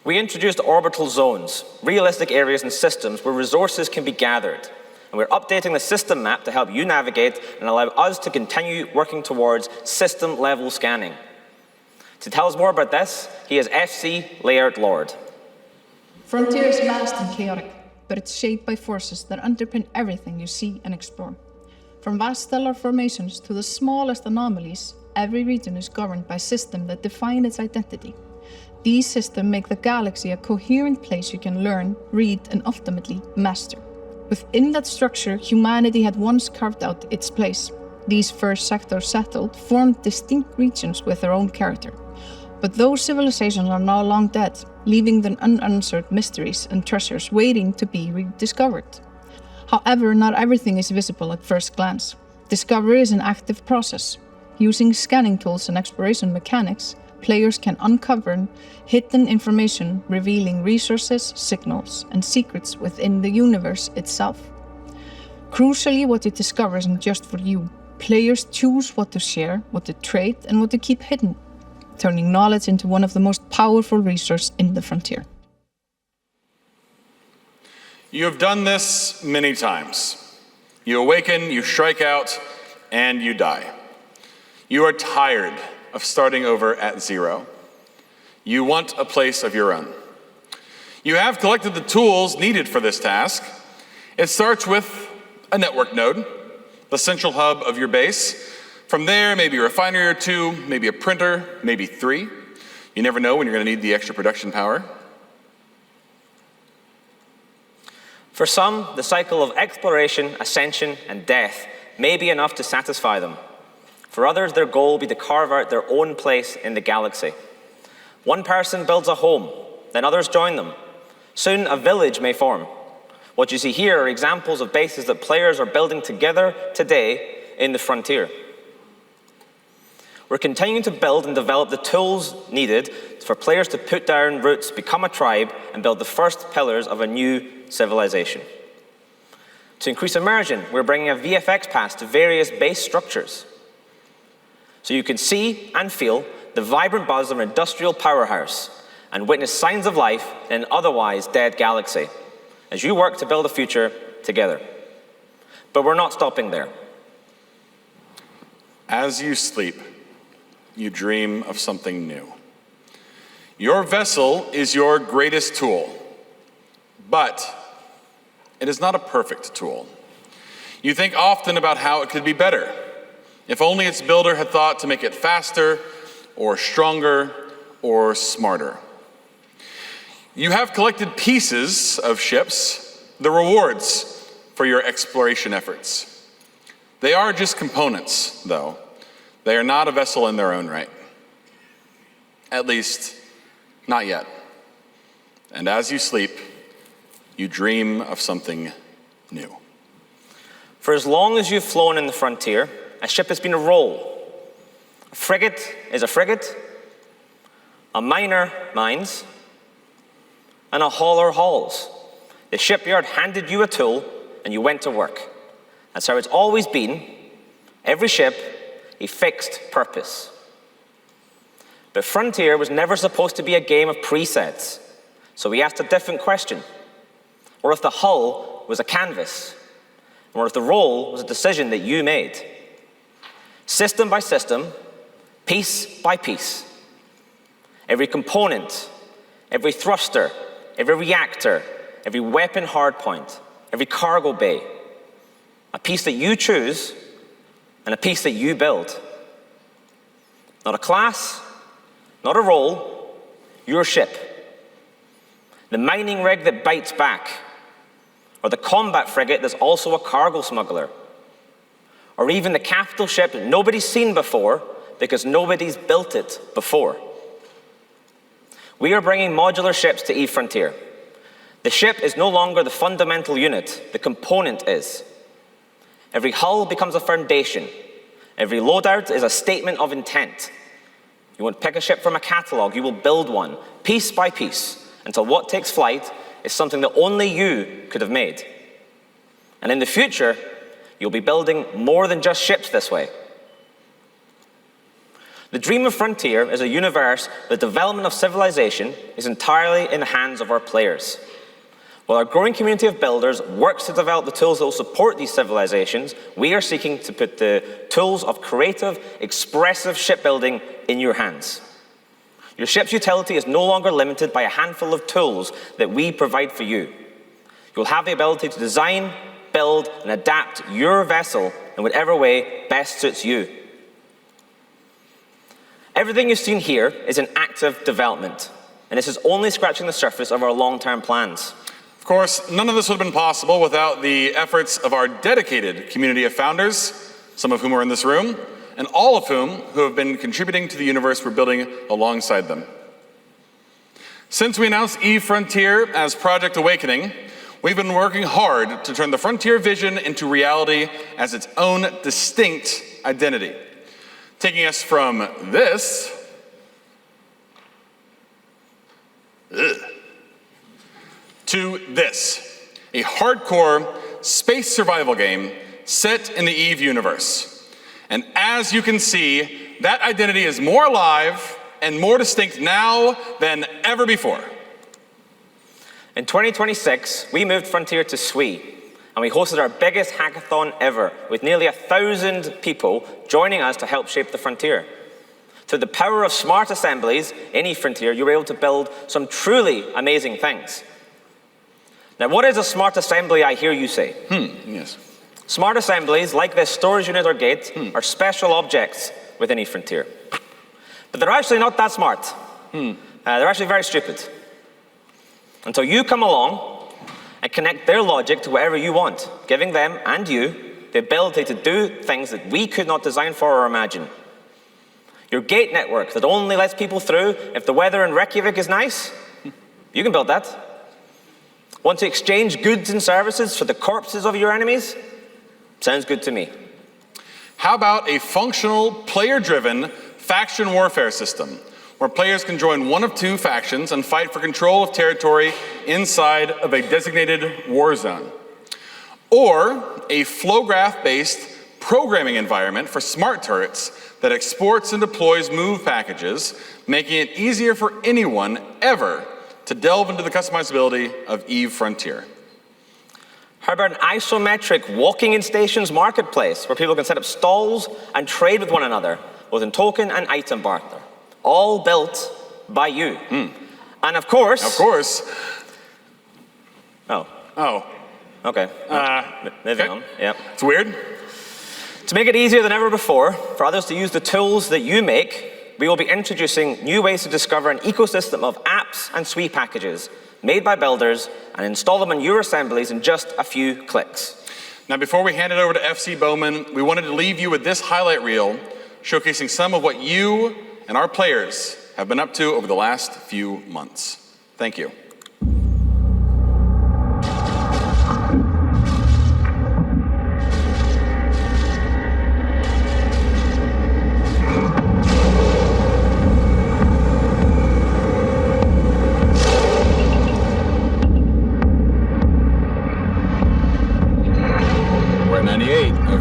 We introduced orbital zones, realistic areas and systems where resources can be gathered. And we're updating the system map to help you navigate and allow us to continue working towards system-level scanning. To tell us more about this, he is FC Laird Lord. Frontier is vast and chaotic, but it's shaped by forces that underpin everything you see and explore. From vast stellar formations to the smallest anomalies, every region is governed by systems that define its identity. These systems make the galaxy a coherent place you can learn, read, and ultimately master. Within that structure, humanity had once carved out its place. These first sectors settled formed distinct regions with their own character. But those civilizations are now long dead, leaving them unanswered mysteries and treasures waiting to be rediscovered. However, not everything is visible at first glance. Discovery is an active process. Using scanning tools and exploration mechanics, players can uncover hidden information revealing resources, signals, and secrets within the universe itself. Crucially, what you discover isn't just for you. Players choose what to share, what to trade, and what to keep hidden, turning knowledge into one of the most powerful resources in the frontier. You have done this many times. You awaken, you strike out, and you die. You are tired of starting over at zero. You want a place of your own. You have collected the tools needed for this task. It starts with a network node, the central hub of your base. From there, maybe a refinery or two, maybe a printer, maybe 3. You never know when you're going to need the extra production power. For some, the cycle of exploration, ascension, and death may be enough to satisfy them. For others, their goal will be to carve out their own place in the galaxy. One person builds a home, then others join them. Soon, a village may form. What you see here are examples of bases that players are building together today in the frontier. We're continuing to build and develop the tools needed for players to put down roots, become a tribe, and build the first pillars of a new civilization. To increase immersion, we're bringing a VFX pass to various base structures, so you can see and feel the vibrant buzz of an industrial powerhouse and witness signs of life in an otherwise dead galaxy as you work to build a future together. But we're not stopping there. As you sleep, you dream of something new. Your vessel is your greatest tool, but it is not a perfect tool. You think often about how it could be better. If only its builder had thought to make it faster, or stronger, or smarter. You have collected pieces of ships, the rewards for your exploration efforts. They are just components, though. They are not a vessel in their own right. At least, not yet. And as you sleep, you dream of something new. For as long as you've flown in the frontier, a ship has been a role. A frigate is a frigate, a miner mines, and a hauler hauls. The shipyard handed you a tool and you went to work. That's how it's always been. Every ship, a fixed purpose. But Frontier was never supposed to be a game of presets. So we asked a different question. What if the hull was a canvas? And what if the role was a decision that you made? System by system, piece by piece. Every component, every thruster, every reactor, every weapon hardpoint, every cargo bay. A piece that you choose and a piece that you build. Not a class, not a role, your ship. The mining rig that bites back, or the combat frigate that's also a cargo smuggler, or even the capital ship that nobody's seen before because nobody's built it before. We are bringing modular ships to EVE Frontier. The ship is no longer the fundamental unit, the component is. Every hull becomes a foundation. Every loadout is a statement of intent. You won't pick a ship from a catalog, you will build one, piece by piece, until what takes flight is something that only you could have made. And in the future, you'll be building more than just ships this way. The dream of Frontier is a universe where the development of civilization is entirely in the hands of our players. While our growing community of builders works to develop the tools that will support these civilizations, we are seeking to put the tools of creative, expressive shipbuilding in your hands. Your ship's utility is no longer limited by a handful of tools that we provide for you. You'll have the ability to design, build, and adapt your vessel in whatever way best suits you. Everything you've seen here is in active development, and this is only scratching the surface of our long-term plans. Of course, none of this would have been possible without the efforts of our dedicated community of founders, some of whom are in this room, and all of whom who have been contributing to the universe we're building alongside them. Since we announced EVE Frontier as Project Awakening, we've been working hard to turn the Frontier vision into reality as its own distinct identity, taking us from this to this, a hardcore space survival game set in the EVE universe. And as you can see, that identity is more alive and more distinct now than ever before. In 2026, we moved Frontier to SWE, and we hosted our biggest hackathon ever, with nearly 1,000 people joining us to help shape the Frontier. Through the power of smart assemblies in EVE Frontier, you were able to build some truly amazing things. Now, what is a smart assembly, I hear you say? Yes. Smart assemblies, like this storage unit or gate, are special objects within EVE Frontier. But they're actually not that smart. They're actually very stupid. Until you come along and connect their logic to whatever you want, giving them and you the ability to do things that we could not design for or imagine. Your gate network that only lets people through if the weather in Reykjavik is nice, you can build that. Want to exchange goods and services for the corpses of your enemies? Sounds good to me. How about a functional, player-driven faction warfare system, where players can join one of two factions and fight for control of territory inside of a designated war zone? Or a flow graph-based programming environment for smart turrets that exports and deploys move packages, making it easier for anyone ever to delve into the customizability of EVE Frontier. How about an isometric walking in stations marketplace where people can set up stalls and trade with one another, both in token and item barter, all built by you. And of course... Okay. Moving on. Yeah. It's weird. To make it easier than ever before for others to use the tools that you make, we will be introducing new ways to discover an ecosystem of apps and sweep packages made by builders and install them on your assemblies in just a few clicks. Now, before we hand it over to FC Bowman, we wanted to leave you with this highlight reel showcasing some of what you and our players have been up to over the last few months. Thank you.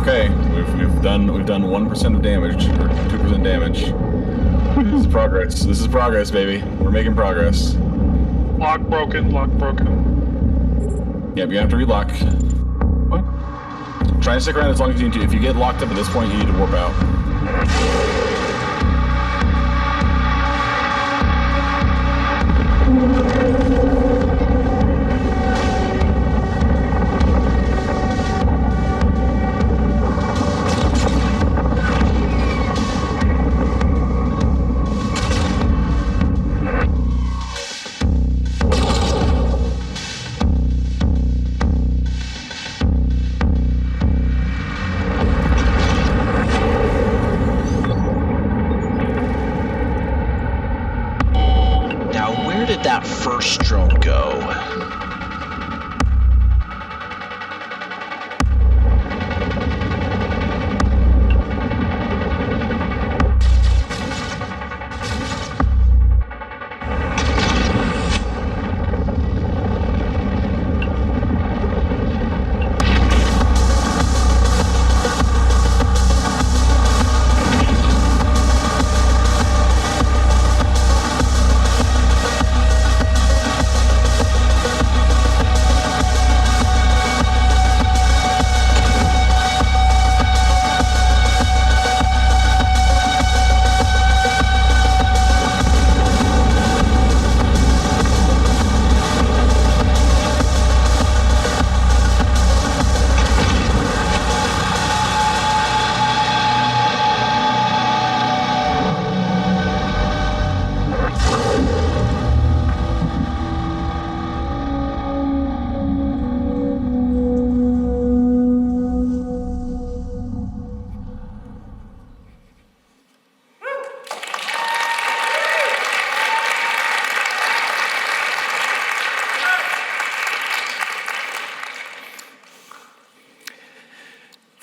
Okay, we've done 1% of damage, or 2% damage. This is progress. This is progress, baby. We're making progress. Lock broken, lock broken. Yep, you have to relock. What? Try and stick around as long as you need to. If you get locked up at this point, you need to warp out. First drone go?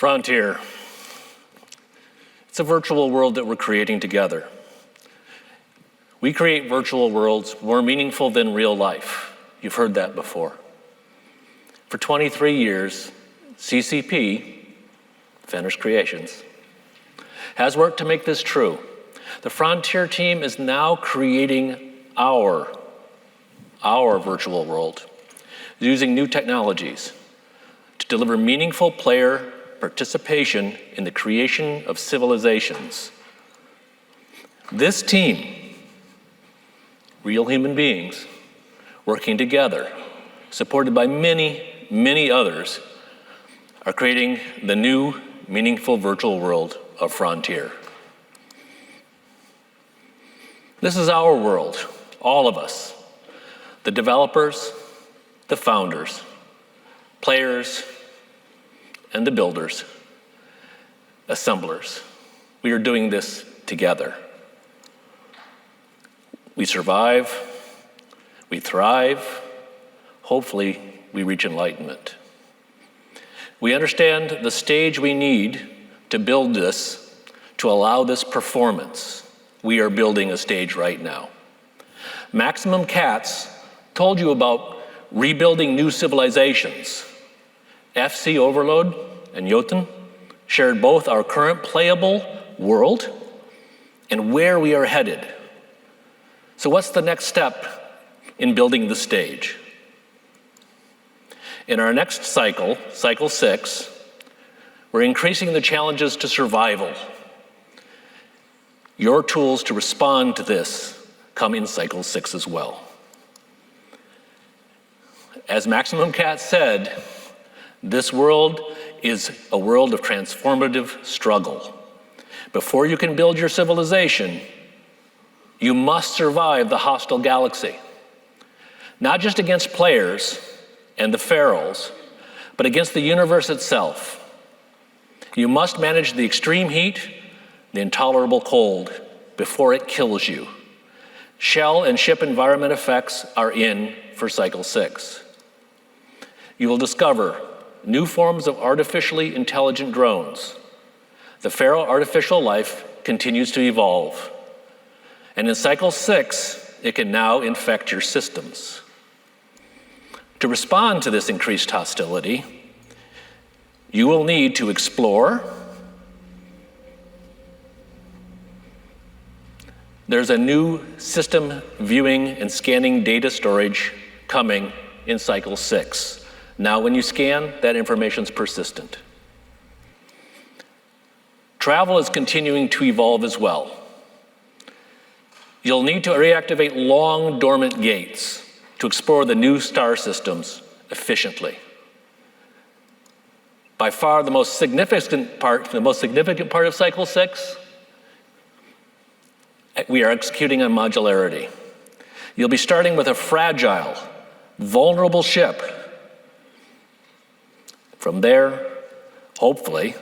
Frontier. It's a virtual world that we're creating together. We create virtual worlds more meaningful than real life. You've heard that before. For 23 years, CCP, Fenris Creations, has worked to make this true. The Frontier team is now creating our virtual world using new technologies to deliver meaningful player participation in the creation of civilizations. This team, real human beings, working together, supported by many, many others, are creating the new, meaningful virtual world of Frontier. This is our world, all of us, the developers, the founders, players, and the builders, assemblers. We are doing this together. We survive, we thrive, hopefully we reach enlightenment. We understand the stage we need to build this, to allow this performance. We are building a stage right now. Maximum Cats told you about rebuilding new civilizations. FC Overload and Jotunn shared both our current playable world and where we are headed. So what's the next step in building the stage? In our next cycle, cycle 6, we're increasing the challenges to survival. Your tools to respond to this come in cycle 6 as well. As Maximum Cat said, this world is a world of transformative struggle. Before you can build your civilization, you must survive the hostile galaxy. Not just against players and the ferals, but against the universe itself. You must manage the extreme heat, the intolerable cold, before it kills you. Shell and ship environment effects are in for cycle 6. You will discover new forms of artificially intelligent drones. The feral artificial life continues to evolve. And in cycle 6, it can now infect your systems. To respond to this increased hostility, you will need to explore. There's a new system viewing and scanning data storage coming in cycle 6. Now when you scan, that information's persistent. Travel is continuing to evolve as well. You'll need to reactivate long dormant gates to explore the new star systems efficiently. By far the most significant part of cycle 6, we are executing on modularity. You'll be starting with a fragile, vulnerable ship. From there, hopefully,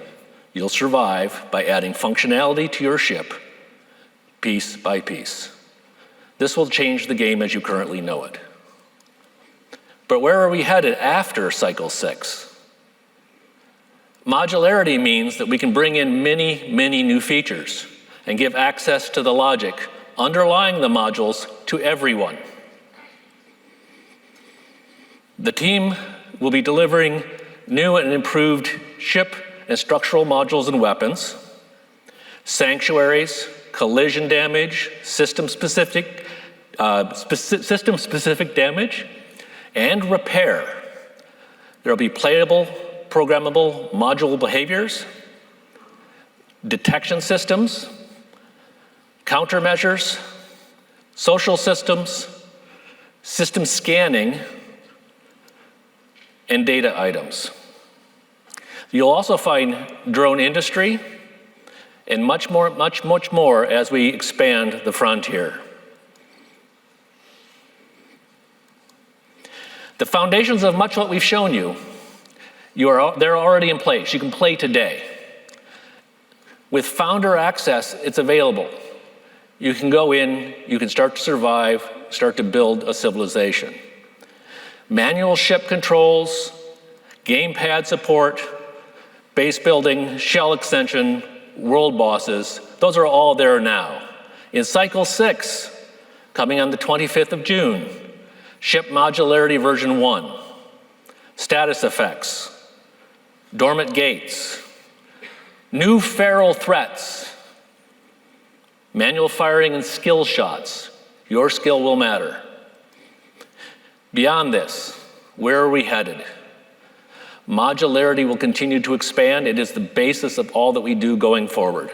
you'll survive by adding functionality to your ship, piece by piece. This will change the game as you currently know it. But where are we headed after cycle 6? Modularity means that we can bring in many, many new features and give access to the logic underlying the modules to everyone. The team will be delivering new and improved ship and structural modules and weapons, sanctuaries, collision damage, system-specific damage, and repair. There will be playable, programmable module behaviors, detection systems, countermeasures, social systems, system scanning, and data items. You'll also find drone industry and much more as we expand the frontier. The foundations of much what we've shown you, they're already in place. You can play today. With founder access, it's available. You can go in, you can start to survive, start to build a civilization. Manual ship controls, gamepad support, base building, shell extension, world bosses, those are all there now. In cycle 6, coming on the 25th of June, ship modularity version 1, status effects, dormant gates, new feral threats, manual firing and skill shots. Your skill will matter. Beyond this, where are we headed? Modularity will continue to expand. It is the basis of all that we do going forward.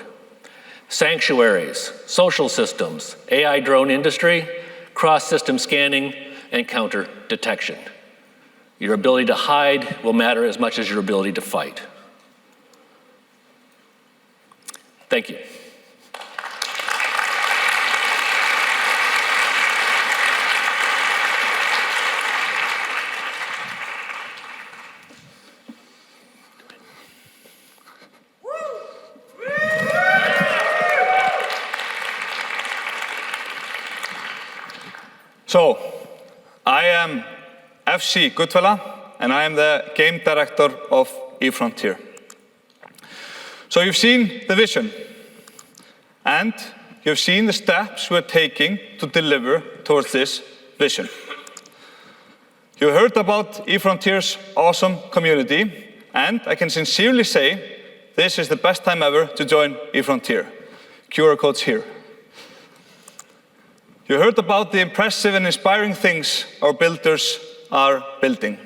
Sanctuaries, social systems, AI drone industry, cross-system scanning, and counter detection. Your ability to hide will matter as much as your ability to fight. Thank you. So, I am FC Goodfella, and I am the game director of EVE Frontier. So you've seen the vision, and you've seen the steps we're taking to deliver towards this vision. You heard about EVE Frontier's awesome community, and I can sincerely say this is the best time ever to join EVE Frontier. QR code's here. You heard about the impressive and inspiring things our builders are building.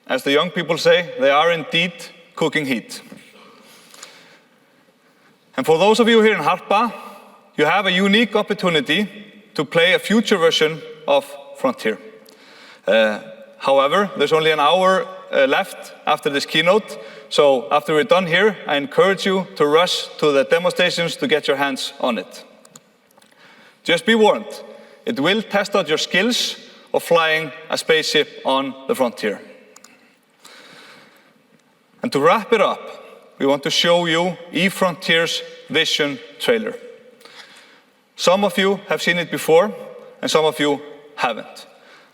As the young people say, they are indeed cooking heat. And for those of you here in Harpa, you have a unique opportunity to play a future version of Frontier. However, there's only an hour left after this keynote, so after we're done here, I encourage you to rush to the demo stations to get your hands on it. Just be warned, it will test out your skills of flying a spaceship on the Frontier. And to wrap it up, we want to show you EVE Frontier's vision trailer. Some of you have seen it before, and some of you haven't.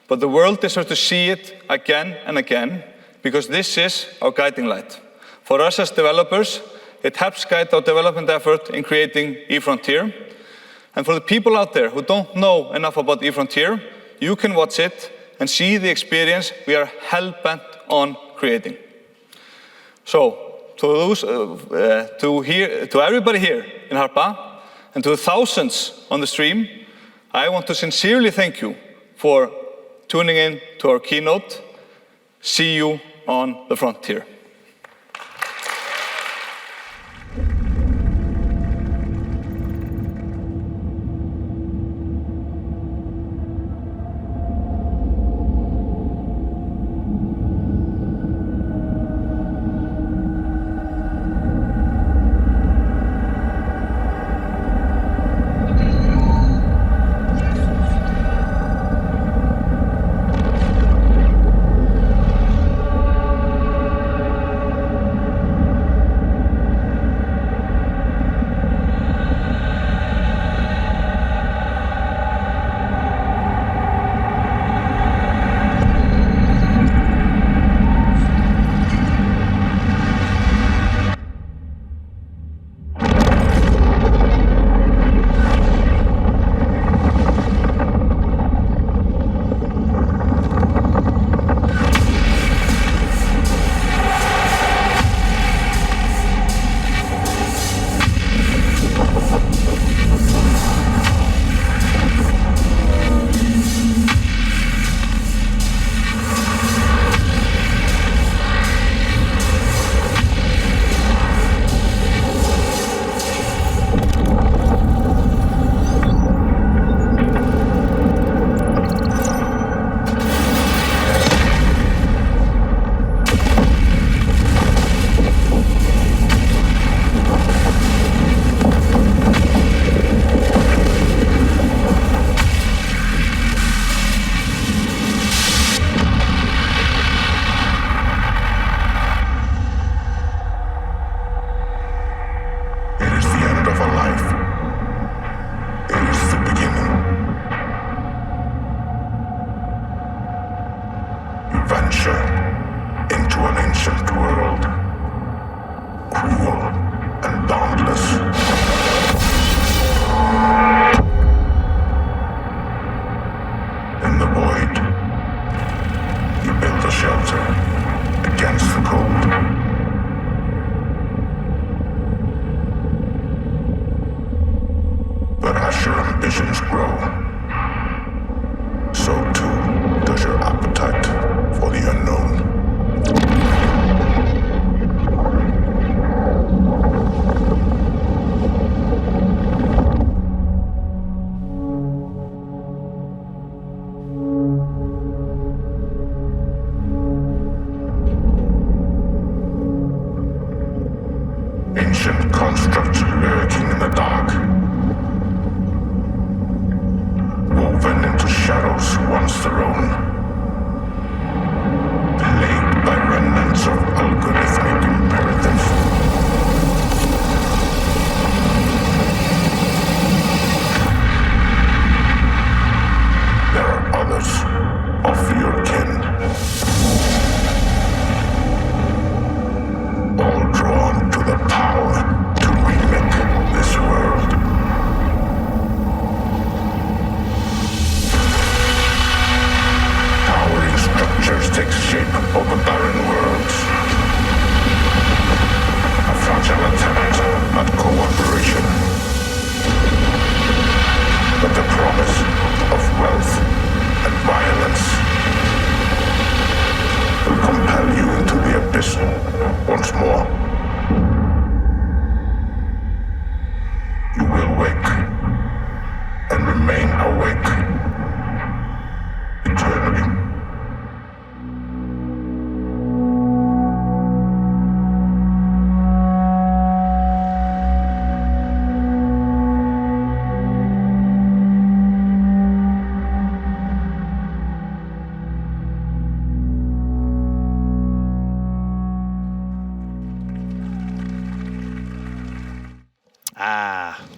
But the world deserves to see it again and again, because this is our guiding light. For us as developers, it helps guide our development effort in creating EVE Frontier. And for the people out there who don't know enough about EVE Frontier, you can watch it and see the experience we are hell-bent on creating. So, to everybody here in Harpa, and to the thousands on the stream, I want to sincerely thank you for tuning in to our keynote. See you on the Frontier.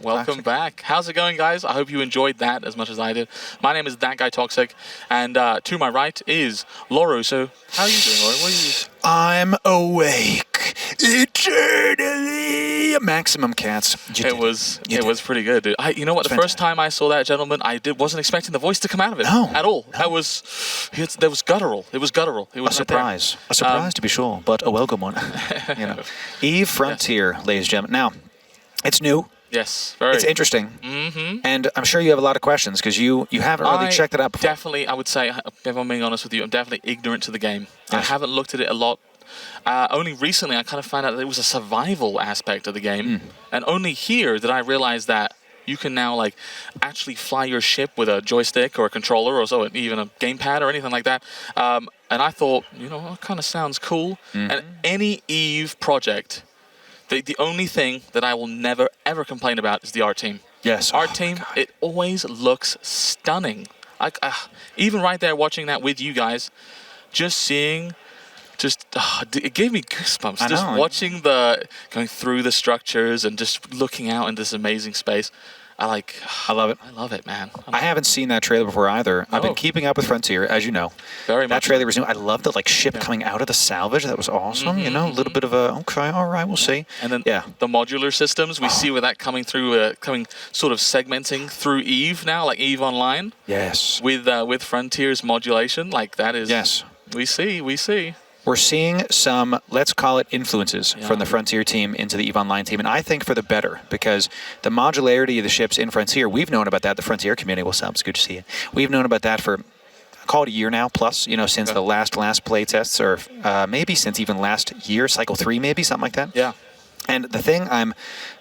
Welcome back. How's it going, guys? I hope you enjoyed that as much as I did. My name is ThatGuyToxic, and to my right is Loru. So, how are you doing, Loru? What are you? I'm awake eternally. Maximum Cats. It was pretty good, dude. You know what? The first time I saw that gentleman, wasn't expecting the voice to come out of it at all. That was there was guttural. It was guttural. It was a surprise. A surprise to be sure, but a welcome one. EVE Frontier, ladies and gentlemen. Now, it's new. Yes, very. It's interesting, and I'm sure you have a lot of questions because you haven't really checked it out before. Definitely, I would say, if I'm being honest with you, I'm definitely ignorant to the game. Yes. I haven't looked at it a lot. Only recently, I kind of found out that there was a survival aspect of the game, and only here did I realize that you can now actually fly your ship with a joystick or a controller or so, even a gamepad or anything like that. And I thought, that kind of sounds cool. And any EVE project. The only thing that I will never, ever complain about is the art team. Yes. Art team, it always looks stunning. Even right there watching that with you guys, just seeing, it gave me goosebumps. Just watching going through the structures and just looking out in this amazing space. I love it. I love it, man. I haven't seen that trailer before either. I've been keeping up with Frontier, as you know. Very much. That trailer was new. I love the ship coming out of the salvage. That was awesome. A little bit of okay, all right, we'll see. And then the modular systems, we see with that coming through, sort of segmenting through EVE now, like EVE Online. Yes. With Frontier's modulation, that is. Yes. We see. We're seeing some, let's call it influences from the Frontier team into the EVE Online team, and I think for the better, because the modularity of the ships in Frontier, we've known about that. The Frontier community, what's up? It's good to see you. We've known about that for, call it a year now, plus, since the last play tests, or maybe since even last year, Cycle 3 maybe, something like that. Yeah. And the thing I'm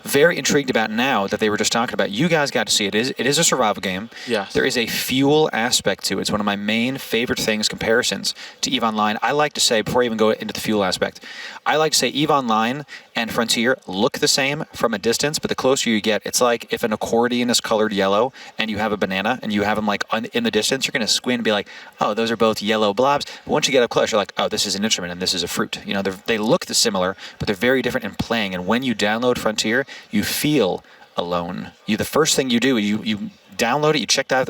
very intrigued about now that they were just talking about, you guys got to see it. It is a survival game. Yes. There is a fuel aspect to it. It's one of my main favorite comparisons to EVE Online. I like to say, before I even go into the fuel aspect, I like to say EVE Online and Frontier look the same from a distance, but the closer you get, it's like if an accordion is colored yellow and you have a banana and you have them in the distance, you're going to squint and be like, oh, those are both yellow blobs. But once you get up close, you're like, oh, this is an instrument and this is a fruit. They look similar, but they're very different in playing. And when you download Frontier, you feel alone. The first thing you do, you download it, you check out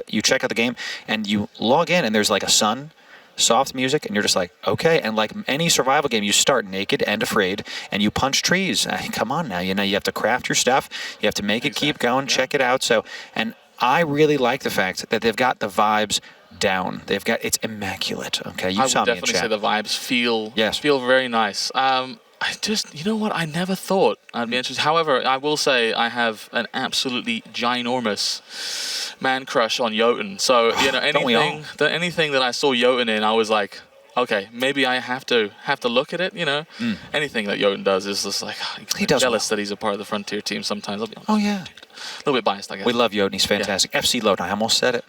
the game, and you log in, and there's a sun, soft music, and you're just like, okay. And like any survival game, you start naked and afraid, and you punch trees. Come on now, you have to craft your stuff, you have to make it keep going, check it out. So, and I really like the fact that they've got the vibes down. It's immaculate. Okay, you saw me in chat. I would definitely say the vibes feel very nice. I just, I never thought I'd be interested. However, I will say I have an absolutely ginormous man crush on Jotunn. So, anything that I saw Jotunn in, I was like, okay, maybe I have to look at it. Anything that Jotunn does is just like, I'm jealous that he's a part of the Frontier team sometimes. I'll be honest. Oh yeah. A little bit biased, I guess. We love Jotunn. He's fantastic. FC Load. I almost said it.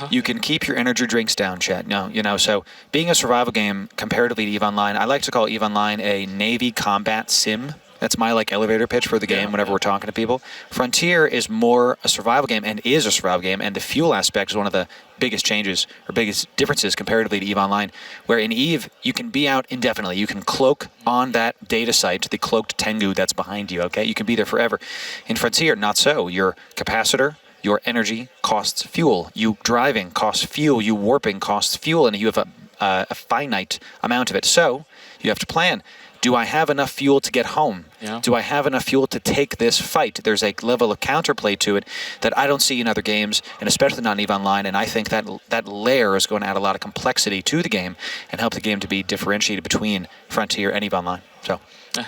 You can keep your energy drinks down, chat. No, so being a survival game comparatively to EVE Online, I like to call EVE Online a Navy combat sim. That's my elevator pitch for the game whenever we're talking to people. Frontier is more a survival game and is a survival game, and the fuel aspect is one of the biggest changes or biggest differences comparatively to EVE Online, where in EVE, you can be out indefinitely. You can cloak on that data site, the cloaked Tengu that's behind you, okay? You can be there forever. In Frontier, not so. Your capacitor, your energy costs fuel. You driving costs fuel. You warping costs fuel, and you have a finite amount of it. So you have to plan. Do I have enough fuel to get home? Yeah. Do I have enough fuel to take this fight? There's a level of counterplay to it that I don't see in other games, and especially not in EVE Online, and I think that layer is going to add a lot of complexity to the game and help the game to be differentiated between Frontier and EVE Online. So,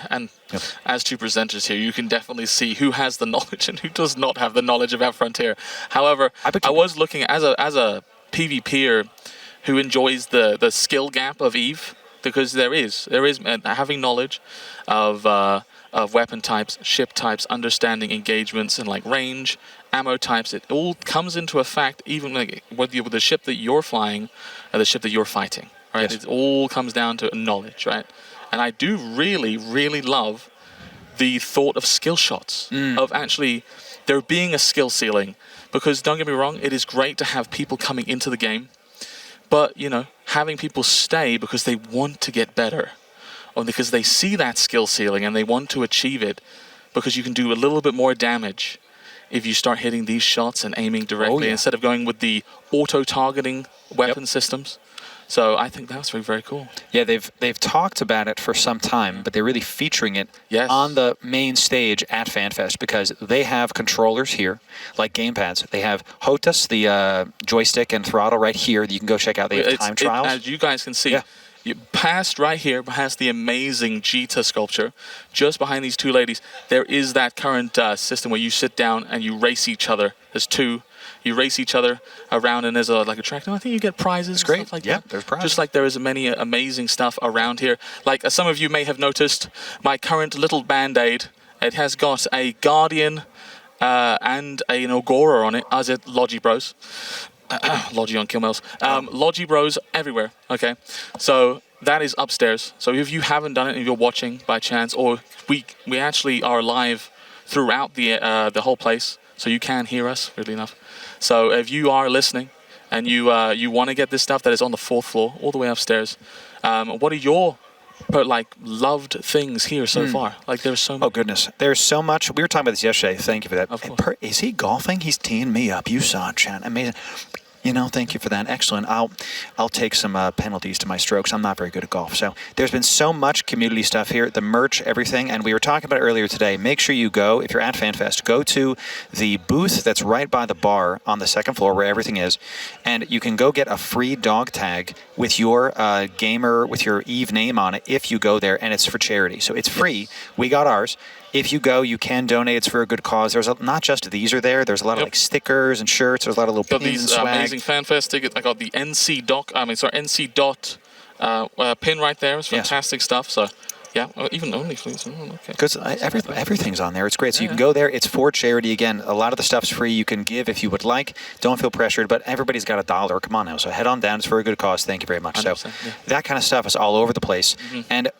and as two presenters here, you can definitely see who has the knowledge and who does not have the knowledge about Frontier. However, I was looking as a PvPer who enjoys the skill gap of EVE, because there is having knowledge of weapon types, ship types, understanding engagements and range, ammo types. It all comes into effect, even whether you're with the ship that you're flying or the ship that you're fighting. Right? Yes. It all comes down to knowledge, right? And I do really, really love the thought of skill shots, of actually there being a skill ceiling. Because don't get me wrong, it is great to have people coming into the game, but having people stay because they want to get better, or because they see that skill ceiling and they want to achieve it, because you can do a little bit more damage if you start hitting these shots and aiming directly instead of going with the auto-targeting weapon systems. So I think that's very cool. Yeah, they've talked about it for some time, but they're really featuring it on the main stage at FanFest because they have controllers here, like gamepads. They have HOTAS, the joystick and throttle right here that you can go check out. They have time trials. As you guys can see, you passed right here, past the amazing Jita sculpture, just behind these two ladies, there is that current system where you sit down and you race each other. There's two. You race each other around, and there's like a track. And I think you get prizes. It's great. Stuff like that. There's prizes. Just like there is many amazing stuff around here. Like some of you may have noticed, my current little Band-Aid, it has got a Guardian and an Agora on it, as it Logi Bros. Logi on Killmails. Logi Bros everywhere. Okay, so that is upstairs. So if you haven't done it and you're watching by chance, or we actually are live throughout the whole place, so you can hear us, weirdly enough. So if you are listening and you want to get this stuff that is on the 4th floor, all the way upstairs, what are your loved things here so far? Like there's so much. Oh goodness, there's so much. We were talking about this yesterday. Thank you for that. Of course. Is he golfing? He's teeing me up. You saw it, Chan. Amazing. Thank you for that. Excellent. I'll take some penalties to my strokes. I'm not very good at golf. So there's been so much community stuff here, the merch, everything. And we were talking about it earlier today. Make sure you go, if you're at FanFest, go to the booth that's right by the bar on the 2nd floor where everything is. And you can go get a free dog tag with your gamer, with your EVE name on it if you go there. And it's for charity. So it's free. We got ours. If you go, you can donate. It's for a good cause. There's not just these are there. There's a lot of like stickers and shirts. There's a lot of little pins and swag. Amazing FanFest tickets. I got the NC dot pin right there. It's fantastic stuff. So yeah, even OnlyFans. Okay. Because everything's on there. It's great. So you can go there. It's for charity. Again, a lot of the stuff's free. You can give if you would like. Don't feel pressured, but everybody's got $1. Come on now. So head on down. It's for a good cause. Thank you very much. So that kind of stuff is all over the place. And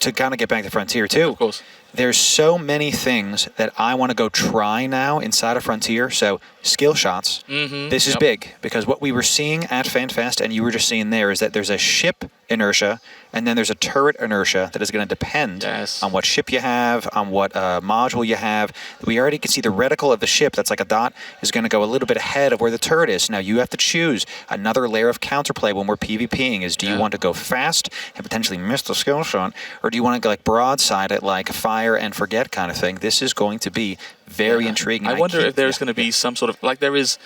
to kind of get back to Frontier too. Of course. There's so many things that I want to go try now inside of Frontier. So skill shots. This is big because what we were seeing at FanFest and you were just seeing there is that there's a ship inertia and then there's a turret inertia that is going to depend on what ship you have, on what module you have. We already can see the reticle of the ship that's like a dot is going to go a little bit ahead of where the turret is. Now you have to choose another layer of counterplay when we're PvPing is do you want to go fast and potentially miss the skill shot or do you want to go like broadside it like fire and forget kind of thing? This is going to be very intriguing. I wonder if there's going to be some sort of, like there is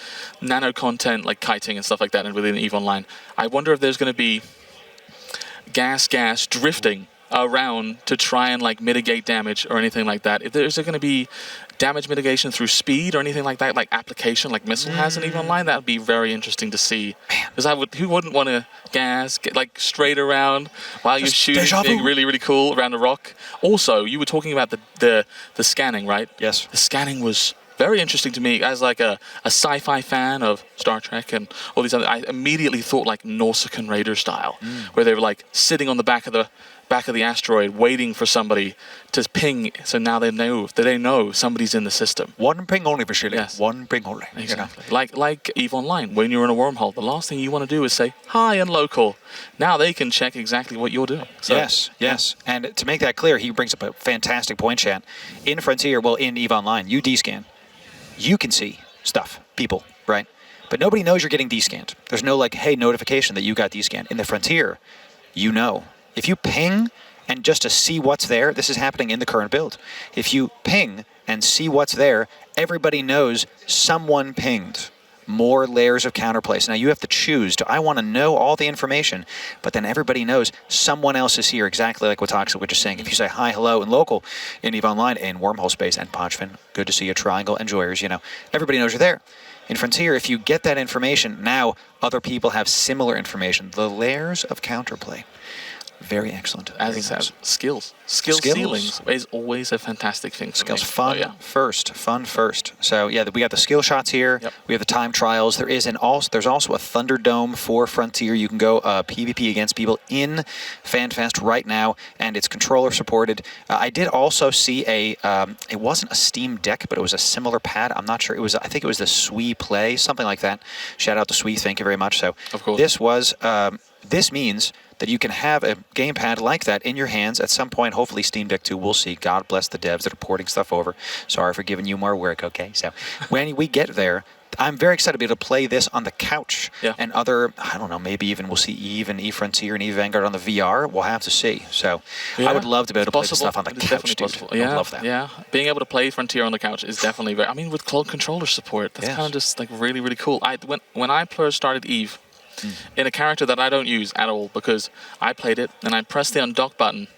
nano content like kiting and stuff like that and within EVE Online. I wonder if there's going to be gas drifting around to try and like mitigate damage or anything like that. If there's going to be damage mitigation through speed or anything like that, like application like Missile has in EVE Online, that would be very interesting to see. Because who wouldn't want to get like straight around while you're shooting something really cool around a rock. Also, you were talking about the scanning, right? Yes. The scanning was very interesting to me as like a sci-fi fan of Star Trek and all these other. I immediately thought like Nausicaan Raider style, where they were like sitting on the back of the asteroid waiting for somebody to ping, so now they know somebody's in the system. One ping only, Vasily. Yes. One ping only. Exactly. Like EVE Online, when you're in a wormhole, the last thing you want to do is say, hi, and local. Now they can check exactly what you're doing. So, yes. And to make that clear, he brings up a fantastic point, Chat. In Frontier, in EVE Online, you descan. You can see stuff, people, right? But nobody knows you're getting descanned. There's no like, hey, notification that you got descanned. In the Frontier, you know. If you ping and just to see what's there, this is happening in the current build. If you ping and see what's there, everybody knows someone pinged. More layers of counterplays. Now you have to choose. I want to know all the information, but then everybody knows someone else is here, exactly like what Toxic was just saying. If you say hi, hello, in local, in EVE Online, in Wormhole Space, and Podgefin, good to see you, Triangle, Enjoyers, everybody knows you're there. In Frontier, if you get that information, now other people have similar information. The layers of counterplay. Very excellent. As he said, skills. Skills ceilings is always a fantastic thing for skills. me. Fun first. So yeah, we got the skill shots here. Yep. We have the time trials. There's also a Thunderdome for Frontier. You can go PvP against people in FanFest right now, and it's controller supported. I did also see it wasn't a Steam Deck, but it was a similar pad. I'm not sure. I think it was the Sui Play, something like that. Shout out to Sui. Thank you very much. So of course. This means that you can have a gamepad like that in your hands at some point. Hopefully Steam Deck 2, we'll see. God bless the devs that are porting stuff over. Sorry for giving you more work, okay? So when we get there, I'm very excited to be able to play this on the couch and other, I don't know, maybe even we'll see EVE and EVE Frontier and EVE Vanguard on the VR. We'll have to see. So I would love to be able to play this stuff on the couch, dude. Yeah, I love that. Yeah, being able to play Frontier on the couch is definitely very, I mean, with cloud controller support, that's kind of just like really, really cool. When I first started EVE, in a character that I don't use at all, because I played it and I pressed the undock button,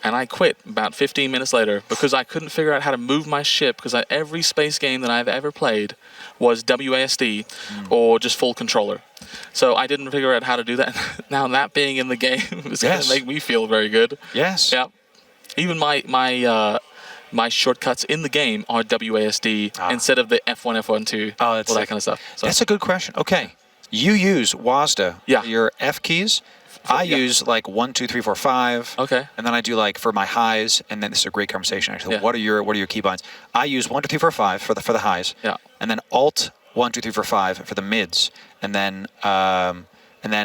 and I quit about 15 minutes later because I couldn't figure out how to move my ship, because every space game that I've ever played was WASD or just full controller. So I didn't figure out how to do that. Now that being in the game is going to make me feel very good. Yes. Yeah. Even my shortcuts in the game are WASD instead of the F1, F1, 2, all that kind of stuff. So. That's a good question. Okay. You use WASD for your F keys. I use like 1, 2, 3, 4, 5. Okay. And then I do like for my highs, and then this is a great conversation actually. What are your keybinds? I use 1, 2, 3, 4, 5 for the highs. Yeah. And then Alt 1, 2, 3, 4, 5 for the mids, and then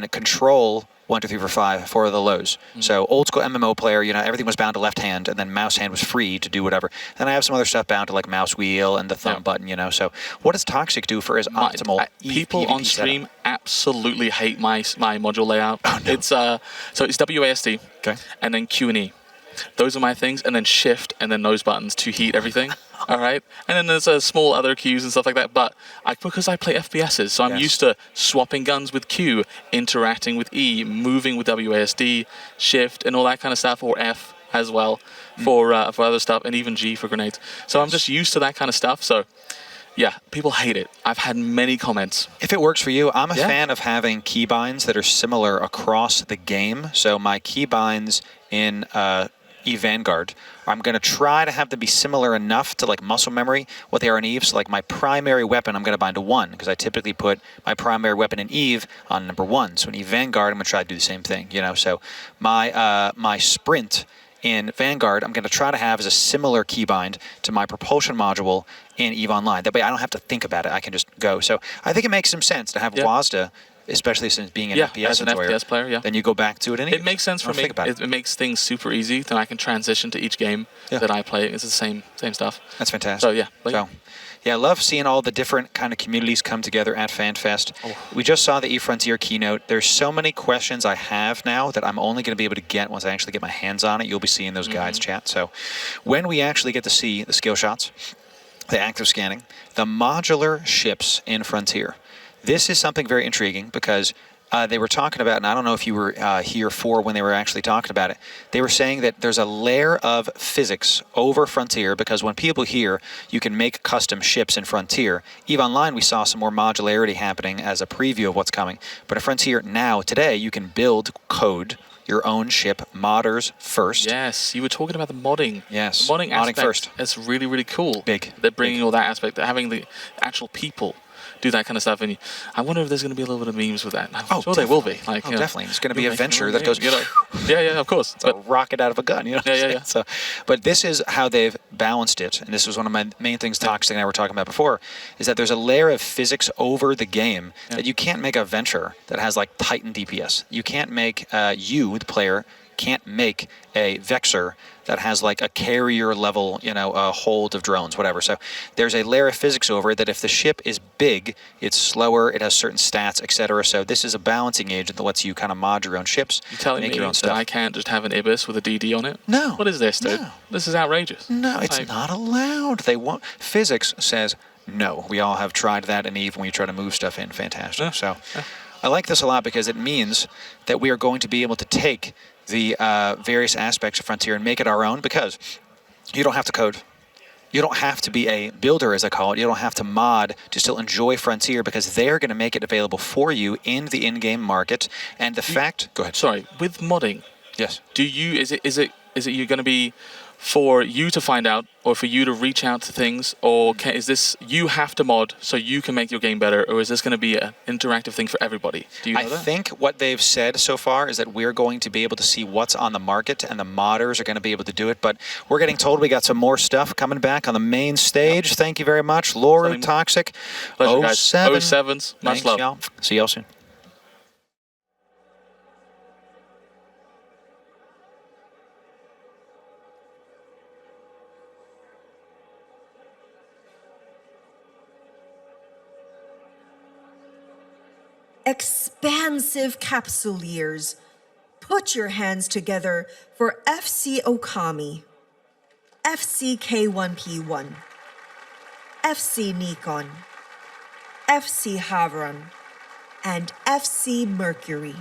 Control 1, 2, 3, 4, 5 for the lows. So old school MMO player, everything was bound to left hand, and then mouse hand was free to do whatever. Then I have some other stuff bound to like mouse wheel and the thumb button, So what does Toxic do for his optimal people on stream absolutely hate my module layout. Oh, no. It's so it's WASD, and then Q and E. Those are my things, and then Shift, and then those buttons to heat everything. All right, and then there's small other cues and stuff like that. But because I play FPSs, so I'm used to swapping guns with Q, interacting with E, moving with WASD, Shift, and all that kind of stuff, or F as well for other stuff, and even G for grenades. So I'm just used to that kind of stuff. So yeah, people hate it. I've had many comments. If it works for you, I'm a fan of having keybinds that are similar across the game. So my keybinds in EVE Vanguard, I'm going to try to have them be similar enough to like muscle memory what they are in EVE. So like my primary weapon, I'm going to bind to 1, because I typically put my primary weapon in EVE on number 1. So in EVE Vanguard, I'm going to try to do the same thing. So my sprint in Vanguard, I'm going to try to have as a similar keybind to my propulsion module in EVE Online. That way I don't have to think about it. I can just go. So I think it makes some sense to have WASD, especially since being an FPS as an FPS player, then you go back to it in EVE. It makes sense for me. It makes things super easy. Then I can transition to each game that I play. It's the same stuff. That's fantastic. So yeah. I love seeing all the different kind of communities come together at FanFest. We just saw the EVE Frontier keynote. There's so many questions I have now that I'm only going to be able to get once I actually get my hands on it. You'll be seeing those guides, chat. So when we actually get to see the skill shots, the active scanning, the modular ships in Frontier, this is something very intriguing because they were talking about, and I don't know if you were here for when they were actually talking about it, they were saying that there's a layer of physics over Frontier, because when people hear you can make custom ships in Frontier, EVE Online we saw some more modularity happening as a preview of what's coming. But in Frontier now, today, you can build code your own ship, modders first. Yes, you were talking about the modding. Yes, the modding aspect first. That's really, really cool. Big. They're bringing all that aspect, having the actual people do that kind of stuff, and I wonder if there's going to be a little bit of memes with that. I'm sure there will be. Like, definitely. It's going to be a venture that goes, yeah, of course. It's a rocket out of a gun, Yeah. So, but this is how they've balanced it, and this was one of my main things Toxic and I were talking about before, is that there's a layer of physics over the game that you can't make a venture that has like Titan DPS. You can't make you, the player, can't make a Vexor that has like a carrier level, a hold of drones, whatever. So there's a layer of physics over it that if the ship is big, it's slower, it has certain stats, etc. So this is a balancing agent that lets you kind of mod your own ships. You're telling me your own that stuff. I can't just have an Ibis with a DD on it? No. What is this, dude? No. This is outrageous. No, it's not allowed. They won't. Physics says no. We all have tried that in EVE when you try to move stuff in. Fantastic. So I like this a lot because it means that we are going to be able to take the various aspects of Frontier and make it our own, because you don't have to code. You don't have to be a builder, as I call it. You don't have to mod to still enjoy Frontier, because they're going to make it available for you in the in-game market. And the fact... Go ahead. Sorry, with modding... Yes. Do you... Is it you're going to be for you to find out, or for you to reach out to things, or is this you have to mod so you can make your game better, or is this going to be an interactive thing for everybody? Do you know that? I think what they've said so far is that we're going to be able to see what's on the market, and the modders are going to be able to do it. But we're getting told we got some more stuff coming back on the main stage. Yep. Thank you very much, Loru, Toxic. Pleasure, guys. 07s. Much Thanks, love. y'all. See y'all soon. expansive Capsuleers, put your hands together for FC Okami, FC K1P1, FC Nikon, FC Havron, and FC Mercury.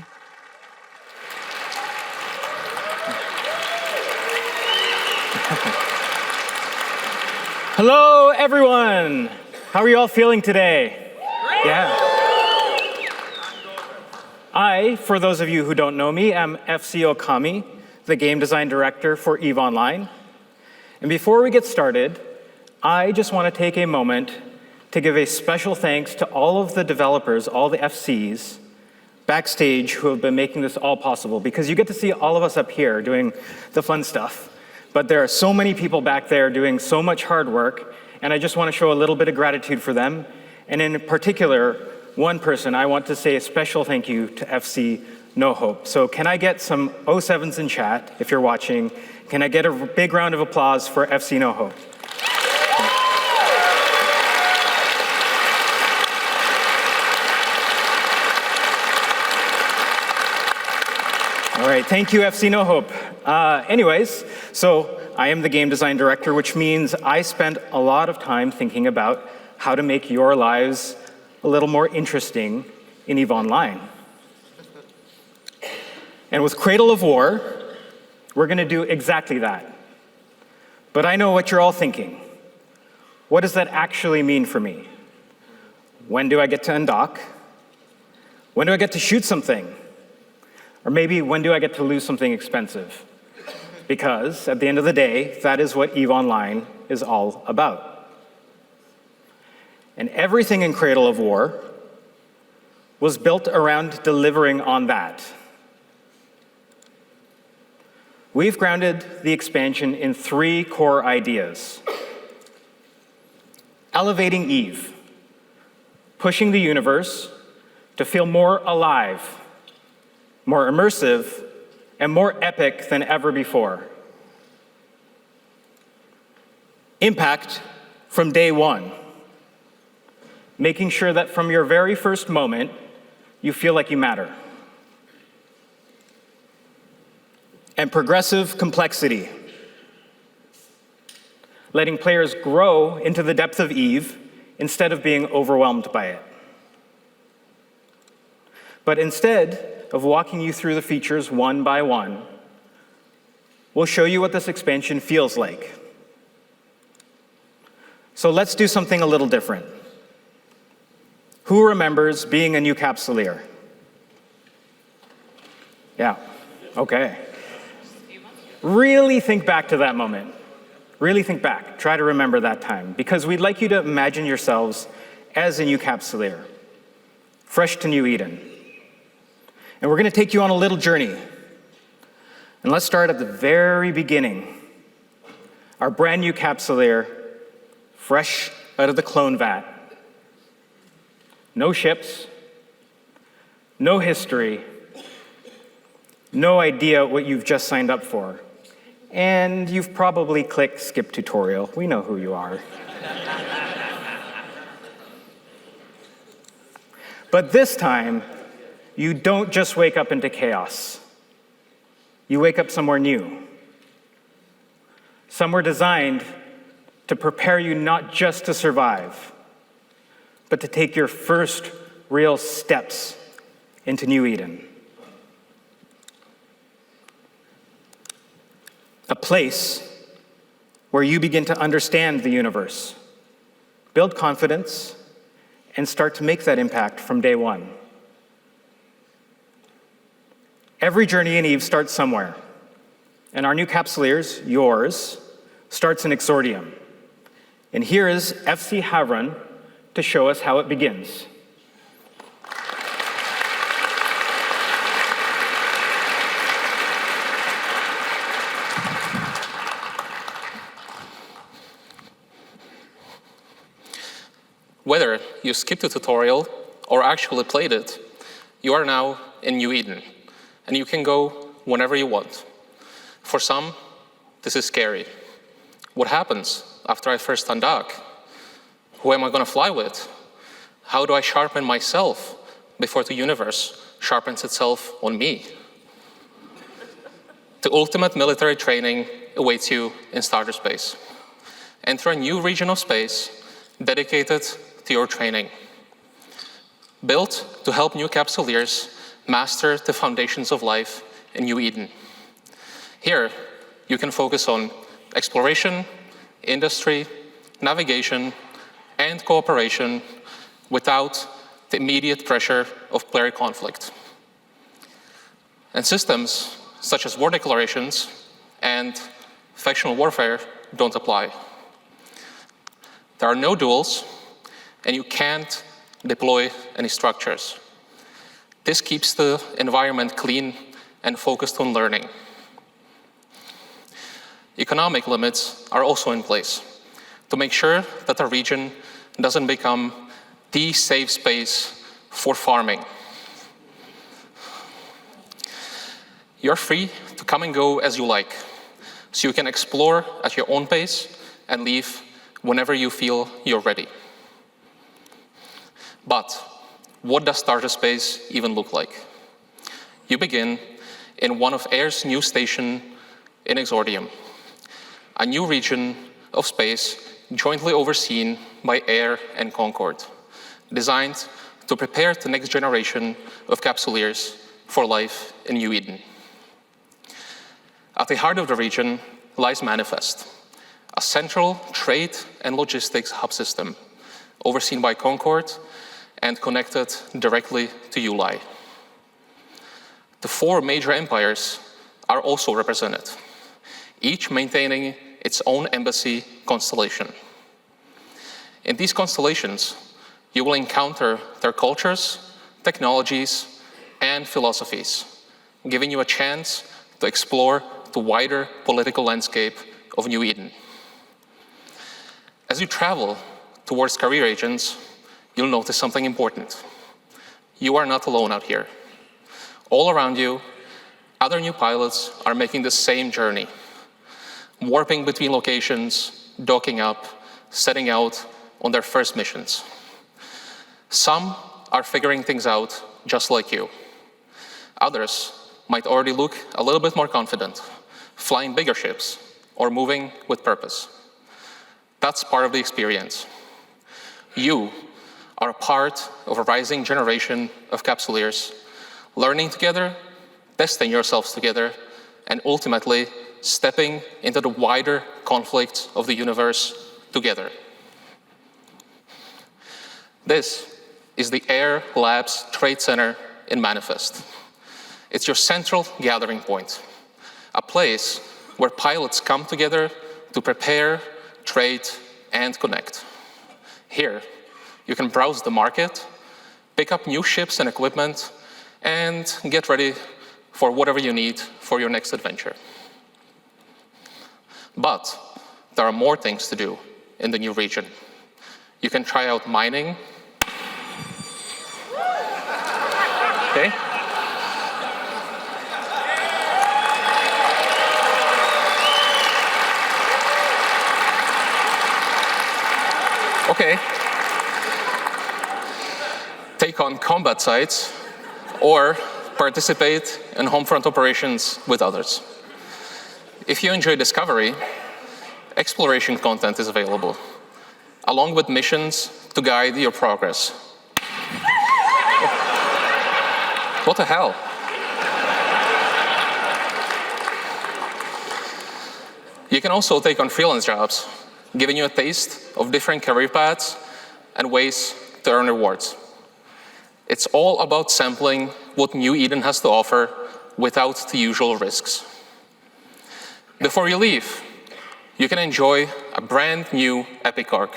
Hello, everyone. How are you all feeling today? Yeah. I, for those of you who don't know me, am FC Okami, the game design director for EVE Online. And before we get started, I just want to take a moment to give a special thanks to all of the developers, all the FCs backstage who have been making this all possible, because you get to see all of us up here doing the fun stuff. But there are so many people back there doing so much hard work, and I just want to show a little bit of gratitude for them. And in particular, one person, I want to say a special thank you to FC No Hope. So can I get some 07s in chat, if you're watching? Can I get a big round of applause for FC No Hope? All right, thank you, FC No Hope. Anyways, so I am the game design director, which means I spent a lot of time thinking about how to make your lives a little more interesting in EVE Online. And with Cradle of War, we're going to do exactly that. But I know what you're all thinking. What does that actually mean for me? When do I get to undock? When do I get to shoot something? Or maybe when do I get to lose something expensive? Because at the end of the day, that is what EVE Online is all about. And everything in Cradle of War was built around delivering on that. We've grounded the expansion in 3 core ideas. Elevating EVE, pushing the universe to feel more alive, more immersive, and more epic than ever before. Impact from day one, making sure that from your very first moment, you feel like you matter. And progressive complexity, letting players grow into the depth of EVE instead of being overwhelmed by it. But instead of walking you through the features one by one, we'll show you what this expansion feels like. So let's do something a little different. Who remembers being a new Capsuleer? Yeah, okay. Really think back to that moment. Really think back. Try to remember that time, because we'd like you to imagine yourselves as a new Capsuleer, fresh to New Eden. And we're going to take you on a little journey. And let's start at the very beginning. Our brand new Capsuleer, fresh out of the clone vat. No ships, no history, no idea what you've just signed up for. And you've probably clicked skip tutorial. We know who you are. But this time, you don't just wake up into chaos. You wake up somewhere new. Somewhere designed to prepare you not just to survive, but to take your first real steps into New Eden. A place where you begin to understand the universe, build confidence, and start to make that impact from day one. Every journey in EVE starts somewhere, and our new Capsuleers, yours, starts in Exordium. And here is FC Havron to show us how it begins. Whether you skipped the tutorial or actually played it, you are now in New Eden, and you can go whenever you want. For some, this is scary. What happens after I first undock? Who am I going to fly with? How do I sharpen myself, before the universe sharpens itself on me. The ultimate military training awaits you in starter space. Enter a new region of space dedicated to your training. Built to help new Capsuleers master the foundations of life in New Eden. Here, you can focus on exploration, industry, navigation, and cooperation without the immediate pressure of player conflict. And systems such as war declarations and factional warfare don't apply. There are no duels, and you can't deploy any structures. This keeps the environment clean and focused on learning. Economic limits are also in place to make sure that the region doesn't become the safe space for farming. You're free to come and go as you like, so you can explore at your own pace and leave whenever you feel you're ready. But what does starter space even look like? You begin in one of Erst's new stations in Exordium, a new region of space jointly overseen by Air and Concord, designed to prepare the next generation of Capsuleers for life in New Eden. At the heart of the region lies Manifest, a central trade and logistics hub system overseen by Concord and connected directly to Uli. The 4 major empires are also represented, each maintaining its own embassy constellation. In these constellations, you will encounter their cultures, technologies, and philosophies, giving you a chance to explore the wider political landscape of New Eden. As you travel towards career agents, you'll notice something important. You are not alone out here. All around you, other new pilots are making the same journey, warping between locations, docking up, setting out on their first missions. Some are figuring things out just like you. Others might already look a little bit more confident, flying bigger ships or moving with purpose. That's part of the experience. You are a part of a rising generation of Capsuleers, learning together, testing yourselves together, and ultimately stepping into the wider conflict of the universe together. This is the Air Labs Trade Center in Manifest. It's your central gathering point, a place where pilots come together to prepare, trade, and connect. Here, you can browse the market, pick up new ships and equipment, and get ready for whatever you need for your next adventure. But there are more things to do in the new region. You can try out mining. Okay. Okay. Take on combat sites or participate in home front operations with others. If you enjoy discovery, exploration content is available, along with missions to guide your progress. What the hell? You can also take on freelance jobs, giving you a taste of different career paths and ways to earn rewards. It's all about sampling what New Eden has to offer without the usual risks. Before you leave, you can enjoy a brand new epic arc,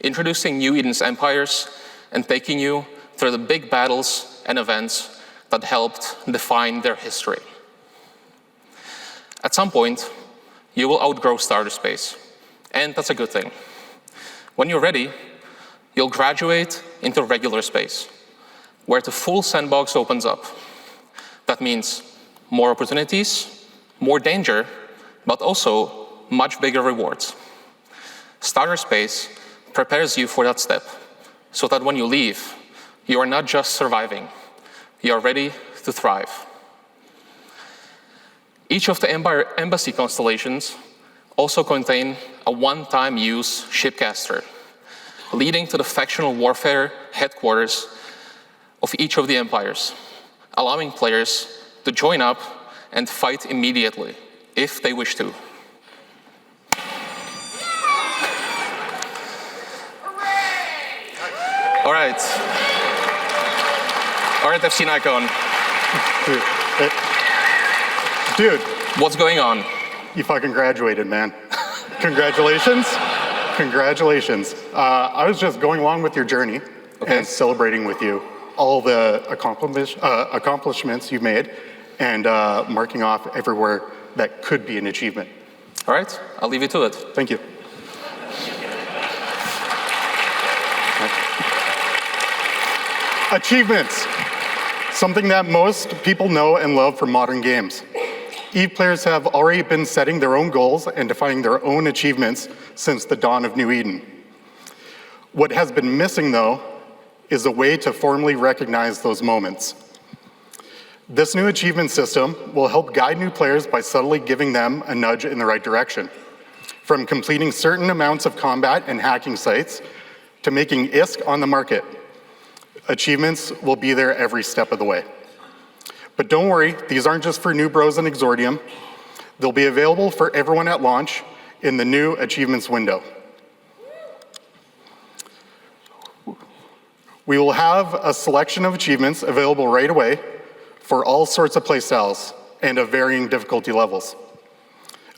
introducing New Eden's empires and taking you through the big battles and events that helped define their history. At some point, you will outgrow starter space, and that's a good thing. When you're ready, you'll graduate into regular space, where the full sandbox opens up. That means more opportunities, more danger, but also much bigger rewards. Starter space prepares you for that step, so that when you leave, You are not just surviving, you are ready to thrive. Each of the embassy constellations also contain a one-time use shipcaster, leading to the factional warfare headquarters of each of the empires, allowing players to join up and fight immediately, if they wish to. All right. All right, FC Nikon. Dude. What's going on? You fucking graduated, man. Congratulations. Congratulations. I was just going along with your journey and celebrating with you all the accomplishments you've made and marking off everywhere that could be an achievement. All right, I'll leave you to it. Thank you. Achievements. Something that most people know and love from modern games. EVE players have already been setting their own goals and defining their own achievements since the dawn of New Eden. What has been missing, though, is a way to formally recognize those moments. This new achievement system will help guide new players by subtly giving them a nudge in the right direction. From completing certain amounts of combat and hacking sites to making ISK on the market, achievements will be there every step of the way. But don't worry, these aren't just for new bros in Exordium. They'll be available for everyone at launch in the new achievements window. We will have a selection of achievements available right away for all sorts of playstyles and of varying difficulty levels.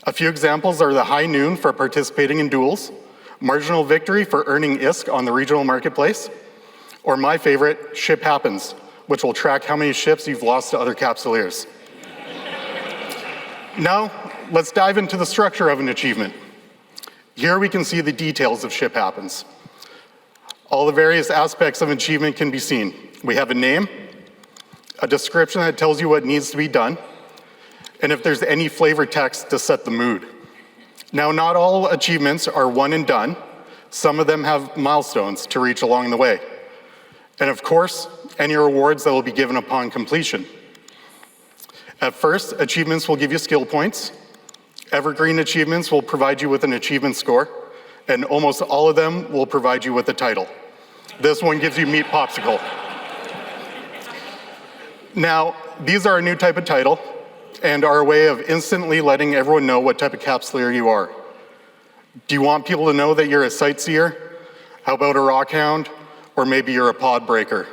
A few examples are the High Noon for participating in duels, Marginal Victory for earning ISK on the regional marketplace, or my favorite, Ship Happens, which will track how many ships you've lost to other Capsuleers. Now, let's dive into the structure of an achievement. Here we can see the details of Ship Happens. All the various aspects of an achievement can be seen. We have a name, a description that tells you what needs to be done, and if there's any flavor text to set the mood. Now, not all achievements are one and done. Some of them have milestones to reach along the way. And of course, any rewards that will be given upon completion. At first, achievements will give you skill points. Evergreen achievements will provide you with an achievement score, and almost all of them will provide you with a title. This one gives you Meat Popsicle. Now, these are a new type of title, and are a way of instantly letting everyone know what type of Capsuleer you are. Do you want people to know that you're a sightseer? How about a rockhound? Or maybe you're a pod breaker.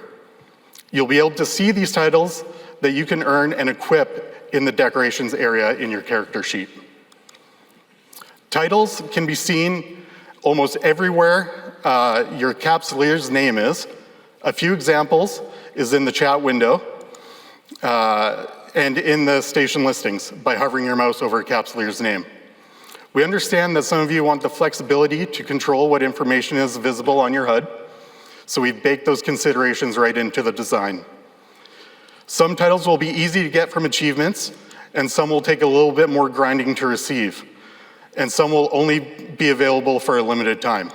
You'll be able to see these titles that you can earn and equip in the decorations area in your character sheet. Titles can be seen almost everywhere your Capsuleer's name is. A few examples is in the chat window and in the station listings by hovering your mouse over a Capsuleer's name. We understand that some of you want the flexibility to control what information is visible on your HUD, so we've baked those considerations right into the design. Some titles will be easy to get from achievements, and some will take a little bit more grinding to receive, and some will only be available for a limited time,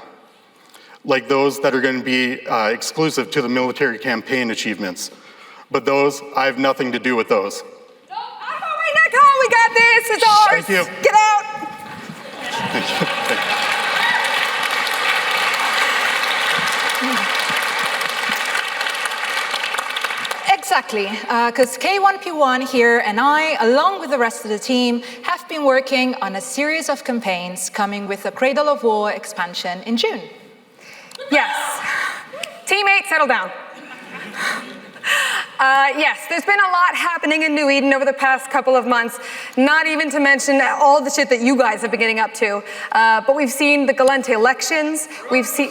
like those that are going to be exclusive to the military campaign achievements. But those, I have nothing to do with those. Wait, Nikon, we got this, it's ours. Thank you. Get out. Exactly, because K1P1 here and I, along with the rest of the team, have been working on a series of campaigns coming with the Cradle of War expansion in June. Yes. Teammates, settle down. Yes, there's been a lot happening in New Eden over the past couple of months, not even to mention all the shit that you guys have been getting up to. But we've seen the Galente elections, we've seen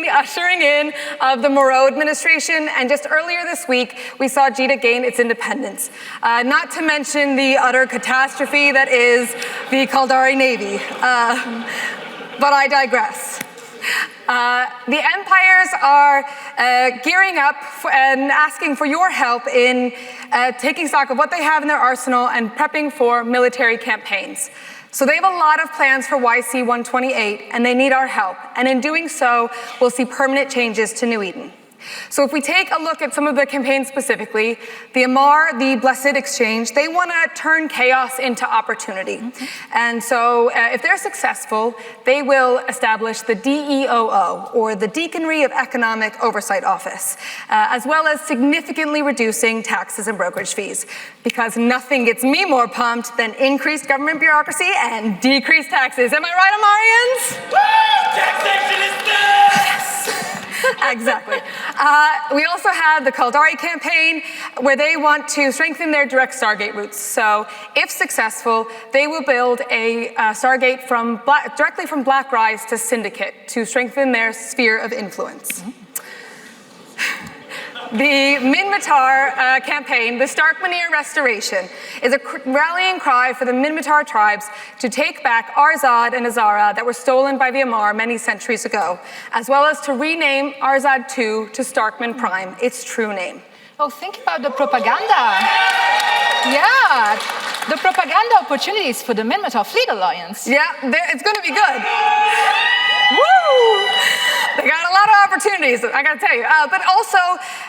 the ushering in of the Moreau administration, and just earlier this week, we saw Jayess gain its independence. Not to mention the utter catastrophe that is the Caldari Navy. But I digress. The Empires are gearing up and asking for your help in taking stock of what they have in their arsenal and prepping for military campaigns. So they have a lot of plans for YC 128, and they need our help. And in doing so, we'll see permanent changes to New Eden. So if we take a look at some of the campaigns specifically, the Amar, the Blessed Exchange, they want to turn chaos into opportunity. And so if they're successful, they will establish the DEOO, or the Deaconry of Economic Oversight Office, as well as significantly reducing taxes and brokerage fees. Because nothing gets me more pumped than increased government bureaucracy and decreased taxes. Am I right, Amarians? Woo! Taxation is Yes! Exactly. We also have the Caldari campaign, where they want to strengthen their direct Stargate routes. So if successful, they will build a Stargate directly from Black Rise to Syndicate to strengthen their sphere of influence. The Minmatar campaign, the Starkmanir Restoration, is a rallying cry for the Minmatar tribes to take back Arzad and Azara that were stolen by the Amar many centuries ago, as well as to rename Arzad II to Starkman Prime, its true name. Oh, think about the propaganda. Yeah, the propaganda opportunities for the Minmatar Fleet Alliance. Yeah, it's going to be good. Woo! They got a lot of opportunities, I gotta tell you. But also,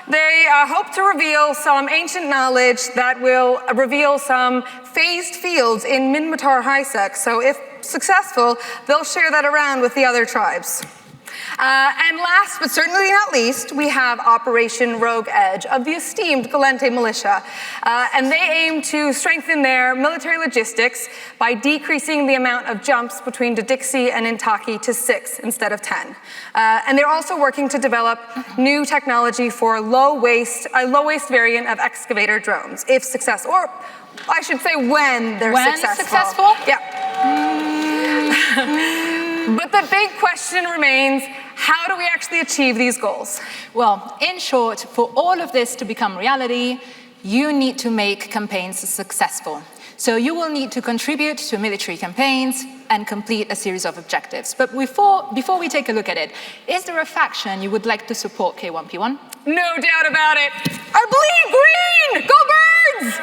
they hope to reveal some ancient knowledge that will reveal some phased fields in Minmatar Highsec. So if successful, they'll share that around with the other tribes. And last, but certainly not least, we have Operation Rogue Edge of the esteemed Galente Militia. And they aim to strengthen their military logistics by decreasing the amount of jumps between Didixi and Intaki to 6 instead of 10. And they're also working to develop new technology for a low-waste variant of excavator drones, if successful, or I should say when they're successful. Yeah. But the big question remains, how do we actually achieve these goals? Well, in short, for all of this to become reality, you need to make campaigns successful. So you will need to contribute to military campaigns and complete a series of objectives. But before we take a look at it, is there a faction you would like to support K1P1? No doubt about it. I bleed green! Go birds!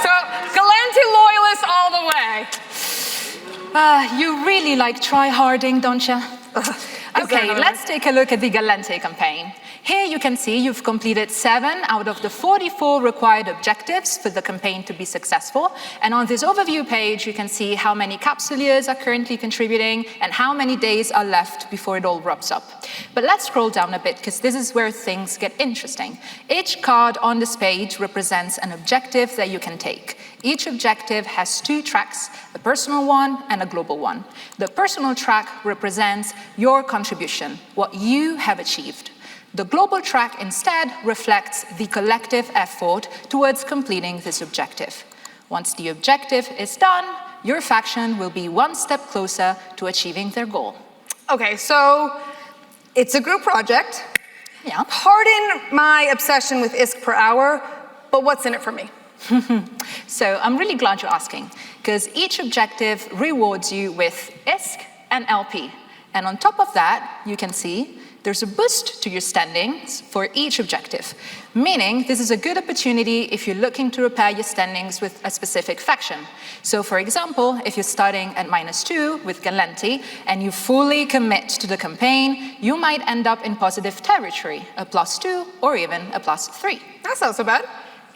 So, Galente loyalists all the way. You really like try-harding, don't you? Okay, let's take a look at the Galente campaign. Here you can see you've completed 7 out of the 44 required objectives for the campaign to be successful. And on this overview page, you can see how many Capsuleers are currently contributing and how many days are left before it all wraps up. But let's scroll down a bit, because this is where things get interesting. Each card on this page represents an objective that you can take. Each objective has 2 tracks, a personal one and a global one. The personal track represents your contribution, what you have achieved. The global track instead reflects the collective effort towards completing this objective. Once the objective is done, your faction will be one step closer to achieving their goal. Okay, so it's a group project. Yeah. Pardon my obsession with ISK per hour, but what's in it for me? So I'm really glad you're asking, because each objective rewards you with ISK and LP. And on top of that, you can see there's a boost to your standings for each objective, meaning this is a good opportunity if you're looking to repair your standings with a specific faction. So for example, if you're starting at -2 with Galente and you fully commit to the campaign, you might end up in positive territory, a +2 or even a +3. That sounds so bad.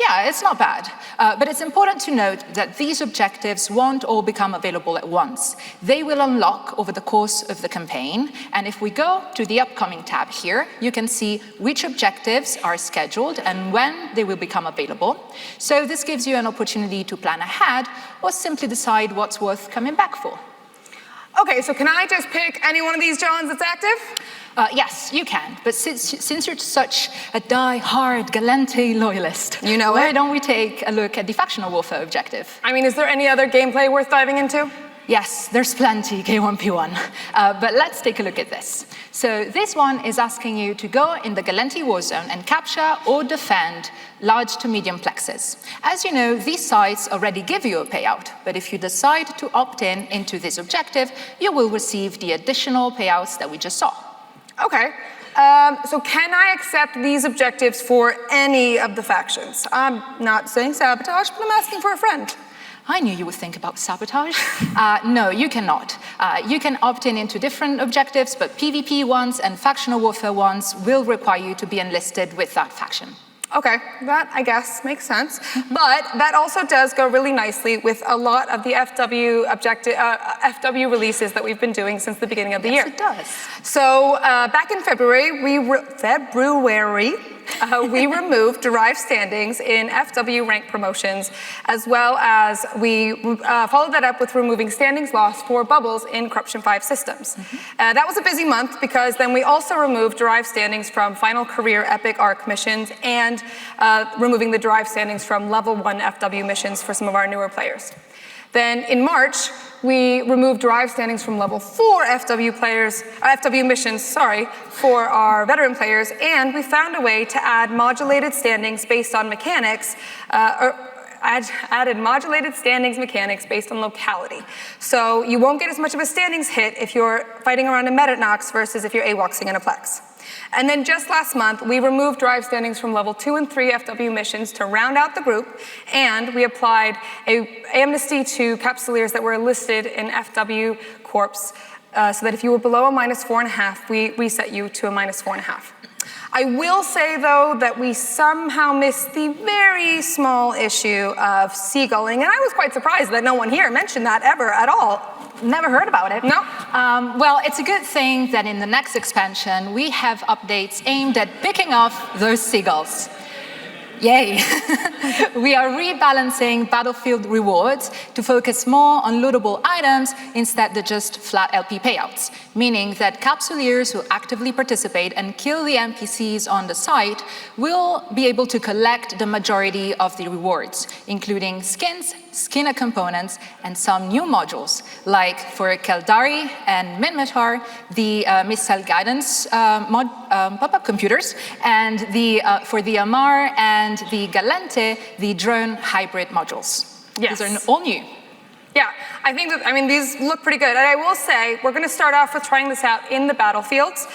Yeah, it's not bad. But it's important to note that these objectives won't all become available at once. They will unlock over the course of the campaign. And if we go to the upcoming tab here, you can see which objectives are scheduled and when they will become available. So this gives you an opportunity to plan ahead or simply decide what's worth coming back for. Okay, so can I just pick any one of these Johns that's active? Yes, you can. But since you're such a die-hard Galente loyalist, why don't we take a look at the factional warfare objective? I mean, is there any other gameplay worth diving into? Yes, there's plenty, K1P1. But let's take a look at this. So this one is asking you to go in the Galente war zone and capture or defend large to medium plexes. As you know, these sites already give you a payout, but if you decide to opt in into this objective, you will receive the additional payouts that we just saw. Okay, so can I accept these objectives for any of the factions? I'm not saying sabotage, but I'm asking for a friend. I knew you would think about sabotage. No, you cannot. You can opt into different objectives, but PvP ones and factional warfare ones will require you to be enlisted with that faction. Okay, that I guess makes sense. But that also does go really nicely with a lot of the FW releases that we've been doing since the beginning of the year. Yes, it does. So back in February, we removed derived standings in FW rank promotions, as well as we followed that up with removing standings lost for bubbles in Corruption 5 systems. That was a busy month because then we also removed derived standings from Final Career Epic Arc missions and removing the derived standings from level 1 FW missions for some of our newer players. Then in March, we removed derived standings from level 4 FW missions, for our veteran players, and we found a way to add modulated standings based on mechanics, added modulated standings mechanics based on locality. So you won't get as much of a standings hit if you're fighting around a Metanox versus if you're AWOXing in a Plex. And then just last month, we removed drive standings from level 2 and 3 FW missions to round out the group, and we applied an amnesty to Capsuleers that were listed in FW Corps, so that if you were below a -4.5, we reset you to a -4.5. I will say, though, that we somehow missed the very small issue of seagulling, and I was quite surprised that no one here mentioned that ever at all. Never heard about it. No? Well, it's a good thing that in the next expansion, we have updates aimed at picking off those seagulls. Yay! We are rebalancing battlefield rewards to focus more on lootable items instead of just flat LP payouts, meaning that Capsuleers who actively participate and kill the NPCs on the site will be able to collect the majority of the rewards, including skins, skinner components, and some new modules, like for Keldari and Minmatar, the missile guidance pop-up computers, and for the Amar and the Galente, the drone hybrid modules. Yes. These are all new. Yeah, I think that, these look pretty good. And I will say, we're going to start off with trying this out in the battlefields,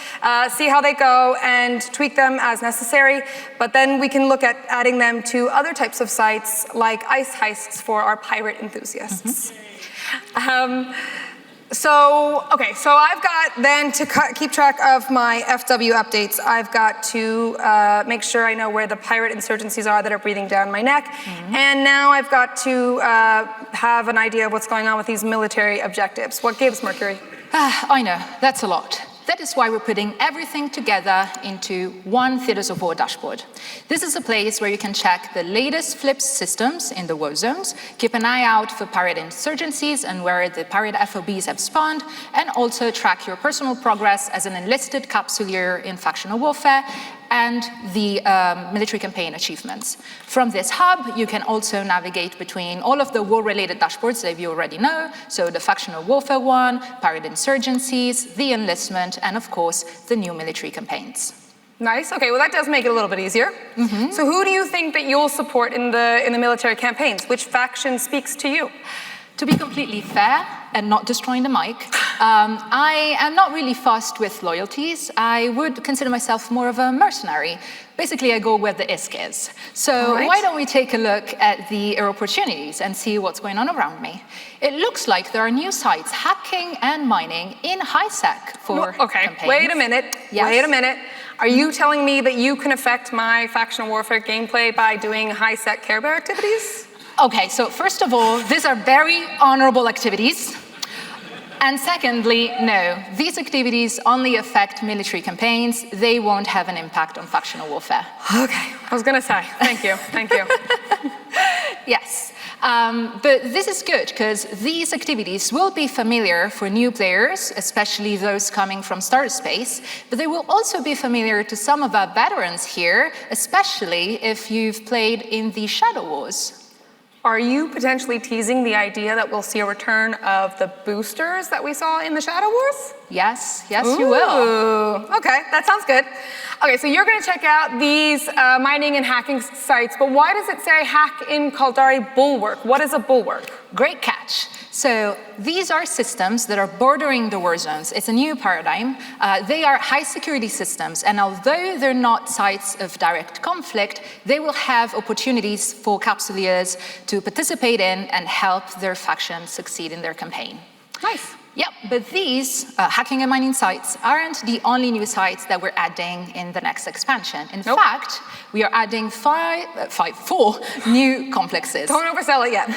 see how they go and tweak them as necessary. But then we can look at adding them to other types of sites like ice heists for our pirate enthusiasts. So I've got then to keep track of my FW updates. I've got to make sure I know where the pirate insurgencies are that are breathing down my neck. And now I've got to have an idea of what's going on with these military objectives. What gives, Mercury? I know, that's a lot. That is why we're putting everything together into one Theaters of War dashboard. This is a place where you can check the latest flips systems in the war zones, keep an eye out for pirate insurgencies and where the pirate FOBs have spawned, and also track your personal progress as an enlisted Capsuleer in factional warfare, and the military campaign achievements. From this hub, you can also navigate between all of the war-related dashboards that you already know, so the factional warfare one, pirate insurgencies, the enlistment, and of course, the new military campaigns. Nice, okay, well that does make it a little bit easier. So who do you think that you'll support in the military campaigns? Which faction speaks to you? To be completely fair and not destroying the mic, I am not really fussed with loyalties. I would consider myself more of a mercenary. Basically, I go where the ISK is. So why don't we take a look at the opportunities and see what's going on around me? It looks like there are new sites hacking and mining in high-sec for campaigns. Wait a minute, wait a minute. Are you telling me that you can affect my factional warfare gameplay by doing high-sec Care Bear activities? Okay, so first of all, these are very honorable activities. And secondly, no, these activities only affect military campaigns. They won't have an impact on factional warfare. Okay, I was gonna say, thank you, thank you. Yes, but this is good because these activities will be familiar for new players, especially those coming from Starter Space, but they will also be familiar to some of our veterans here, especially if you've played in the Shadow Wars. Are you potentially teasing the idea that we'll see a return of the boosters that we saw in the Shadow Wars? Yes, yes, you will. Okay, that sounds good. Okay, so you're going to check out these mining and hacking sites, but why does it say hack in Caldari Bulwark? What is a bulwark? Great catch. So these are systems that are bordering the war zones. It's a new paradigm. They are high security systems, and although they're not sites of direct conflict, they will have opportunities for Capsuleers to participate in and help their faction succeed in their campaign. Nice. Yep, but these hacking and mining sites aren't the only new sites that we're adding in the next expansion. In fact, we are adding four new complexes. Don't oversell it yet.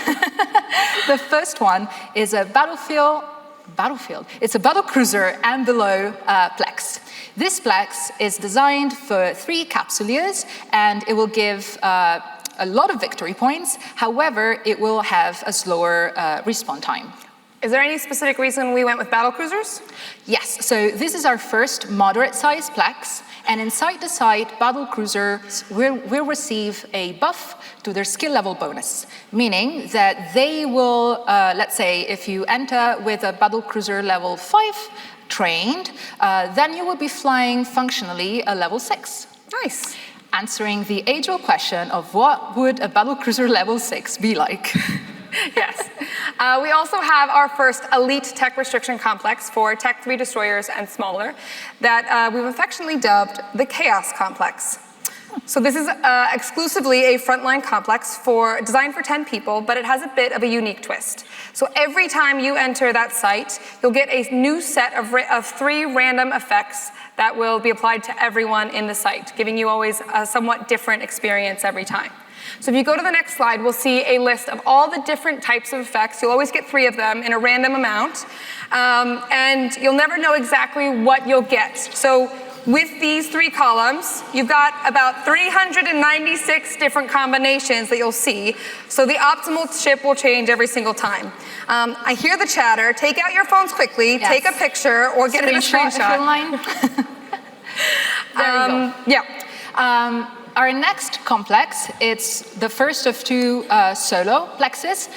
The first one is a battlefield. It's a battlecruiser and below plex. This plex is designed for 3 Capsuleers, and it will give a lot of victory points. However, it will have a slower respawn time. Is there any specific reason we went with battlecruisers? Yes, so this is our first moderate-sized plex, and inside the site, battlecruisers will receive a buff to their skill level bonus, meaning that they will, let's say, if you enter with a battlecruiser level 5 trained, then you will be flying functionally a level 6. Nice. Answering the age-old question of what would a battlecruiser level 6 be like? Yes. We also have our first elite tech restriction complex for Tech 3 destroyers and smaller that we've affectionately dubbed the Chaos Complex. So this is exclusively a frontline complex designed for 10 people, but it has a bit of a unique twist. So every time you enter that site, you'll get a new set of 3 random effects that will be applied to everyone in the site, giving you always a somewhat different experience every time. So if you go to the next slide, we'll see a list of all the different types of effects. You'll always get 3 of them in a random amount, and you'll never know exactly what you'll get. So with these 3 columns, you've got about 396 different combinations that you'll see. So the optimal ship will change every single time. I hear the chatter. Take out your phones quickly, Yes. take a picture, or get it a screenshot. There you go. Yeah. Our next complex, it's the first of 2 solo plexes.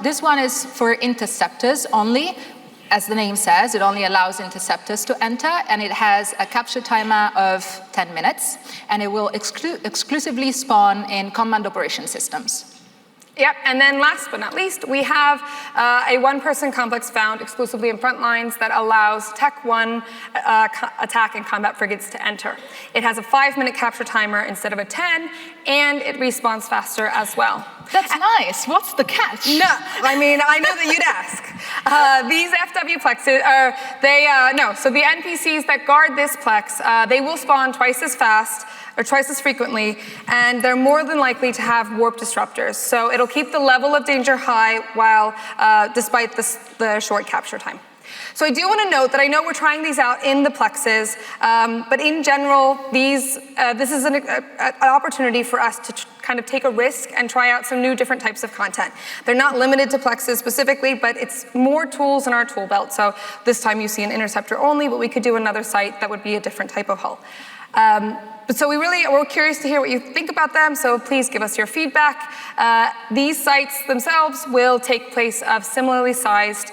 This one is for interceptors only. As the name says, it only allows interceptors to enter, and it has a capture timer of 10 minutes, and it will exclusively spawn in command operation systems. Yep, and then last but not least, we have a 1-person complex found exclusively in front lines that allows Tech 1 attack and combat frigates to enter. It has a 5-minute capture timer instead of a 10, and it respawns faster as well. That's nice. What's the catch? No, I mean, I know that you'd ask. These FW plexes so the NPCs that guard this plex, they will spawn twice as fast, or twice as frequently, and they're more than likely to have warp disruptors. So it'll keep the level of danger high while, despite the short capture time. So I do want to note that I know we're trying these out in the plexes, but in general, this is an opportunity for us to kind of take a risk and try out some new different types of content. They're not limited to plexes specifically, but it's more tools in our tool belt. So this time you see an interceptor only, but we could do another site that would be a different type of hull. So we're curious to hear what you think about them, so please give us your feedback. These sites themselves will take place of similarly sized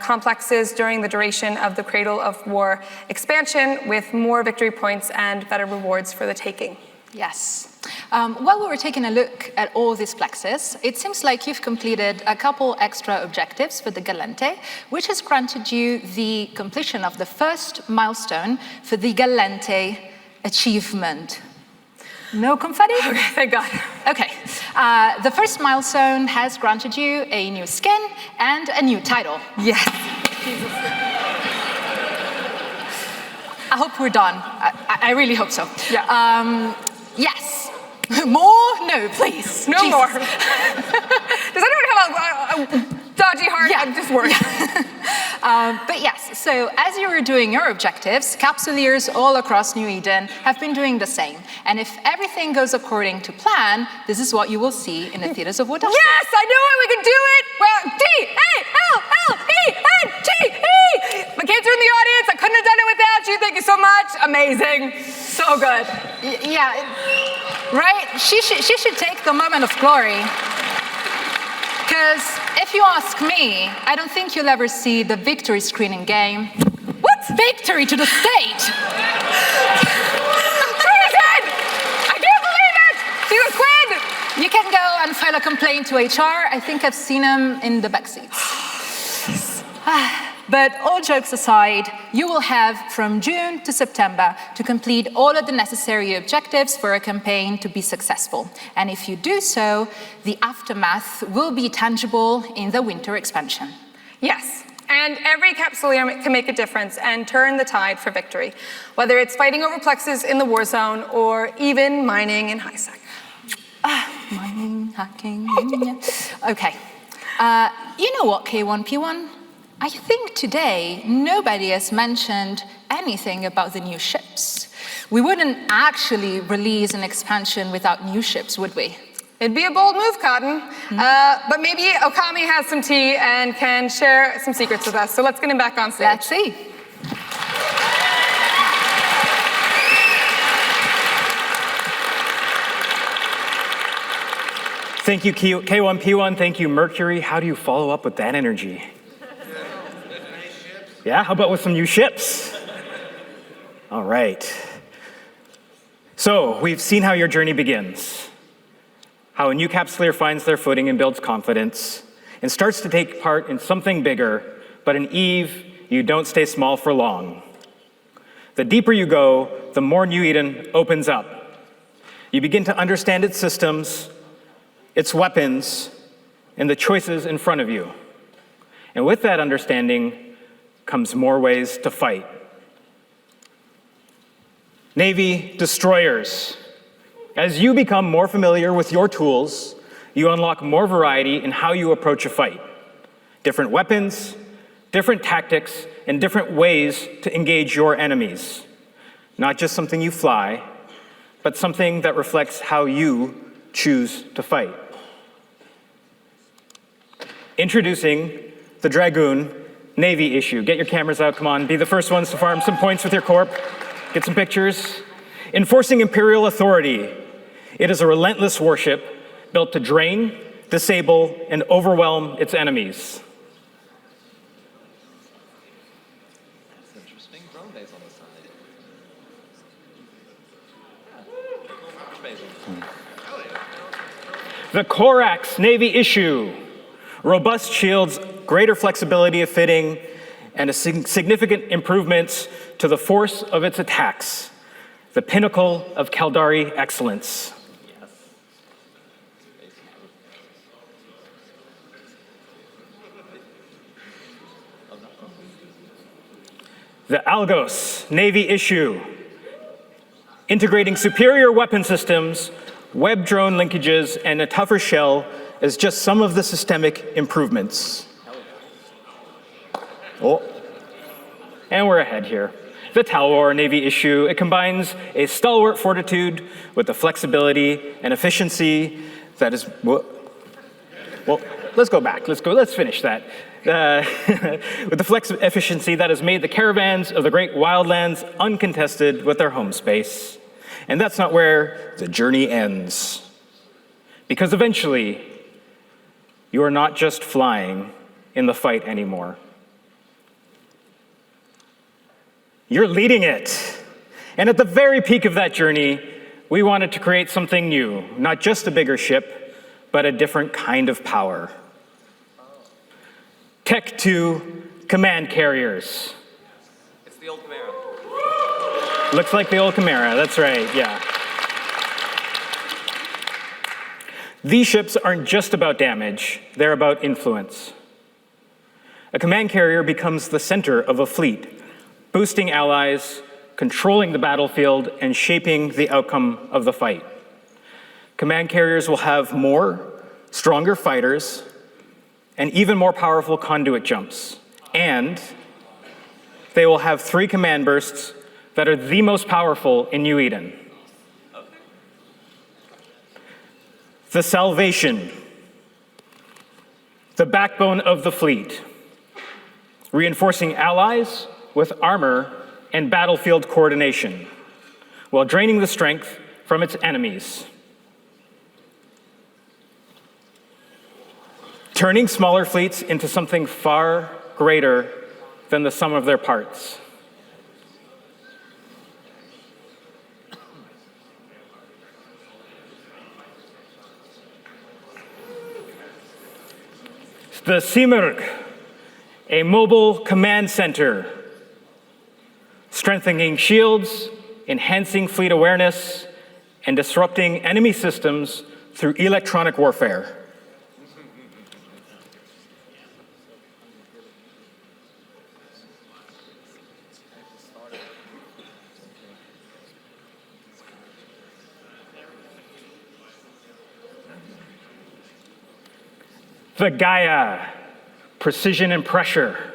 complexes during the duration of the Cradle of War expansion, with more victory points and better rewards for the taking. Yes. While we were taking a look at all these plexes, it seems like you've completed a couple extra objectives for the Gallente, which has granted you the completion of the first milestone for the Gallente achievement. No confetti? Okay, thank God. Okay. The first milestone has granted you a new skin and a new title. Yes. I hope we're done. I really hope so. Yeah. Yes. More? No, please. No more. Does anyone have a dodgy heart? Yeah. I'm just worried. But yes, so as you were doing your objectives, Capsuleers all across New Eden have been doing the same. And if everything goes according to plan, this is what you will see in the theaters of war. Yes, I knew it. We can do it. Well, D-A-L-L-E-N-T-E. The kids are in the audience. I couldn't have done it without you. Thank you so much. Amazing. So good. Yeah, right? She should take the moment of glory. Because if you ask me, I don't think you'll ever see the victory screen in game. What's victory to the state? Treason! I can't believe it! She's a squid! You can go and follow complaint to HR. I think I've seen them in the back seats. But all jokes aside, you will have from June to September to complete all of the necessary objectives for a campaign to be successful. And if you do so, the aftermath will be tangible in the winter expansion. Yes. And every Capsuleer can make a difference and turn the tide for victory, whether it's fighting over plexes in the war zone or even mining in high sec. Mining, hacking, okay. You know what, K1P1? I think today nobody has mentioned anything about the new ships. We wouldn't actually release an expansion without new ships, would we? It'd be a bold move, Cotton. But maybe Okami has some tea and can share some secrets with us. So let's get him back on stage. Let's see. Thank you, K1P1. Thank you, Mercury. How do you follow up with that energy? Yeah, how about with some new ships? All right. So we've seen how your journey begins. How a new Capsuleer finds their footing and builds confidence and starts to take part in something bigger, but in EVE, you don't stay small for long. The deeper you go, the more New Eden opens up. You begin to understand its systems, its weapons, and the choices in front of you. And with that understanding comes more ways to fight. Navy destroyers. As you become more familiar with your tools, you unlock more variety in how you approach a fight. Different weapons, different tactics, and different ways to engage your enemies. Not just something you fly, but something that reflects how you choose to fight. Introducing the Dragoon Navy issue. Get your cameras out, come on. Be the first ones to farm some points with your corp. Get some pictures. Enforcing Imperial authority. It is a relentless warship built to drain, disable, and overwhelm its enemies. The Corax Navy issue. Robust shields, greater flexibility of fitting, and significant improvements to the force of its attacks. The pinnacle of Caldari excellence. The Algos Navy issue. Integrating superior weapon systems, web drone linkages, and a tougher shell is just some of the systemic improvements. Oh, and we're ahead here. The Talwar Navy issue, it combines a stalwart fortitude with the flexibility and efficiency that is, well, let's go back, let's finish that. With the efficiency that has made the caravans of the great wildlands uncontested with their home space. And that's not where the journey ends. Because eventually, you are not just flying in the fight anymore. You're leading it. And at the very peak of that journey, we wanted to create something new, not just a bigger ship, but a different kind of power. Tech 2 command carriers. It's the old Chimera. Looks like the old Chimera, that's right, yeah. These ships aren't just about damage, they're about influence. A command carrier becomes the center of a fleet, boosting allies, controlling the battlefield, and shaping the outcome of the fight. Command carriers will have more, stronger fighters, and even more powerful conduit jumps. And they will have 3 command bursts that are the most powerful in New Eden. The Salvation, the backbone of the fleet, reinforcing allies with armor and battlefield coordination, while draining the strength from its enemies. Turning smaller fleets into something far greater than the sum of their parts. The Simurg, a mobile command center, strengthening shields, enhancing fleet awareness, and disrupting enemy systems through electronic warfare. The Gaia, precision and pressure,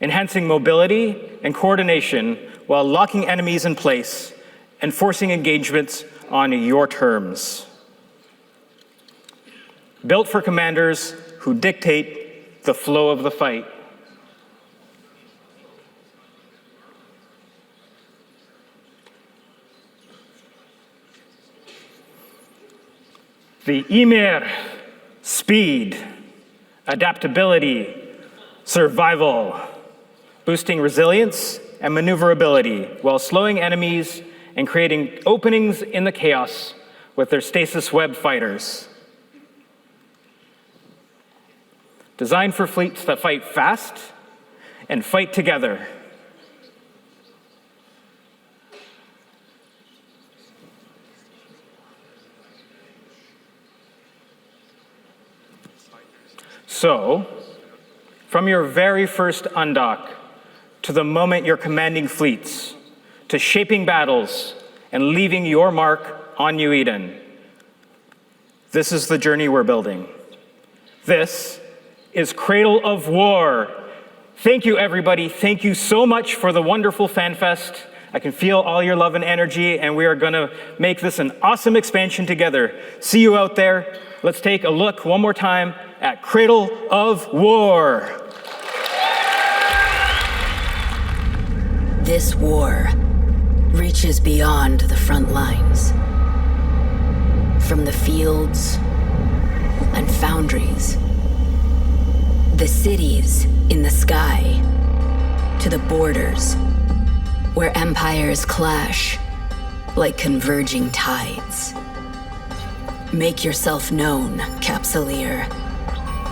enhancing mobility and coordination while locking enemies in place and forcing engagements on your terms. Built for commanders who dictate the flow of the fight. The Emir, speed, adaptability, survival, boosting resilience and maneuverability while slowing enemies and creating openings in the chaos with their stasis web fighters. Designed for fleets that fight fast and fight together. So, from your very first undock to the moment you're commanding fleets, to shaping battles and leaving your mark on New Eden, this is the journey we're building. This is Cradle of War. Thank you, everybody. Thank you so much for the wonderful FanFest. I can feel all your love and energy, and we are going to make this an awesome expansion together. See you out there. Let's take a look one more time at Cradle of War. This war reaches beyond the front lines. From the fields and foundries, the cities in the sky, to the borders, where empires clash like converging tides. Make yourself known, Capsuleer,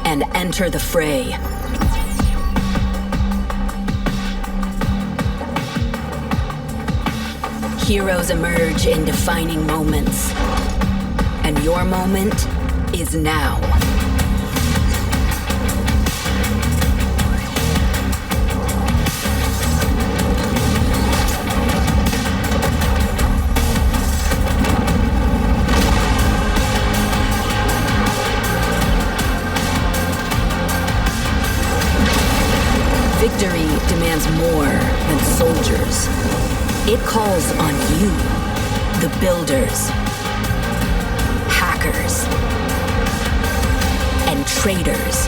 and enter the fray. Heroes emerge in defining moments, and your moment is now. Victory demands more than soldiers. It calls on you, the builders, hackers, and traitors,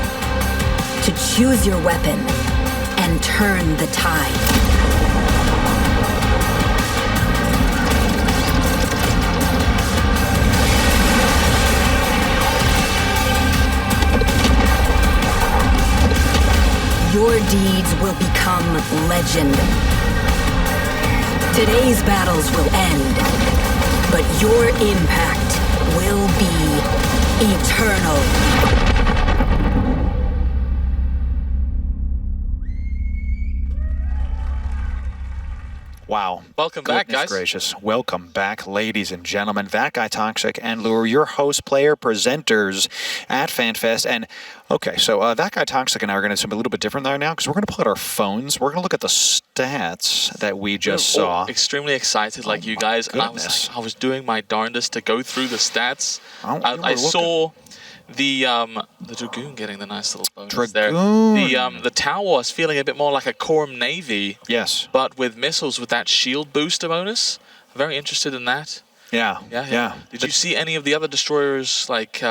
to choose your weapon and turn the tide. Your deeds will become legend. Today's battles will end, but your impact will be eternal. Wow. Welcome back, guys. Gracious. Welcome back, ladies and gentlemen. ThatGuyToxic and Loru, your host, player, presenters at FanFest. And, okay, so ThatGuyToxic and I are going to do something a little bit different there now because we're going to pull out our phones. We're going to look at the stats that we just saw. Extremely excited like you guys. Goodness. And I was doing my darndest to go through the stats. I saw the Dragoon getting the nice little bonus there. The Tower was feeling a bit more like a Corum Navy. Yes. But with missiles with that shield booster bonus. I'm very interested in that. Yeah. Did you see any of the other destroyers like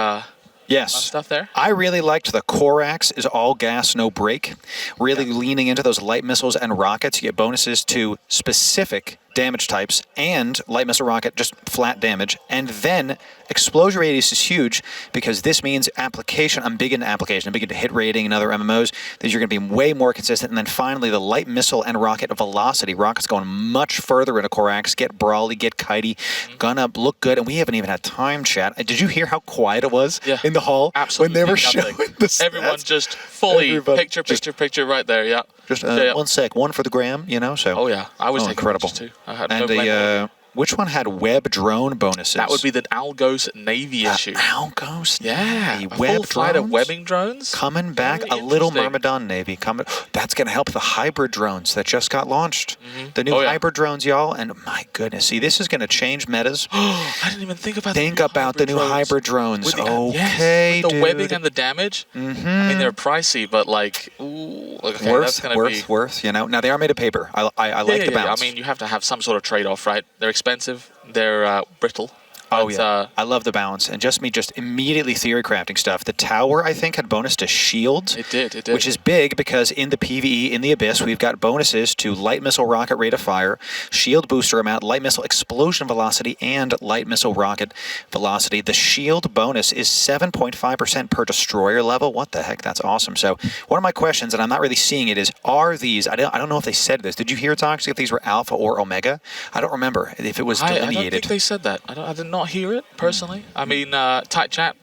yes. stuff there? I really liked the Corax is all gas, no brake. Really leaning into those light missiles and rockets. You get bonuses to specific damage types, and light missile rocket, just flat damage. And then explosion radius is huge because this means application. I'm big into application. I'm big into hit rating and other MMOs. That you're going to be way more consistent. And then finally, the light missile and rocket velocity. Rocket's going much further into Korax. Get brawly, get kitey. Gonna look good. And we haven't even had time, chat. Did you hear how quiet it was in the hall Absolutely when they were showing the stats? Everyone just fully picture right there. Yeah. Just 1 sec, one for the gram, you know. So. Oh yeah, I was taking incredible. pictures too. I had And no which one had web drone bonuses? That would be the Algos Navy issue. Algos yeah, Navy. a Web full flight of drones? webbing drones Coming back, a little Myrmidon Navy coming. That's going to help the hybrid drones that just got launched. The new hybrid drones, y'all. And my goodness, see, this is going to change metas. I didn't even think about the new hybrid drones. Okay, with the dude. webbing and the damage. I mean, they're pricey, but like, ooh, okay, that's going to be worth. You know, now they are made of paper. I like the bounce. I mean, you have to have some sort of trade-off, right? They're expensive. They're brittle. Oh yeah, I love the balance, and just immediately theory crafting stuff. The tower, I think, had bonus to shield. It did. Which is big because in the PvE, in the Abyss, we've got bonuses to light missile rocket rate of fire, shield booster amount, light missile explosion velocity, and light missile rocket velocity. The shield bonus is 7.5% per destroyer level. What the heck? That's awesome. So one of my questions, and I'm not really seeing it, is are these? I don't know if they said this. Did you hear, Toxic, if these were alpha or omega? I don't remember if it was delineated. I don't think they said that. I did not hear it personally. I mean, type chat.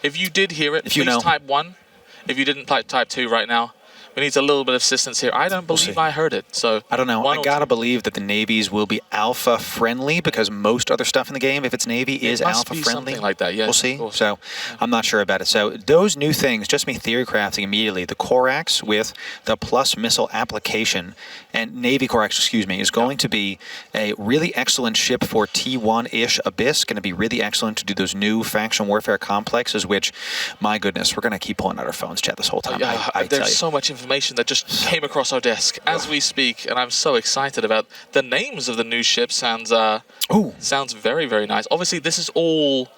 If you did hear it, please type 1. If you didn't type 2 right now. We need a little bit of assistance here. I don't believe I heard it. So I don't know. I gotta believe that the navies will be alpha friendly because most other stuff in the game, if it's navy, is alpha friendly. Something like that. Yeah. We'll see. So I'm not sure about it. So those new things, just me theory crafting immediately. The Korax with the plus missile application and Navy Korax, excuse me, is going to be a really excellent ship for T1-ish Abyss. Going to be really excellent to do those new faction warfare complexes. Which, my goodness, we're gonna keep pulling out our phones, chat, this whole time. There's so much information that just came across our desk as we speak, and I'm so excited about the names of the new ships. Sounds very, very nice. Obviously, this is all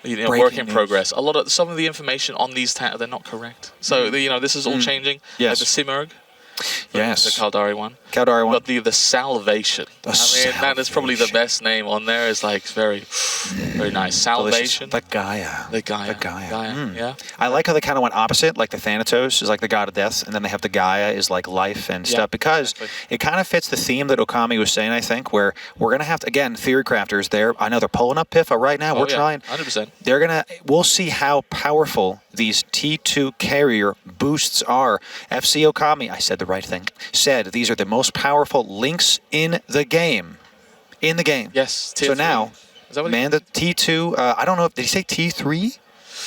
work in progress. Some of the information on these they're not correct. So this is all changing. Yes. The Simurg. Yes. The Caldari one. But the Salvation. That is probably the best name on there. It's like very, very nice. Salvation. The Gaia. Yeah. I like how they kind of went opposite. Like the Thanatos is like the god of death, and then they have the Gaia is like life and stuff, because it kind of fits the theme that Okami was saying, I think, where we're going to have to, again, theory crafters there. I know they're pulling up Piffa right now. We're trying. 100%. We'll see how powerful these T2 carrier boosts are. FC Okami, I said the right thing, said these are the most powerful links in the game. Yes. So now, the T2, I don't know, did he say T3?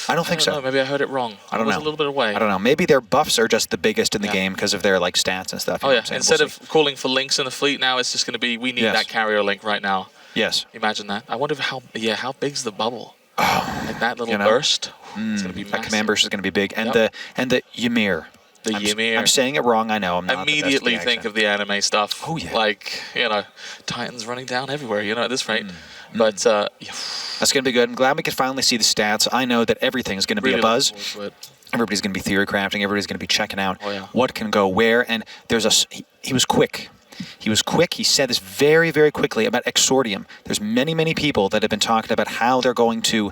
I don't think so. Know. Maybe I heard it wrong. I don't know. A little bit away. I don't know. Maybe their buffs are just the biggest in the game because of their like stats and stuff. Instead of calling for links in the fleet now, it's just going to be, we need that carrier link right now. Yes. Imagine that. I wonder how big's the bubble? Like that little burst. It's going to be massive. That command burst is going to be big. And the Ymir. Ymir. I'm saying it wrong, I know. I'm not immediately think of the anime stuff. Oh, yeah. Like, Titans running down everywhere, at this rate. But, that's going to be good. I'm glad we can finally see the stats. I know that everything's going to be a buzz. Everybody's going to be theory crafting. Everybody's going to be checking out what can go where. And he was quick. He said this very, very quickly about Exordium. There's many, many people that have been talking about how they're going to,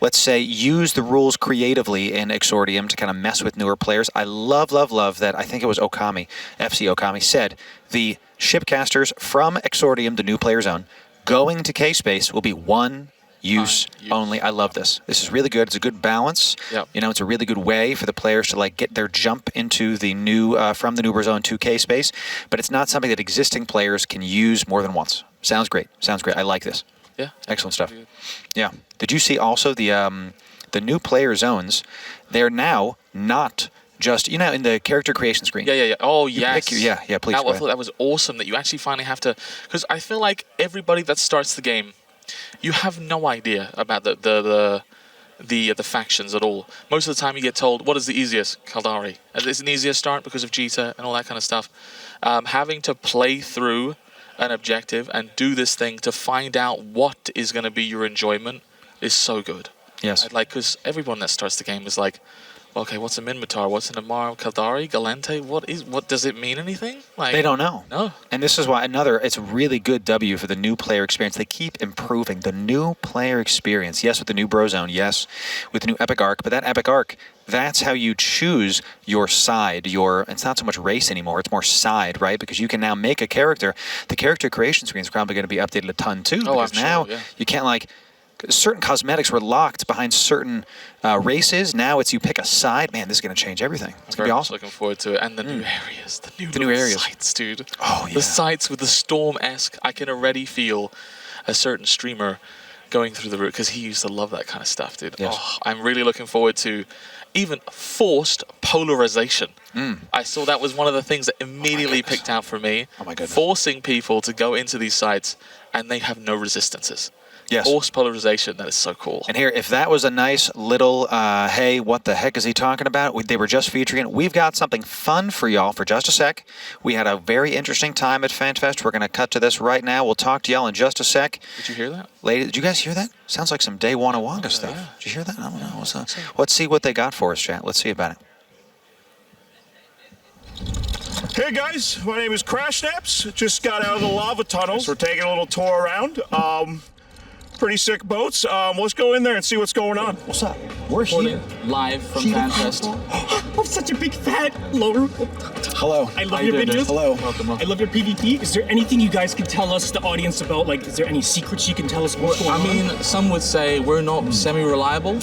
let's say, use the rules creatively in Exordium to kind of mess with newer players. I love that. I think it was Okami, FC Okami, said the shipcasters from Exordium, the new player zone, going to K-Space will be one use only. I love this. This is really good. It's a good balance. Yep. It's a really good way for the players to get their jump into the new from the New Zone 2K space, but it's not something that existing players can use more than once. Sounds great. I like this. Yeah. Excellent stuff. Yeah. Did you see also the new player zones? They're now not just in the character creation screen. Yeah. Oh, yes. Please. That was awesome that you actually finally have to, because I feel like everybody that starts the game, you have no idea about the factions at all. Most of the time you get told, what is the easiest? Caldari. It's an easier start because of Jita and all that kind of stuff. Having to play through an objective and do this thing to find out what is going to be your enjoyment is so good. Yes. Because everyone that starts the game is like, okay, what's a Minmatar? What's an Amar Kaldari? Galente? What does it mean anything? Like, They don't know. No. And this is why it's a really good W for the new player experience. They keep improving the new player experience. Yes, with the new Brozone. Yes, with the new Epic Arc. But that Epic Arc, that's how you choose your side. It's not so much race anymore. It's more side, right? Because you can now make a character. The character creation screen is probably going to be updated a ton too. Oh, because I'm now sure, yeah. you can't certain cosmetics were locked behind certain races. Now it's you pick a side. Man, this is going to change everything. It's going to be awesome. Looking forward to it. And the new areas. The new areas. sites, dude. Oh, yeah. The sites with the Storm-esque. I can already feel a certain streamer going through the route because he used to love that kind of stuff, dude. Yes. Oh, I'm really looking forward to even forced polarization. I saw that was one of the things that immediately picked out for me. Oh my goodness. Forcing people to go into these sites and they have no resistances. Yes. Forced polarization, that is so cool. And here, if that was a nice little, hey, what the heck is he talking about? They were just featuring it. We've got something fun for y'all for just a sec. We had a very interesting time at FanFest. We're going to cut to this right now. We'll talk to y'all in just a sec. Did you hear that? Ladies, did you guys hear that? Sounds like some Day Wanga Wanga stuff. Yeah. Did you hear that? I don't know. Let's see what they got for us, chat. Let's see about it. Hey guys, my name is Crash Snaps. Just got out of the lava tunnels. We're taking a little tour around. Pretty sick boats. Let's go in there and see what's going on. What's up? We're here. Live from FanFest. I'm such a big fan, Loru. Hello. I love your videos. Hello. I love your PvP. Is there anything you guys can tell us, the audience, about? Is there any secrets you can tell us what's going on? I mean, some would say we're not semi-reliable.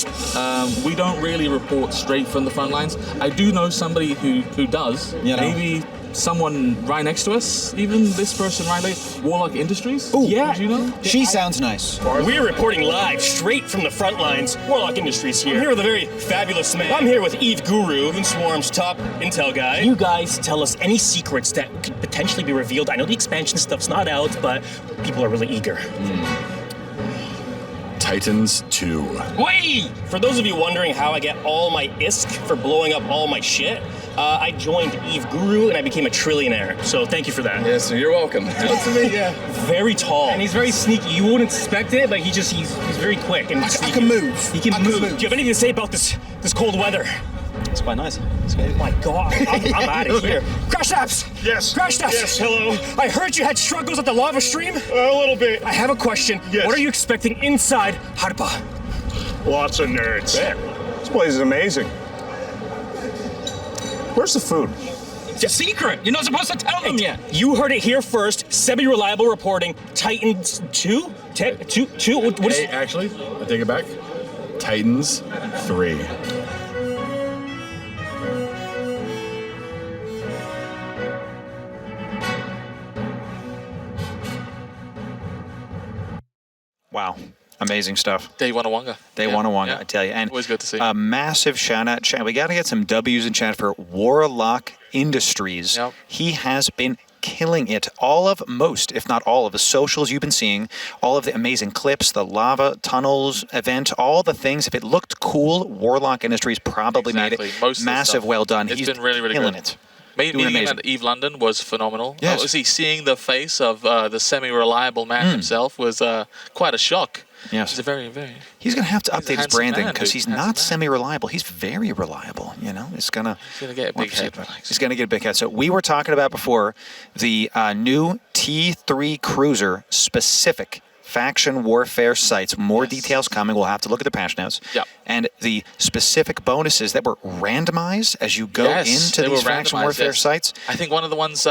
We don't really report straight from the front lines. I do know somebody who does. You know. Maybe someone right next to us, even this person right there, Warlock Industries. Ooh, yeah. Did you know? She sounds nice. We're reporting live, straight from the front lines. Warlock Industries here. I'm here with a very fabulous man. I'm here with EVE Guru, Moon Swarm's top intel guy. Can you guys tell us any secrets that could potentially be revealed? I know the expansion stuff's not out, but people are really eager. Titans 2. Wait! For those of you wondering how I get all my ISK for blowing up all my shit, I joined EVE Guru and I became a trillionaire. So thank you for that. Yes, you're welcome. Nice to meet you. Very tall. And he's very sneaky. You wouldn't expect it, but he's very quick and I can move. He can move. Do you have anything to say about this cold weather? It's quite nice. Oh my god, I'm out of here. Crash Snaps! Yes. Crash Snaps! Yes, hello. I heard you had struggles at the lava stream? A little bit. I have a question. Yes. What are you expecting inside Harpa? Lots of nerds. This place is amazing. Where's the food? It's a secret. You're not supposed to tell them yet. You heard it here first. Semi-reliable reporting. Titans 2? Two? What is Hey, actually, I take it back. Titans 3. Wow. Amazing stuff. Day Wanga Wanga. Day Wanga Wanga, I tell you. And always good to see. A massive shout out, chat. We got to get some W's in chat for Warlock Industries. Yep. He has been killing it. All of most, if not all of the socials you've been seeing, all of the amazing clips, the lava tunnels event, all the things. If it looked cool, Warlock Industries probably made it Most of the massive. stuff. Well done. It's He's been really, really killing good. it. Meeting him at EVE London was phenomenal. Yes. Obviously, seeing the face of the semi-reliable man himself was quite a shock. Yes. He's a very, very... He's going to have to He's a update his handsome branding man, because dude. he's Handsome not man. semi-reliable. He's very reliable. He's going to get a big head. He's going to get a big head. So we were talking about before the new T3 Cruiser specific faction warfare sites. More details coming. We'll have to look at the patch notes. Yep. And the specific bonuses that were randomized as you go into they these were faction randomized, warfare yes. sites. I think one of the ones...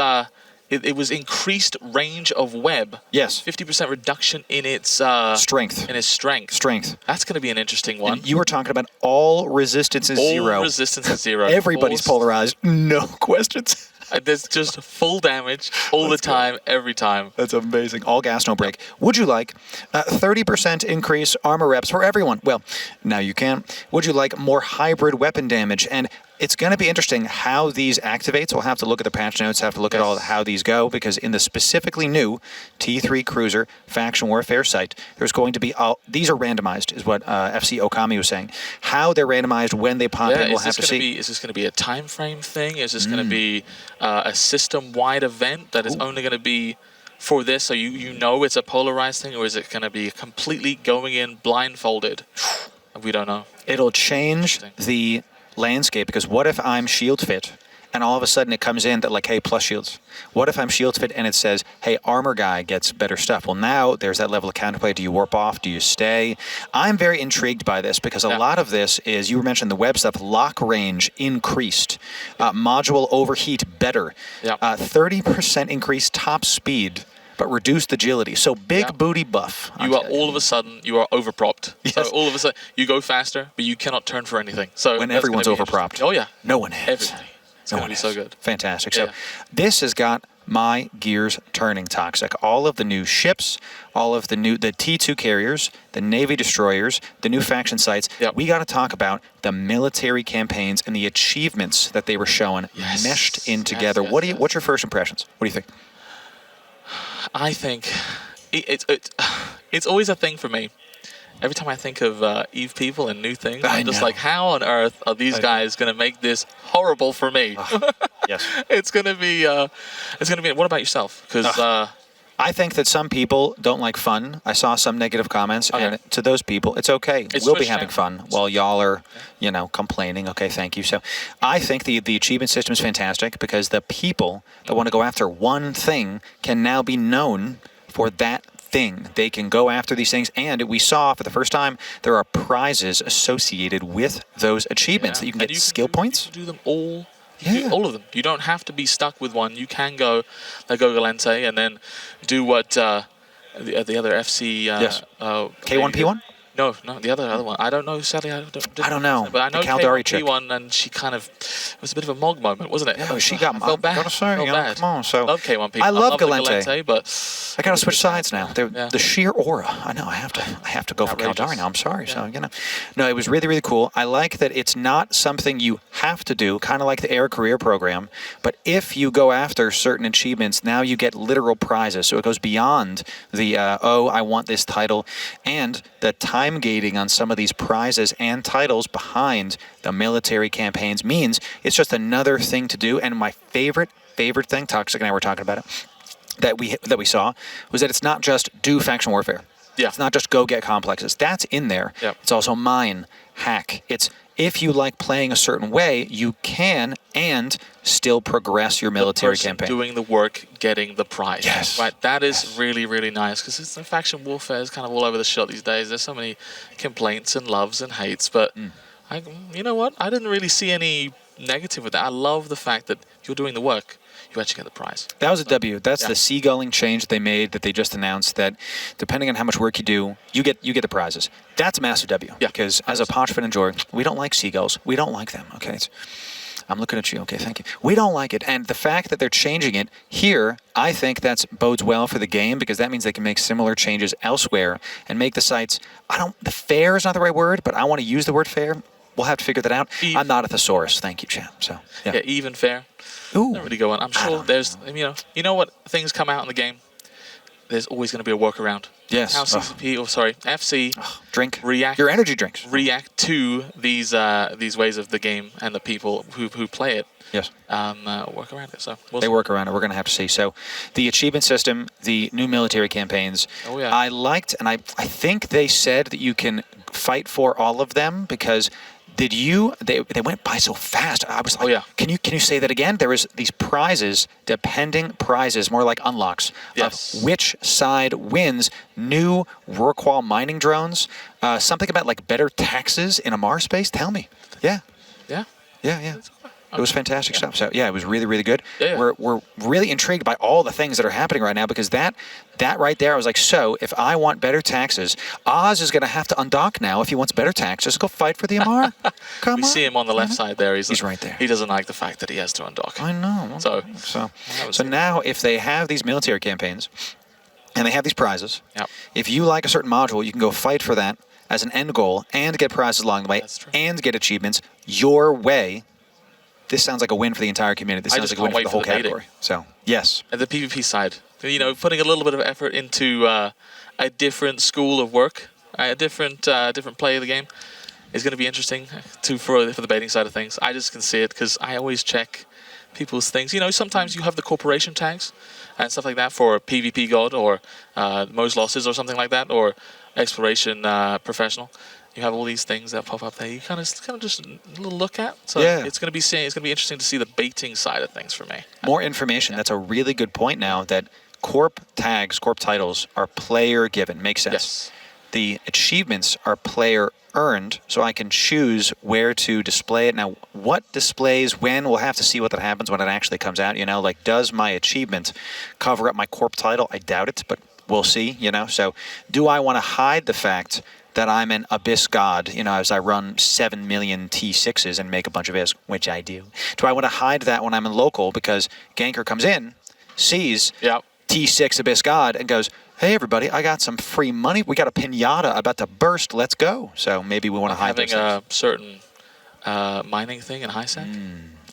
It was increased range of web. Yes. 50% reduction in its strength. In its strength. Strength. That's going to be an interesting one. And you were talking about all resistance is zero. All resistance is zero. Everybody's polarized. No questions. There's just full damage all the time, every time. That's amazing. All gas, no break. Would you like 30% increase armor reps for everyone? Well, now you can. Would you like more hybrid weapon damage? And it's going to be interesting how these activates. We'll have to look at the patch notes, have to look at all how these go, because in the specifically new T3 Cruiser faction warfare site, there's going to be these are randomized, is what FC Okami was saying. How they're randomized, when they pop in, we'll have to see. Is this going to be a time frame thing? Is this going to be a system-wide event that is only going to be for this, so you know it's a polarized thing, or is it going to be completely going in blindfolded? We don't know. It'll change the landscape, because what if I'm shield fit and all of a sudden it comes in that like, hey, plus shields? What if I'm shield fit and it says, hey, armor guy gets better stuff? Well, now there's that level of counterplay. Do you warp off? Do you stay? I'm very intrigued by this because a lot of this is, you mentioned the web stuff, lock range increased, module overheat better, 30% increased top speed, but reduced agility. So big booty buff. You are all of a sudden, you are overpropped. Yes. So all of a sudden, you go faster, but you cannot turn for anything. So when that's everyone's gonna be overpropped. Oh yeah. No one is. Everybody. It's going to be so good. Fantastic. So this has got my gears turning, Toxic. All of the new ships, all of the T2 carriers, the Navy destroyers, the new faction sites. We got to talk about the military campaigns and the achievements that they were showing meshed in together. What's your first impressions? What do you think? I think it's always a thing for me. Every time I think of EVE people and new things, I'm just like, how on earth are these guys going to make this horrible for me? Yes. It's going to be. What about yourself? Because I think that some people don't like fun. I saw some negative comments, and to those people, it's okay. We'll be having fun while y'all are, complaining. Okay, thank you. So I think the achievement system is fantastic because the people that want to go after one thing can now be known for that thing. They can go after these things, and we saw for the first time there are prizes associated with those achievements that you can get skill points. You can do them all. All of them. You don't have to be stuck with one. You can go Galente and then do what the other FC. K1P1? No, the other one. I don't know. Sadly, I don't know. But I know Caldari K1P1, and she kind of. It was a bit of a Mog moment, wasn't it? Yeah, she got. I felt bad. Come on. So I love K1P1. I love Galente, but I got to switch sides now. The sheer aura. I know. I have to go for Caldari now. I'm sorry. So no, it was really, really cool. I like that it's not something you have to do, kind of like the Air Career program. But if you go after certain achievements, now you get literal prizes. So it goes beyond the I want this title, and the time gating on some of these prizes and titles behind the military campaigns means it's just another thing to do. And my favorite thing, Toxic and I were talking about it, that we saw was that it's not just do faction warfare. Yeah. It's not just go get complexes. That's in there. Yep. It's also mine, hack. It's if you like playing a certain way, you can and still progress your military campaign. Doing the work, getting the prize. Yes. Right. That is really, really nice because faction warfare is kind of all over the shop these days. There's so many complaints and loves and hates, but you know what? I didn't really see any negative with that. I love the fact that you're doing the work. You actually get the prize. That was a W. That's the seagulling change they made that they just announced, that depending on how much work you do, you get the prizes. That's a massive W. Yeah. Because as a Ponchfin enjoyer, we don't like seagulls. We don't like them. Okay. I'm looking at you. Okay, thank you. We don't like it. And the fact that they're changing it here, I think that bodes well for the game because that means they can make similar changes elsewhere and make the sites, the fair is not the right word, but I want to use the word fair. We'll have to figure that out. I'm not a thesaurus. Thank you, champ. So, yeah, even fair. Ooh. Don't really go on. I'm sure there's, you know what? Things come out in the game. There's always going to be a workaround. Yes. How FC drink react your energy drinks. React to these ways of the game and the people who play it. Yes. Work around it. So they work around it. We're going to have to see. So the achievement system, the new military campaigns. Oh yeah. I liked, and I think they said that you can fight for all of them because. They went by so fast. I was like, can you say that again? There was these prizes, more like unlocks of which side wins. New Rorqual mining drones, something about like better taxes in a Mars space. Tell me. Yeah. It was fantastic stuff. So yeah, it was really, really good. Yeah. We're really intrigued by all the things that are happening right now because that right there, I was like, so if I want better taxes, Oz is going to have to undock now if he wants better taxes. Go fight for the MR. Come on. We see him on the left side there. He's right there. He doesn't like the fact that he has to undock. I know. So now if they have these military campaigns and they have these prizes, if you like a certain module, you can go fight for that as an end goal and get prizes along the way and get achievements your way. This sounds like a win for the entire community. This sounds like a win for the whole category. So, yes. And the PvP side, putting a little bit of effort into a different school of work, a different play of the game is going to be interesting for the baiting side of things. I just can see it because I always check people's things. Sometimes you have the corporation tags and stuff like that for PvP God or most losses or something like that, or exploration professional. You have all these things that pop up there. You kind of just a little look at. So Yeah. it's going to be interesting to see the baiting side of things for me. More information. That's a really good point now that corp tags, corp titles are player given. Makes sense. Yes. The achievements are player earned, so I can choose where to display it. Now, what displays when, we'll have to see what that happens when it actually comes out. You know, like, does my achievement cover up my corp title? I doubt it, but we'll see, you know. So do I want to hide the fact that I'm an Abyss God, you know, as I run 7 million T6s and make a bunch of Abyss, which I do. Do I want to hide that when I'm in local because Ganker comes in, sees T6 Abyss God, and goes, hey, everybody, I got some free money. We got a pinata about to burst. Let's go. So maybe we want to hide those having things. a certain mining thing in high sec.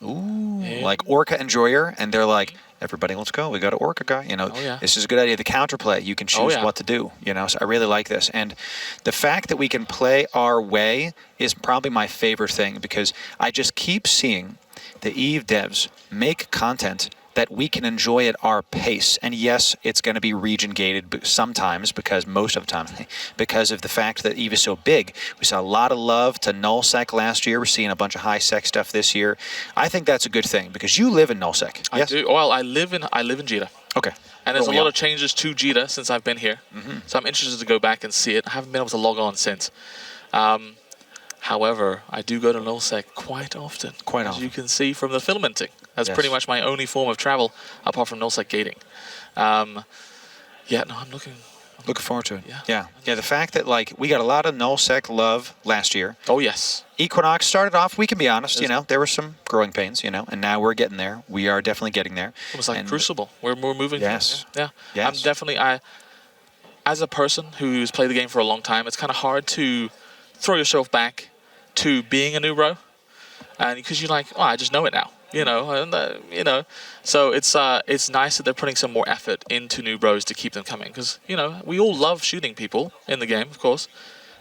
Ooh, like Orca Enjoyer, and they're like, everybody, let's go. We got an Orca guy. You know, this is a good idea. The counterplay, you can choose what to do. You know, so I really like this. And the fact that we can play our way is probably my favorite thing, because I just keep seeing the EVE devs make content that we can enjoy at our pace. And yes, it's going to be region gated sometimes, because most of the time, because of the fact that EVE is so big. We saw a lot of love to nullsec last year. We're seeing a bunch of high sec stuff this year. I think that's a good thing, because you live in nullsec. I do. Well, I live in Jita. Okay. And there's a lot of changes to Jita since I've been here. So I'm interested to go back and see it. I haven't been able to log on since. However, I do go to nullsec quite often. As you can see from the filamenting. That's pretty much my only form of travel apart from nullsec gating. I'm looking forward to it. Yeah. The fact that, like, we got a lot of nullsec love last year. Oh, yes. Equinox started off, we can be honest, you know, there were some growing pains, you know, and now we're getting there. We are definitely getting there. It was like Crucible. We're moving. Yes. Yeah. I'm definitely, as a person who's played the game for a long time, it's kind of hard to throw yourself back to being a new bro, and because you're like, oh, I just know it now, you know, and so it's nice that they're putting some more effort into new bros to keep them coming, because you know we all love shooting people in the game, of course,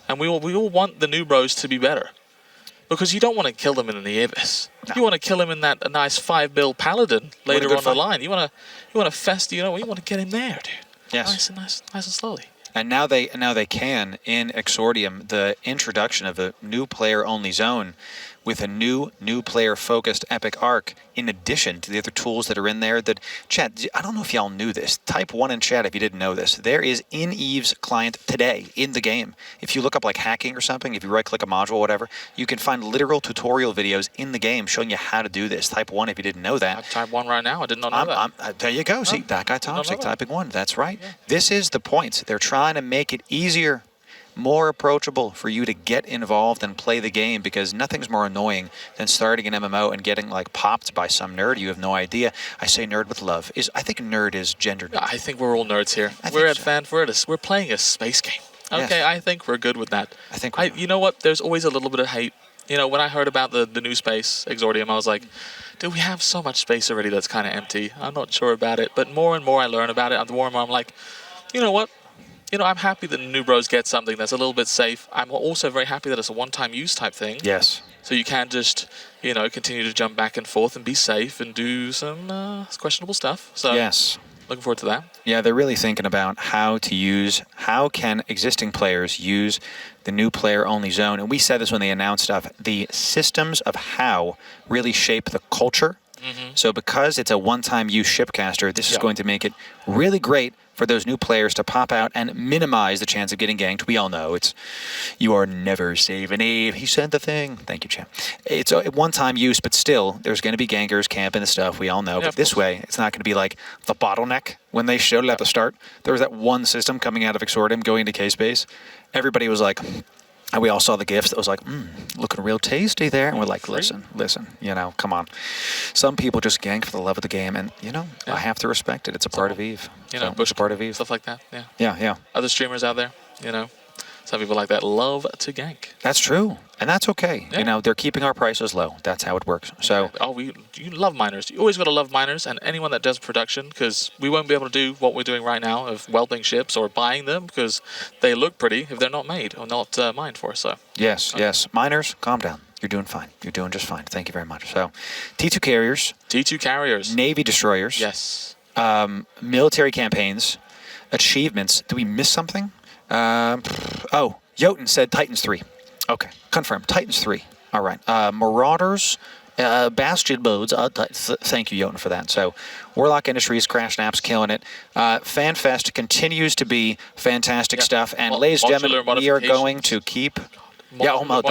and we all want the new bros to be better, because you don't want to kill them in the Abyss. No. You want to kill them in that nice 5-bill Paladin later on the line. You want to fest, you want to get in there, dude. Yes. Nice and slowly. And now they can, in Exordium, the introduction of a new player-only zone with a new player-focused epic arc, in addition to the other tools that are in there. That, chat, I don't know if y'all knew this. Type 1 in chat if you didn't know this. There is in EVE's client today in the game. If you look up like hacking or something, if you right-click a module or whatever, you can find literal tutorial videos in the game showing you how to do this. Type 1 if you didn't know that. I type 1 right now. I did not know that. There you go. See, ThatGuyToxic typing 1. That's right. Yeah. This is the point. They're trying to make it easier, more approachable for you to get involved and play the game, because nothing's more annoying than starting an MMO and getting like popped by some nerd you have no idea. I say nerd with love. I think nerd is gendered. I think we're all nerds here. We're at Fanfest. We're playing a space game. Okay, yes. I think we're good with that. I think you know what? There's always a little bit of hate. You know, when I heard about the new space, Exordium, I was like, dude, we have so much space already that's kind of empty. I'm not sure about it. But more and more I learn about it, the more and more I'm like, you know what? You know, I'm happy that the new bros get something that's a little bit safe. I'm also very happy that it's a one-time use type thing. Yes. So you can just, continue to jump back and forth and be safe and do some questionable stuff. So yes. Looking forward to that. Yeah, they're really thinking about how can existing players use the new player-only zone. And we said this when they announced stuff. The systems of how really shape the culture. Mm-hmm. So because it's a one-time use shipcaster, this is going to make it really great for those new players to pop out and minimize the chance of getting ganked. We all know you are never safe in EVE. He said the thing. Thank you, champ. It's a one-time use, but still, there's going to be gankers camping and stuff. We all know. But this way, it's not going to be like the bottleneck when they showed it at the start. There was that one system coming out of Exordium going into K-Space. Everybody was like, and we all saw the gifts that was like, looking real tasty there. And we're like, listen, come on. Some people just gank for the love of the game. And, I have to respect it. It's a part of EVE. Bush, a part of EVE. Stuff like that, Yeah. Other streamers out there, some people like that love to gank. That's true. And that's okay. Yeah. They're keeping our prices low. That's how it works. So. You love miners. You always got to love miners and anyone that does production, because we won't be able to do what we're doing right now of welding ships or buying them, because they look pretty if they're not made or not mined for. So. Yes. Miners, calm down. You're doing fine. You're doing just fine. Thank you very much. So, T2 carriers. Navy destroyers. Yes. Military campaigns. Achievements. Did we miss something? Jotunn said Titans 3. Okay, confirmed. Titans 3. All right. Marauders, Bastion modes. Thank you, Jotunn, for that. So, Warlock Industries, Crash Naps, killing it. FanFest continues to be fantastic stuff. And ladies and gentlemen, we are going to keep... the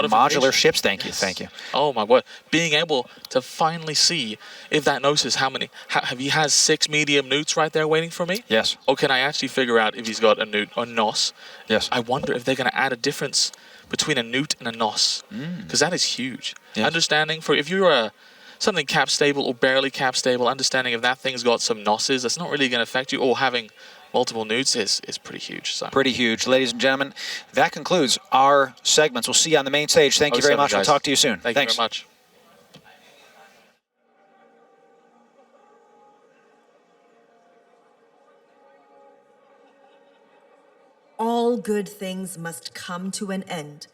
modular ships. Thank you. Oh my word! Being able to finally see if that Gnosis, have he has 6 medium newts right there waiting for me? Yes. Or can I actually figure out if he's got a newt or nos? Yes. I wonder if they're going to add a difference between a newt and a nos, because that is huge. Yes. Understanding if you're something cap stable or barely cap stable, understanding if that thing's got some nosses, that's not really going to affect you, or having multiple newts is pretty huge. So. Pretty huge. Ladies and gentlemen, that concludes our segments. We'll see you on the main stage. Thank you very much. We'll talk to you soon. Thanks very much. All good things must come to an end.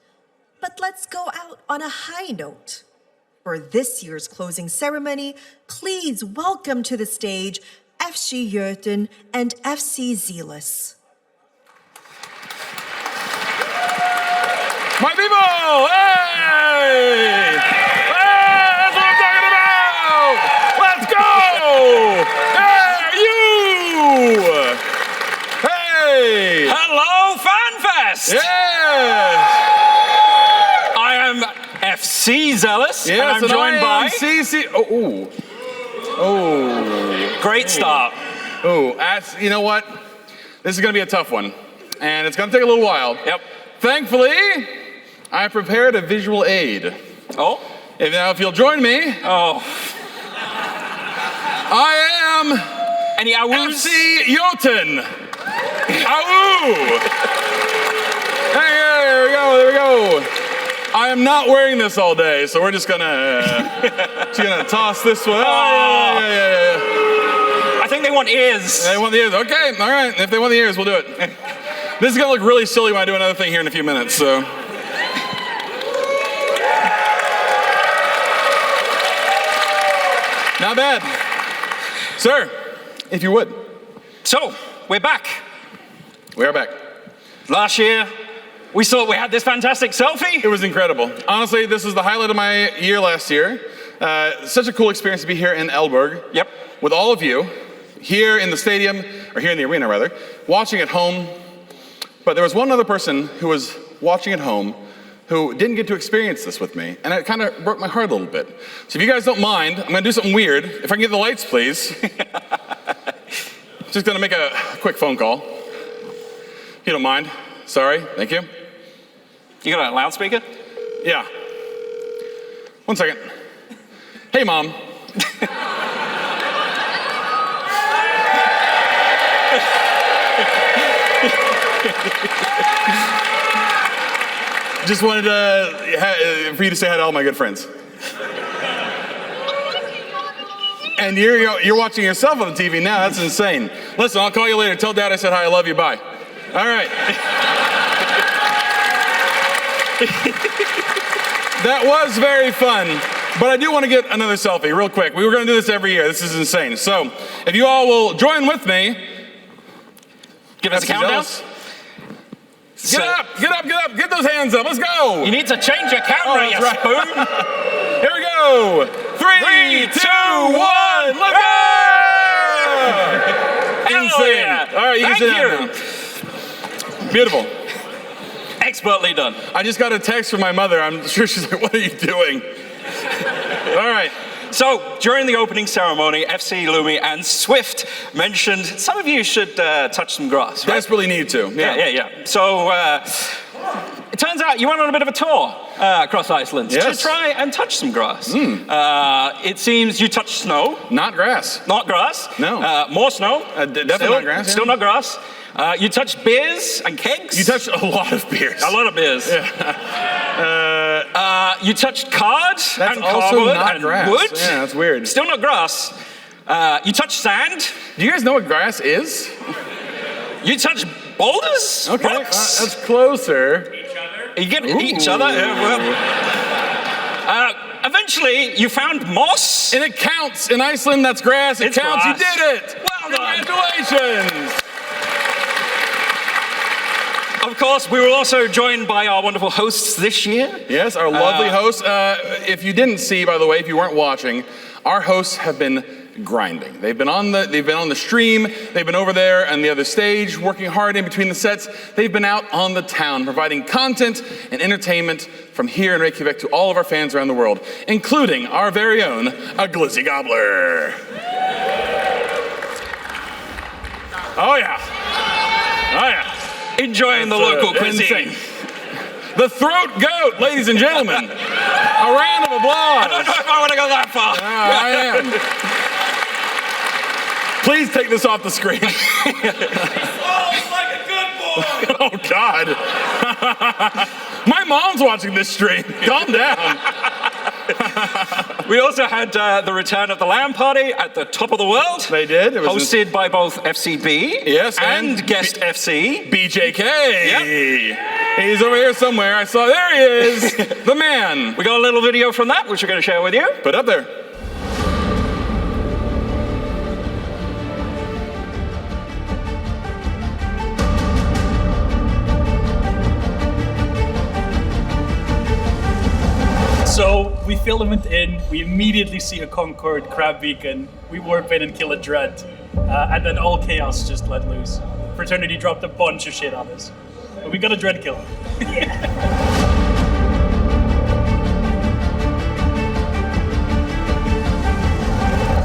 But let's go out on a high note. For this year's closing ceremony, please welcome to the stage FC Jotunn and FC Zelus. My people! Hey! Hey! That's what I'm talking about! Let's go! Hey, you! Hey! Hello, FanFest! Yes! I am FC Zelus, Yes, and I'm joined by... CC... Oh. Great start. Oh, you know what? This is going to be a tough one, and it's going to take a little while. Yep. Thankfully, I prepared a visual aid. Oh? If you'll join me. Oh. I am... Any awoos? FC Jotunn. Awoo! Hey, there we go. I am not wearing this all day, so we're just gonna toss this one. Oh, yeah. I think they want ears. They want the ears. Okay, all right. If they want the ears, we'll do it. This is gonna look really silly when I do another thing here in a few minutes. So. Not bad, sir. If you would. So we're back. We are back. Last year, we saw we had this fantastic selfie. It was incredible. Honestly, this was the highlight of my year last year. Such a cool experience to be here in Elburg. Yep. With all of you, here in the stadium, or here in the arena rather, watching at home. But there was one other person who was watching at home who didn't get to experience this with me, and it kind of broke my heart a little bit. So if you guys don't mind, I'm gonna do something weird. If I can get the lights, please. Just gonna make a quick phone call. If you don't mind. Sorry, thank you. You got a loudspeaker? Yeah. 1 second. Hey, Mom. Just wanted for you to say hi to all my good friends. And you're watching yourself on the TV now. That's insane. Listen, I'll call you later. Tell Dad I said hi. I love you. Bye. All right. That was very fun, but I do want to get another selfie real quick. We were going to do this every year. This is insane. So if you all will join with me. Give us a countdown. Get those hands up. Let's go. You need to change your camera, you spoon. Here we go. 3, 2, 1, look out! Insane. Yeah. All right, you can sit down now. Beautiful. Expertly done. I just got a text from my mother. I'm sure she's like, what are you doing? All right. So, during the opening ceremony, FC Lumi and Swift mentioned some of you should touch some grass. Right? Desperately need to. Yeah. So, it turns out you went on a bit of a tour across Iceland to try and touch some grass. It seems you touched snow. Not grass. Not grass. No. More snow. Definitely not grass. Still not grass. You touched beers and kegs. You touched a lot of beers. A lot of beers. Yeah. You touched cards that's and also cardboard not and grass. wood. Yeah, that's weird. Still not grass. You touched sand. Do you guys know what grass is? You touched boulders. Okay, rocks. That's closer. You get each other. Eventually, you found moss. And it counts. In Iceland, that's grass. It counts. Grass. You did it. Well done. Congratulations. Of course, we were also joined by our wonderful hosts this year. Yes, our lovely hosts. If you didn't see, by the way, if you weren't watching, our hosts have been grinding. They've been on the stream, they've been over there on the other stage, working hard in between the sets. They've been out on the town, providing content and entertainment from here in Reykjavik to all of our fans around the world, including our very own, a Glizzy Gobbler. Oh yeah. Oh yeah. Enjoying the local cuisine. The Throat Goat, ladies and gentlemen. A round of applause. I don't know if I want to go that far. I am. Please take this off the screen. Like a good boy. Oh, God. My mom's watching this stream. Calm down. We also had the return of the LAN party at the top of the world. They did. It was hosted by both FCB and guest FC. BJK. Yep. He's over here somewhere. I saw, there he is, the man. We got a little video from that, which we're going to share with you. Put up there. So we filament in, we immediately see a Concord crab beacon, we warp in and kill a dread, and then all chaos just let loose. Fraternity dropped a bunch of shit on us, but we got a dread kill.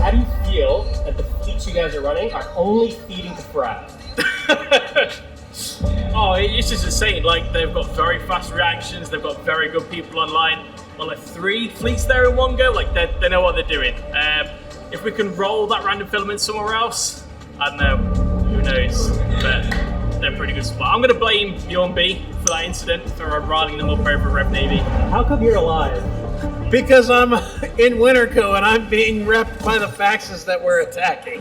How do you feel that the fleets you guys are running are only feeding to Frag? Oh, it's just insane. Like, they've got very fast reactions, they've got very good people online. Well, like 3 fleets there in one go, like they know what they're doing. If we can roll that random filament somewhere else, I don't know, who knows, but they're a pretty good spot. I'm gonna blame Bjorn B for that incident, for riling them up over Rev Navy. How come you're alive? Because I'm in Winterco and I'm being repped by the faxes that we're attacking.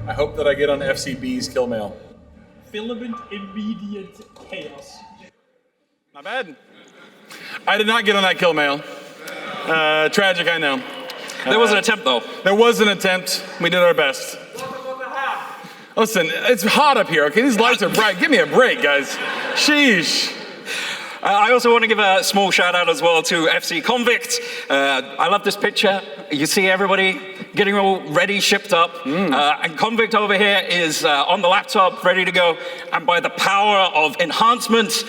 I hope that I get on FCB's kill mail. Filament immediate chaos. Not bad. I did not get on that kill mail. Tragic, I know. There was an attempt, though. There was an attempt. We did our best. Listen, it's hot up here, okay? These lights are bright. Give me a break, guys. Sheesh. I also want to give a small shout out as well to FC Convict. I love this picture. You see everybody getting all ready, shipped up. And Convict over here is on the laptop, ready to go. And by the power of enhancement,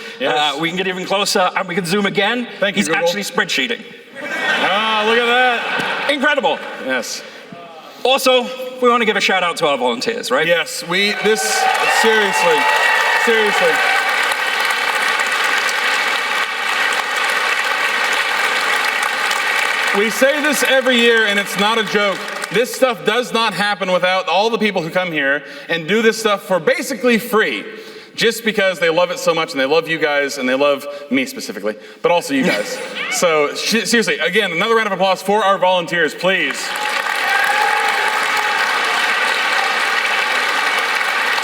we can get even closer and we can zoom again. Thank you, He's Google. actually spreadsheeting. Ah, look at that. Incredible. Yes. Also, we want to give a shout out to our volunteers, right? Yes, seriously. We say this every year, and it's not a joke. This stuff does not happen without all the people who come here and do this stuff for basically free, just because they love it so much and they love you guys and they love me specifically, but also you guys. So seriously, again, another round of applause for our volunteers, please.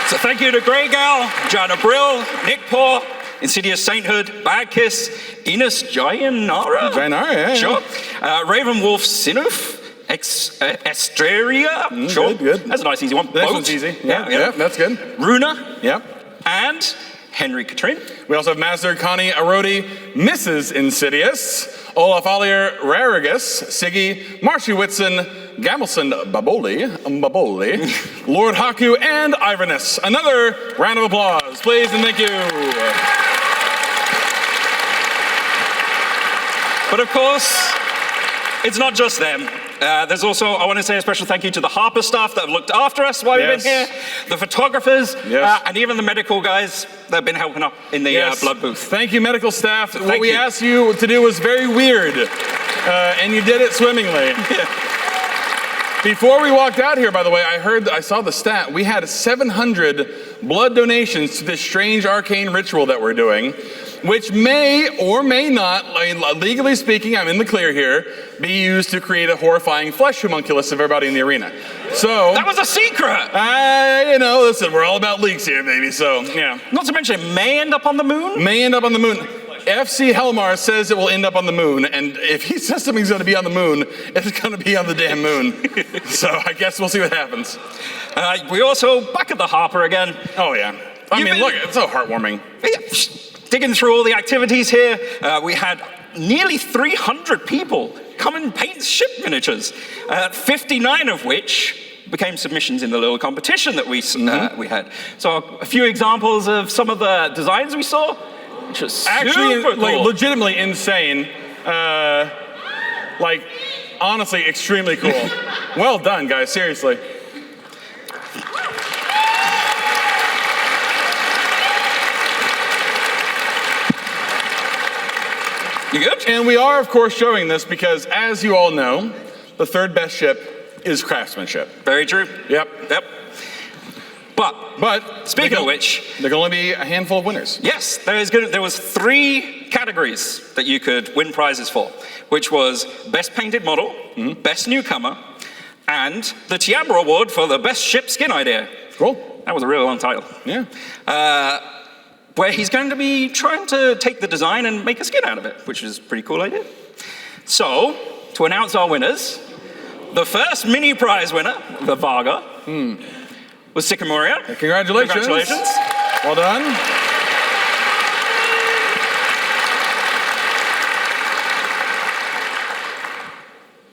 So thank you to Grey Gal, Jana Brill, Nick Paw, Insidious Sainthood, Badkiss, Ines Jayanara. Yeah. Sure. Raven Wolf Sinuf, Estreria. Sure. Good. That's a nice easy one. This one's easy. Yeah, that's good. Runa. Yeah. And Henry Katrin. We also have Master Connie Arodi, Mrs. Insidious, Olaf Alier Rarigus, Siggy, Marshy Whitson, Gamelson Baboli, Lord Haku, and Iverness. Another round of applause, please, and thank you. But of course, it's not just them. There's also, I want to say a special thank you to the Harper staff that have looked after us while we've been here, the photographers, and even the medical guys that have been helping up in the blood booth. Thank you, medical staff. What we asked you to do was very weird, and you did it swimmingly. Before we walked out here, by the way, I saw the stat. We had 700 blood donations to this strange arcane ritual that we're doing. which may or may not, legally speaking, I'm in the clear here, be used to create a horrifying flesh homunculus of everybody in the arena. So that was a secret. Listen, we're all about leaks here, baby. So yeah. Not to mention, it may end up on the moon. May end up on the moon. FC Helmar says it will end up on the moon, and if he says something's going to be on the moon, it's going to be on the damn moon. So I guess we'll see what happens. We also back at the Harper again. Oh yeah. I mean, look, it's so heartwarming. Yeah, digging through all the activities here, we had nearly 300 people come and paint ship miniatures, 59 of which became submissions in the little competition that we had. So a few examples of some of the designs we saw. Just actually, super cool. legitimately insane. Honestly, extremely cool. Well done, guys. Seriously. You good? And we are, of course, showing this because, as you all know, the third best ship is craftsmanship. Very true. Yep. But speaking of which, there can only be a handful of winners. Yes, there was 3 categories that you could win prizes for, which was Best Painted Model, Best Newcomer, and the Tiabra Award for the Best Ship Skin Idea. Cool. That was a really long title. Yeah. Where he's going to be trying to take the design and make a skin out of it, which is a pretty cool idea. So, to announce our winners, the first mini prize winner, the Varga, was Sycamoria. Congratulations. Congratulations. Well done.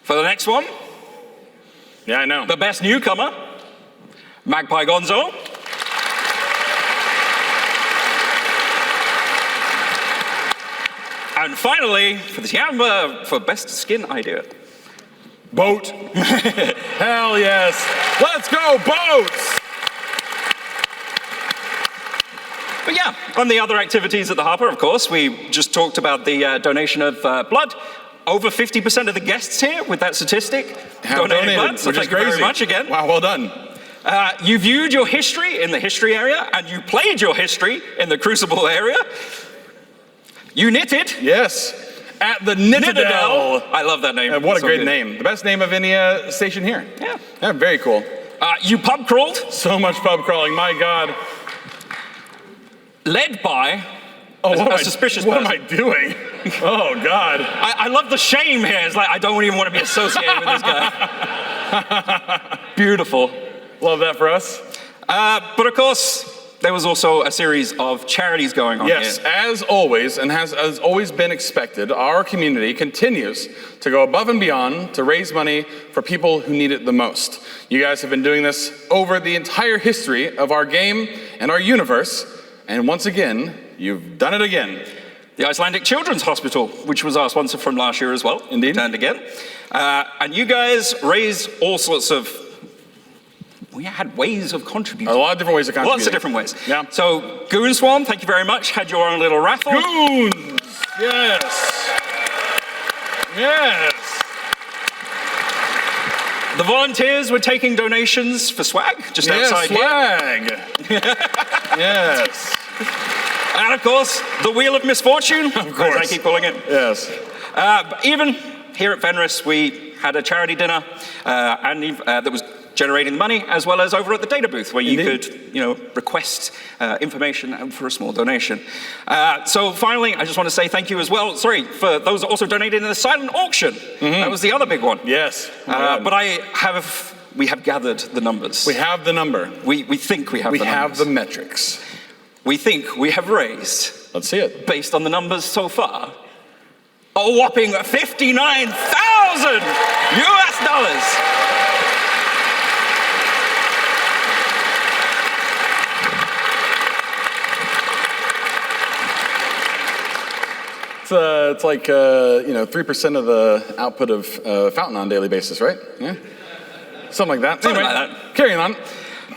For the next one, yeah, I know. The best newcomer, Magpie Gonzo. And finally, for the Tiamba, for best skin idea, Boat. Hell yes. Let's go, boats! But yeah, on the other activities at the Harper, of course, we just talked about the donation of blood. Over 50% of the guests here with that statistic donated blood, so thank you very much again. Wow, well done. You viewed your history in the history area, and you played your history in the Crucible area. You knitted. Yes, at the Nittadel. I love that name. What a great name. The best name of any station here. Yeah, very cool. You pub crawled. So much pub crawling, my God. Led by a suspicious person. What am I doing? Oh, God. I love the shame here. It's like, I don't even want to be associated with this guy. Beautiful. Love that for us. But of course, there was also a series of charities going on here. As always, and has always been expected, our community continues to go above and beyond to raise money for people who need it the most. You guys have been doing this over the entire history of our game and our universe, and once again, you've done it again. The Icelandic Children's Hospital, which was our sponsor from last year as well. Indeed. And again. And you guys raised all sorts of... We had ways of contributing. A lot of different ways of contributing. Lots of different ways. Yeah. So, Goon Swarm, thank you very much. Had your own little raffle. Goons! Yes! Yes! The volunteers were taking donations for swag, just outside swag. here. Yes. And of course, the Wheel of Misfortune, of course. as I keep calling it. Yes. But even here at Fenris, we had a charity dinner that was generating the money, as well as over at the data booth, where you could, request information for a small donation. So finally, I just want to say thank you as well. Sorry for those that also donated in the silent auction. That was the other big one. Yes. But we have gathered the numbers. We have the number. We think we have the numbers. We have the metrics. We think we have raised, let's see it, based on the numbers so far, a whopping $59,000 US dollars. It's like 3% of the output of Fountain on a daily basis, right? Yeah, something like that. Something like that. Carrying on.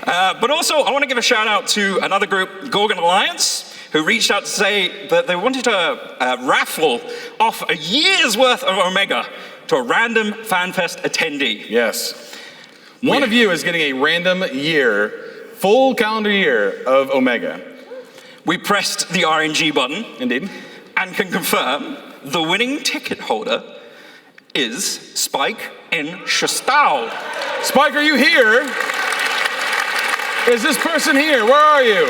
But also, I want to give a shout out to another group, Gorgon Alliance, who reached out to say that they wanted to raffle off a year's worth of Omega to a random FanFest attendee. Yes. One of you is getting a random year, full calendar year of Omega. we pressed the RNG button. Indeed. And can confirm the winning ticket holder is Spike N. Shastau. Spike, are you here? Is this person here? Where are you?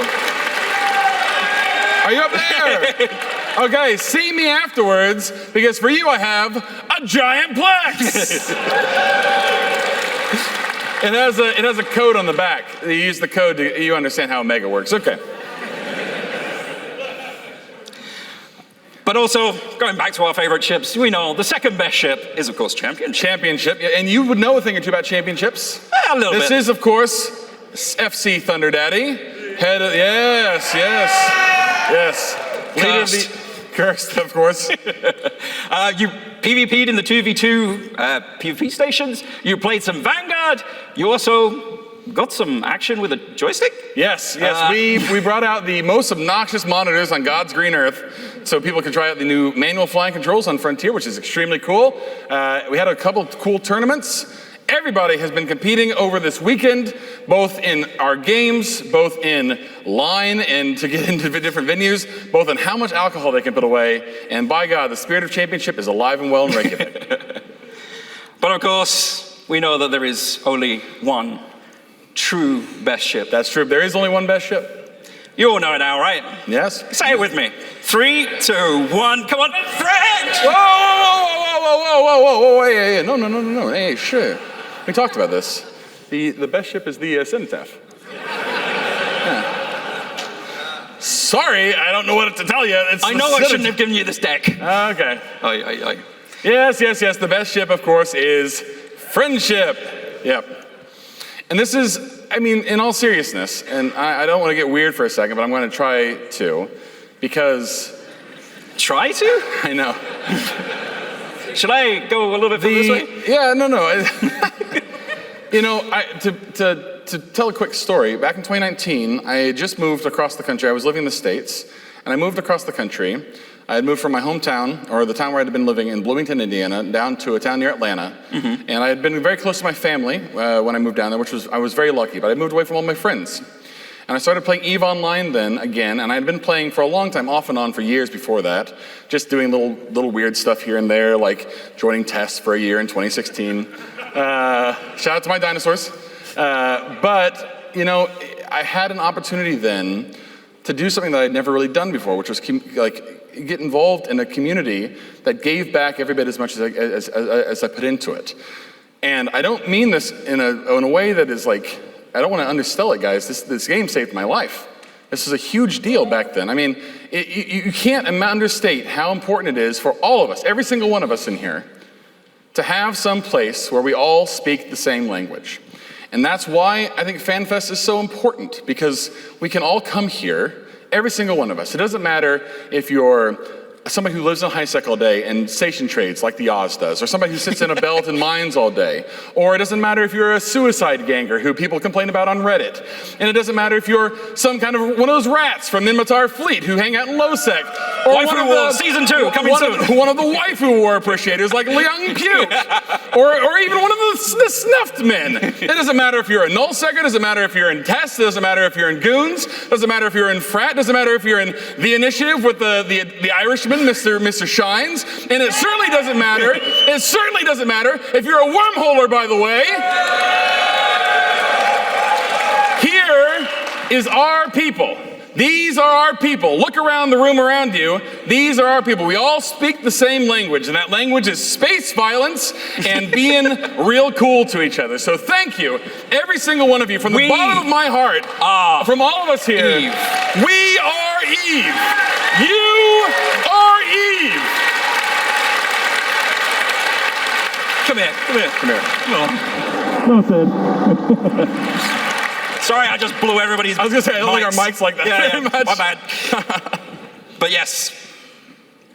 Are you up there? Okay, see me afterwards, because for you I have a giant Plex. It has a code on the back. You use the code you understand how Omega works. Okay. But also, going back to our favorite ships, we know the second best ship is, of course, Championship. Championship, and you would know a thing or two about Championships. A little bit. This is, of course, FC Thunder Daddy. Head of, yes. Leader of the Erst, of course. You PvP'd in the 2v2 PvP stations. You played some Vanguard. You also got some action with a joystick? Yes. We brought out the most obnoxious monitors on God's green earth so people can try out the new manual flying controls on Frontier, which is extremely cool. We had a couple of cool tournaments. Everybody has been competing over this weekend, both in our games, both in line and to get into different venues, both in how much alcohol they can put away, and by God, the spirit of championship is alive and well in Reykjavik. But of course, we know that there is only one true best ship. That's true. There is only one best ship. You all know it now, right? Yes. Say it with me. 3, 2, 1, come on, French! Whoa, hey, no, hey, sure. We talked about this. The best ship is the Cenotaph. Yeah. Sorry, I don't know what to tell you. I know I shouldn't have given you this deck. Okay. Aye. Yes. The best ship, of course, is Friendship. Yep. And this is, I mean, in all seriousness, and I don't want to get weird for a second, but I'm going to try to, because... Try to? I know. Should I go a little bit further this way? Yeah, no. You know, to tell a quick story, back in 2019, I had just moved across the country. I was living in the States, and I moved across the country. I had moved from my hometown, or the town where I had been living in Bloomington, Indiana, down to a town near Atlanta. Mm-hmm. And I had been very close to my family when I moved down there, I was very lucky, but I moved away from all my friends. And I started playing EVE Online then, again, and I had been playing for a long time, off and on for years before that, just doing little weird stuff here and there, like joining tests for a year in 2016. Shout out to my dinosaurs. But, you know, I had an opportunity then to do something that I'd never really done before, which was get involved in a community that gave back every bit as much as I put into it. And I don't mean this in a way that is like, I don't want to undersell it, guys. This game saved my life. This was a huge deal back then. I mean, you can't understate how important it is for all of us, every single one of us in here, to have some place where we all speak the same language. And that's why I think FanFest is so important, because we can all come here, every single one of us. It doesn't matter if you're somebody who lives in high sec all day and station trades like the Oz does, or somebody who sits in a belt and mines all day. Or it doesn't matter if you're a suicide ganger who people complain about on Reddit. And it doesn't matter if you're some kind of one of those rats from Minmatar Fleet who hang out in low sec. Or Waifu War Season 2 coming soon. One of the Waifu War appreciators like Liang Puke. or even one of the snuffed men. It doesn't matter if you're a nullsector, it doesn't matter if you're in tests, it doesn't matter if you're in goons, it doesn't matter if you're in frat, it doesn't matter if you're in the initiative with the Irishman, Mr. Shines, and it certainly doesn't matter. It certainly doesn't matter if you're a wormholer, by the way. Here is our people. These are our people. Look around the room around you. These are our people. We all speak the same language, and that language is space violence and being real cool to each other. So thank you, every single one of you, from the bottom of my heart, from all of us here. Eve. We are Eve. You are Eve. Come here. Come on. Sorry, I just blew everybody's. I was gonna say, I don't think our mics like that very much. My bad. But yes,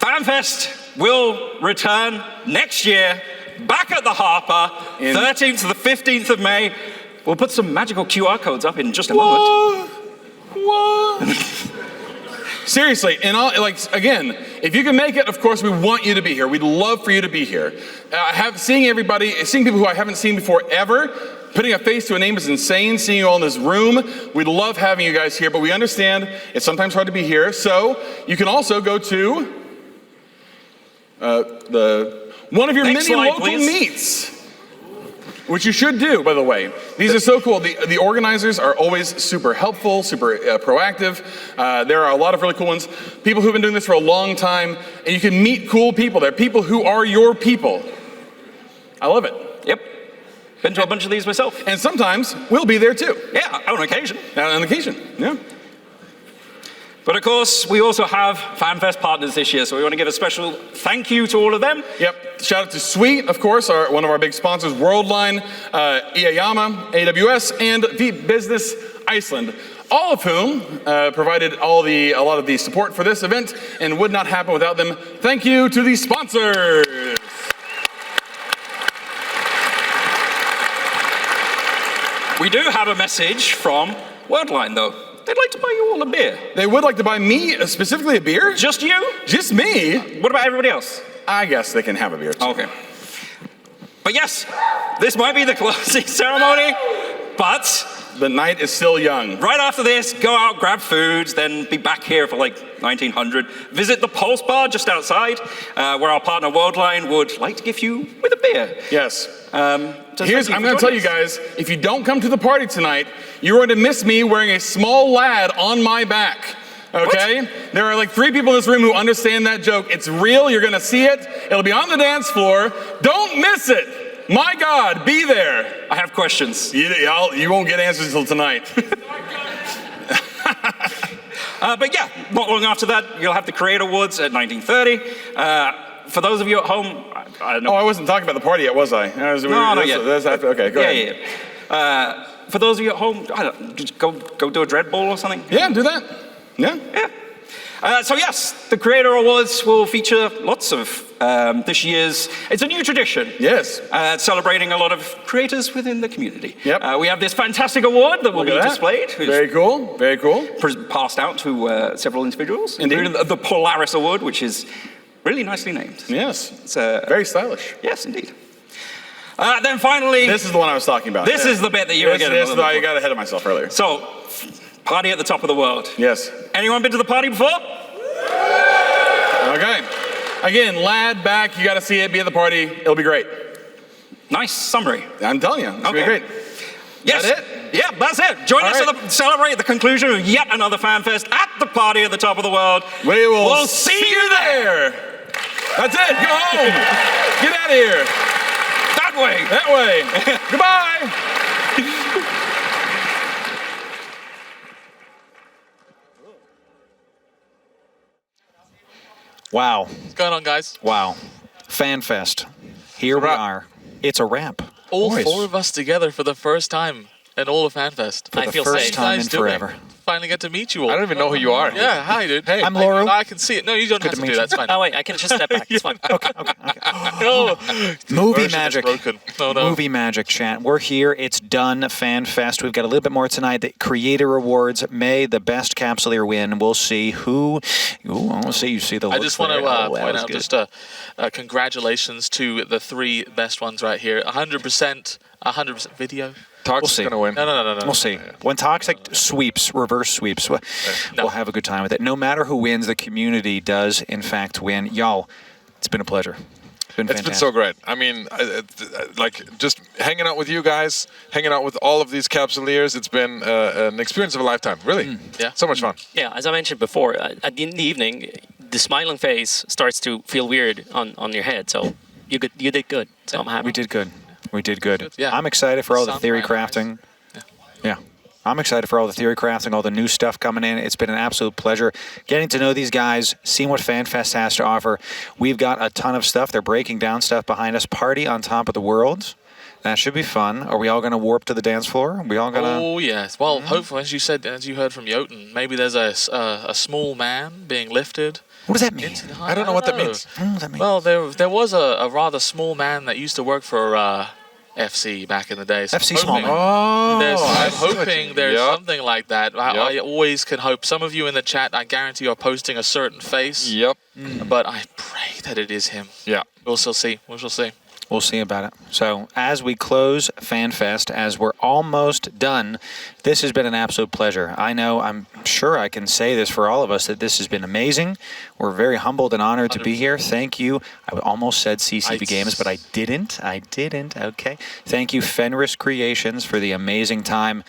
FanFest will return next year, back at the Harper, 13th to the 15th of May. We'll put some magical QR codes up in just a moment. What? Seriously, and again, if you can make it, of course, we want you to be here. We'd love for you to be here. Seeing people who I haven't seen before ever, Putting a face to a name is insane. Seeing you all in this room, we'd love having you guys here, but we understand it's sometimes hard to be here. So you can also go to one of your Next many slide, local please. meets. Which you should do, by the way. These are so cool. The organizers are always super helpful, super proactive. There are a lot of really cool ones. People who've been doing this for a long time, and you can meet cool people. They're people who are your people. I love it. Yep. Been to a bunch of these myself. And sometimes we'll be there too. Yeah, on occasion. On occasion, yeah. But of course, we also have FanFest partners this year, so we want to give a special thank you to all of them. Yep. Shout out to Sweet, of course, one of our big sponsors, Worldline, Iyayama, AWS, and Veep Business Iceland. All of whom provided a lot of the support for this event, and would not happen without them. Thank you to the sponsors. We do have a message from Worldline, though. They'd like to buy you all a beer. They would like to buy me specifically a beer? Just you? Just me? What about everybody else? I guess they can have a beer too. Okay. But yes, this might be the closing ceremony, but the night is still young. Right after this, go out, grab foods, then be back here for like 1900. Visit the Pulse Bar just outside, where our partner Worldline would like to gift you with a beer. Yes. So I'm going to tell you guys, if you don't come to the party tonight, you're going to miss me wearing a small lad on my back. Okay? What? There are like 3 people in this room who understand that joke. It's real. You're going to see it. It'll be on the dance floor. Don't miss it. My God, be there. I have questions. You won't get answers until tonight. But yeah, not long after that, you'll have the Creator Awards at 1930. For those of you at home, I don't know. Oh, I wasn't talking about the party yet, was I? Not yet. Okay, go ahead. Yeah. For those of you at home, I don't know, just go do a dread ball or something. Yeah, do that. Yeah. So yes, the Creator Awards will feature lots of this year's. It's a new tradition. Yes. Celebrating a lot of creators within the community. Yep. We have this fantastic award that will be displayed. Very cool. Very cool. Passed out to several individuals, Indeed. including the Polaris Award, which is really nicely named. Yes. It's very stylish. Yes, indeed. Then finally, this is the one I was talking about. This is the bit that you were getting. I got ahead of myself earlier. So, party at the top of the world. Yes. Anyone been to the party before? Okay. Again, lad back. You got to see it. Be at the party. It'll be great. Nice summary. I'm telling you, it's gonna be great. Yes. That it? Yeah, that's it. Join us to celebrate the conclusion of yet another FanFest at the party at the top of the world. We'll see you there. That's it. Go home. Get out of here. That way. That way. Goodbye. Wow. What's going on, guys? Wow. FanFest. Here we are. It's a wrap. All Boys. 4 of us together for the first time in all of FanFest. For the first time in forever. Finally get to meet you all. I don't even know who you are. Yeah, hi, dude. Hey, I'm Loru. I can see it. No, you don't have to do that. It's fine. Oh, wait, I can just step back. It's fine. Okay. No. Movie Version is magic. broken. No. Movie magic, chat. We're here. It's done. FanFest. We've got a little bit more tonight. The Creator Awards. May the best Capsuleer win. We'll see who. Ooh, I want to see you see the. I just want to point out good. just congratulations to the 3 best ones right here. 100% video. Toxic's We'll going to win. No. We'll see. When Toxic sweeps, reverse sweeps, we'll have a good time with it. No matter who wins, the community does, in fact, win. Y'all, it's been a pleasure. It's been fantastic. It's been so great. I mean, like, just hanging out with you guys, hanging out with all of these Capsuleers, it's been an experience of a lifetime. Really. Yeah. So much fun. Yeah, as I mentioned before, in the evening, the smiling face starts to feel weird on your head. So you did good. So I'm happy. We did good. We did good. Yeah. I'm excited for all the Sounds theory right, crafting. Yeah. I'm excited for all the theory crafting, all the new stuff coming in. It's been an absolute pleasure getting to know these guys, seeing what FanFest has to offer. We've got a ton of stuff. They're breaking down stuff behind us. Party on top of the world. That should be fun. Are we all going to warp to the dance floor? Are we all going to... Oh, yes. Well, hopefully, as you said, as you heard from Jotunn, maybe there's a small man being lifted. What does that mean? I don't know what that means. Well, there was a rather small man that used to work for FC back in the day. So FC Small Man. I'm hoping there's something like that. I always can hope. Some of you in the chat, I guarantee, are posting a certain face. Yep. But I pray that it is him. Yeah. We shall see. We'll see about it. So as we close FanFest, as we're almost done, this has been an absolute pleasure. I'm sure I can say this for all of us, that this has been amazing. We're very humbled and honored to be here. Thank you. I almost said CCP Games, but I didn't. Okay. Thank you, Fenris Creations, for the amazing time.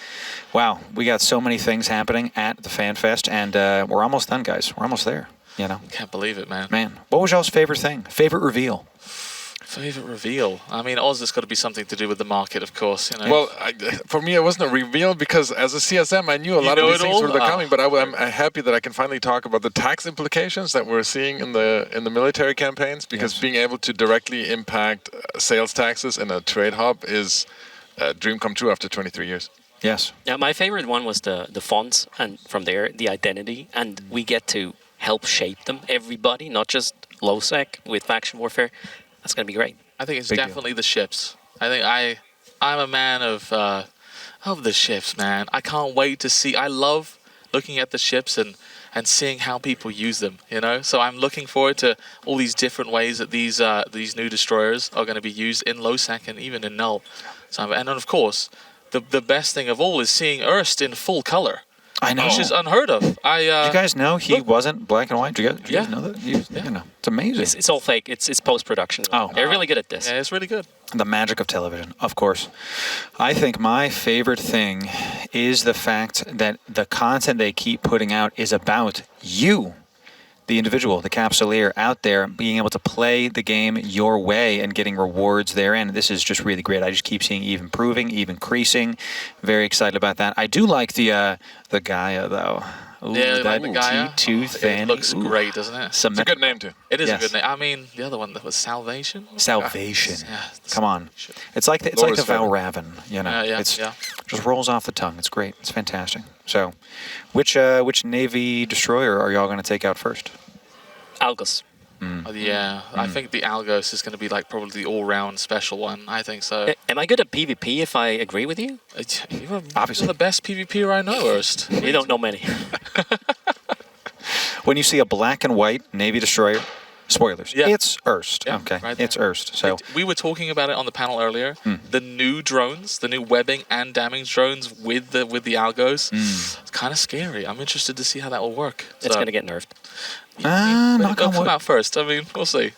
Wow, we got so many things happening at the FanFest, and we're almost done, guys. We're almost there. Can't believe it, man. Man, what was y'all's favorite thing? Favorite reveal? Favorite reveal? I mean, Oz has got to be something to do with the market, of course. Well, for me, it wasn't a reveal because as a CSM, I knew a lot of these things were coming. But I'm happy that I can finally talk about the tax implications that we're seeing in the military campaigns, because being able to directly impact sales taxes in a trade hub is a dream come true after 23 years. Yes. Yeah, my favorite one was the fonts, and from there the identity, and we get to help shape them. Everybody, not just low-sec with faction warfare. That's going to be great. I think it's definitely the ships. I think I'm a man of the ships, man. I can't wait to see. I love looking at the ships and seeing how people use them, So I'm looking forward to all these different ways that these new destroyers are going to be used in low-sec and even in null. So, and then, of course, the best thing of all is seeing Erst in full color. I know. Which is unheard of. Did you guys know he wasn't black and white? Did you guys know that? It's amazing. It's all fake. It's post-production. They're really good at this. Yeah, it's really good. The magic of television, of course. I think my favorite thing is the fact that the content they keep putting out is about you, the individual, the Capsuleer out there, being able to play the game your way and getting rewards therein. This is just really great. I just keep seeing Eve improving, Eve increasing. Very excited about that. I do like the Gaia, though. Ooh, that the Gaia. T-tooth It looks great, doesn't it? It's a good name, too. It is a good name. I mean, the other one that was Salvation. Salvation. Come on. It's like the Valravan, It just rolls off the tongue. It's great. It's fantastic. So, which Navy destroyer are y'all going to take out first? Algos. I think the Algos is going to be probably the all-round special one. I think so. Am I good at PvP if I agree with you? Obviously. You're the best PvPer I know, Erst. You don't know many. When you see a black and white Navy destroyer, spoilers, it's Erst. Yeah, okay, right it's Erst. So we were talking about it on the panel earlier. The new drones, the new webbing and damage drones with the Algos. It's kind of scary. I'm interested to see how that will work. It's going to get nerfed. They'll come out first. I mean, we'll see.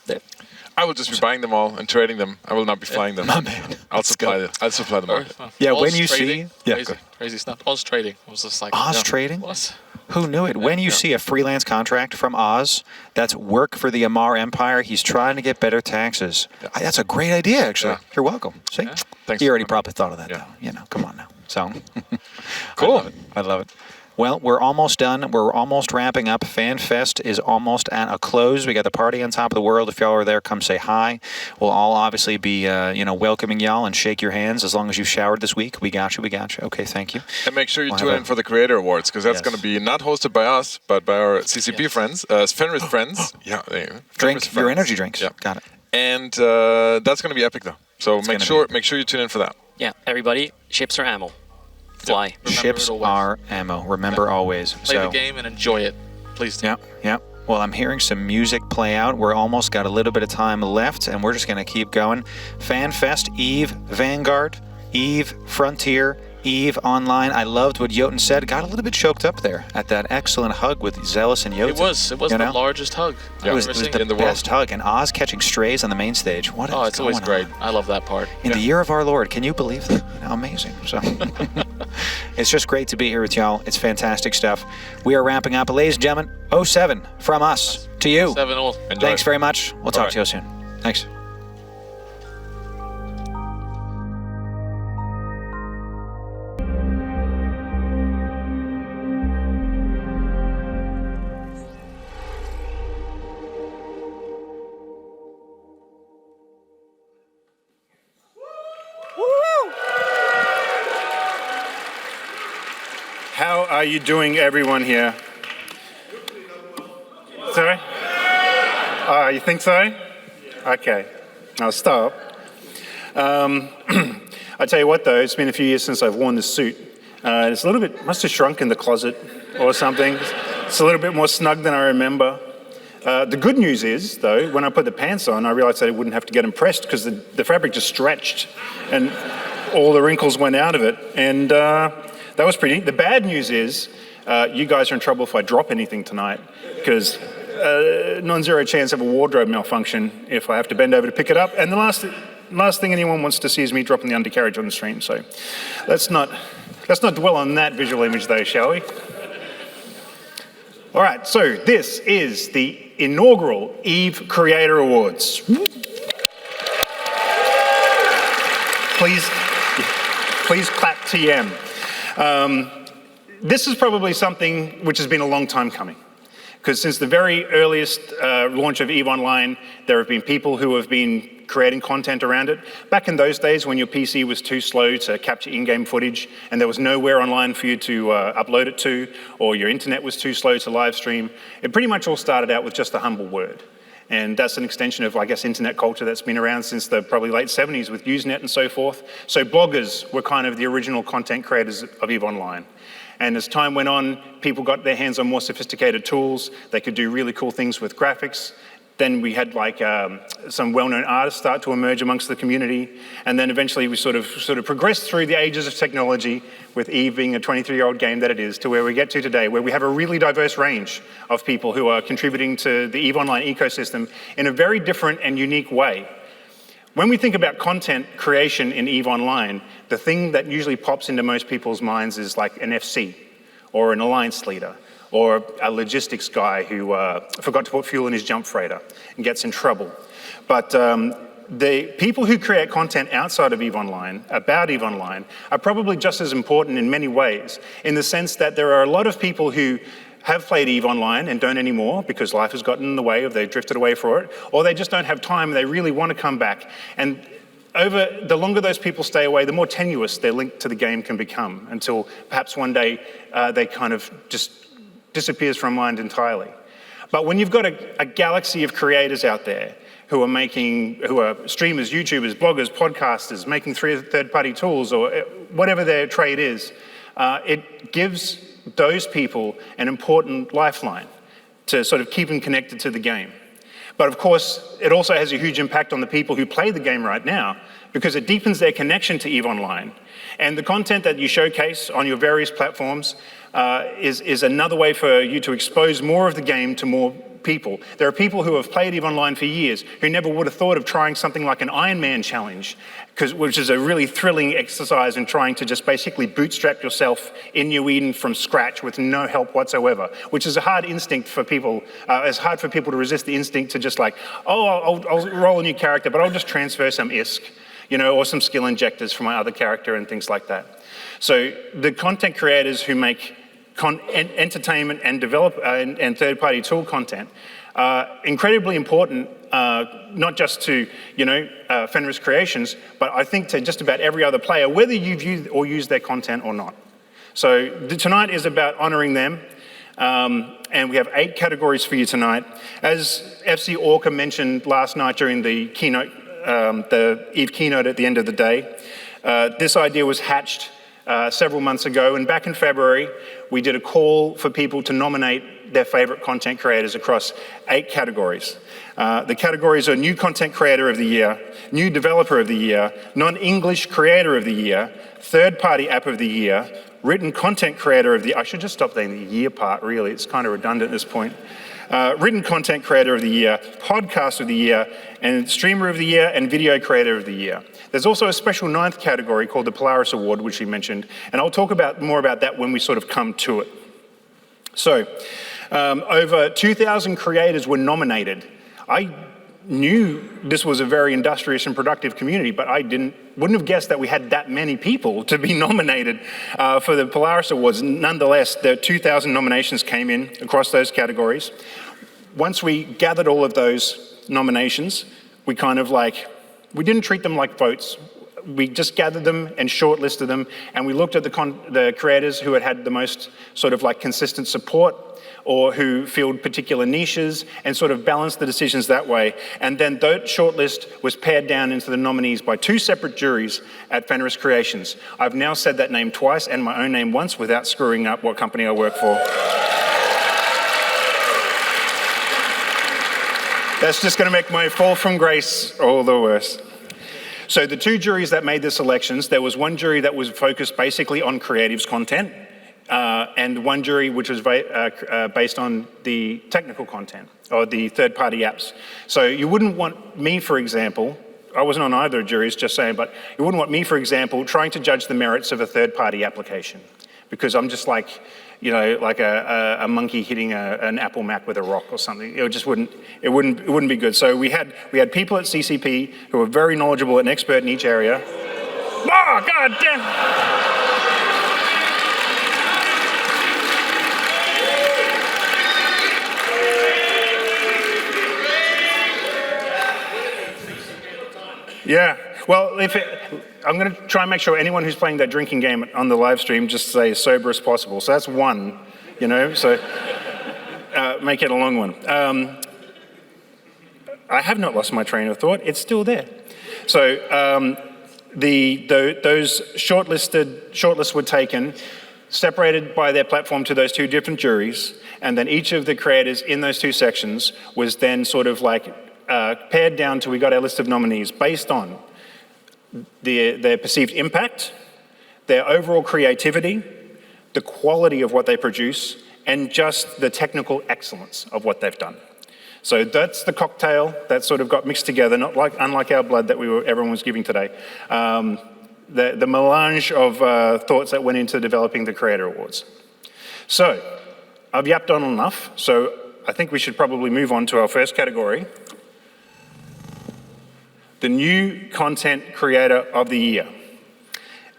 I will just be buying them all and trading them. I will not be flying them. My man. I'll supply the market. When you see... Crazy stuff. Oz trading. I was just like... Oz trading? What? Who knew it? When you see a freelance contract from Oz, that's work for the Amar Empire. He's trying to get better taxes. That's a great idea, actually. You're welcome. See? Thanks. You already probably thought of that, though. Come on now. So, cool. I love it. Well, we're almost done. We're almost wrapping up. FanFest is almost at a close. We got the party on top of the world. If y'all are there, come say hi. We'll all obviously be, welcoming y'all and shake your hands as long as you've showered this week. We got you. Okay, thank you. And make sure you tune in for the Creator Awards, because that's going to be not hosted by us, but by our CCP friends, Fenris friends. Drink your energy drinks. Yeah. Got it. And that's going to be epic, though. So make sure you tune in for that. Yeah, everybody, ships are ammo. Fly. Ships are ammo. Remember always. Play the game and enjoy it. Please do. Yeah. Well, I'm hearing some music play out. We're almost got a little bit of time left, and we're just going to keep going. FanFest, EVE Vanguard, EVE Frontier, EVE Online. I loved what Jotunn said. Got a little bit choked up there at that excellent hug with Zelus and Jotunn. It was the largest hug. It was the best hug. And Oz catching strays on the main stage. It's always great. I love that part. In the year of our Lord, can you believe that? Amazing. So it's just great to be here with y'all. It's fantastic stuff. We are wrapping up. Ladies and gentlemen, 07 from us to you. 7 all. Thanks very much. We'll talk to you soon. Thanks. How are you doing, everyone here? Sorry? You think so? Okay, I'll stop. I tell you what, though, it's been a few years since I've worn this suit. It's a little bit, must have shrunk in the closet or something. It's a little bit more snug than I remember. The good news is, though, when I put the pants on, I realized that I wouldn't have to get them pressed because the fabric just stretched and all the wrinkles went out of it. And that was pretty neat. The bad news is you guys are in trouble if I drop anything tonight because non-zero chance of a wardrobe malfunction if I have to bend over to pick it up. And the last thing anyone wants to see is me dropping the undercarriage on the stream. So let's not dwell on that visual image, though, shall we? All right, so this is the inaugural EVE Creator Awards. Please clap TM. This is probably something which has been a long time coming. Because since the very earliest launch of EVE Online, there have been people who have been creating content around it. Back in those days when your PC was too slow to capture in-game footage and there was nowhere online for you to upload it to, or your internet was too slow to live stream, it pretty much all started out with just a humble word. And that's an extension of, I guess, internet culture that's been around since the probably late 70s with Usenet and so forth. So bloggers were kind of the original content creators of EVE Online. And as time went on, people got their hands on more sophisticated tools. They could do really cool things with graphics. Then we had like some well-known artists start to emerge amongst the community. And then eventually we sort of progressed through the ages of technology, with EVE being a 23-year-old game that it is, to where we get to today, where we have a really diverse range of people who are contributing to the EVE Online ecosystem in a very different and unique way. When we think about content creation in EVE Online, the thing that usually pops into most people's minds is like an FC, or an alliance leader, or a logistics guy who forgot to put fuel in his jump freighter and gets in trouble. But the people who create content outside of EVE Online, about EVE Online, are probably just as important in many ways, in the sense that there are a lot of people who have played EVE Online and don't anymore because life has gotten in the way, or they've drifted away for it, or they just don't have time and they really want to come back. And over the longer those people stay away, the more tenuous their link to the game can become, until perhaps one day they kind of just disappears from mind entirely. But when you've got a galaxy of creators out there who are streamers, YouTubers, bloggers, podcasters, making third-party tools or whatever their trade is, it gives those people an important lifeline to sort of keep them connected to the game. But of course, it also has a huge impact on the people who play the game right now, because it deepens their connection to EVE Online. And the content that you showcase on your various platforms is another way for you to expose more of the game to more people. There are people who have played EVE Online for years who never would have thought of trying something like an Iron Man challenge, which is a really thrilling exercise in trying to just basically bootstrap yourself in New Eden from scratch with no help whatsoever, which is a hard instinct for people. It's hard for people to resist the instinct to just like, oh, I'll roll a new character, but I'll just transfer some ISK, or some skill injectors from my other character and things like that. So the content creators who make entertainment and develop and third-party tool content incredibly important, not just to Fenris Creations, but I think to just about every other player, whether you've viewed or used their content or not. So tonight is about honoring them, and we have 8 categories for you tonight. As FC Orca mentioned last night during the keynote, the EVE Keynote at the end of the day, this idea was hatched several months ago, and back in February, we did a call for people to nominate their favorite content creators across 8 categories. The categories are New Content Creator of the Year, New Developer of the Year, Non-English Creator of the Year, Third-Party App of the Year, Written Content Creator of the Year. I should just stop saying the year part, really. It's kind of redundant at this point. Written Content Creator of the Year, Podcast of the Year, and Streamer of the Year, and Video Creator of the Year. There's also a special 9th category called the Polaris Award, which we mentioned, and I'll talk more about that when we sort of come to it. So, over 2,000 creators were nominated. I knew this was a very industrious and productive community, but I wouldn't have guessed that we had that many people to be nominated for the Polaris Awards. Nonetheless, the 2,000 nominations came in across those categories. Once we gathered all of those nominations, we didn't treat them like votes. We just gathered them and shortlisted them, and we looked at the creators who had the most sort of like consistent support, or who filled particular niches, and sort of balanced the decisions that way. And then that shortlist was pared down into the nominees by 2 separate juries at Fenris Creations. I've now said that name twice and my own name once without screwing up what company I work for. That's just going to make my fall from grace all the worse. So the two juries that made the selections, there was one jury that was focused basically on creatives content, and one jury which was based on the technical content, or the third-party apps. So you wouldn't want me, for example, I wasn't on either juries, just saying, but you wouldn't want me, for example, trying to judge the merits of a third-party application, because I'm just like, you know, like a monkey hitting an Apple Mac with a rock or something. It just wouldn't be good. So we had people at CCP who were very knowledgeable and expert in each area. Oh, God damn! Yeah, well, I'm going to try and make sure anyone who's playing that drinking game on the live stream just stay as sober as possible. So that's one, you know, so make it a long one. I have not lost my train of thought. It's still there. So those shortlists were taken, separated by their platform to those two different juries, and then each of the creators in those two sections was then sort of like pared down till we got our list of nominees based on their perceived impact, their overall creativity, the quality of what they produce, and just the technical excellence of what they've done. So that's the cocktail that sort of got mixed together, unlike our blood that everyone was giving today. The melange of thoughts that went into developing the Creator Awards. So I've yapped on enough, so I think we should probably move on to our first category. The New Content Creator of the Year.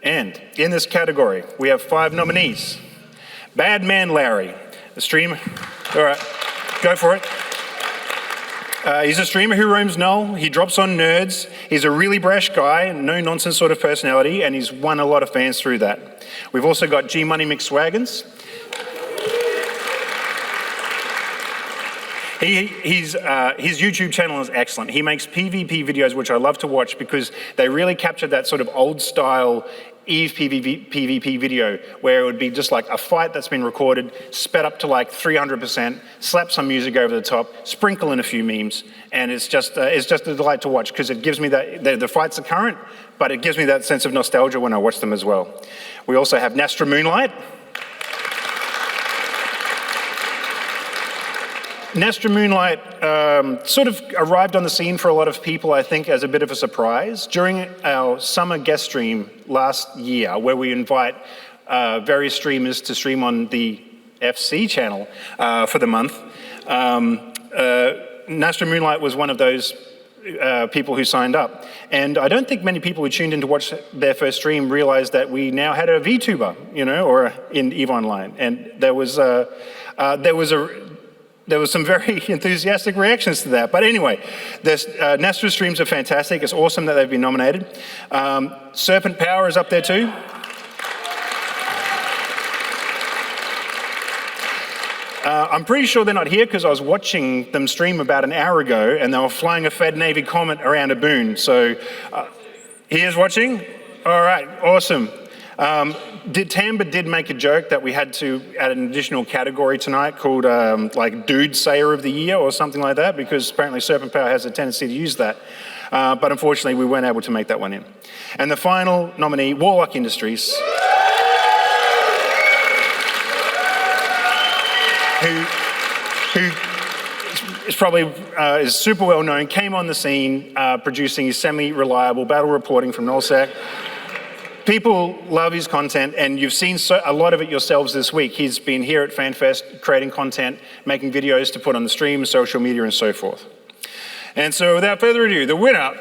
And in this category, we have 5 nominees. Bad Man Larry, a streamer. All right, go for it. He's a streamer who roams null. He drops on nerds. He's a really brash guy, no-nonsense sort of personality, and he's won a lot of fans through that. We've also got G Money McSwaggins. His YouTube channel is excellent. He makes PvP videos, which I love to watch because they really capture that sort of old-style EVE PvP video where it would be just like a fight that's been recorded, sped up to like 300%, slap some music over the top, sprinkle in a few memes, and it's just a delight to watch because it gives me that, the fights are current, but it gives me that sense of nostalgia when I watch them as well. We also have Nastra Moonlight. Nastra Moonlight sort of arrived on the scene for a lot of people, I think, as a bit of a surprise. During our summer guest stream last year, where we invite various streamers to stream on the FC channel for the month, Nastra Moonlight was one of those people who signed up. And I don't think many people who tuned in to watch their first stream realized that we now had a VTuber, you know, or in EVE Online. And there was some very enthusiastic reactions to that. But anyway, Nastra streams are fantastic. It's awesome that they've been nominated. Serpent Power is up there too. I'm pretty sure they're not here because I was watching them stream about an hour ago and they were flying a Fed Navy Comet around a boon. So he is watching? All right, awesome. Tamba did make a joke that we had to add an additional category tonight called like Dude Sayer of the Year or something like that, because apparently Serpent Power has a tendency to use that. But unfortunately, we weren't able to make that one in. And the final nominee, Warlock Industries, who is probably is super well known, came on the scene producing semi-reliable battle reporting from Nullsec. People love his content, and you've seen a lot of it yourselves this week. He's been here at FanFest creating content, making videos to put on the stream, social media, and so forth. And so without further ado, the winner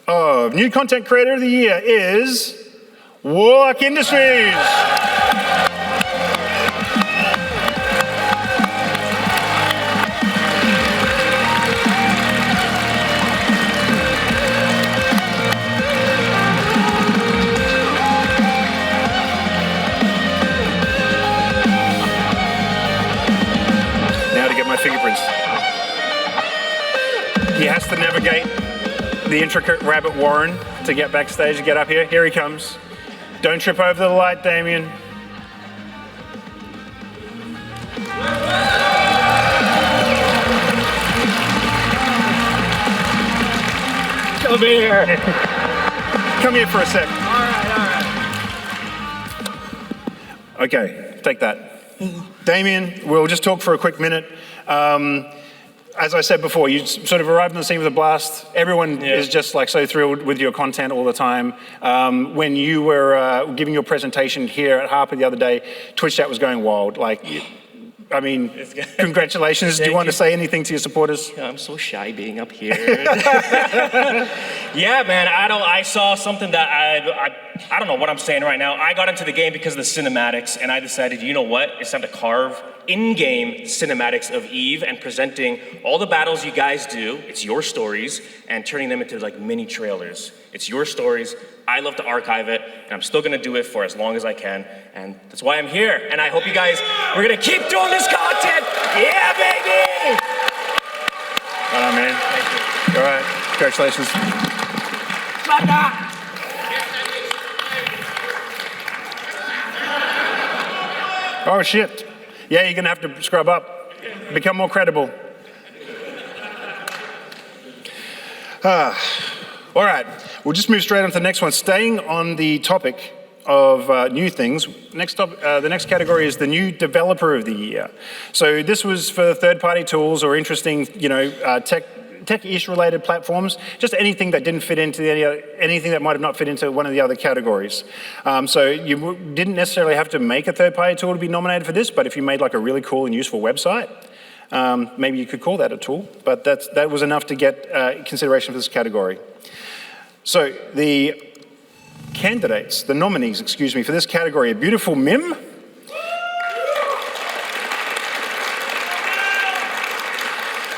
of New Content Creator of the Year is Warlock Industries. Fingerprints. He has to navigate the intricate rabbit warren to get backstage and get up here. Here he comes. Don't trip over the light, Damien. Come here. Come here for a sec. All right. Okay, take that. Damien, we'll just talk for a quick minute. As I said before, you sort of arrived on the scene with a blast. Everyone is just like so thrilled with your content all the time. When you were giving your presentation here at Harper the other day, Twitch chat was going wild. I mean, congratulations. Do you want to say anything to your supporters? I'm so shy being up here. Yeah, man, I saw something that I don't know what I'm saying right now. I got into the game because of the cinematics, and I decided, you know what? It's time to carve in-game cinematics of EVE and presenting all the battles you guys do. It's your stories, and turning them into like mini trailers. It's your stories. I love to archive it, and I'm still gonna do it for as long as I can, and that's why I'm here. And I hope you guys, we're gonna keep doing this content. Yeah, baby! Well done, man. Thank you. All right, congratulations. Oh shit. Yeah, you're gonna have to scrub up. Become more credible. All right, we'll just move straight on to the next one. Staying on the topic of new things, the next category is the new developer of the year. So this was for third-party tools or interesting, tech-ish related platforms, just anything that didn't fit into anything that might have not fit into one of the other categories. So you didn't necessarily have to make a third-party tool to be nominated for this, but if you made like a really cool and useful website, maybe you could call that a tool, but that was enough to get consideration for this category. So the candidates, the nominees, excuse me, for this category, a beautiful MIM,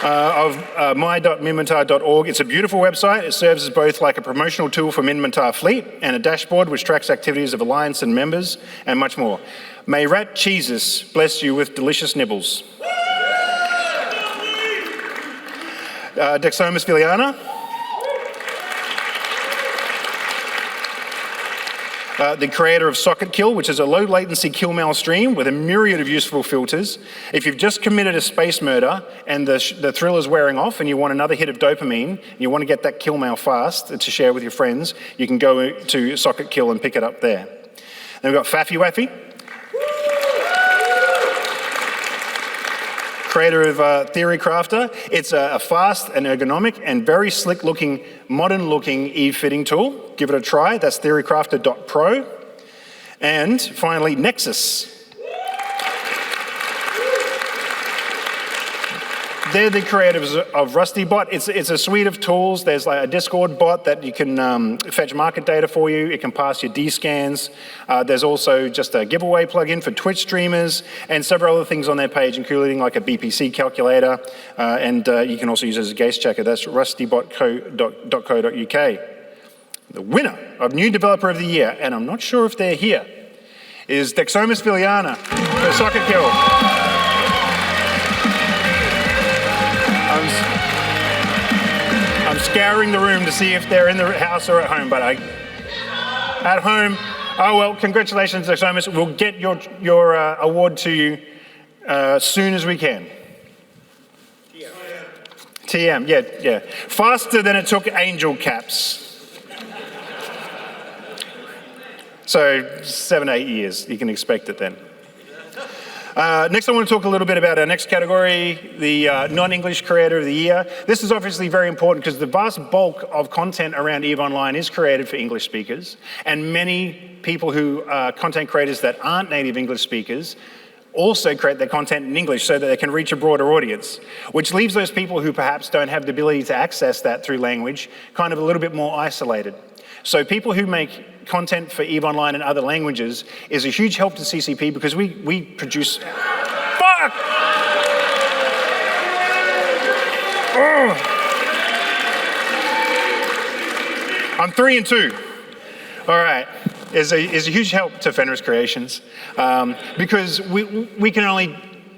of my.minmatar.org. It's a beautiful website. It serves as both like a promotional tool for Minmatar fleet and a dashboard which tracks activities of Alliance and members and much more. May Rat Cheeses bless you with delicious nibbles. Dexomus Viliana. The creator of Socket Kill, which is a low latency kill mail stream with a myriad of useful filters. If you've just committed a space murder and the thrill is wearing off and you want another hit of dopamine, and you want to get that kill mail fast to share with your friends, you can go to Socket Kill and pick it up there. Then we've got Faffy Waffy, creator of Theory Crafter. It's a fast and ergonomic and very slick looking, modern looking EVE fitting tool. Give it a try. That's theorycrafter.pro. And finally, Nexus. They're the creators of RustyBot. It's a suite of tools. There's like a Discord bot that you can fetch market data for you. It can pass your D-scans. There's also just a giveaway plugin for Twitch streamers and several other things on their page, including like a BPC calculator. And you can also use it as a gaze checker. That's rustybot.co.uk. The winner of New Developer of the Year, and I'm not sure if they're here, is Dexomus Viliana for Socket Kill. I'm scouring the room to see if they're in the house or at home, but at home. Oh well, congratulations, Dexomus. We'll get your award to you as soon as we can. TM, yeah. Faster than it took Angel Caps. So 7, 8 years, you can expect it then. Next, I want to talk a little bit about our next category, the non-English creator of the year. This is obviously very important because the vast bulk of content around EVE Online is created for English speakers, and many people who are content creators that aren't native English speakers also create their content in English so that they can reach a broader audience, which leaves those people who perhaps don't have the ability to access that through language kind of a little bit more isolated. So people who make content for EVE Online in other languages is a huge help to CCP because we produce... Fuck! Oh. I'm 3 and 2. All right. Is a huge help to Fenris Creations because we can only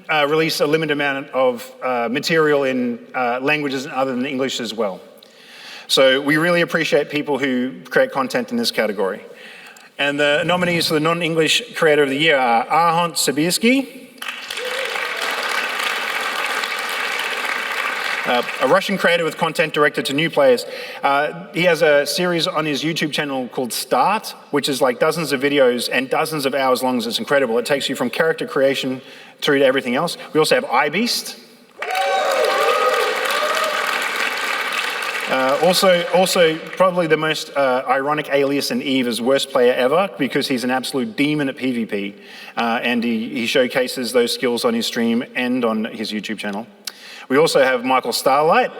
release a limited amount of material in languages other than English as well. So we really appreciate people who create content in this category. And the nominees for the non-English creator of the year are Ahont Sabirski, a Russian creator with content directed to new players. He has a series on his YouTube channel called Start, which is like dozens of videos and dozens of hours long. It's incredible. It takes you from character creation through to everything else. We also have iBeast. Also, probably the most ironic alias in EVE is worst player ever, because he's an absolute demon at PvP, and he showcases those skills on his stream and on his YouTube channel. We also have Michael Starlight,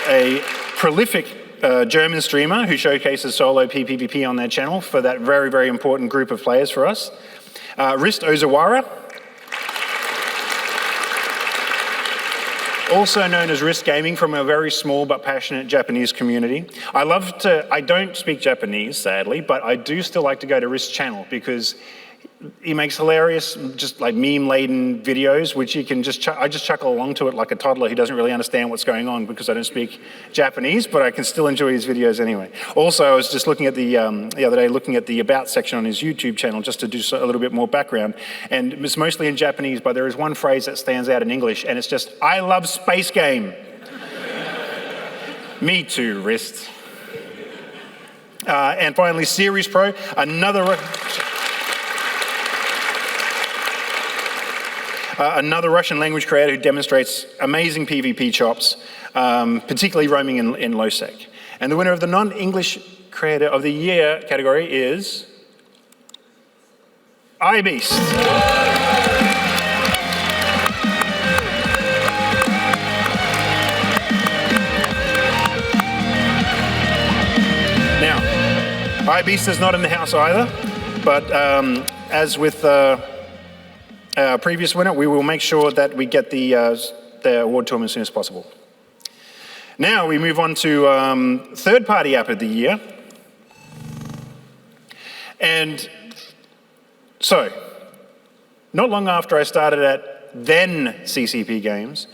a prolific German streamer who showcases solo PvP on their channel for that very, very important group of players for us. Rist Ozawara, also known as Risk Gaming, from a very small but passionate Japanese community. I don't speak Japanese, sadly, but I do still like to go to Risk's channel because he makes hilarious, just like meme-laden videos, which you can I just chuckle along to it like a toddler who doesn't really understand what's going on because I don't speak Japanese, but I can still enjoy his videos anyway. Also, I was just looking at the other day, looking at the About section on his YouTube channel just to do a little bit more background. And it's mostly in Japanese, but there is one phrase that stands out in English, and it's just, "I love space game." Me too, Rist. And finally, Series Pro, another Russian language creator who demonstrates amazing PvP chops, particularly roaming in low sec. And the winner of the non-English Creator of the Year category is iBeast. Now, iBeast is not in the house either, but as with previous winner, we will make sure that we get the award to him as soon as possible. Now we move on to third-party app of the year. And so, not long after I started at then CCP Games,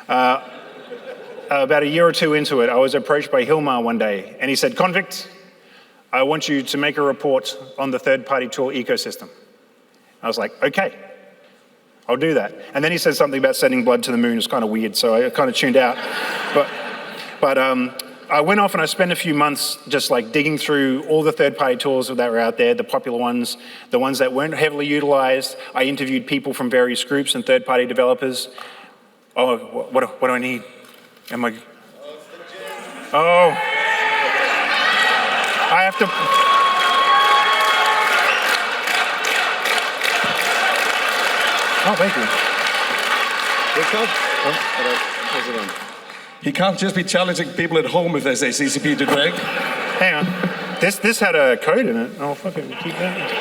about a year or two into it, I was approached by Hilmar one day, and he said, "Convict, I want you to make a report on the third-party tool ecosystem." I was like, okay. I'll do that. And then he said something about sending blood to the moon. It was kind of weird, so I kind of tuned out. But I went off and I spent a few months just like digging through all the third-party tools that were out there, the popular ones, the ones that weren't heavily utilized. I interviewed people from various groups and third-party developers. Oh, what do I need? Oh. I have to... Oh, thank you. He can't just be challenging people at home if they say CCP to Greg. Hang on. This had a code in it. I'll fucking keep that.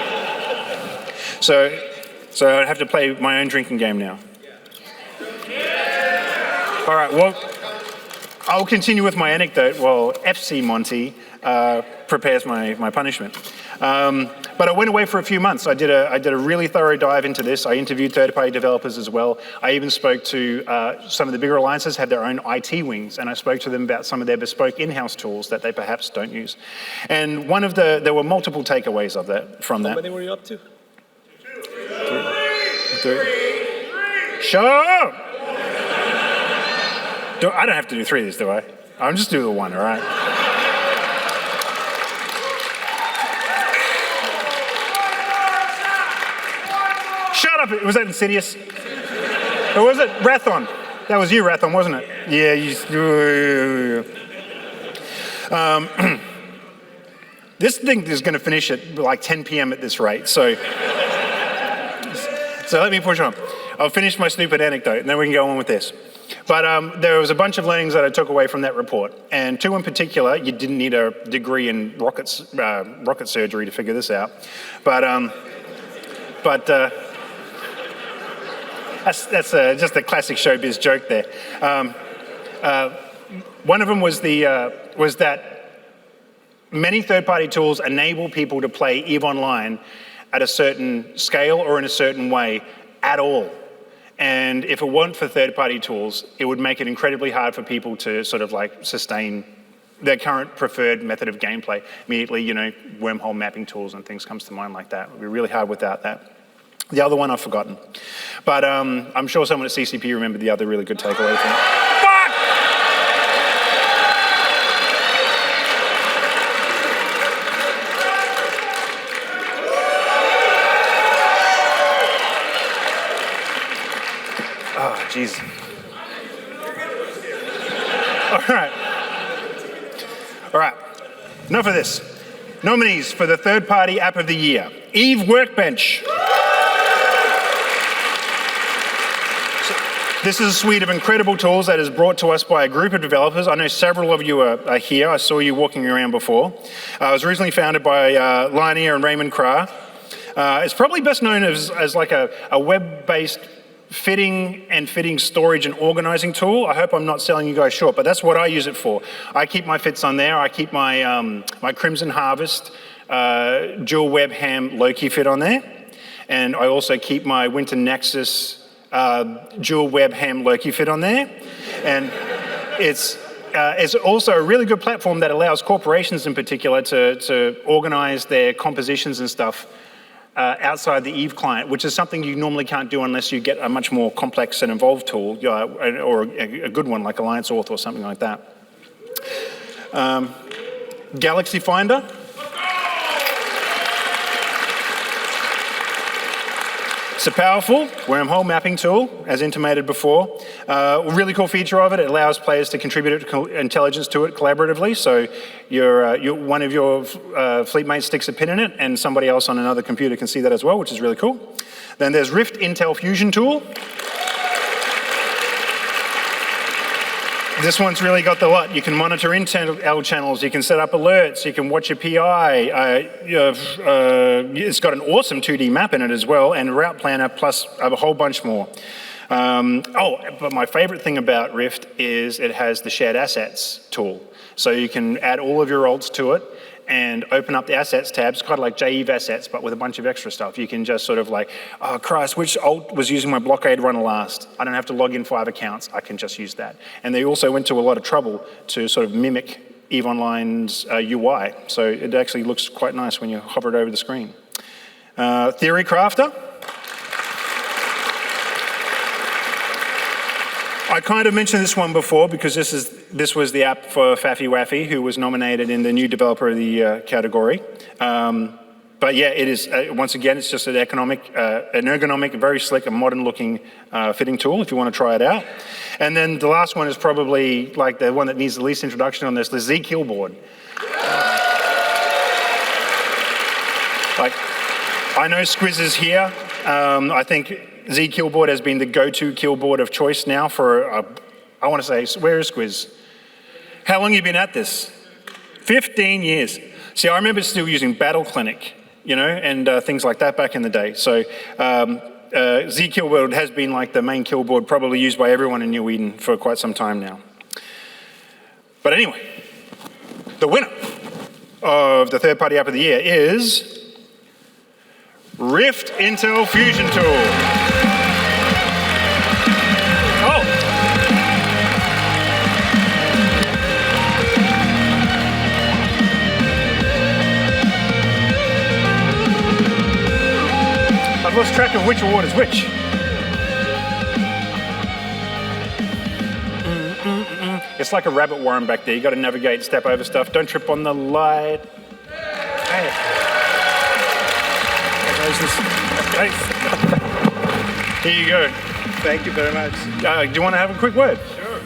So I have to play my own drinking game now. All right, well, I'll continue with my anecdote while FC Monty prepares my punishment. But I went away for a few months. I did a really thorough dive into this. I interviewed third-party developers as well. I even spoke to some of the bigger alliances, had their own IT wings, and I spoke to them about some of their bespoke in-house tools that they perhaps don't use. And there were multiple takeaways from that. How many were you up to? Three. Shut up! I don't have to do three of these, do I? I'm just doing the one, all right? Shut up! Was that Insidious? Or was it Rathon? That was you, Rathon, wasn't it? Yeah, this thing is going to finish at like 10 p.m. at this rate, so let me push on. I'll finish my stupid anecdote, and then we can go on with this. But there was a bunch of learnings that I took away from that report, and two in particular. You didn't need a degree in rocket surgery to figure this out, but that's just a classic showbiz joke there. One of them was that many third-party tools enable people to play EVE Online at a certain scale or in a certain way at all. And if it weren't for third-party tools, it would make it incredibly hard for people to sort of like sustain their current preferred method of gameplay. Immediately, wormhole mapping tools and things comes to mind like that. It would be really hard without that. The other one I've forgotten. But I'm sure someone at CCP remembered the other really good takeaway from it. Fuck! Oh, jeez. All right. Enough of this. Nominees for the third-party app of the year. EVE Workbench. This is a suite of incredible tools that is brought to us by a group of developers. I know several of you are here. I saw you walking around before. It was originally founded by Lionier and Raymond Kra. It's probably best known as like a web-based fitting storage and organizing tool. I hope I'm not selling you guys short, but that's what I use it for. I keep my fits on there. I keep my my Crimson Harvest dual web ham Loki fit on there. And I also keep my Winter Nexus dual web ham Loki fit on there. And it's also a really good platform that allows corporations in particular to organize their compositions and stuff outside the EVE client, which is something you normally can't do unless you get a much more complex and involved tool, or a good one like Alliance Auth or something like that. Galaxy Finder. It's a powerful wormhole mapping tool, as intimated before. A really cool feature of it, it allows players to contribute intelligence to it collaboratively. So one of your fleet mates sticks a pin in it, and somebody else on another computer can see that as well, which is really cool. Then there's Rift Intel Fusion tool. This one's really got the lot. You can monitor Intel channels, you can set up alerts, you can watch your PI. It's got an awesome 2D map in it as well, and route planner plus a whole bunch more. But my favorite thing about Rift is it has the shared assets tool. So you can add all of your alts to it and open up the assets tab. It's kind of like JEVE assets, but with a bunch of extra stuff. You can just sort of like, oh Christ, which alt was using my blockade runner last? I don't have to log in 5 accounts. I can just use that. And they also went to a lot of trouble to sort of mimic EVE Online's UI. So it actually looks quite nice when you hover it over the screen. Theory Crafter. I kind of mentioned this one before because this was the app for Faffy Waffy, who was nominated in the new developer of the year category. But yeah, it is, once again, it's just an ergonomic, very slick and modern looking fitting tool if you want to try it out. And then the last one is probably like the one that needs the least introduction on this, the Z Killboard. Like, I know Squiz is here. I think Z Killboard has been the go-to killboard of choice now for, I want to say, where is Squiz? How long have you been at this? 15 years. See, I remember still using Battle Clinic, you know, and things like that back in the day. So Z Killboard has been like the main killboard probably used by everyone in New Eden for quite some time now. But anyway, the winner of the third-party app of the year is Rift Intel Fusion Tool. I've lost track of which award is which. It's like a rabbit warren back there. You got to navigate, step over stuff. Don't trip on the light. Hey. Here you go. Thank you very much. Do you want to have a quick word? Sure.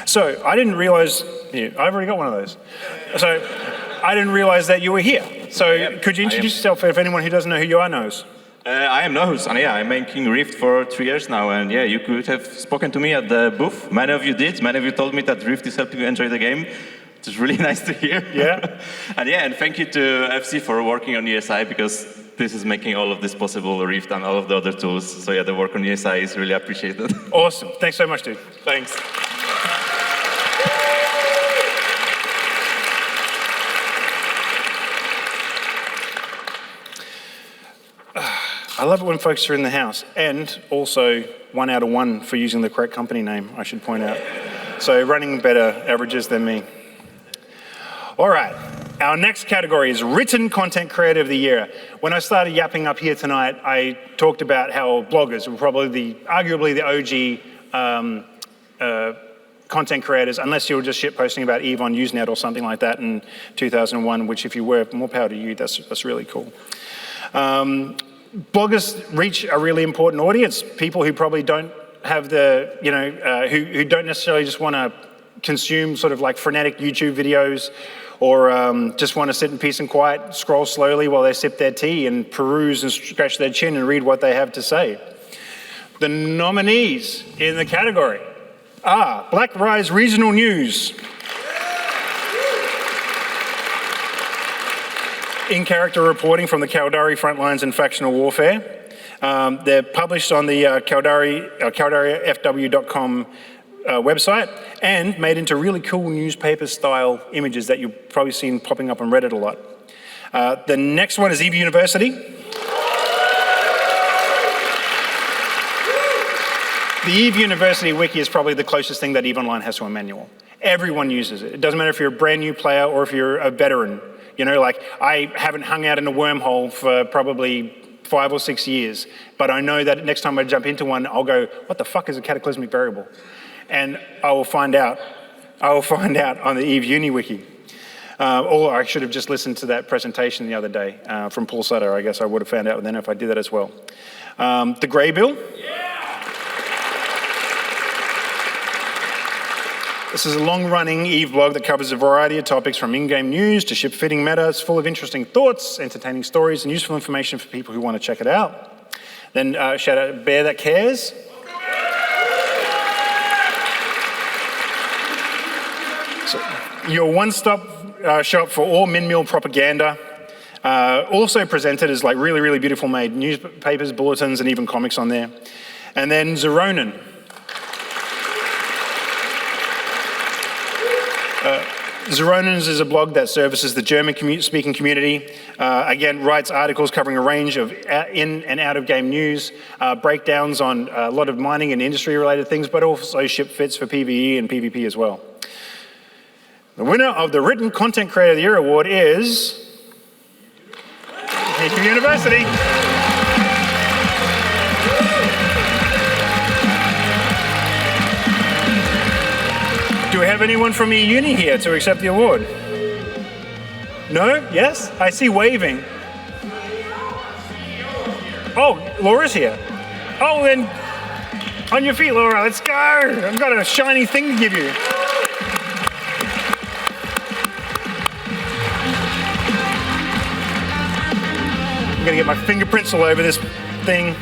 So I didn't realize, I've already got one of those. So I didn't realize that you were here. So could you introduce yourself if anyone who doesn't know who you are knows? I am Nohus, and I'm making Rift for 3 years now, and you could have spoken to me at the booth. Many of you did. Many of you told me that Rift is helping you enjoy the game. It was really nice to hear. Yeah. and thank you to FC for working on ESI, because this is making all of this possible, Rift and all of the other tools. So the work on ESI is really appreciated. Awesome. Thanks so much, dude. Thanks. I love it when folks are in the house, and also 1 out of 1 for using the correct company name, I should point out. So running better averages than me. All right, Our next category is Written Content Creator of the Year. When I started yapping up here tonight, I talked about how bloggers were probably arguably the OG content creators, unless you were just shitposting about EVE on Usenet or something like that in 2001, which if you were, more power to you, that's really cool. Bloggers reach a really important audience, people who probably don't have the, who don't necessarily just want to consume sort of like frenetic YouTube videos, or just want to sit in peace and quiet, scroll slowly while they sip their tea and peruse and scratch their chin and read what they have to say. The nominees in the category are Black Rise Regional News, in-character reporting from the Caldari Frontlines and Factional Warfare. They're published on the CaldariFW.com website and made into really cool newspaper-style images that you've probably seen popping up on Reddit a lot. The next one is EVE University. The EVE University wiki is probably the closest thing that EVE Online has to a manual. Everyone uses it. It doesn't matter if you're a brand new player or if you're a veteran. Like I haven't hung out in a wormhole for probably 5 or 6 years, but I know that next time I jump into one, I'll go, what the fuck is a cataclysmic variable? And I will find out. On the EVE Uni wiki. Or I should have just listened to that presentation the other day from Paul Sutter. I guess I would have found out then if I did that as well. The Grey Bill. This is a long-running EVE blog that covers a variety of topics from in-game news to ship-fitting meta. It's full of interesting thoughts, entertaining stories, and useful information for people who want to check it out. Then shout out Bear That Cares. So, your one-stop shop for all min-mill propaganda. Also presented as like really, really beautiful made newspapers, bulletins, and even comics on there. And then Zeronin. Zeronins is a blog that services the German-speaking community. Again, writes articles covering a range of in and out-of-game news, breakdowns on a lot of mining and industry-related things, but also ship fits for PvE and PvP as well. The winner of the Written Content Creator of the Year award is EVE University. Do we have anyone from E-Uni here to accept the award? No? Yes? I see waving. Oh, Laura's here. Oh, then on your feet, Laura. Let's go. I've got a shiny thing to give you. I'm gonna get my fingerprints all over this thing.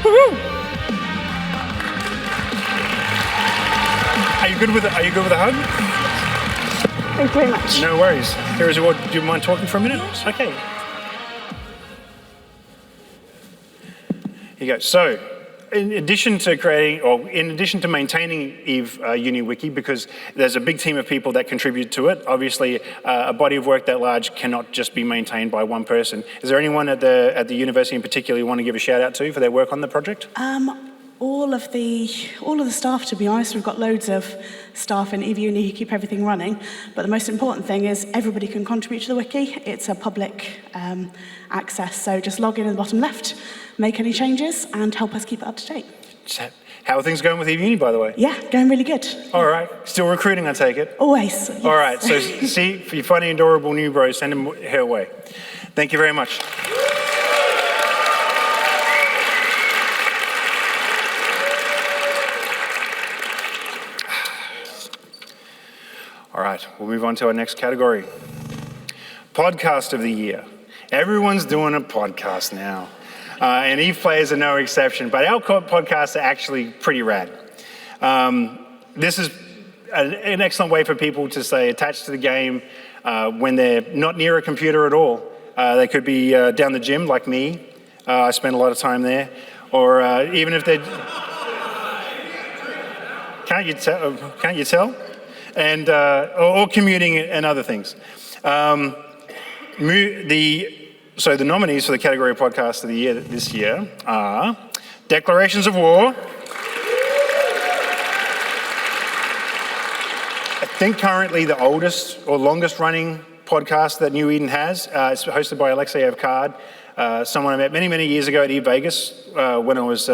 Woo-hoo. Are you good with a hug? Thank you very much. No worries. Here is what. Do you mind talking for a minute? Okay. Here you go. So, in addition to maintaining EVE Uni Wiki, because there's a big team of people that contribute to it, obviously a body of work that large cannot just be maintained by one person. Is there anyone at the university in particular you want to give a shout out to for their work on the project? All of the staff, to be honest. We've got loads of staff in EVE Uni who keep everything running, but the most important thing is everybody can contribute to the wiki. It's a public access, so just log in the bottom left, make any changes, and help us keep it up to date. How are things going with EVE Uni, by the way? Yeah, going really good. All right. Still recruiting, I take it? Always. Yes. All right. So see, for your funny, adorable new bros, send them her way. Thank you very much. All right, we'll move on to our next category. Podcast of the Year. Everyone's doing a podcast now. And EVE players are no exception, but our podcasts are actually pretty rad. This is an excellent way for people to stay attached to the game when they're not near a computer at all. They could be down the gym like me. I spend a lot of time there. Or even if they're... Can't you tell? And or commuting and other things. So the nominees for the category of podcast of the year this year are Declarations of War. I think currently the oldest or longest running podcast that New Eden has. It's hosted by Alexei Evcard, someone I met many, many years ago at EVE Vegas when I was,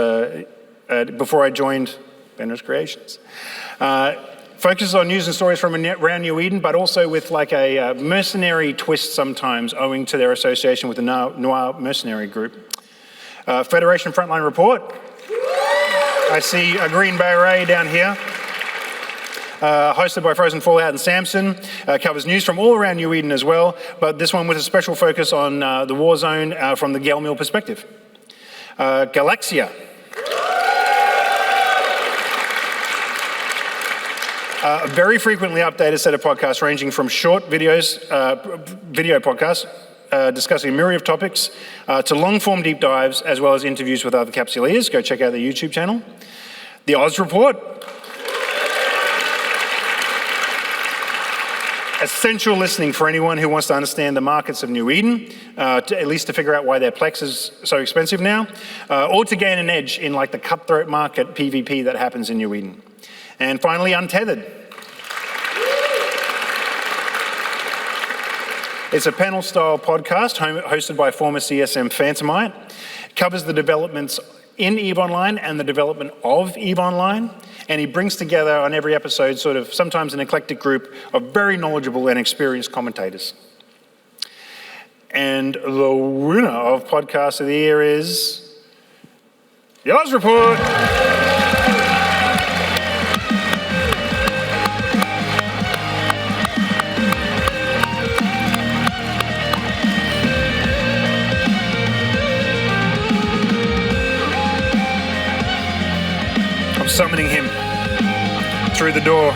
before I joined Fenris Creations. Focuses on news and stories from around New Eden, but also with like a mercenary twist sometimes, owing to their association with the Noir Mercenary Group. Federation Frontline Report. I see a green beret down here. Hosted by Frozen Fallout and Samson. Covers news from all around New Eden as well, but this one with a special focus on the war zone from the Gelmill perspective. Galaxia. A very frequently updated set of podcasts ranging from short videos, video podcasts, discussing a myriad of topics, to long-form deep dives, as well as interviews with other Capsuleers. Go check out their YouTube channel. The Oz Report. Essential listening for anyone who wants to understand the markets of New Eden, at least to figure out why their Plex is so expensive now, or to gain an edge in like the cutthroat market PvP that happens in New Eden. And finally, Untethered. It's a panel-style podcast hosted by former CSM Phantomite. It covers the developments in EVE Online and the development of EVE Online. And he brings together on every episode sort of sometimes an eclectic group of very knowledgeable and experienced commentators. And the winner of Podcast of the Year is the Oz Report. Summoning him through the door.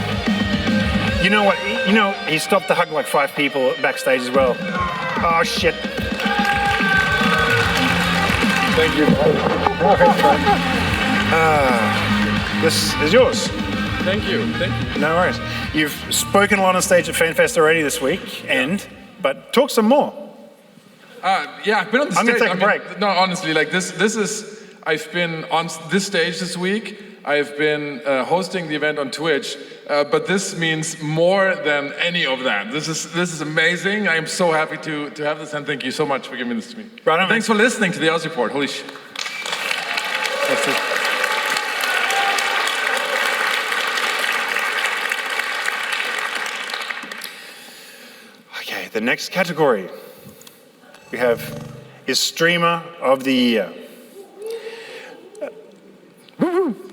You know what? You know, he stopped to hug like 5 people backstage as well. Oh, shit. Thank you. This is yours. Thank you. Thank you. No worries. You've spoken a lot on stage at FanFest already this week, but talk some more. Yeah, I've been on the I'm stage. gonna take a break. No, honestly, like this is, I've been on this stage this week. I've been hosting the event on Twitch, but this means more than any of that. This is amazing. I am so happy to have this, and thank you so much for giving this to me. Right on, thanks for listening to the Oz Report. Holy shit. That's it. Okay, the next category we have is Streamer of the Year.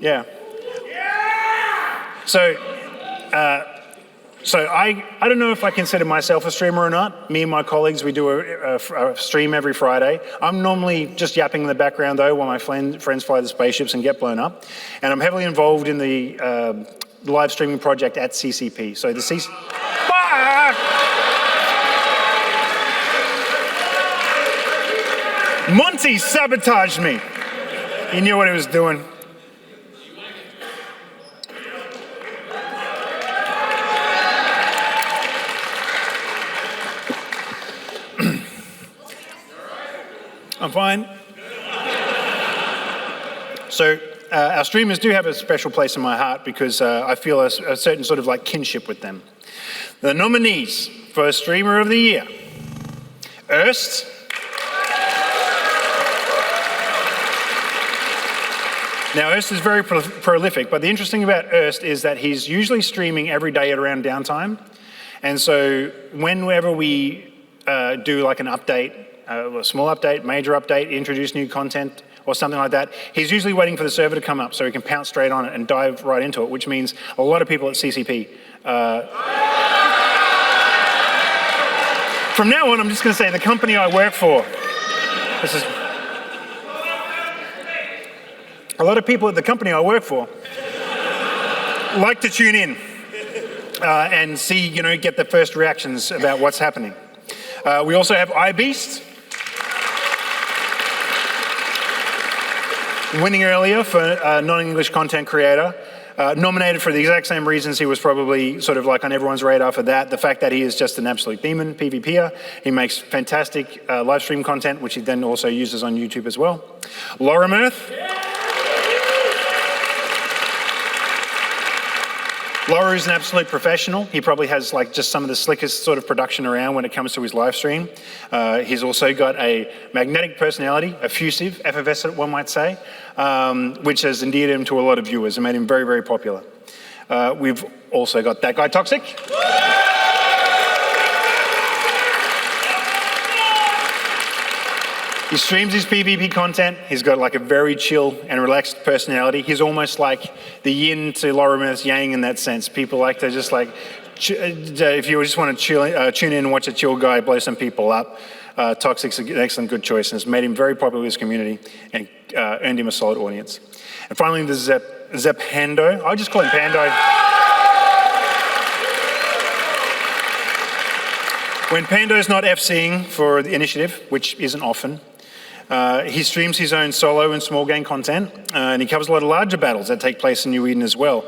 Yeah. So I don't know if I consider myself a streamer or not. Me and my colleagues, we do a stream every Friday. I'm normally just yapping in the background though while my friends fly the spaceships and get blown up. And I'm heavily involved in the live streaming project at CCP. So the Monty sabotaged me. He knew what he was doing. I'm fine. So our streamers do have a special place in my heart because I feel a certain sort of like kinship with them. The nominees for Streamer of the Year: Erst, now Erst is very prolific, but the interesting about Erst is that he's usually streaming every day at around downtime. And so whenever we do like an update, a small update, major update, introduce new content or something like that, he's usually waiting for the server to come up so he can pounce straight on it and dive right into it, which means a lot of people at CCP. From now on, I'm just going to say the company I work for. A lot of people at the company I work for like to tune in and see, get the first reactions about what's happening. We also have iBeast, winning earlier for non-English content creator, nominated for the exact same reasons he was probably sort of like on everyone's radar for that. The fact that he is just an absolute demon PvPer. He makes fantastic live stream content, which he then also uses on YouTube as well. Loru. Loru is an absolute professional. He probably has like just some of the slickest sort of production around when it comes to his live stream. He's also got a magnetic personality, effusive, effervescent, one might say, which has endeared him to a lot of viewers and made him very, very popular. We've also got ThatGuyToxic. He streams his PvP content. He's got like a very chill and relaxed personality. He's almost like the yin to Lorimer's yang in that sense. People like to just like, if you just want to tune in and watch a chill guy blow some people up, Toxic's an excellent good choice and has made him very popular with his community and earned him a solid audience. And finally, there's Pando. I'll just call him Pando. When Pando's not FCing for the initiative, which isn't often, he streams his own solo and small game content, and he covers a lot of larger battles that take place in New Eden as well.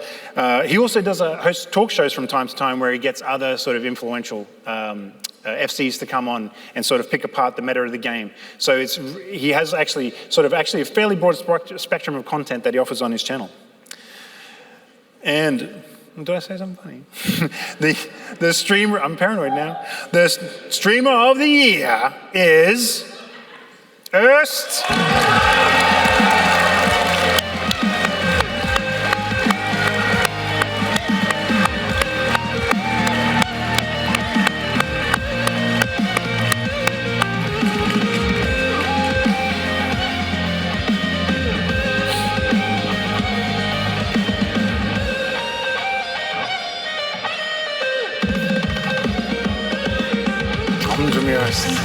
He also does host talk shows from time to time where he gets other sort of influential FCs to come on and sort of pick apart the meta of the game. So he has actually a fairly broad spectrum of content that he offers on his channel. And did I say something funny? the streamer, I'm paranoid now. The streamer of the year is Erst. Come to me, Erst.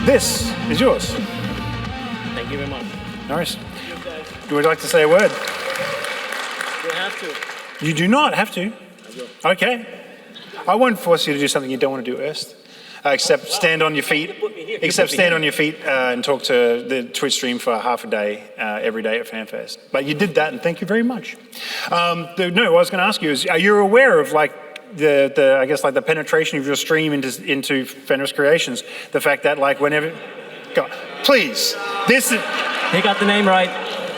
This is yours. Thank you very much. Nice. Would you like to say a word? You have to. You do not have to. I will. Okay. I won't force you to do something you don't want to do, Erst. Except stand on your feet. Except stand on your feet and talk to the Twitch stream for half a day, every day at FanFest. But you did that, and thank you very much. No, what I was going to ask you is, are you aware of like I guess like the penetration of your stream into Fenris Creations? The fact that like whenever, God, please, this is. He got the name right.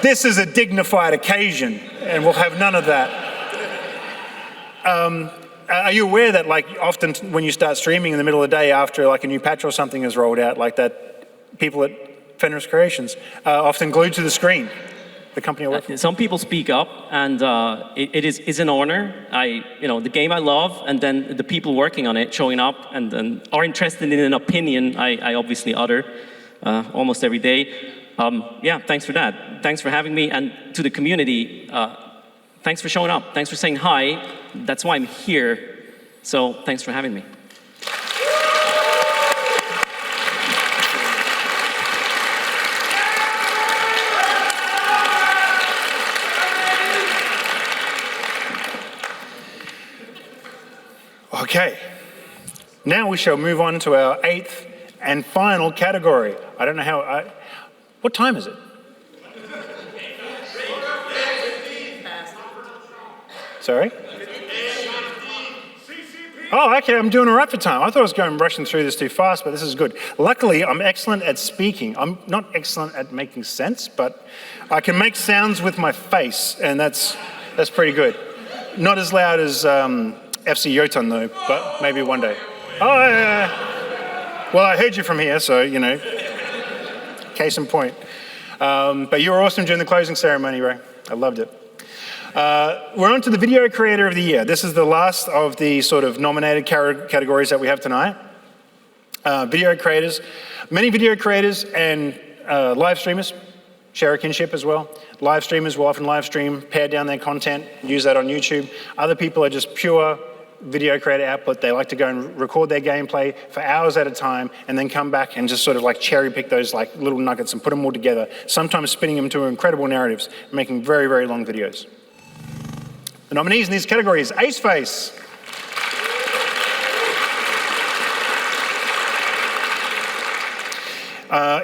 This is a dignified occasion, and we'll have none of that. Are you aware that like often when you start streaming in the middle of the day after like a new patch or something is rolled out, like that people at Fenris Creations are often glued to the screen? The company I work for. Some people speak up, and it is an honor. The game I love, and then the people working on it showing up and then are interested in an opinion I obviously utter almost every day. Yeah, thanks for that. Thanks for having me, and to the community, thanks for showing up. Thanks for saying hi. That's why I'm here. So thanks for having me. Okay, now we shall move on to our 8th and final category. I don't know how, what time is it? Sorry? Oh, okay, I'm doing all right for time. I thought I was rushing through this too fast, but this is good. Luckily, I'm excellent at speaking. I'm not excellent at making sense, but I can make sounds with my face, and that's pretty good. Not as loud as FC Jotunn though, but maybe one day. Oh, yeah. Well, I heard you from here, so, case in point. But you were awesome during the closing ceremony, Ray. I loved it. We're on to the Video Creator of the Year. This is the last of the sort of nominated categories that we have tonight. Video creators, many video creators and live streamers share a kinship as well. Live streamers will often live stream, pare down their content, use that on YouTube. Other people are just pure video creator output. They like to go and record their gameplay for hours at a time and then come back and just sort of like cherry pick those like little nuggets and put them all together, sometimes spinning them into incredible narratives, making very, very long videos. The nominees in these categories: Aceface,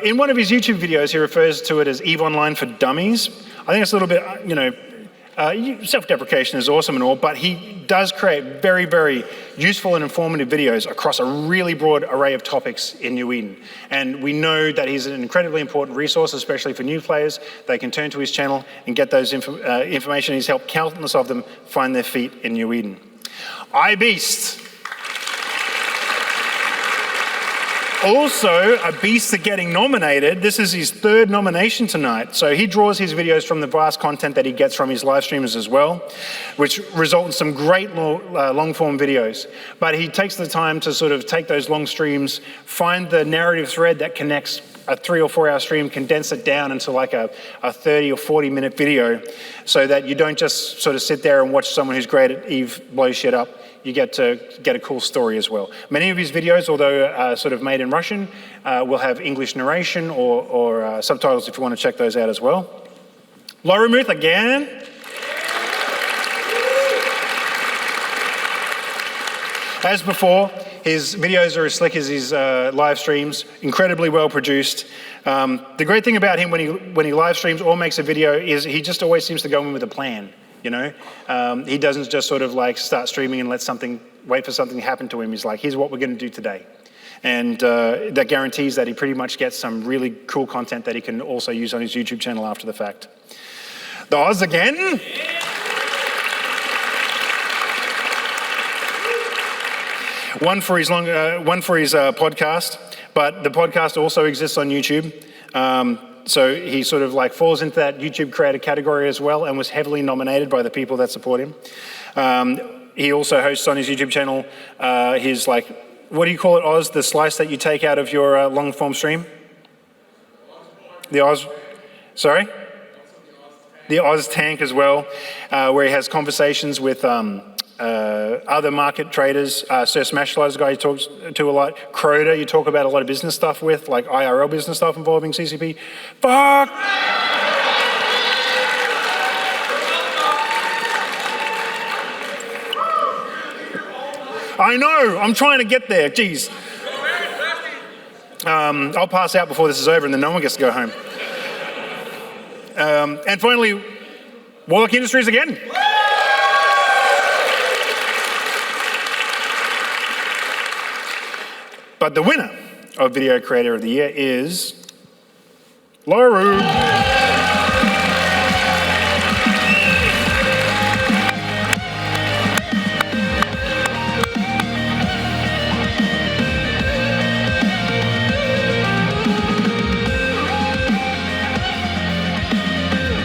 in one of his YouTube videos, he refers to it as EVE Online for Dummies. I think it's a little bit, Self-deprecation is awesome and all, but he does create very, very useful and informative videos across a really broad array of topics in New Eden. And we know that he's an incredibly important resource, especially for new players. They can turn to his channel and get those information. He's helped countless of them find their feet in New Eden. iBeast. Also, a beast at getting nominated. This is his third nomination tonight. So he draws his videos from the vast content that he gets from his live streamers as well, which result in some great long-form videos. But he takes the time to sort of take those long streams, find the narrative thread that connects a 3 or 4 hour stream, condense it down into like a 30 or 40 minute video so that you don't just sort of sit there and watch someone who's great at EVE blow shit up. You get to get a cool story as well. Many of his videos, although sort of made in Russian, will have English narration or subtitles if you want to check those out as well. Loru again. As before, his videos are as slick as his live streams, incredibly well produced. The great thing about him when he live streams or makes a video is he just always seems to go in with a plan. You know, he doesn't just sort of like start streaming and wait for something to happen to him. He's like, here's what we're going to do today. And that guarantees that he pretty much gets some really cool content that he can also use on his YouTube channel after the fact. The Oz again. One for his podcast, but the podcast also exists on YouTube. So he sort of like falls into that YouTube creator category as well and was heavily nominated by the people that support him. He also hosts on his YouTube channel his like, what do you call it, Oz? The slice that you take out of your long form stream? The Oz, sorry? The Oz Tank as well, where he has conversations with other market traders. Sir Smashlight is a guy you talk to a lot. Crowther, you talk about a lot of business stuff with, like IRL business stuff involving CCP. Fuck! I know, I'm trying to get there, jeez. I'll pass out before this is over and then no one gets to go home. And finally, Warlock Industries again. But the winner of Video Creator of the Year is Loru.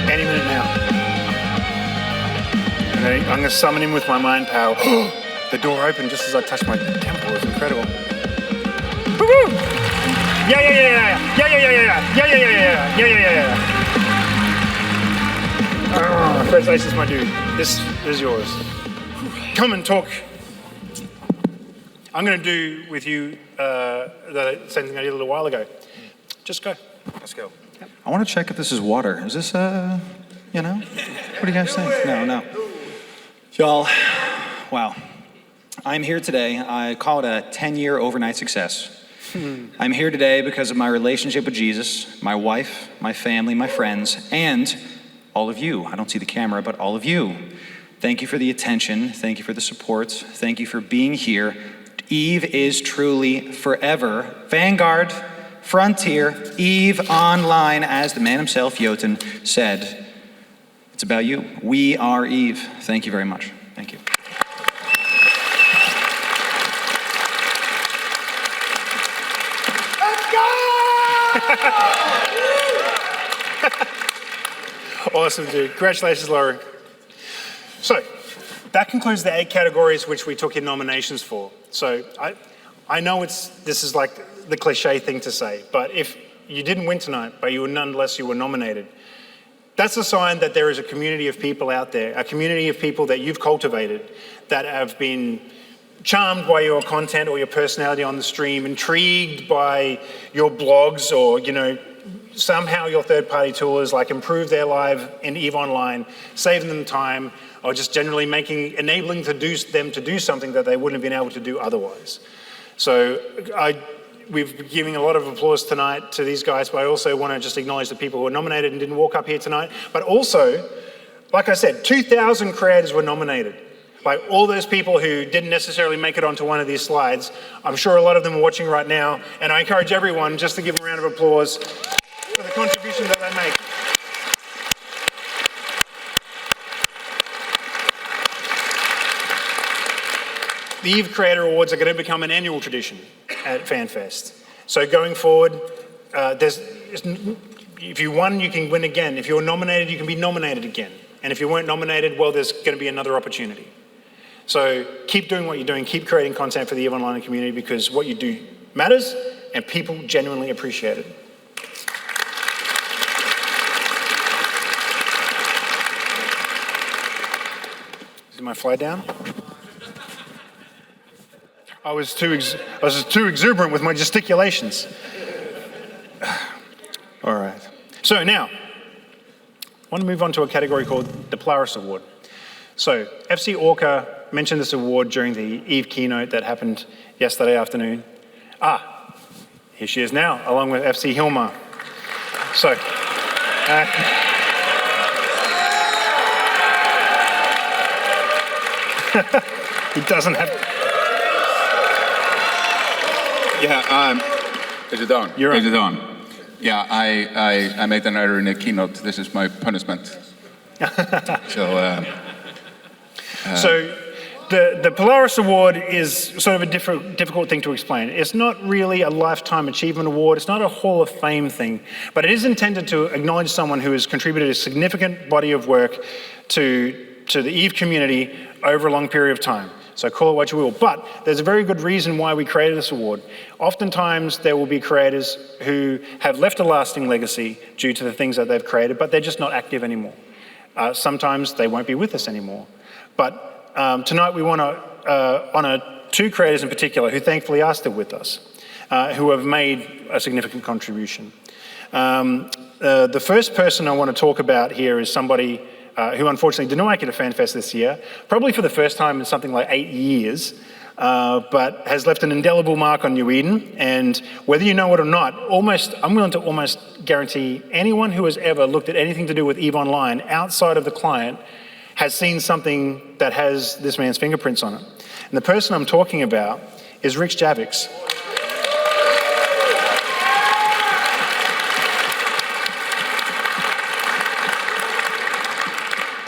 Any minute now. And I'm going to summon him with my mind power. The door opened just as I touched my temple. It was incredible. Woo-hoo! Yeah. Congratulations, my dude. This is yours. Come and talk. I'm going to do with you the same thing I did a little while ago. Just go. Let's go. I want to check if this is water. Is this, you know? What do you guys think? No. Y'all, wow. I'm here today. I call it a 10-year overnight success. I'm here today because of my relationship with Jesus, my wife, my family, my friends, and all of you. I don't see the camera, but all of you. Thank you for the attention. Thank you for the support. Thank you for being here. EVE is truly forever. Vanguard, Frontier, EVE Online, as the man himself, Jotunn, said. It's about you. We are EVE. Thank you very much. Thank you. Awesome, dude. Congratulations, Loru. So, that concludes the 8 categories which we took in nominations for. So, I know this is like the cliche thing to say, but if you didn't win tonight, but you were nominated, that's a sign that there is a community of people out there, a community of people that you've cultivated that have been charmed by your content or your personality on the stream, intrigued by your blogs, or, you know, somehow your third-party tool has like improved their life in EVE Online, saving them time, or just generally enabling them to do something that they wouldn't have been able to do otherwise. So we've been giving a lot of applause tonight to these guys, but I also want to just acknowledge the people who were nominated and didn't walk up here tonight. But also, Like I said, 2,000 creators were nominated. Like all those people who didn't necessarily make it onto one of these slides, I'm sure a lot of them are watching right now, and I encourage everyone just to give them a round of applause for the contribution that they make. The EVE Creator Awards are going to become an annual tradition at FanFest. So going forward, if you won, you can win again. If you're nominated, you can be nominated again. And if you weren't nominated, well, there's going to be another opportunity. So keep doing what you're doing, keep creating content for the EVE Online community, because what you do matters and people genuinely appreciate it. Is my fly down? I was too exuberant with my gesticulations. All right. So now, I want to move on to a category called the Polaris Award. So FC Orca mentioned this award during the EVE keynote that happened yesterday afternoon. Here she is now, along with FC Hilmar. So, he doesn't have... Yeah, is it on? You're on. Is it on? Yeah, I made an error in the keynote. This is my punishment. So the Polaris Award is sort of a difficult thing to explain. It's not really a lifetime achievement award. It's not a Hall of Fame thing, but it is intended to acknowledge someone who has contributed a significant body of work to the EVE community over a long period of time. So call it what you will. But there's a very good reason why we created this award. Oftentimes there will be creators who have left a lasting legacy due to the things that they've created, but they're just not active anymore. Sometimes they won't be with us anymore. But tonight we want to honor two creators in particular who thankfully are still with us, who have made a significant contribution. The first person I want to talk about here is somebody who unfortunately did not make it to FanFest this year, probably for the first time in something like 8 years, but has left an indelible mark on New Eden. And whether you know it or not, I'm willing to almost guarantee anyone who has ever looked at anything to do with EVE Online outside of the client has seen something that has this man's fingerprints on it. And the person I'm talking about is Rick Javix.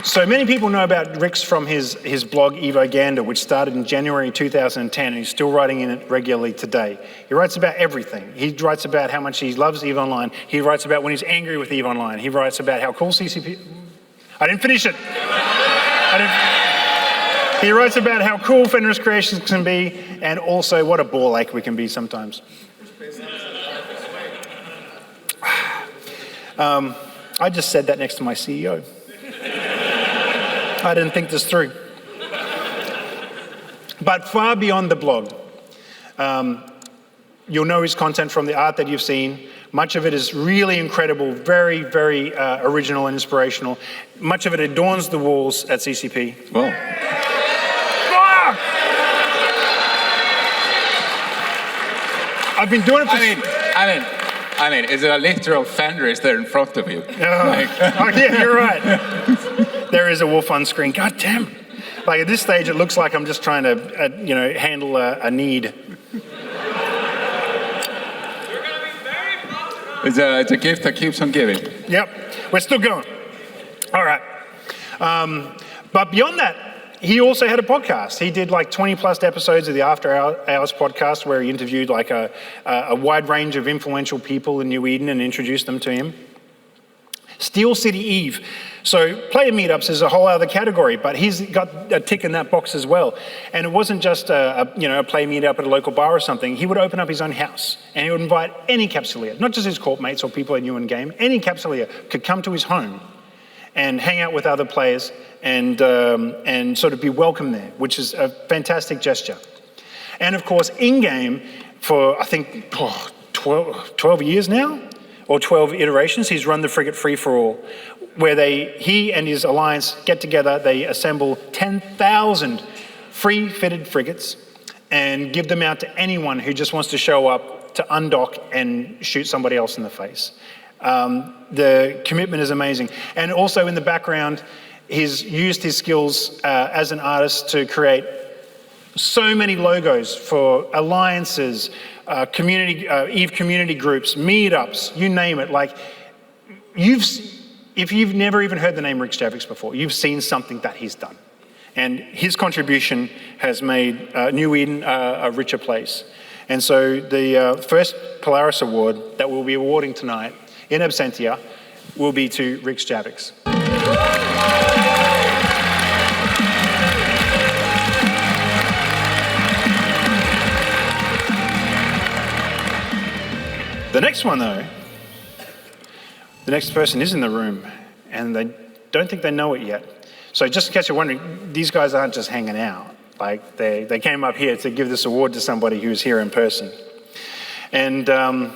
So many people know about Rick's from his blog Evoganda, which started in January 2010, and he's still writing in it regularly today. He writes about everything. He writes about how much he loves EVE Online. He writes about when he's angry with EVE Online. He writes about how cool CCP... I didn't finish it. He writes about how cool Fenris creations can be, and also what a ball ache we can be sometimes. I just said that next to my CEO. I didn't think this through. But far beyond the blog, you'll know his content from the art that you've seen. Much of it is really incredible, very, very original and inspirational. Much of it adorns the walls at CCP. Well. I've been doing it for... I mean, is it a literal Fenris there in front of you? Yeah, you're right. There is a wolf on screen. God damn. Like at this stage, it looks like I'm just trying to, handle a need. It's a gift that keeps on giving. Yep, we're still going. All right. But beyond that, he also had a podcast. He did like 20 plus episodes of the After Hours podcast where he interviewed like a wide range of influential people in New Eden and introduced them to him. Steel City EVE. So player meetups is a whole other category, but he's got a tick in that box as well. And it wasn't just a play meetup at a local bar or something. He would open up his own house and he would invite any Capsuleer, not just his corp mates or people he knew in game. Any Capsuleer could come to his home and hang out with other players and sort of be welcome there, which is a fantastic gesture. And of course, in-game for I think 12 years now, or 12 iterations, he's run the Frigate Free-for-All, where he and his alliance get together, they assemble 10,000 free-fitted frigates and give them out to anyone who just wants to show up to undock and shoot somebody else in the face. The commitment is amazing. And also in the background, He's used his skills as an artist to create so many logos for alliances, EVE community groups, meetups, you name it. Like, if you've never even heard the name Riksjavix before, you've seen something that he's done. And his contribution has made New Eden a richer place. And so the first Polaris Award that we'll be awarding tonight in absentia will be to Riksjavix. The next one, though, the next person is in the room, and they don't think they know it yet. So just in case you're wondering, these guys aren't just hanging out. Like, they came up here to give this award to somebody who's here in person. And I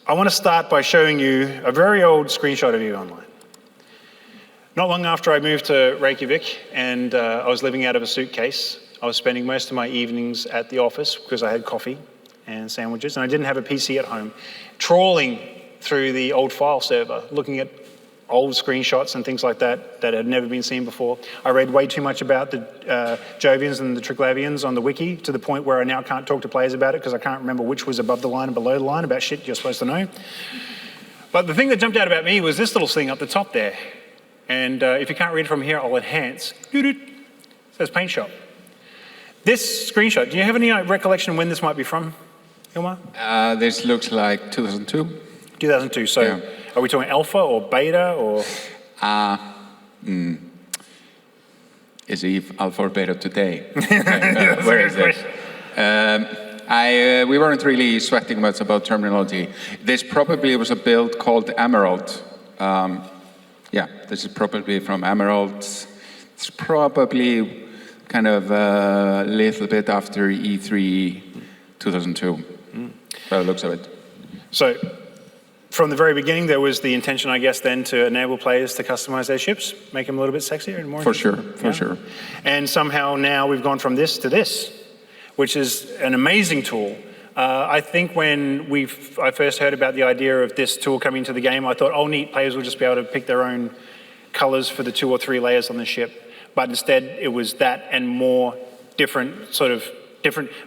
want to start by showing you a very old screenshot of EVE Online. Not long after I moved to Reykjavik, and I was living out of a suitcase, I was spending most of my evenings at the office because I had coffee and sandwiches, and I didn't have a PC at home, trawling through the old file server, looking at old screenshots and things like that that had never been seen before. I read way too much about the Jovians and the Triglavians on the wiki, to the point where I now can't talk to players about it because I can't remember which was above the line and below the line about shit you're supposed to know. But the thing that jumped out about me was this little thing up the top there. And if you can't read it from here, I'll enhance. It says Paint Shop. This screenshot, do you have any recollection when this might be from, Ilmar? This looks like 2002. 2002, so yeah. Are we talking alpha or beta or? Is EVE alpha or beta today? Where is it? We weren't really sweating much about terminology. This probably was a build called Emerald. Yeah, this is probably from Emerald. It's probably kind of a little bit after E3 2002, by the looks of it. So, from the very beginning, there was the intention, I guess, then to enable players to customize their ships, make them a little bit sexier and more. For sure. And somehow now we've gone from this to this, which is an amazing tool. I think when I first heard about the idea of this tool coming to the game, I thought, oh, neat, players will just be able to pick their own colors for the 2 or 3 layers on the ship. But instead, it was that and more different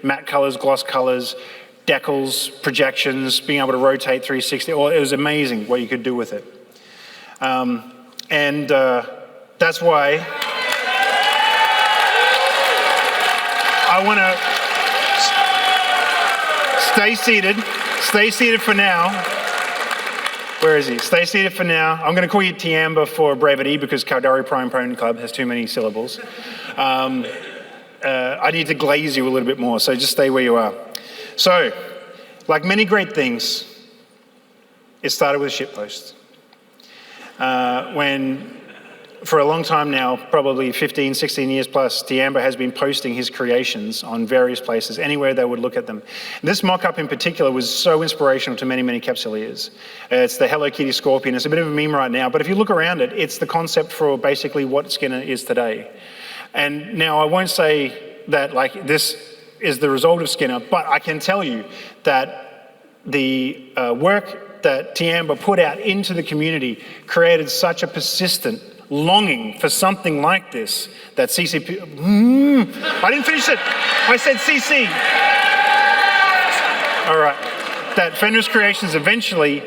matte colors, gloss colors, decals, projections, being able to rotate 360. It was amazing what you could do with it. That's why I want to stay seated for now. Where is he? Stay seated for now. I'm going to call you Tiamba for brevity because Caldari Prime Pony Club has too many syllables. I need to glaze you a little bit more, so just stay where you are. So, like many great things, it started with a shitpost. When, for a long time now, probably 15, 16 years plus, Tiamba has been posting his creations on various places, anywhere they would look at them. And this mock-up in particular was so inspirational to many, many Capsuleers. It's the Hello Kitty Scorpion. It's a bit of a meme right now, but if you look around it, it's the concept for basically what Skinner is today. And now I won't say that like this is the result of Skinner, but I can tell you that the work that Tiamba put out into the community created such a persistent longing for something like this that CCP... I didn't finish it. I said CC. All right. That Fenris Creations eventually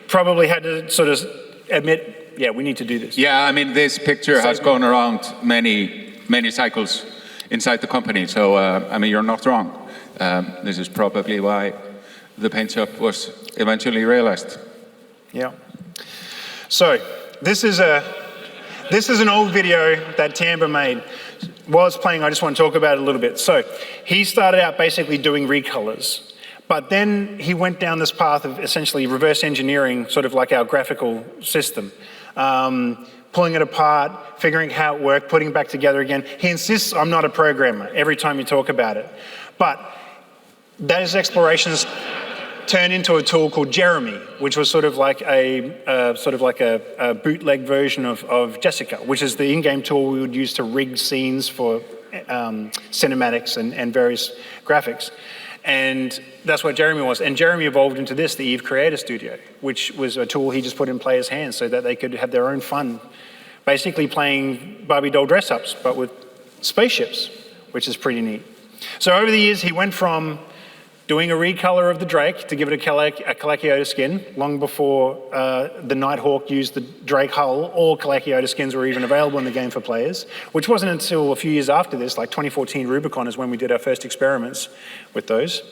probably had to sort of admit, yeah, we need to do this. Yeah, I mean, this picture has gone around many cycles inside the company. So, I mean, you're not wrong. This is probably why the paint shop was eventually realized. Yeah. So, this is an old video that Tiamba made. While it's playing, I just want to talk about it a little bit. So, he started out basically doing recolors, but then he went down this path of essentially reverse engineering, sort of like our graphical system. Pulling it apart, figuring how it worked, putting it back together again. He insists I'm not a programmer every time you talk about it. But those explorations turned into a tool called Jeremy, which was sort of like a bootleg version of Jessica, which is the in-game tool we would use to rig scenes for cinematics and various graphics. And that's what Jeremy was. And Jeremy evolved into this, the EVE Creator Studio, which was a tool he just put in players' hands so that they could have their own fun basically playing Barbie doll dress-ups, but with spaceships, which is pretty neat. So over the years, he went from doing a recolor of the Drake to give it a Calachiota skin, long before the Nighthawk used the Drake hull. All Calachiota skins were even available in the game for players, which wasn't until a few years after this, like 2014 Rubicon is when we did our first experiments with those.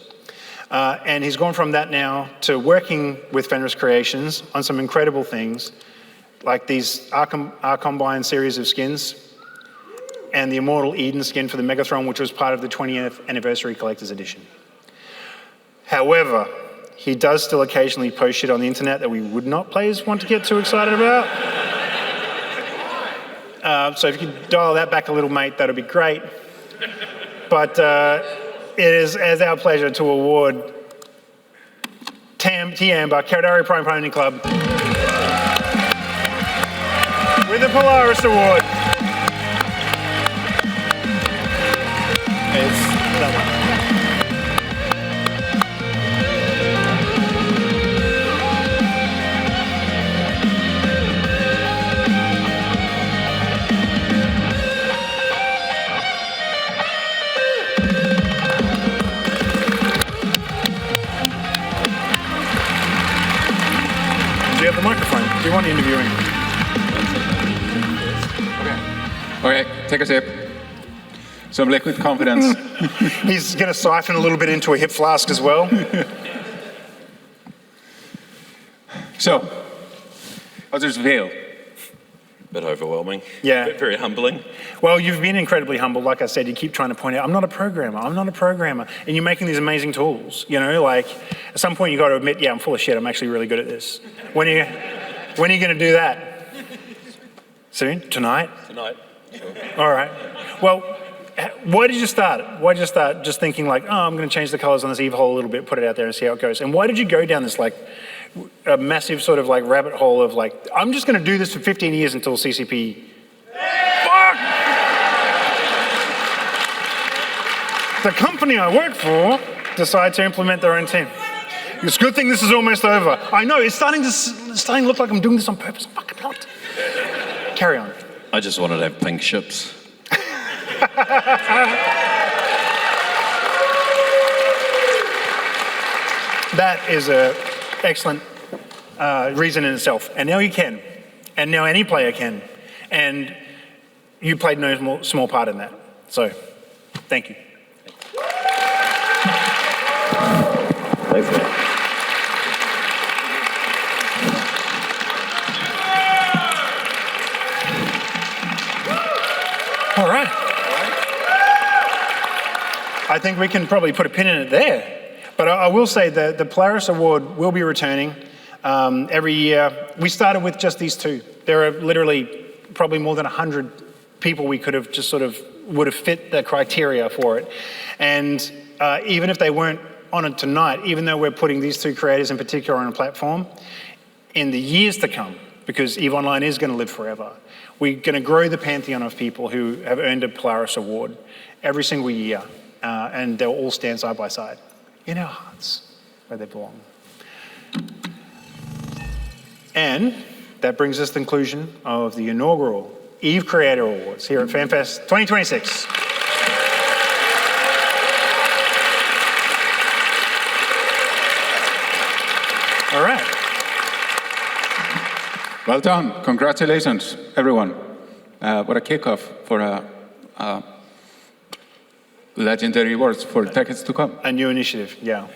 And he's gone from that now to working with Fenris Creations on some incredible things, like these Combine series of skins, and the Immortal Eden skin for the Megatron, which was part of the 20th Anniversary Collector's Edition. However, he does still occasionally post shit on the internet that we would not players want to get too excited about. So if you could dial that back a little, mate, that'd be great. But it is our pleasure to award T Amber, Cardari Prime Pony Club, with the Polaris Award. It's that one. Do you have the microphone? Do you want interviewing? Okay, take a sip. Some liquid confidence. He's going to siphon a little bit into a hip flask as well. So, how does it feel? Bit overwhelming. Yeah. Very humbling. Well, you've been incredibly humble. Like I said, you keep trying to point out, I'm not a programmer. And you're making these amazing tools. You know, like, at some point you got to admit, yeah, I'm full of shit. I'm actually really good at this. When are you going to do that? Soon? Tonight? Tonight. Sure. All right. Well, why did you start? Why did you start just thinking like, oh, I'm going to change the colors on this EVE hole a little bit, put it out there and see how it goes? And why did you go down this like a massive sort of like rabbit hole of like, I'm just going to do this for 15 years until CCP. Fuck! The company I work for decided to implement their own team. It's a good thing this is almost over. I know, it's starting to look like I'm doing this on purpose. I'm fucking not. Carry on. I just wanted to have pink ships. That is an excellent reason in itself. And now you can. And now any player can. And you played no small part in that. So, thank you. Thanks, man. All right. I think we can probably put a pin in it there. But I will say that the Polaris Award will be returning every year. We started with just these two. There are literally probably more than 100 people we could have just sort of would have fit the criteria for it. And even if they weren't on it tonight, even though we're putting these two creators in particular on a platform, in the years to come, because EVE Online is going to live forever, we're going to grow the pantheon of people who have earned a Polaris Award every single year, and they'll all stand side by side in our hearts where they belong. And that brings us to the conclusion of the inaugural EVE Creator Awards here at FanFest 2026. All right. Well done. Congratulations, everyone. What a kickoff for legendary awards for decades to come. A new initiative, yeah.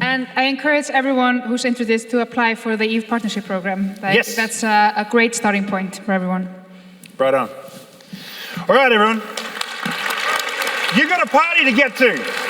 And I encourage everyone who's interested to apply for the EVE Partnership Program. Yes. That's a great starting point for everyone. Right on. All right, everyone. You got a party to get to.